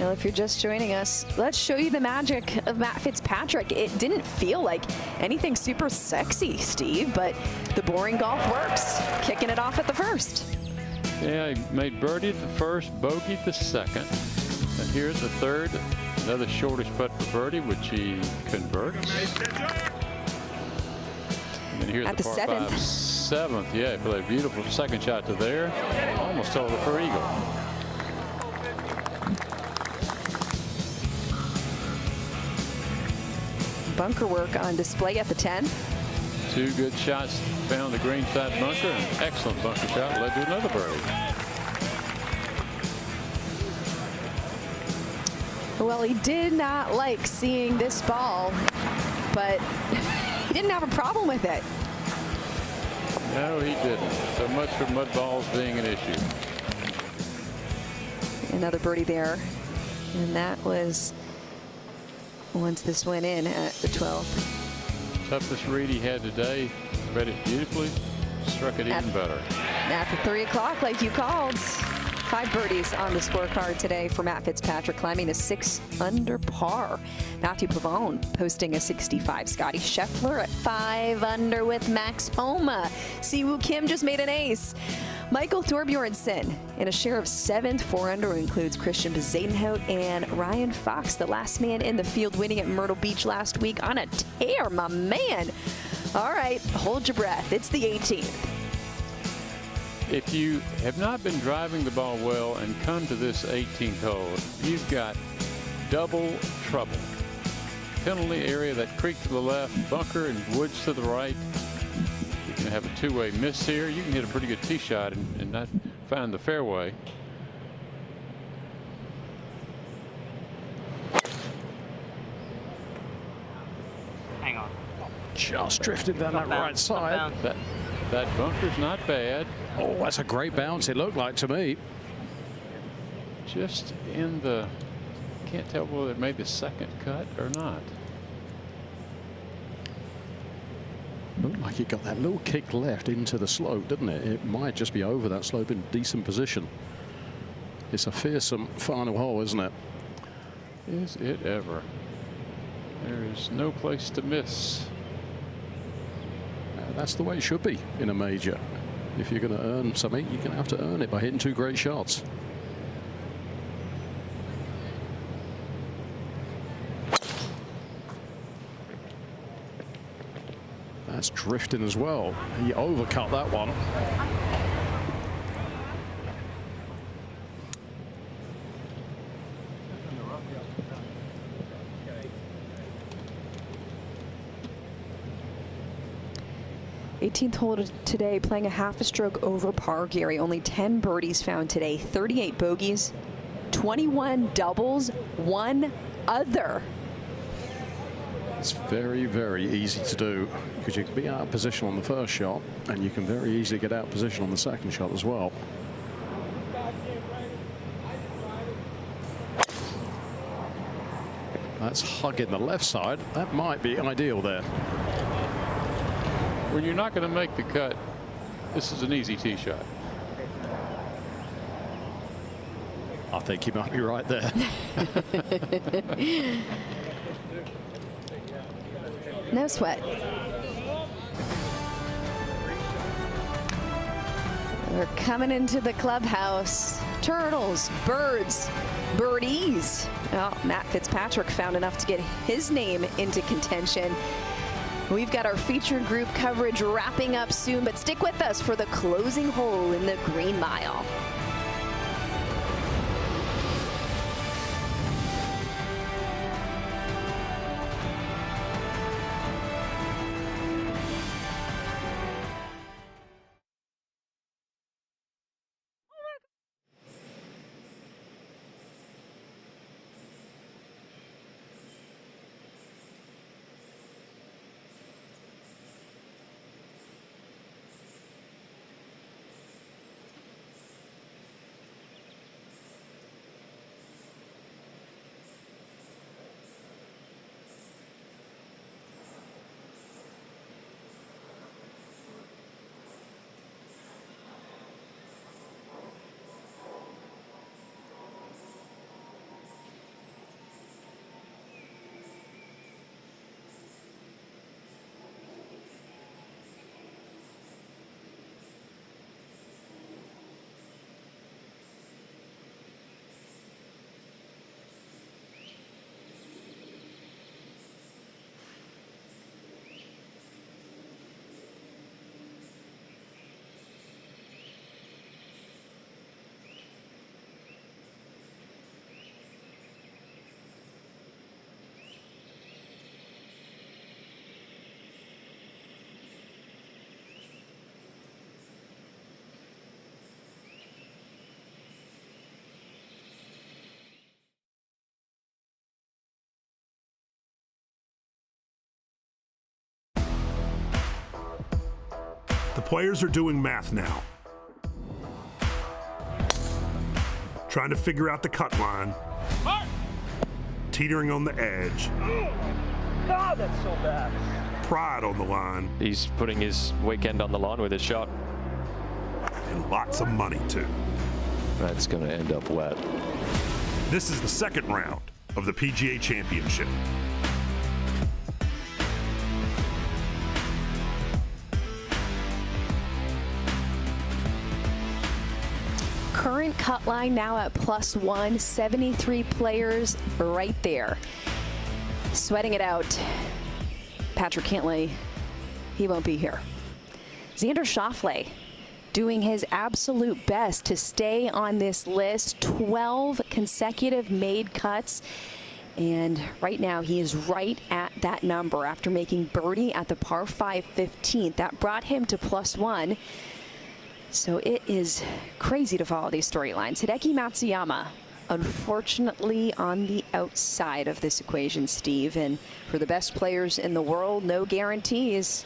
Well, if you're just joining us, let's show you the magic of Matt Fitzpatrick. It didn't feel like anything super sexy, Steve, but the boring golf works. Kicking it off at the first. Yeah, he made birdie at the first, bogey at the second. And here's the third, another shortish putt for birdie, which he converts. And here's at the par five, seventh. Yeah, he played a beautiful second shot to there. Almost over for eagle. Bunker work on display at the 10. Two good shots found the green side bunker. An excellent bunker shot led to another birdie. Well, he did not like seeing this ball, but he didn't have a problem with it. No, he didn't. So much for mud balls being an issue. Another birdie there, and that was once this went in at the 12th. Toughest read he had today. Read it beautifully. Struck it even better. At the 3 o'clock, like you called. 5 birdies on the scorecard today for Matt Fitzpatrick, climbing to 6 under par. Matthew Pavone posting a 65. Scotty Scheffler at 5 under with Max Homa. Siwoo Kim just made an ace. Michael Thorbjornsen in a share of 7th. 4 under includes Christian Bezuidenhout and Ryan Fox, the last man in the field, winning at Myrtle Beach last week on a tear, my man. All right, hold your breath. It's the 18th. If you have not been driving the ball well and come to this 18th hole, you've got double trouble. Penalty area, that creek to the left, bunker and woods to the right. You can have a two-way miss here. You can hit a pretty good tee shot and not find the fairway. Hang on. Just drifted down that right side. That bunker's not bad. Oh, that's a great bounce, it looked like to me. Just in the, can't tell whether it made the second cut or not. Looked like it got that little kick left into the slope, didn't it? It might just be over that slope in decent position. It's a fearsome final hole, isn't it? Is it ever? There is no place to miss. That's the way it should be in a major. If you're going to earn something, you're going to have to earn it by hitting 2 great shots. That's drifting as well. He overcut that one. Eighteenth hole today, playing a half a stroke over par, Gary. Only 10 birdies found today, 38 bogeys, 21 doubles, 1 other. It's very, very easy to do because you can be out of position on the first shot and you can very easily get out of position on the second shot as well. That's hugging the left side. That might be ideal there. When you're not going to make the cut, this is an easy tee shot. I think you might be right there. No sweat. We're coming into the clubhouse. Turtles, birds, birdies. Well, Matt Fitzpatrick found enough to get his name into contention. We've got our featured group coverage wrapping up soon, but stick with us for the closing hole in the Green Mile. The players are doing math now, trying to figure out the cut line, teetering on the edge. Oh, God, that's so bad. Pride on the line. He's putting his weekend on the line with his shot. And lots of money, too. That's going to end up wet. This is the second round of the PGA Championship. Current cut line now at +1, 73 players right there. Sweating it out. Patrick Cantlay, he won't be here. Xander Schauffele doing his absolute best to stay on this list. 12 consecutive made cuts. And right now he is right at that number after making birdie at the par 5 15th. That brought him to +1. So it is crazy to follow these storylines. Hideki Matsuyama, unfortunately on the outside of this equation, Steve. And for the best players in the world, no guarantees.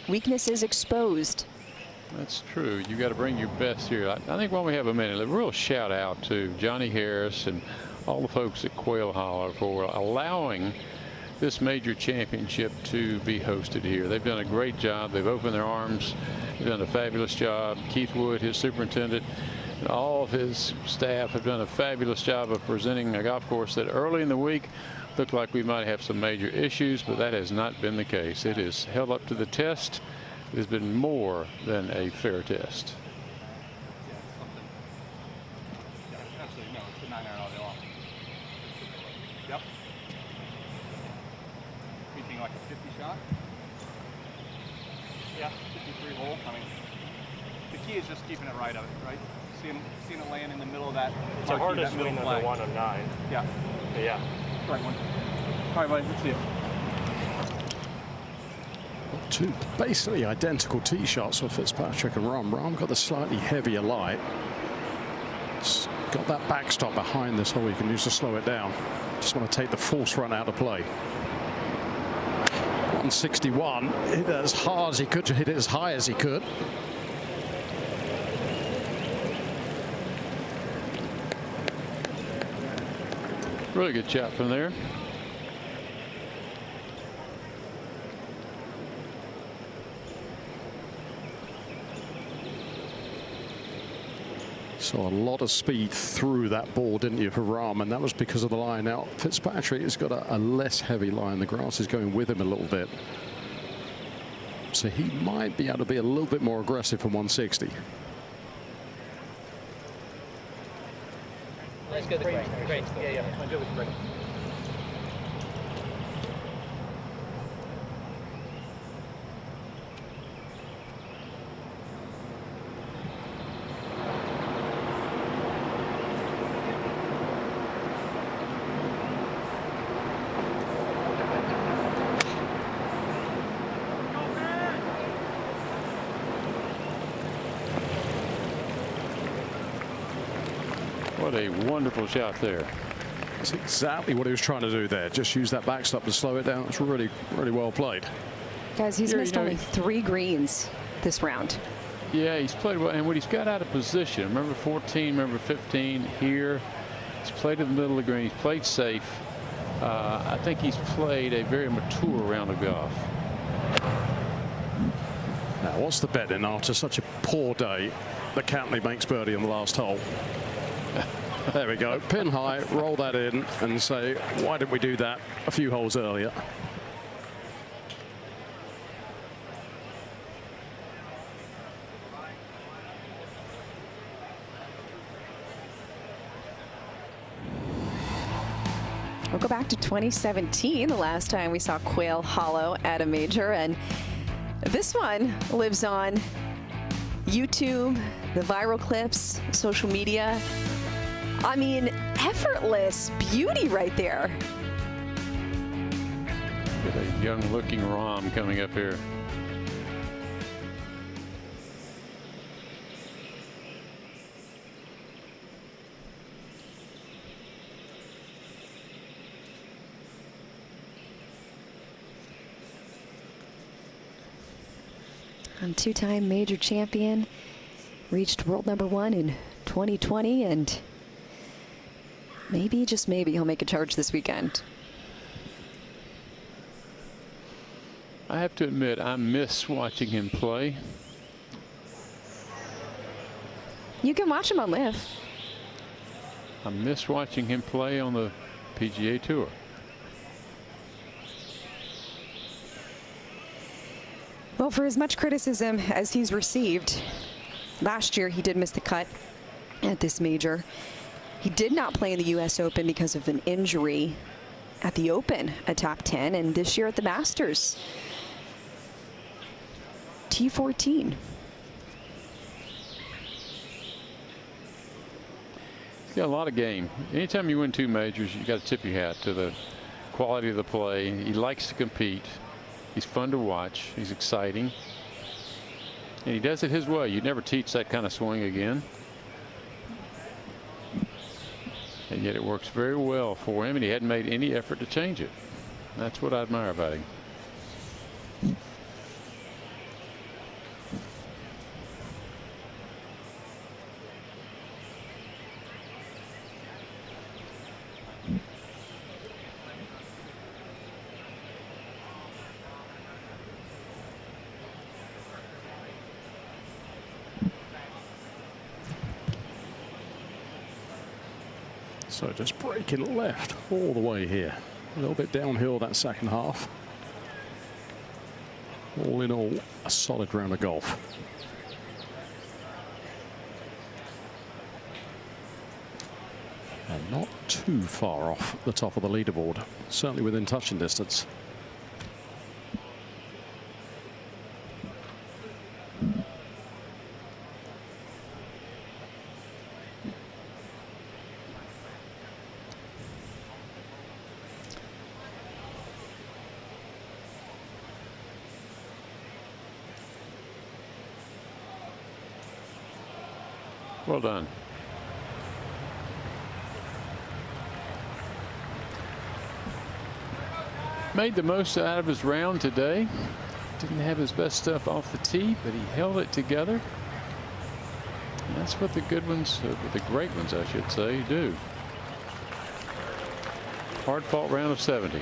Weaknesses exposed. That's true. You got to bring your best here. I think when we have a minute, a real shout out to Johnny Harris and all the folks at Quail Hollow for allowing this major championship to be hosted here. They've done a great job. They've opened their arms. They've done a fabulous job. Keith Wood, his superintendent, and all of his staff have done a fabulous job of presenting a golf course that early in the week looked like we might have some major issues, but that has not been the case. It has held up to the test. It has been more than a fair test. Absolutely, no, it's a 9-iron all day long. Yep. You think like a 50 shot? Yeah, 53 hole. I mean, the key is just keeping it right of it, right? Seeing it land in the middle of that. It's a harder swing than the 1 on 9. Yeah. Yeah. Right one. All right, buddy, let's see it. Two basically identical tee shots for Fitzpatrick and Rahm. Rahm got the slightly heavier lie. It's got that backstop behind this hole you can use to slow it down. Just want to take the force run out of play. 161. Hit it as hard as he could to hit it as high as he could. Really good shot from there. Saw a lot of speed through that ball, didn't you, for Rahm? And that was because of the line. Now, Fitzpatrick has got a less heavy line. The grass is going with him a little bit. So he might be able to be a little bit more aggressive from 160. Let's go the great. Great. Yeah. I'll go with the great. What a wonderful shot there. That's exactly what he was trying to do there. Just use that backstop to slow it down. It's really, really well played. Guys, he's missed only 3 greens this round. Yeah, he's played well. And when he's got out of position, remember 14, remember 15 here. He's played in the middle of the green. He's played safe. I think he's played a very mature round of golf. Now, what's the bet in after such a poor day that Cantlay makes birdie on the last hole? There we go. Pin high, roll that in and say, why didn't we do that a few holes earlier? We'll go back to 2017, the last time we saw Quail Hollow at a major. And this one lives on YouTube, the viral clips, social media. I mean, effortless beauty right there. With a young-looking Rahm coming up here. Two-time major champion, reached world #1 in 2020, and maybe, just maybe, he'll make a charge this weekend. I have to admit, I miss watching him play. You can watch him on Live. I miss watching him play on the PGA Tour. Well, for as much criticism as he's received, last year he did miss the cut at this major. He did not play in the U.S. Open because of an injury at the Open, a top 10, and this year at the Masters. T14. He's got a lot of game. Anytime you win 2 majors, you got to tip your hat to the quality of the play. He likes to compete. He's fun to watch. He's exciting. And he does it his way. You'd never teach that kind of swing again. And yet it works very well for him, and he hadn't made any effort to change it. That's what I admire about him. So just breaking left all the way here. A little bit downhill that second half. All in all, a solid round of golf. And not too far off the top of the leaderboard. Certainly within touching distance. Well done. Made the most out of his round today. Didn't have his best stuff off the tee, but he held it together. And that's what the good ones, the great ones, I should say, do. Hard fought round of 70.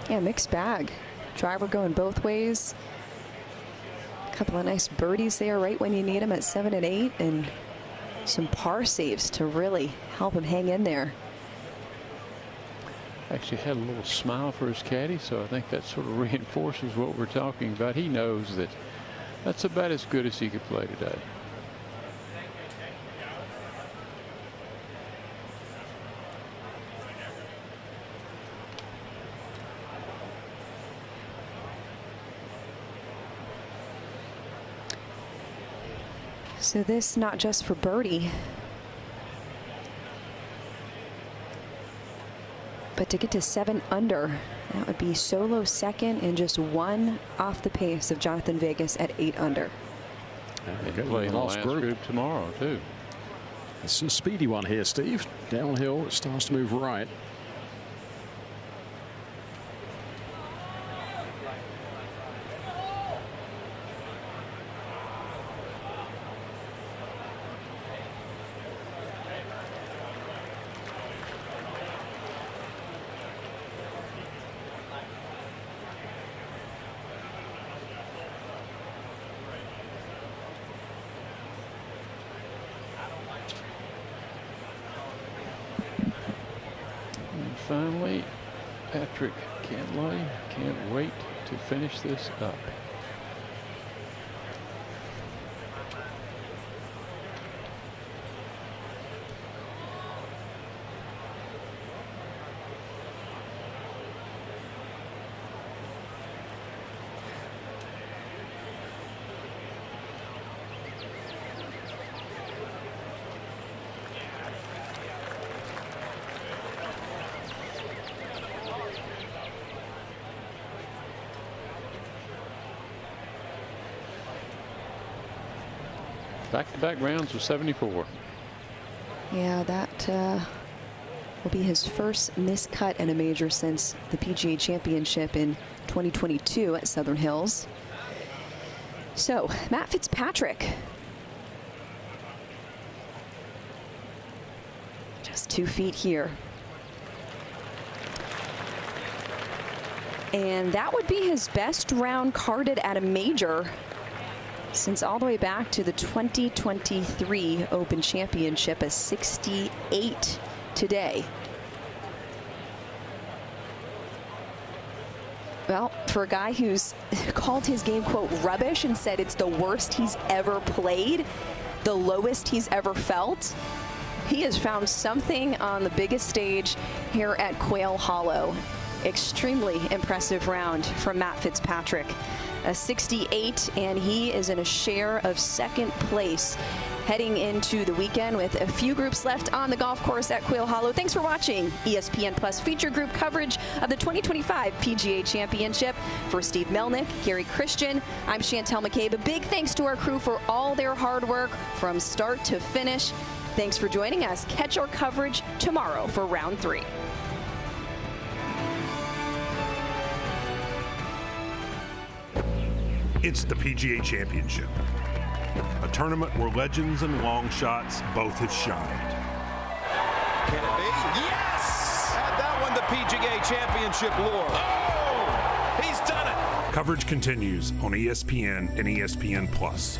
Yeah, mixed bag. Driver going both ways. Couple of nice birdies there right when you need them at 7 and 8, and some par saves to really help him hang in there. Actually had a little smile for his caddy, so I think that sort of reinforces what we're talking about. He knows that that's about as good as he could play today. So this not just for birdie, but to get to 7 under. That would be solo second and just 1 off the pace of Jonathan Vegas at 8 under. They can play the last group tomorrow too. It's a speedy one here, Steve. Downhill, it starts to move right. Finally, Patrick Cantlay can't wait to finish this up. Back-to-back rounds of 74. Yeah, that will be his first missed cut in a major since the PGA Championship in 2022 at Southern Hills. So, Matt Fitzpatrick. Just 2 feet here. And that would be his best round carded at a major since all the way back to the 2023 Open Championship, a 68 today. Well, for a guy who's called his game, quote, rubbish and said it's the worst he's ever played, the lowest he's ever felt, he has found something on the biggest stage here at Quail Hollow. Extremely impressive round from Matt Fitzpatrick. A 68, and he is in a share of second place heading into the weekend with a few groups left on the golf course at Quail Hollow. Thanks for watching ESPN Plus feature group coverage of the 2025 PGA Championship. For Steve Melnick, Gary Christian, I'm Chantel McCabe. A big thanks to our crew for all their hard work from start to finish. Thanks for joining us. Catch our coverage tomorrow for round 3. It's the PGA Championship, a tournament where legends and long shots both have shined. Can it be? Yes! Add that one to PGA Championship lore. Oh! He's done it! Coverage continues on ESPN and ESPN Plus.